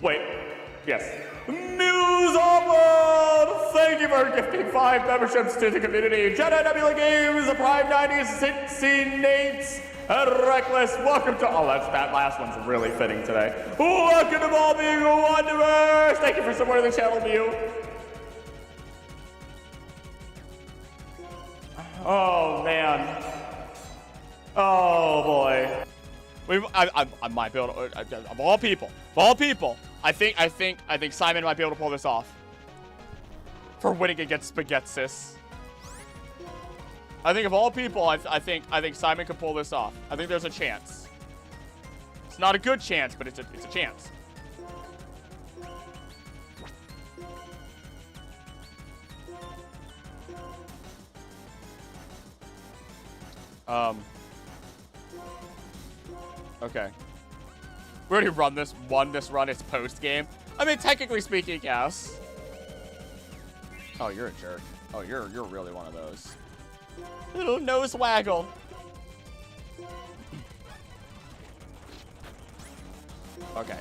Wait. Yes. Nuzlocke! Thank you for gifting 5 memberships to the community. GHETSIS, the Prime 90, Nates, and Reckless. Welcome to... Oh, that last one's really fitting today. Welcome to all being Wanderers. Thank you for supporting the channel, Mew. Oh, man. Oh, boy. I might be able to, of all people, I think Simon might be able to pull this off. For winning against GHETSIS. I think of all people, I think Simon could pull this off. I think there's a chance. It's not a good chance, but it's a chance. Okay. We already won this run. It's post game. I mean, technically speaking, yes. Oh, you're a jerk. Oh, you're really one of those. Little nose waggle. Okay.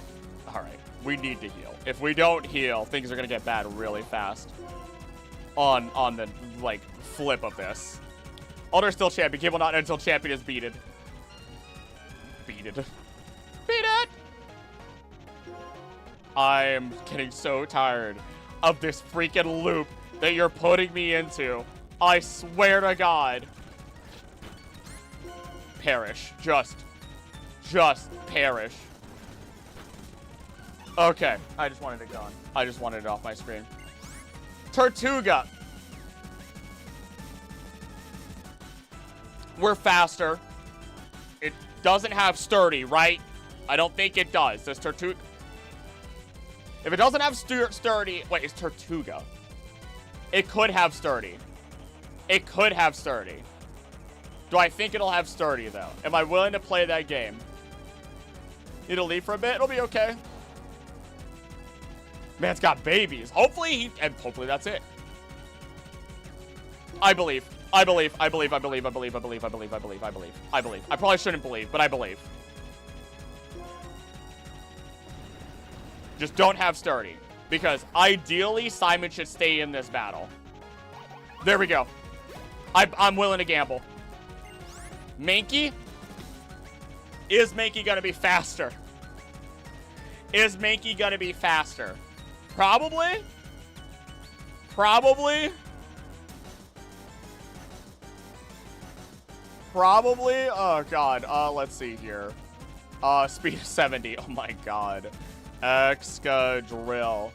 All right. We need to heal. If we don't heal, things are gonna get bad really fast. on the, like, flip of this. Alder still champion. Game will not end until champion is beaten. Beat it! I'm getting so tired of this freaking loop that you're putting me into. I swear to God. Perish. Just perish. Okay. I just wanted it gone. I just wanted it off my screen. Tortuga. We're faster. It doesn't have sturdy, right? I don't think it does. Does Tortuga... If it doesn't have sturdy... Wait, it's Tortuga. It could have sturdy. It could have sturdy. Do I think it'll have sturdy, though? Am I willing to play that game? Need to leave for a bit? It'll be okay. Man's got babies. Hopefully and hopefully that's it. I believe. I believe. I probably shouldn't believe, but I believe. Just don't have sturdy. Because ideally, Simon should stay in this battle. There we go. I'm willing to gamble. Mankey? Is Mankey gonna be faster? Is Mankey gonna be faster? Probably? Probably? Probably? Oh, God. Let's see here. Speed of 70. Oh, my God. Excadrill.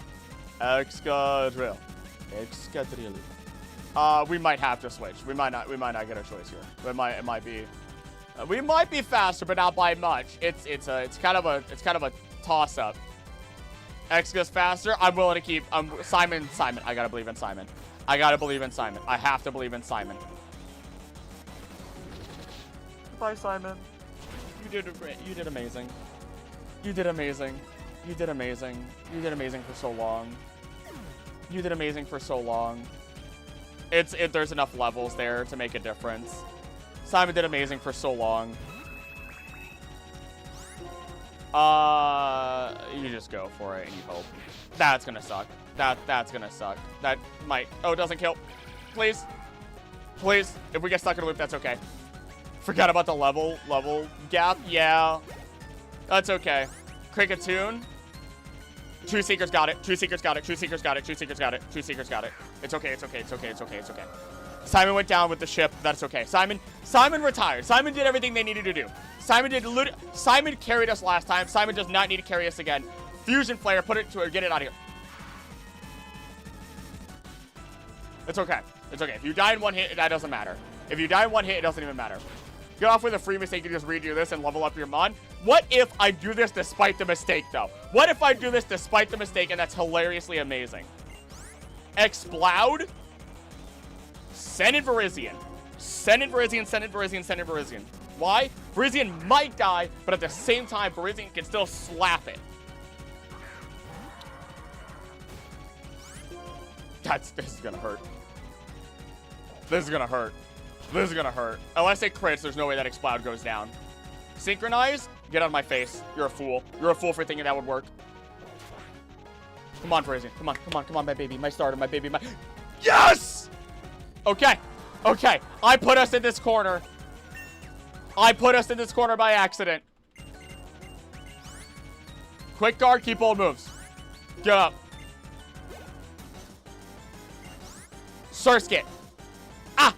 We might have to switch. We might not get a choice here. It might be. We might be faster, but not by much. It's kind of a toss up. X goes faster. I'm willing to keep. Simon. I gotta believe in Simon. I have to believe in Simon. Bye, Simon. You did amazing. You did amazing for so long. There's enough levels there to make a difference. Simon did amazing for so long. You just go for it and you hope. That's gonna suck. That's gonna suck. That might. Oh, it doesn't kill. Please. If we get stuck in a loop, that's okay. Forgot about the level gap. Yeah. That's okay. Cricketune. True Seekers got it. It's okay. Simon went down with the ship. That's okay. Simon retired. Simon did everything they needed to do. Simon carried us last time. Simon does not need to carry us again. Fusion Flare, put it to her. Get it out of here. It's okay. If you die in one hit, that doesn't matter. If you die in one hit, it doesn't even matter. Get off with a free mistake and just redo this and level up your mon. What if I do this despite the mistake, though? What if I do this despite the mistake and that's hilariously amazing? Exploud. Send in Virizion. Why? Virizion might die, but at the same time, Virizion can still slap it. This is gonna hurt. Unless it crits, there's no way that Exploud goes down. Synchronize? Get out of my face. You're a fool. You're a fool for thinking that would work. Come on, Virizion. Come on, my baby. My starter, my baby, my... Yes! Okay. I put us in this corner. By accident. Quick guard, keep old moves. Get up. Surskit. Ah!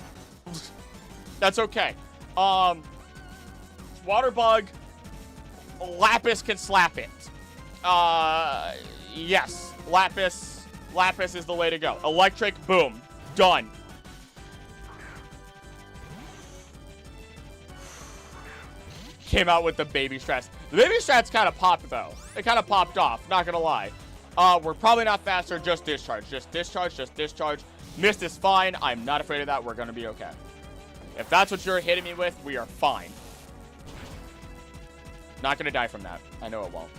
That's okay. Water bug. Lapis can slap it. Yes. Lapis is the way to go. Electric, boom. Done. Came out with the baby strats. The baby strats kind of popped, though. It kind of popped off, not gonna lie. We're probably not faster, just discharge. Just discharge. Mist is fine. I'm not afraid of that. We're gonna be okay. If that's what you're hitting me with, we are fine. Not gonna die from that. I know it won't.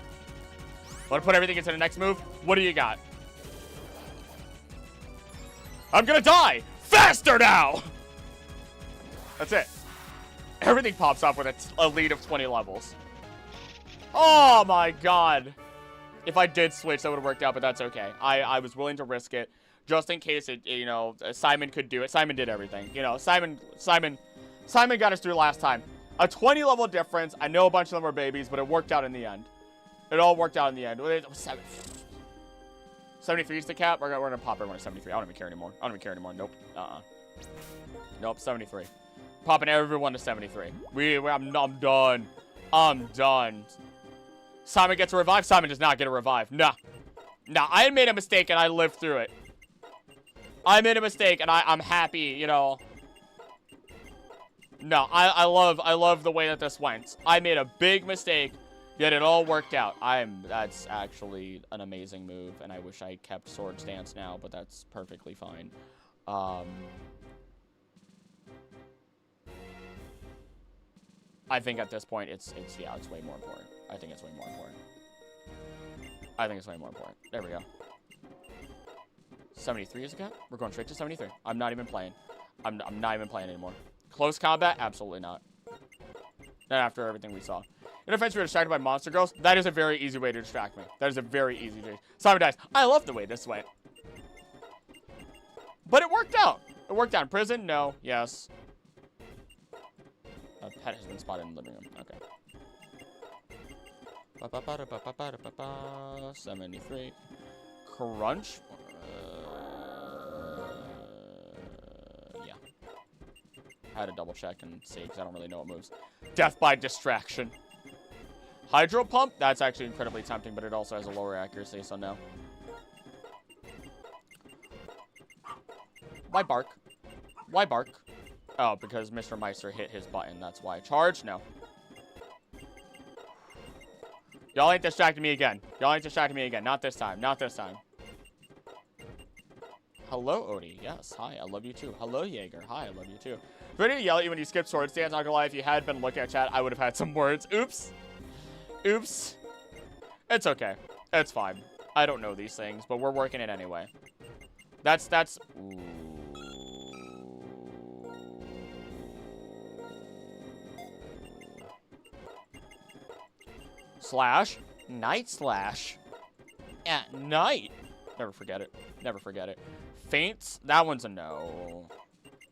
Want to put everything into the next move? What do you got? I'm gonna die! Faster now! That's it. Everything pops off with a lead of 20 levels. Oh my god. If I did switch, that would have worked out, but that's okay. I was willing to risk it. just in case it, you know, Simon could do it. Simon did everything. You know, Simon got us through last time. A 20 level difference. I know a bunch of them were babies, but it worked out in the end. It all worked out in the end. 73 is the cap. We're gonna pop everyone at 73. I don't even care anymore. Nope. Nope. 73. Popping everyone to 73. I'm done. I'm done. Simon gets a revive. Simon does not get a revive. Nah. I made a mistake and I lived through it. I made a mistake and I'm happy, you know. No, I love the way that this went. I made a big mistake, yet it all worked out. That's actually an amazing move, and I wish I kept sword stance now, but that's perfectly fine. I think at this point it's way more important. I think it's way more important. There we go. 73 is a cap? We're going straight to 73. I'm not even playing. I'm not even playing anymore. Close combat? Absolutely not. Not after everything we saw. In defense, we were distracted by monster girls. That is a very easy way to distract me. That is a very easy way. Simon dies. I love the way this went. But it worked out. It worked out in prison? No. Yes. A pet has been spotted in the living room. Okay. 73. Crunch. Yeah. I had to double check and see because I don't really know what moves. Death by distraction. Hydro pump. That's actually incredibly tempting, but it also has a lower accuracy, so no. Why bark? Why bark? Oh, because Mr. Meister hit his button. That's why. Charge? No. Y'all ain't distracting me again. Not this time. Hello, Odie. Yes. Hi, I love you too. Hello, Jaeger. Hi, I love you too. Ready to yell at you when you skip sword stance. Not gonna lie, if you had been looking at chat, I would have had some words. Oops. It's okay. It's fine. I don't know these things, but we're working it anyway. That's... Ooh. Slash. Night slash. At night. Never forget it. Faints. That one's a no.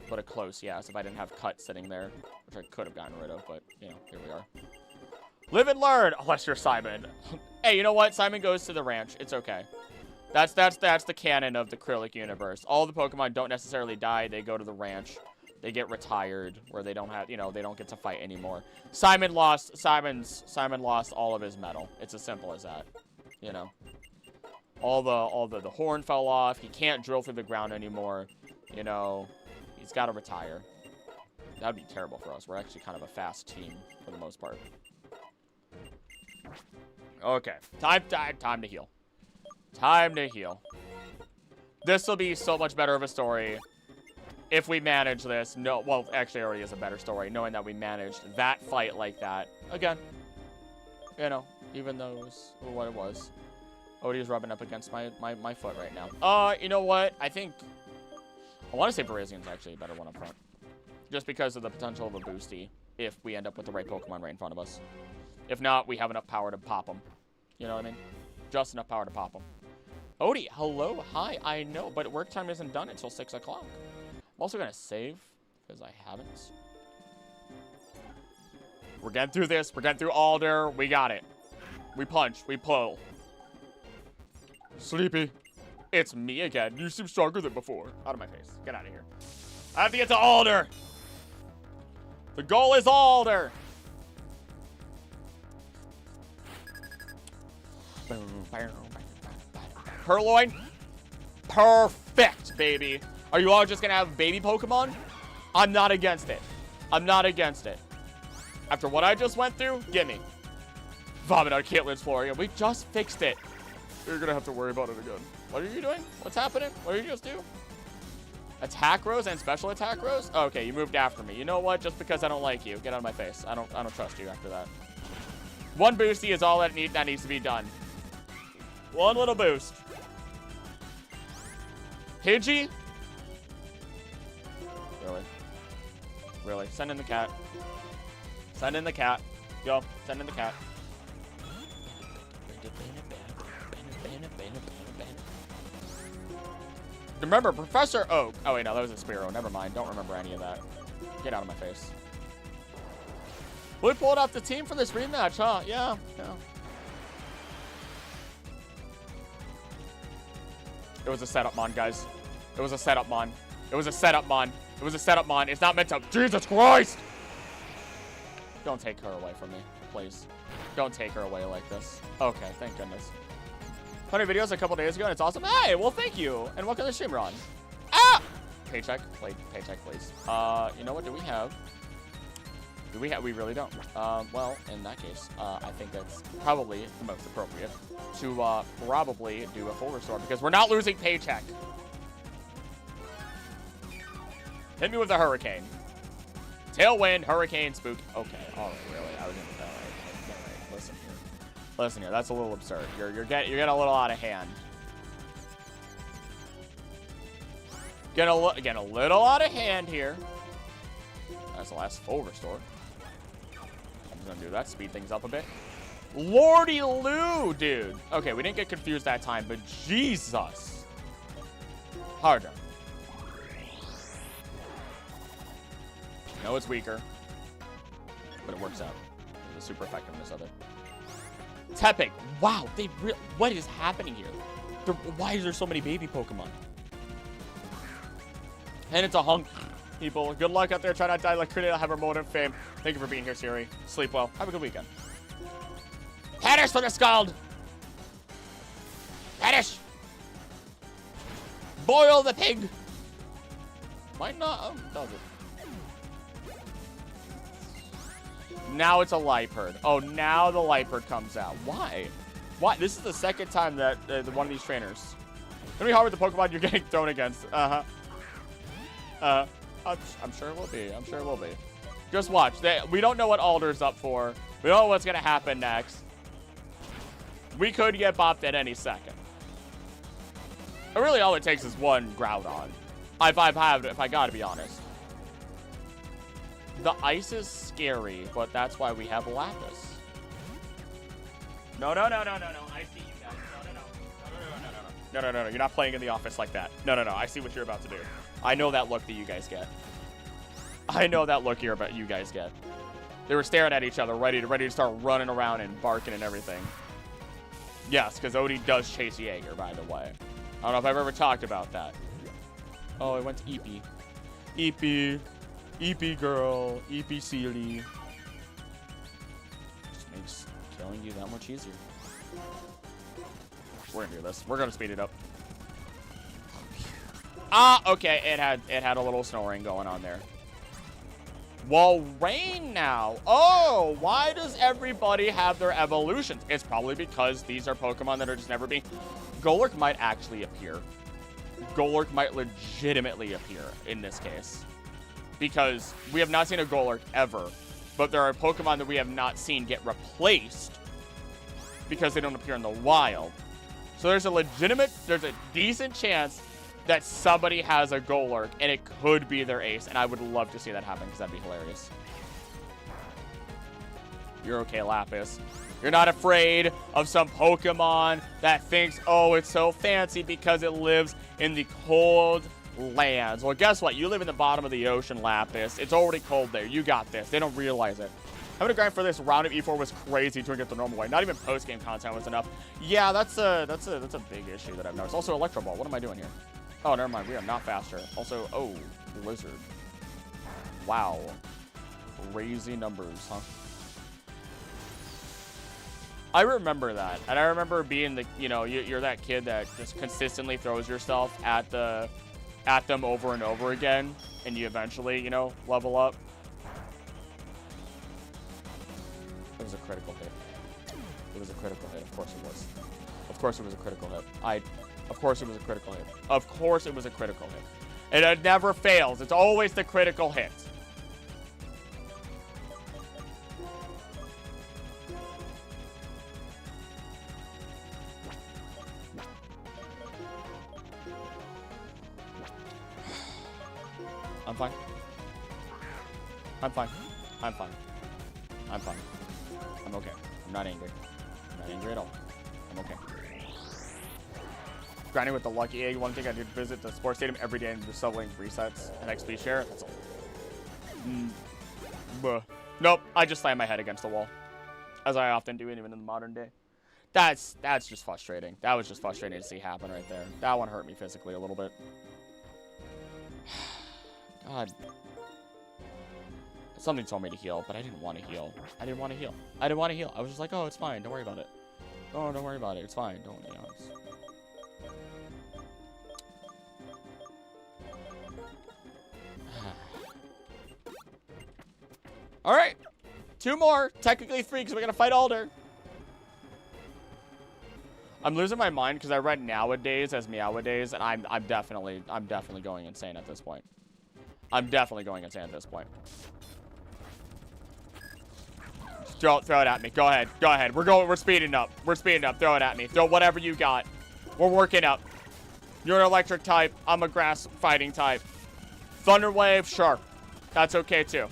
But a close yes if I didn't have cut sitting there. Which I could have gotten rid of, but, you know, here we are. Live and learn. Unless you're Simon. Hey, you know what? Simon goes to the ranch. It's okay. That's the canon of the Acrylic universe. All the Pokemon don't necessarily die. They go to the ranch. They get retired, where they don't have, you know, they don't get to fight anymore. Simon lost all of his metal. It's as simple as that, you know. All the horn fell off. He can't drill through the ground anymore. You know, he's got to retire. That'd be terrible for us. We're actually kind of a fast team for the most part. Okay, time to heal. This will be so much better of a story. If we manage this, no, well, actually, it already is a better story, knowing that we managed that fight like that. Again, you know, even though it was what it was. Odie is rubbing up against my foot right now. You know what? I want to say Virizian's actually a better one up front. Just because of the potential of a boosty, if we end up with the right Pokemon right in front of us. If not, we have enough power to pop them. You know what I mean? Just enough power to pop them. Odie, hello, hi, I know, but work time isn't done until 6 o'clock. I'm also going to save, because I haven't. We're getting through this. We're getting through Alder. We got it. We punch. We pull. Sleepy. It's me again. You seem stronger than before. Out of my face. Get out of here. I have to get to Alder. The goal is Alder. Purloin. Perfect, baby. Are you all just going to have baby Pokemon? I'm not against it. After what I just went through, gimme. Vomit on Caitlin's floor. Yeah, we just fixed it. You're going to have to worry about it again. What are you doing? What's happening? What did you just do? Attack Rose and Special Attack Rose? Okay, you moved after me. You know what? Just because I don't like you. Get out of my face. I don't trust you after that. One boosty is all that needs to be done. One little boost. Pidgey? Really? Send in the cat. Yo, send in the cat. Remember, Professor Oak. Oh, wait, no, that was a Spearow. Never mind. Don't remember any of that. Get out of my face. We pulled off the team for this rematch, huh? Yeah. It was a setup mon, guys. It was a setup mon. It was a setup mon. It was a setup mon. It's not meant to. Jesus Christ! Don't take her away from me, please. Don't take her away like this. Okay, thank goodness. 100 videos a couple days ago, and it's awesome. Hey, well, thank you. And what kind of stream you're on? Ah! Paycheck, paycheck, please. You know what? Do we have? We really don't. Well, in that case, I think that's probably the most appropriate to probably do a full restore because we're not losing paycheck. Hit me with a hurricane. Tailwind, hurricane, spook. Okay, all right, really. I was gonna tell. Right. Listen here. Listen here. That's a little absurd. You're getting a little out of hand. Getting a little out of hand here. That's the last full restore. I'm just gonna do that. Speed things up a bit. Lordy Lou, dude. Okay, we didn't get confused that time, but Jesus. Harder. No, it's weaker, but it works out. The super effectiveness of it. Tepig. Wow, what is happening here? Why is there so many baby Pokemon? And it's a hunk. People, good luck out there. Try not to die like Credit. Have a moment of fame. Thank you for being here, Siri. Sleep well. Have a good weekend. Punish for the Scald. Punish. Boil the pig. Might not. Oh, does it? Now it's a Liepard. Oh, now the Liepard comes out. Why? Why? This is the second time that one of these trainers. It's gonna be hard with the Pokemon you're getting thrown against. I'm sure it will be. I'm sure it will be. Just watch. We don't know what Alder's up for. We don't know what's gonna happen next. We could get bopped at any second. But really, all it takes is one Groudon. If I gotta be honest. The ice is scary, but that's why we have Lapis. No. I see you guys. No. You're not playing in the office like that. No. I see what you're about to do. I know that look that you guys get. I know that look you guys get. They were staring at each other, ready to start running around and barking and everything. Yes, because Odie does chase Jaeger, by the way. I don't know if I've ever talked about that. Oh, I went to Eepee. Eepee girl. Eepee Sealy. Just makes killing you that much easier. We're gonna do this. We're gonna speed it up. Ah, okay. It had a little snoring going on there. Well, rain now. Oh, why does everybody have their evolutions? It's probably because these are Pokemon that are just never being... Golurk might actually appear. Golurk might legitimately appear in this case. Because we have not seen a Golurk ever. But there are Pokemon that we have not seen get replaced because they don't appear in the wild. So there's a decent chance that somebody has a Golurk, and it could be their ace, and I would love to see that happen, because that'd be hilarious. You're okay, Lapis. You're not afraid of some Pokemon that thinks, oh, it's so fancy because it lives in the cold lands. Well, guess what? You live in the bottom of the ocean, Lapis. It's already cold there. You got this. They don't realize it. Having to grind for this round of E4 was crazy doing it the normal way. Not even post-game content was enough. Yeah, that's a big issue that I've noticed. Also, Electro Ball. What am I doing here? Oh, never mind. We are not faster. Also, oh, Blizzard. Wow. Crazy numbers, huh? I remember that. And I remember being the, you're that kid that just consistently throws yourself at them over and over again. And you eventually, level up. It was a critical hit. It was a critical hit. Of course it was. Of course it was a critical hit. Of course it was a critical hit. Of course it was a critical hit. And it never fails. It's always the critical hit. I'm fine. I'm fine. I'm fine. I'm fine. I'm okay. I'm not angry. I'm not angry at all. I'm okay. Grinding with the lucky egg. One thing I did visit the sports stadium every day and just shoveling resets and XP share. That's all. Nope. I just slammed my head against the wall, as I often do, even in the modern day. That's just frustrating. That was just frustrating to see happen right there. That one hurt me physically a little bit. God. Something told me to heal, but I didn't want to heal. I didn't want to heal. I didn't want to heal. I was just like, oh, it's fine. Don't worry about it. Oh, don't worry about it. It's fine. Don't, you know, it's... All right. 2 more. Technically 3, because we're going to fight Alder. I'm losing my mind because I read nowadays as meowadays, and I'm definitely going insane at this point. I'm definitely going insane at this point. Throw it at me. Go ahead. Go ahead. We're speeding up. We're speeding up. Throw it at me. Throw whatever you got. We're working up. You're an electric type. I'm a grass fighting type. Thunder wave, sure. That's okay too.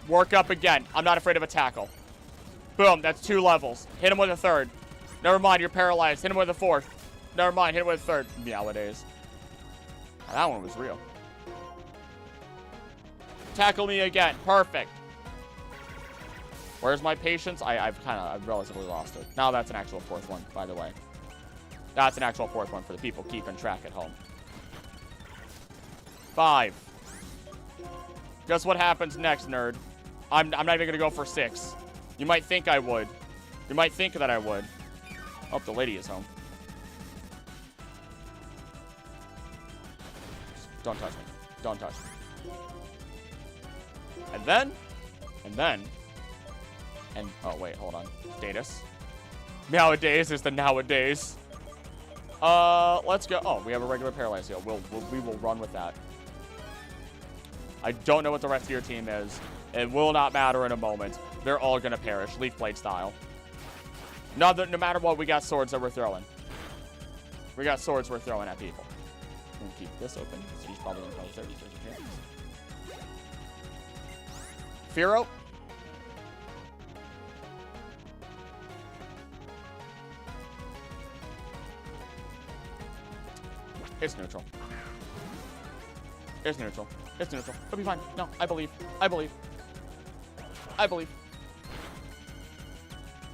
Work up again. I'm not afraid of a tackle. Boom. That's 2 levels. Hit him with a 3rd. Never mind. You're paralyzed. Hit him with a 4th. Never mind. Hit him with a 3rd. Nowadays. Now, that one was real. Tackle me again. Perfect. Where's my patience? I've relatively lost it. Now that's an actual 4th one, by the way. That's an actual 4th one for the people keeping track at home. 5. Guess what happens next, nerd? I'm not even going to go for 6. You might think I would. You might think that I would. Oh, the lady is home. Don't touch me. Don't touch me. And oh wait, hold on. Status. Nowadays is the nowadays. Let's go. Oh, we have a regular paralyzed heal. We will run with that. I don't know what the rest of your team is. It will not matter in a moment. They're all gonna perish, Leaf Blade style. No matter what, we got swords that we're throwing. We got swords we're throwing at people. I'm gonna keep this open. So he's probably gonna call 30. Firo. It's neutral. It's neutral. It's neutral. It'll be fine. No, I believe. I believe. I believe.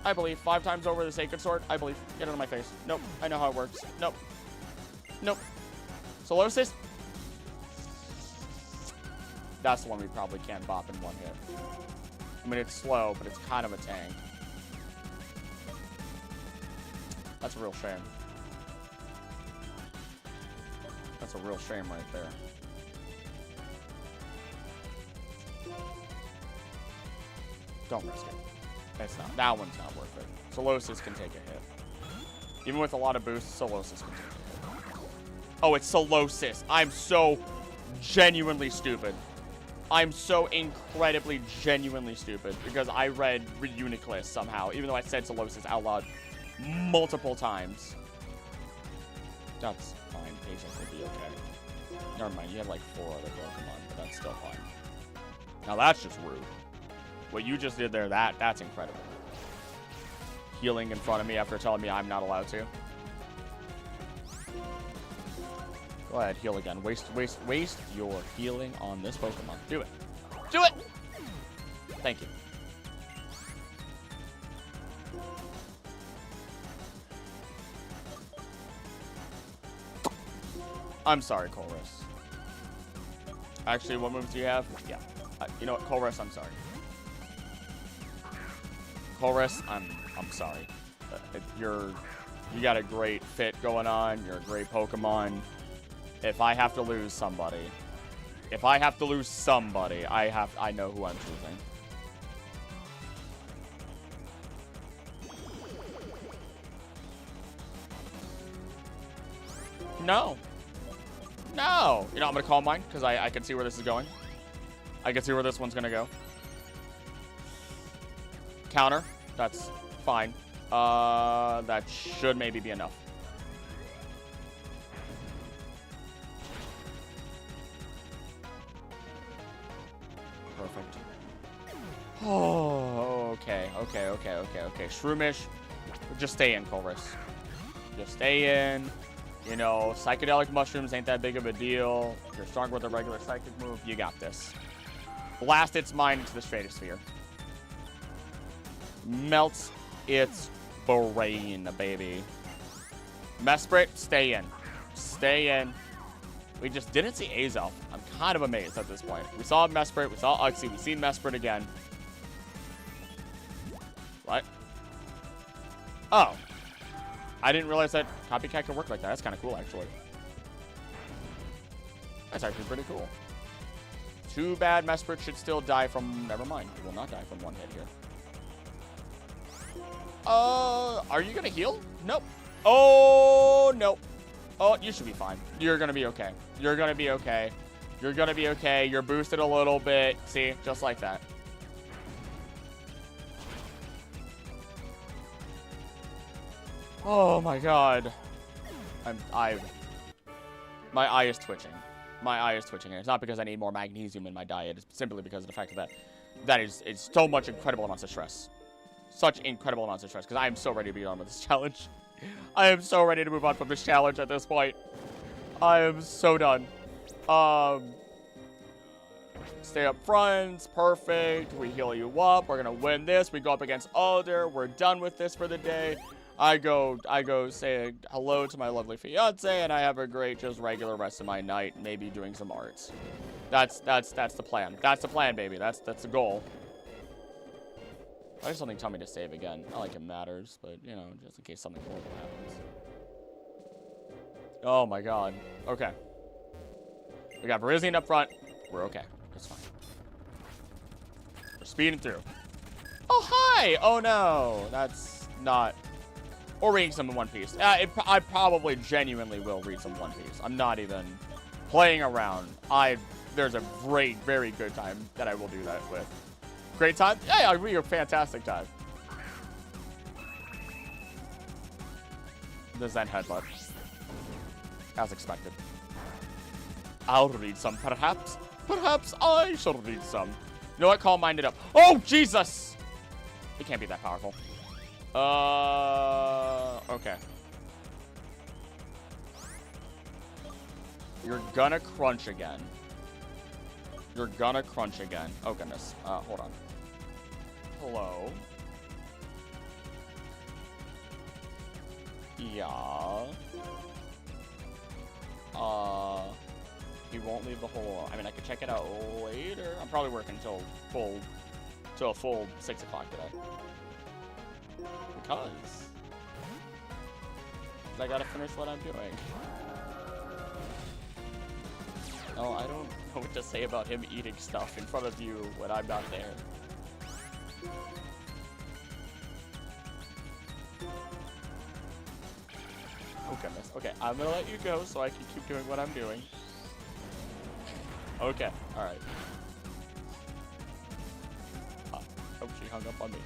I believe. 5 times over the Sacred Sword. I believe. Get it on my face. Nope. I know how it works. Nope. Nope. Solosis. That's the one we probably can't bop in 1 hit. I mean, it's slow, but it's kind of a tank. That's a real shame. That's a real shame right there. Don't risk it. It's not. That one's not worth it. Solosis can take a hit. Even with a lot of boosts, Solosis can take a hit. Oh, it's Solosis. I'm so genuinely stupid. I'm so incredibly, genuinely stupid because I read Reuniclus somehow, even though I said Solosis out loud multiple times. That's fine. Patience will be okay. Never mind. You have like 4 other Pokemon, but that's still fine. Now that's just rude. What you just did there, that's incredible. Healing in front of me after telling me I'm not allowed to. Go ahead, heal again. Waste your healing on this Pokemon. Do it. Do it! Thank you. I'm sorry, Colress. Actually, what moves do you have? Yeah. You know what, Colress, I'm sorry. Colress, I'm sorry. You got a great fit going on. You're a great Pokemon. If I have to lose somebody, I know who I'm choosing. No. No. You know, I'm going to call mine because I can see where this is going. I can see where this one's going to go. Counter. That's fine. That should maybe be enough. Perfect. Oh, okay. Shroomish. Just stay in, Colress. Just stay in. You know, psychedelic mushrooms ain't that big of a deal. You're stronger with a regular psychic move. You got this. Blast its mind into the stratosphere. Melts its brain, baby. Mesprit, stay in. Stay in. We just didn't see Azelf. I'm kind of amazed at this point. We saw Mesprit. We saw Uxie. We've seen Mesprit again. What? Oh. I didn't realize that Copycat could work like that. That's kind of cool, actually. That's actually pretty cool. Too bad Mesprit should still die from... Never mind. He will not die from one hit here. Are you going to heal? Nope. Oh, nope. Oh, you should be fine. You're going to be okay. You're going to be okay. You're going to be okay. You're boosted a little bit. See? Just like that. Oh my god. My eye is twitching. My eye is twitching. And it's not because I need more magnesium in my diet. It's simply because of the fact that it's so much incredible amounts of stress. Such incredible amounts of stress. Because I am so ready to be done with this challenge. I am so ready to move on from this challenge at this point. I am so done. Stay up front. Perfect. We heal you up. We're going to win this. We go up against Alder. We're done with this for the day. I go say hello to my lovely fiance, and I have a great, just regular rest of my night, maybe doing some arts. That's the plan. That's the plan, baby. That's the goal. I just something tell me to save again. Not like it matters, but you know, just in case something horrible happens. Oh my god. Okay. We got Virizion up front. We're okay. It's fine. We're speeding through. Oh hi! Oh no, that's not. Or reading some in One Piece. I probably genuinely will read some One Piece. I'm not even playing around. There's a great, very good time that I will do that with. Great time? Yeah, it'll be a fantastic time. The Zen headbutt. As expected. I'll read some, perhaps. Perhaps I shall read some. You know what? Calm minded up. Oh, Jesus! It can't be that powerful. Okay. You're gonna crunch again. You're gonna crunch again. Oh, goodness. Hold on. Hello? Yeah. He won't leave the hole. I mean, I could check it out later. I'm probably working till a full 6 o'clock today. Because I gotta finish what I'm doing. Oh, I don't know what to say about him eating stuff in front of you when I'm not there. Oh goodness. Okay, I'm gonna let you go so I can keep doing what I'm doing. Okay, alright. Oh, she hung up on me.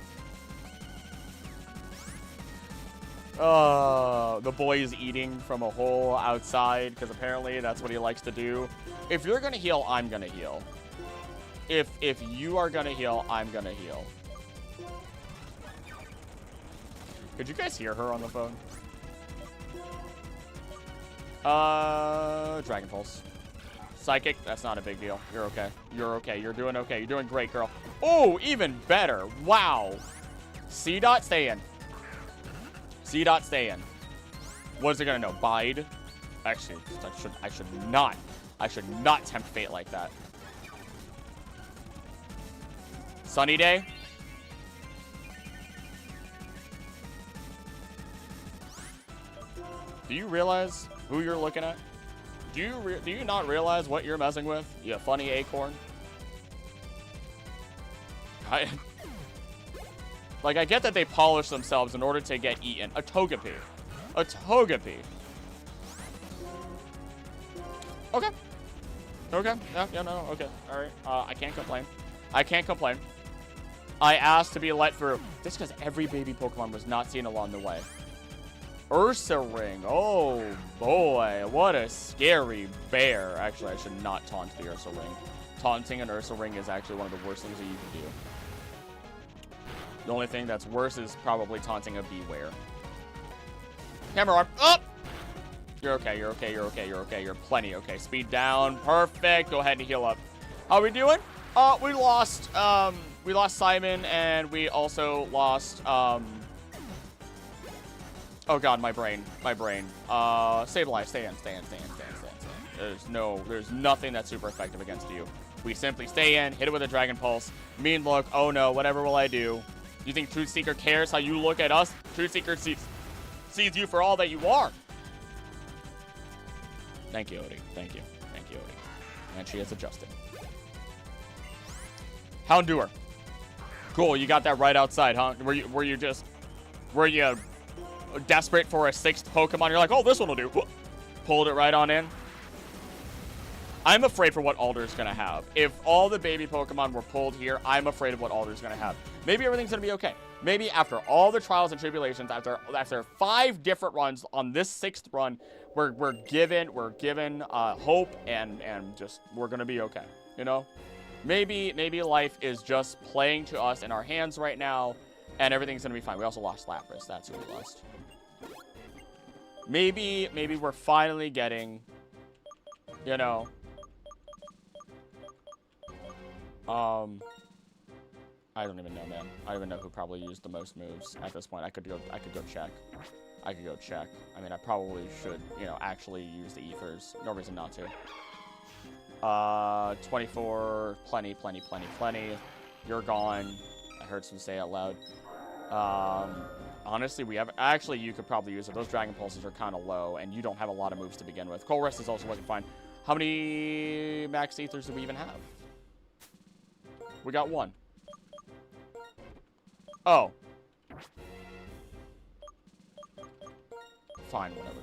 The boy is eating from a hole outside because apparently that's what he likes to do. If you're gonna heal, I'm gonna heal. If you are gonna heal, I'm gonna heal. Could you guys hear her on the phone? Dragon Pulse. Psychic, that's not a big deal. You're okay. You're okay. You're doing okay. You're doing great, girl. Oh, even better. Wow. C dot, stay in. C dot, stay in. What is it gonna know? Bide? Actually, I should not tempt fate like that. Sunny day? Do you realize who you're looking at? Do you not realize what you're messing with? You funny acorn. Like, I get that they polish themselves in order to get eaten. A Togepi. A Togepi. Okay. Okay. Yeah, no, okay. All right. I can't complain. I can't complain. I asked to be let through. Just because every baby Pokemon was not seen along the way. Ursa Ring. Oh, boy. What a scary bear. Actually, I should not taunt the Ursa Ring. Taunting an Ursa Ring is actually one of the worst things that you can do. The only thing that's worse is probably taunting a Beware. Camera arm. Up! You're okay, you're okay, you're okay, you're okay. You're plenty okay. Speed down. Perfect. Go ahead and heal up. How are we doing? We lost Simon, and we also lost, oh god, my brain. Stabilize, stay in. There's nothing that's super effective against you. We simply stay in, hit it with a Dragon Pulse. Mean look, oh no, whatever will I do? You think Truth Seeker cares how you look at us? Truth Seeker sees you for all that you are. Thank you, Odie. Thank you, Odie. And she has adjusted. Houndour. Cool, you got that right outside, huh? Were you desperate for a 6th Pokemon? You're like, oh, this one will do. Pulled it right on in. I'm afraid for what Alder's gonna have. If all the baby Pokemon were pulled here, I'm afraid of what Alder's gonna have. Maybe everything's gonna be okay. Maybe after all the trials and tribulations, after 5 different runs on this 6th run, we're given hope and just we're gonna be okay. You know, maybe life is just playing to us in our hands right now, and everything's gonna be fine. We also lost Lapras. That's who we lost. Maybe we're finally getting, you know. I don't even know, man. I don't even know who probably used the most moves at this point. I could go check. I mean, I probably should, you know, actually use the ethers. No reason not to. 24, plenty. You're gone. I heard some say out loud. Honestly, actually, you could probably use it. Those Dragon Pulses are kind of low, and you don't have a lot of moves to begin with. Colress is also looking fine. How many max ethers do we even have? We got 1. Oh. Fine, whatever.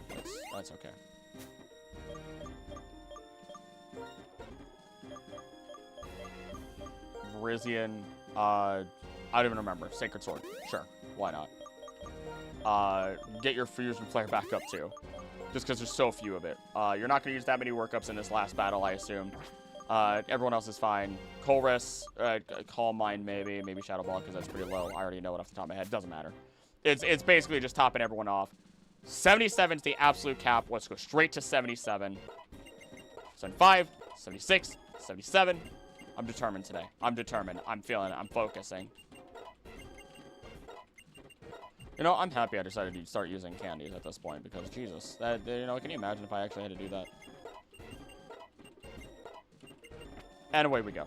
That's okay. Virizion, I don't even remember. Sacred Sword. Sure. Why not? Get your Fusion Flare back up too. Just because there's so few of it. You're not going to use that many workups in this last battle, I assume. Everyone else is fine. Colress, Calm Mind maybe Shadow Ball because that's pretty low. I already know it off the top of my head. Doesn't matter. It's basically just topping everyone off. 77 is the absolute cap. Let's go straight to 77. 75, 76, 77. I'm determined today. I'm determined. I'm feeling it. I'm focusing. You know, I'm happy I decided to start using candies at this point because, Jesus, you know, can you imagine if I actually had to do that? And away we go.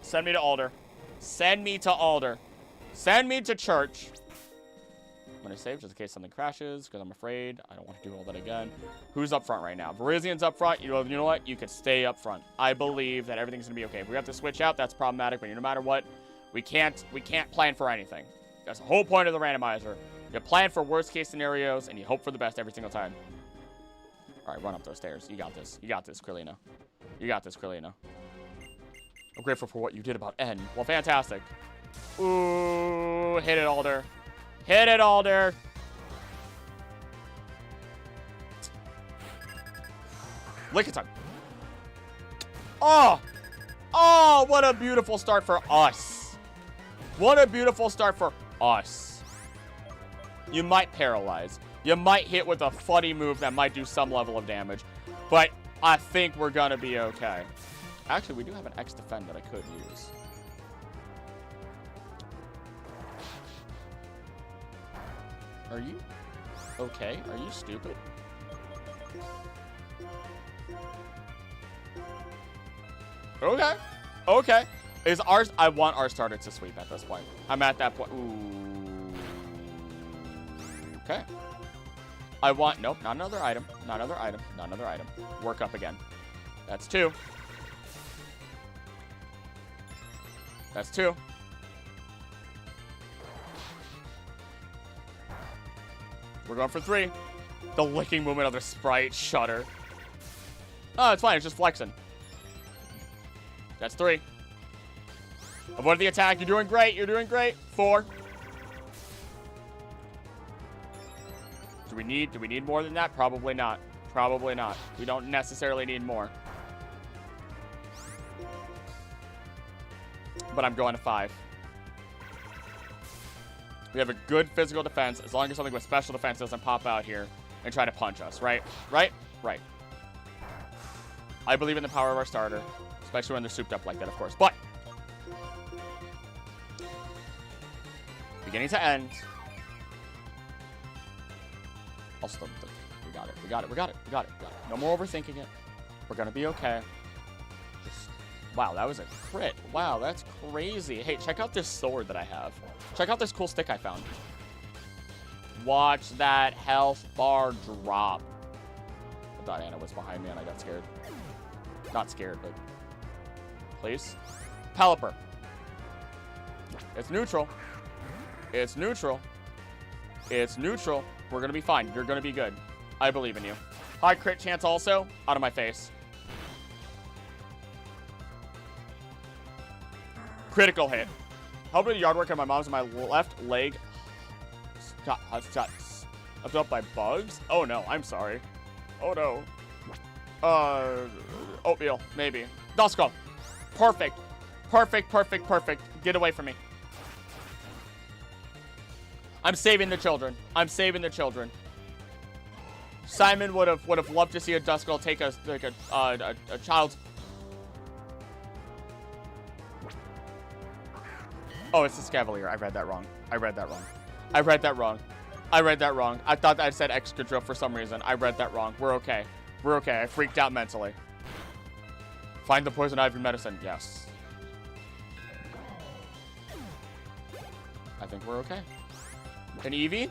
Send me to Alder. Send me to Alder. Send me to church. I'm going to save just in case something crashes because I'm afraid I don't want to do all that again. Who's up front right now? Verizion's up front. You know what? You could stay up front. I believe that everything's going to be okay. If we have to switch out, that's problematic. But no matter what, we can't plan for anything. That's the whole point of the randomizer. You plan for worst case scenarios and you hope for the best every single time. All right, run up those stairs. You got this. You got this, Krillina. You got this, Krillina. I'm grateful for what you did about N. Well, fantastic. Ooh, hit it, Alder. Hit it, Alder. Lickitung. Oh! Oh, what a beautiful start for us. What a beautiful start for us. You might paralyze. You might hit with a funny move that might do some level of damage. But I think we're going to be okay. Actually, we do have an X defend that I could use. Are you okay? Are you stupid? Okay. Okay. Is ours... I want our starter to sweep at this point. I'm at that point. Ooh. Okay. I want... Nope, not another item. Not another item. Not another item. Work up again. That's 2. That's 2. We're going for 3. The licking movement of the sprite. Shudder. Oh, it's fine. It's just flexing. That's 3. Avoid the attack. You're doing great. You're doing great. 4. Do we need more than that? Probably not. Probably not. We don't necessarily need more. But I'm going to 5. We have a good physical defense. As long as something with special defense doesn't pop out here, and try to punch us, right? Right? Right. I believe in the power of our starter, especially when they're souped up like that, of course. But beginning to end. Also, we got it. We got it. We got it. We got it. We got it. No more overthinking it. We're gonna be okay. Just, wow, that was a crit. Wow, that's crazy. Hey, check out this sword that I have. Check out this cool stick I found. Watch that health bar drop. I thought Anna was behind me and I got scared. Not scared, but please. Pelipper. It's neutral. It's neutral. It's neutral. We're gonna be fine. You're gonna be good. I believe in you. High crit chance also. Out of my face. Critical hit. How about yard work on my mom's and my left leg? Got up by bugs? Oh no, I'm sorry. Oh no. Oatmeal, maybe. Dusko. Perfect. Perfect, perfect, perfect. Get away from me. I'm saving the children. I'm saving the children. Simon would have loved to see a Duskull take a child. Oh, it's the Scavalier. I read that wrong. I read that wrong. I read that wrong. I read that wrong. I thought I said Excadrill for some reason. I read that wrong. We're okay. We're okay. I freaked out mentally. Find the poison ivy medicine. Yes. I think we're okay. An Eevee?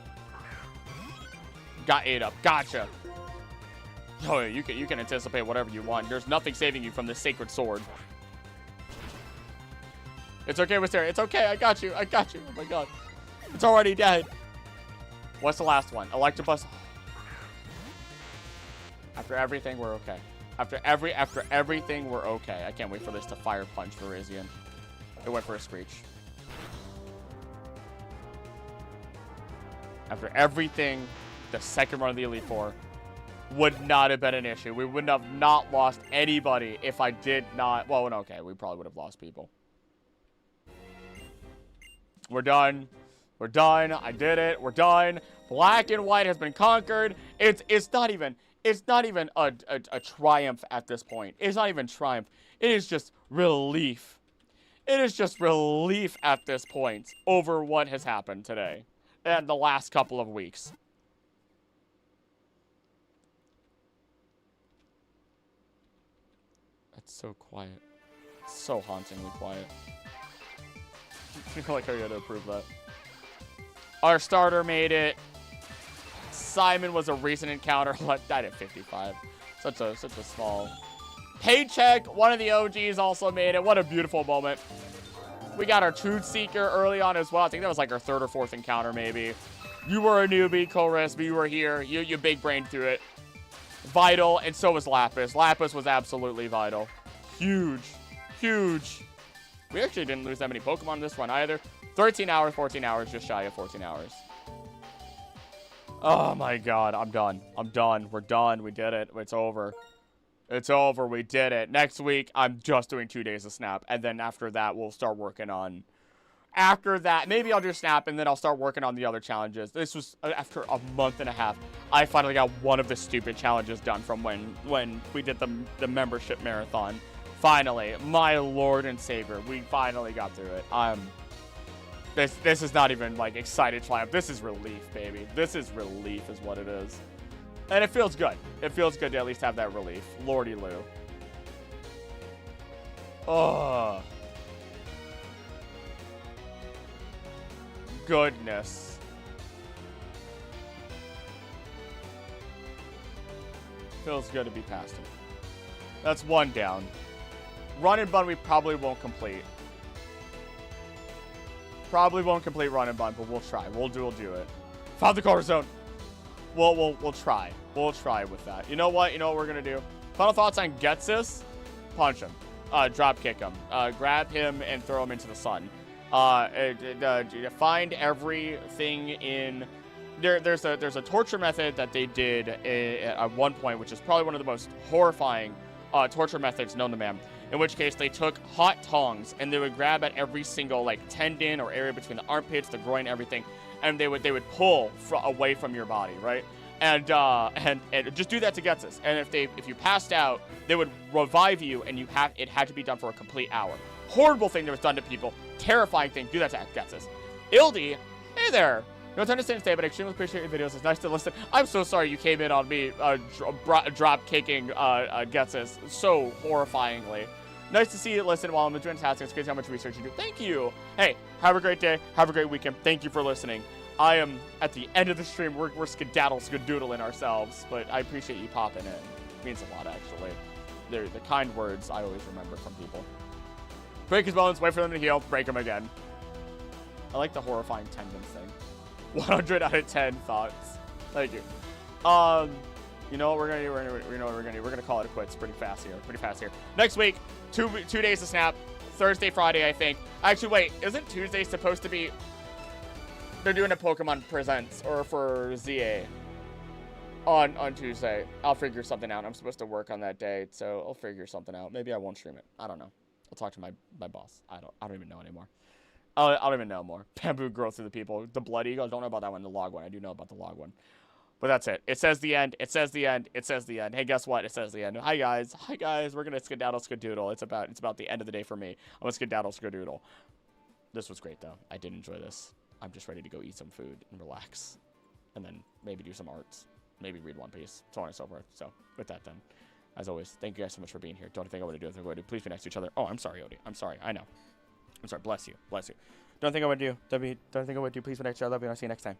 Got ate up. Gotcha. Oh, you can anticipate whatever you want. There's nothing saving you from this sacred sword. It's okay, Wisteria. It's okay. I got you. I got you. Oh my god. It's already dead. What's the last one? Electabuzz. After everything, we're okay. After everything, we're okay. I can't wait for this to fire punch Virizion. It went for a Screech. After everything, the second run of the Elite Four would not have been an issue. We would have not lost anybody if I did not. Well, okay, we probably would have lost people. We're done. We're done. I did it. We're done. Black and white has been conquered. It's not even a triumph at this point. It's not even triumph. It is just relief. It is just relief at this point over what has happened today and the last couple of weeks. It's so quiet. It's so hauntingly quiet. I feel like I gotta approve that. Our starter made it. Simon was a recent encounter. Died at 55. Such a small. Paycheck, one of the OGs, also made it. What a beautiful moment. We got our Truth Seeker early on as well. I think that was like our third or fourth encounter, maybe. You were a newbie, Chorus, but you were here. You big brained through it. Vital, and so was Lapis. Lapis was absolutely vital. Huge. Huge. We actually didn't lose that many Pokemon this one either. 13 hours, 14 hours, just shy of 14 hours. Oh my god, I'm done. I'm done. We're done. We did it. It's over. It's over. We did it. Next week, I'm just doing 2 days of Snap. And then after that, we'll start working on... After that, maybe I'll do Snap, and then I'll start working on the other challenges. This was after a month and a half. I finally got one of the stupid challenges done from when we did the membership marathon. Finally, my lord and savior, we finally got through it. This is not even like excited triumph. This is relief, baby. This is relief is what it is. And it feels good. It feels good to at least have that relief. Lordy Lou. Oh. Goodness. Feels good to be past him. That's one down. Run and Bun we probably won't complete. Probably won't complete Run and Bun, but we'll try. We'll do it. Found the Color Zone. We'll try. We'll try with that. You know what? You know what we're gonna do? Final thoughts on GHETSIS? Punch him. Drop kick him. Grab him and throw him into the sun. Find everything in... There's a torture method that they did at one point, which is probably one of the most horrifying torture methods known to man. In which case, they took hot tongs and they would grab at every single like tendon or area between the armpits, the groin, everything, and they would pull away from your body, right? And just do that to GHETSIS. And if you passed out, they would revive you, and it had to be done for a complete hour. Horrible thing that was done to people. Terrifying thing. Do that to GHETSIS. Ildy, hey there. No time to stay and stay, but I extremely appreciate your videos. It's nice to listen. I'm so sorry you came in on me drop kicking GHETSIS so horrifyingly. Nice to see you listen while I'm doing tasks. It's crazy how much research you do. Thank you. Hey, have a great day. Have a great weekend. Thank you for listening. I am at the end of the stream. We're skedaddling ourselves, but I appreciate you popping in. It means a lot, actually. They're the kind words I always remember from people. Break his bones, wait for them to heal, break them again. I like the horrifying tendons thing. 100 out of 10 thoughts. Thank you. You know what we're gonna do? We're gonna call it quits pretty fast here. Next week, two days to snap. Thursday, Friday, I think. Actually, wait, isn't Tuesday supposed to be? They're doing a Pokemon Presents or for ZA on Tuesday. I'll figure something out. I'm supposed to work on that day, so I'll figure something out. Maybe I won't stream it. I don't know. I'll talk to my boss. I don't even know anymore. I don't even know more. Bamboo growth through the people. The Blood Eagle. I don't know about that one. The log one. I do know about the log one. But that's it. It says the end. It says the end. It says the end. Hey, guess what? It says the end. Hi guys. Hi guys. We're gonna skedaddle skadoodle. It's about the end of the day for me. I'm gonna skedaddle skadoodle. This was great though. I did enjoy this. I'm just ready to go eat some food and relax, and then maybe do some arts, maybe read One Piece, so on and so forth. So with that then, as always, thank you guys so much for being here. Don't think I would do. Please be next to each other. Oh, I'm sorry, Odie. I'm sorry. I know. I'm sorry. Bless you. Bless you. Don't think I would do. Don't think I would do. Please be next to each other. Love you. I'll see you next time.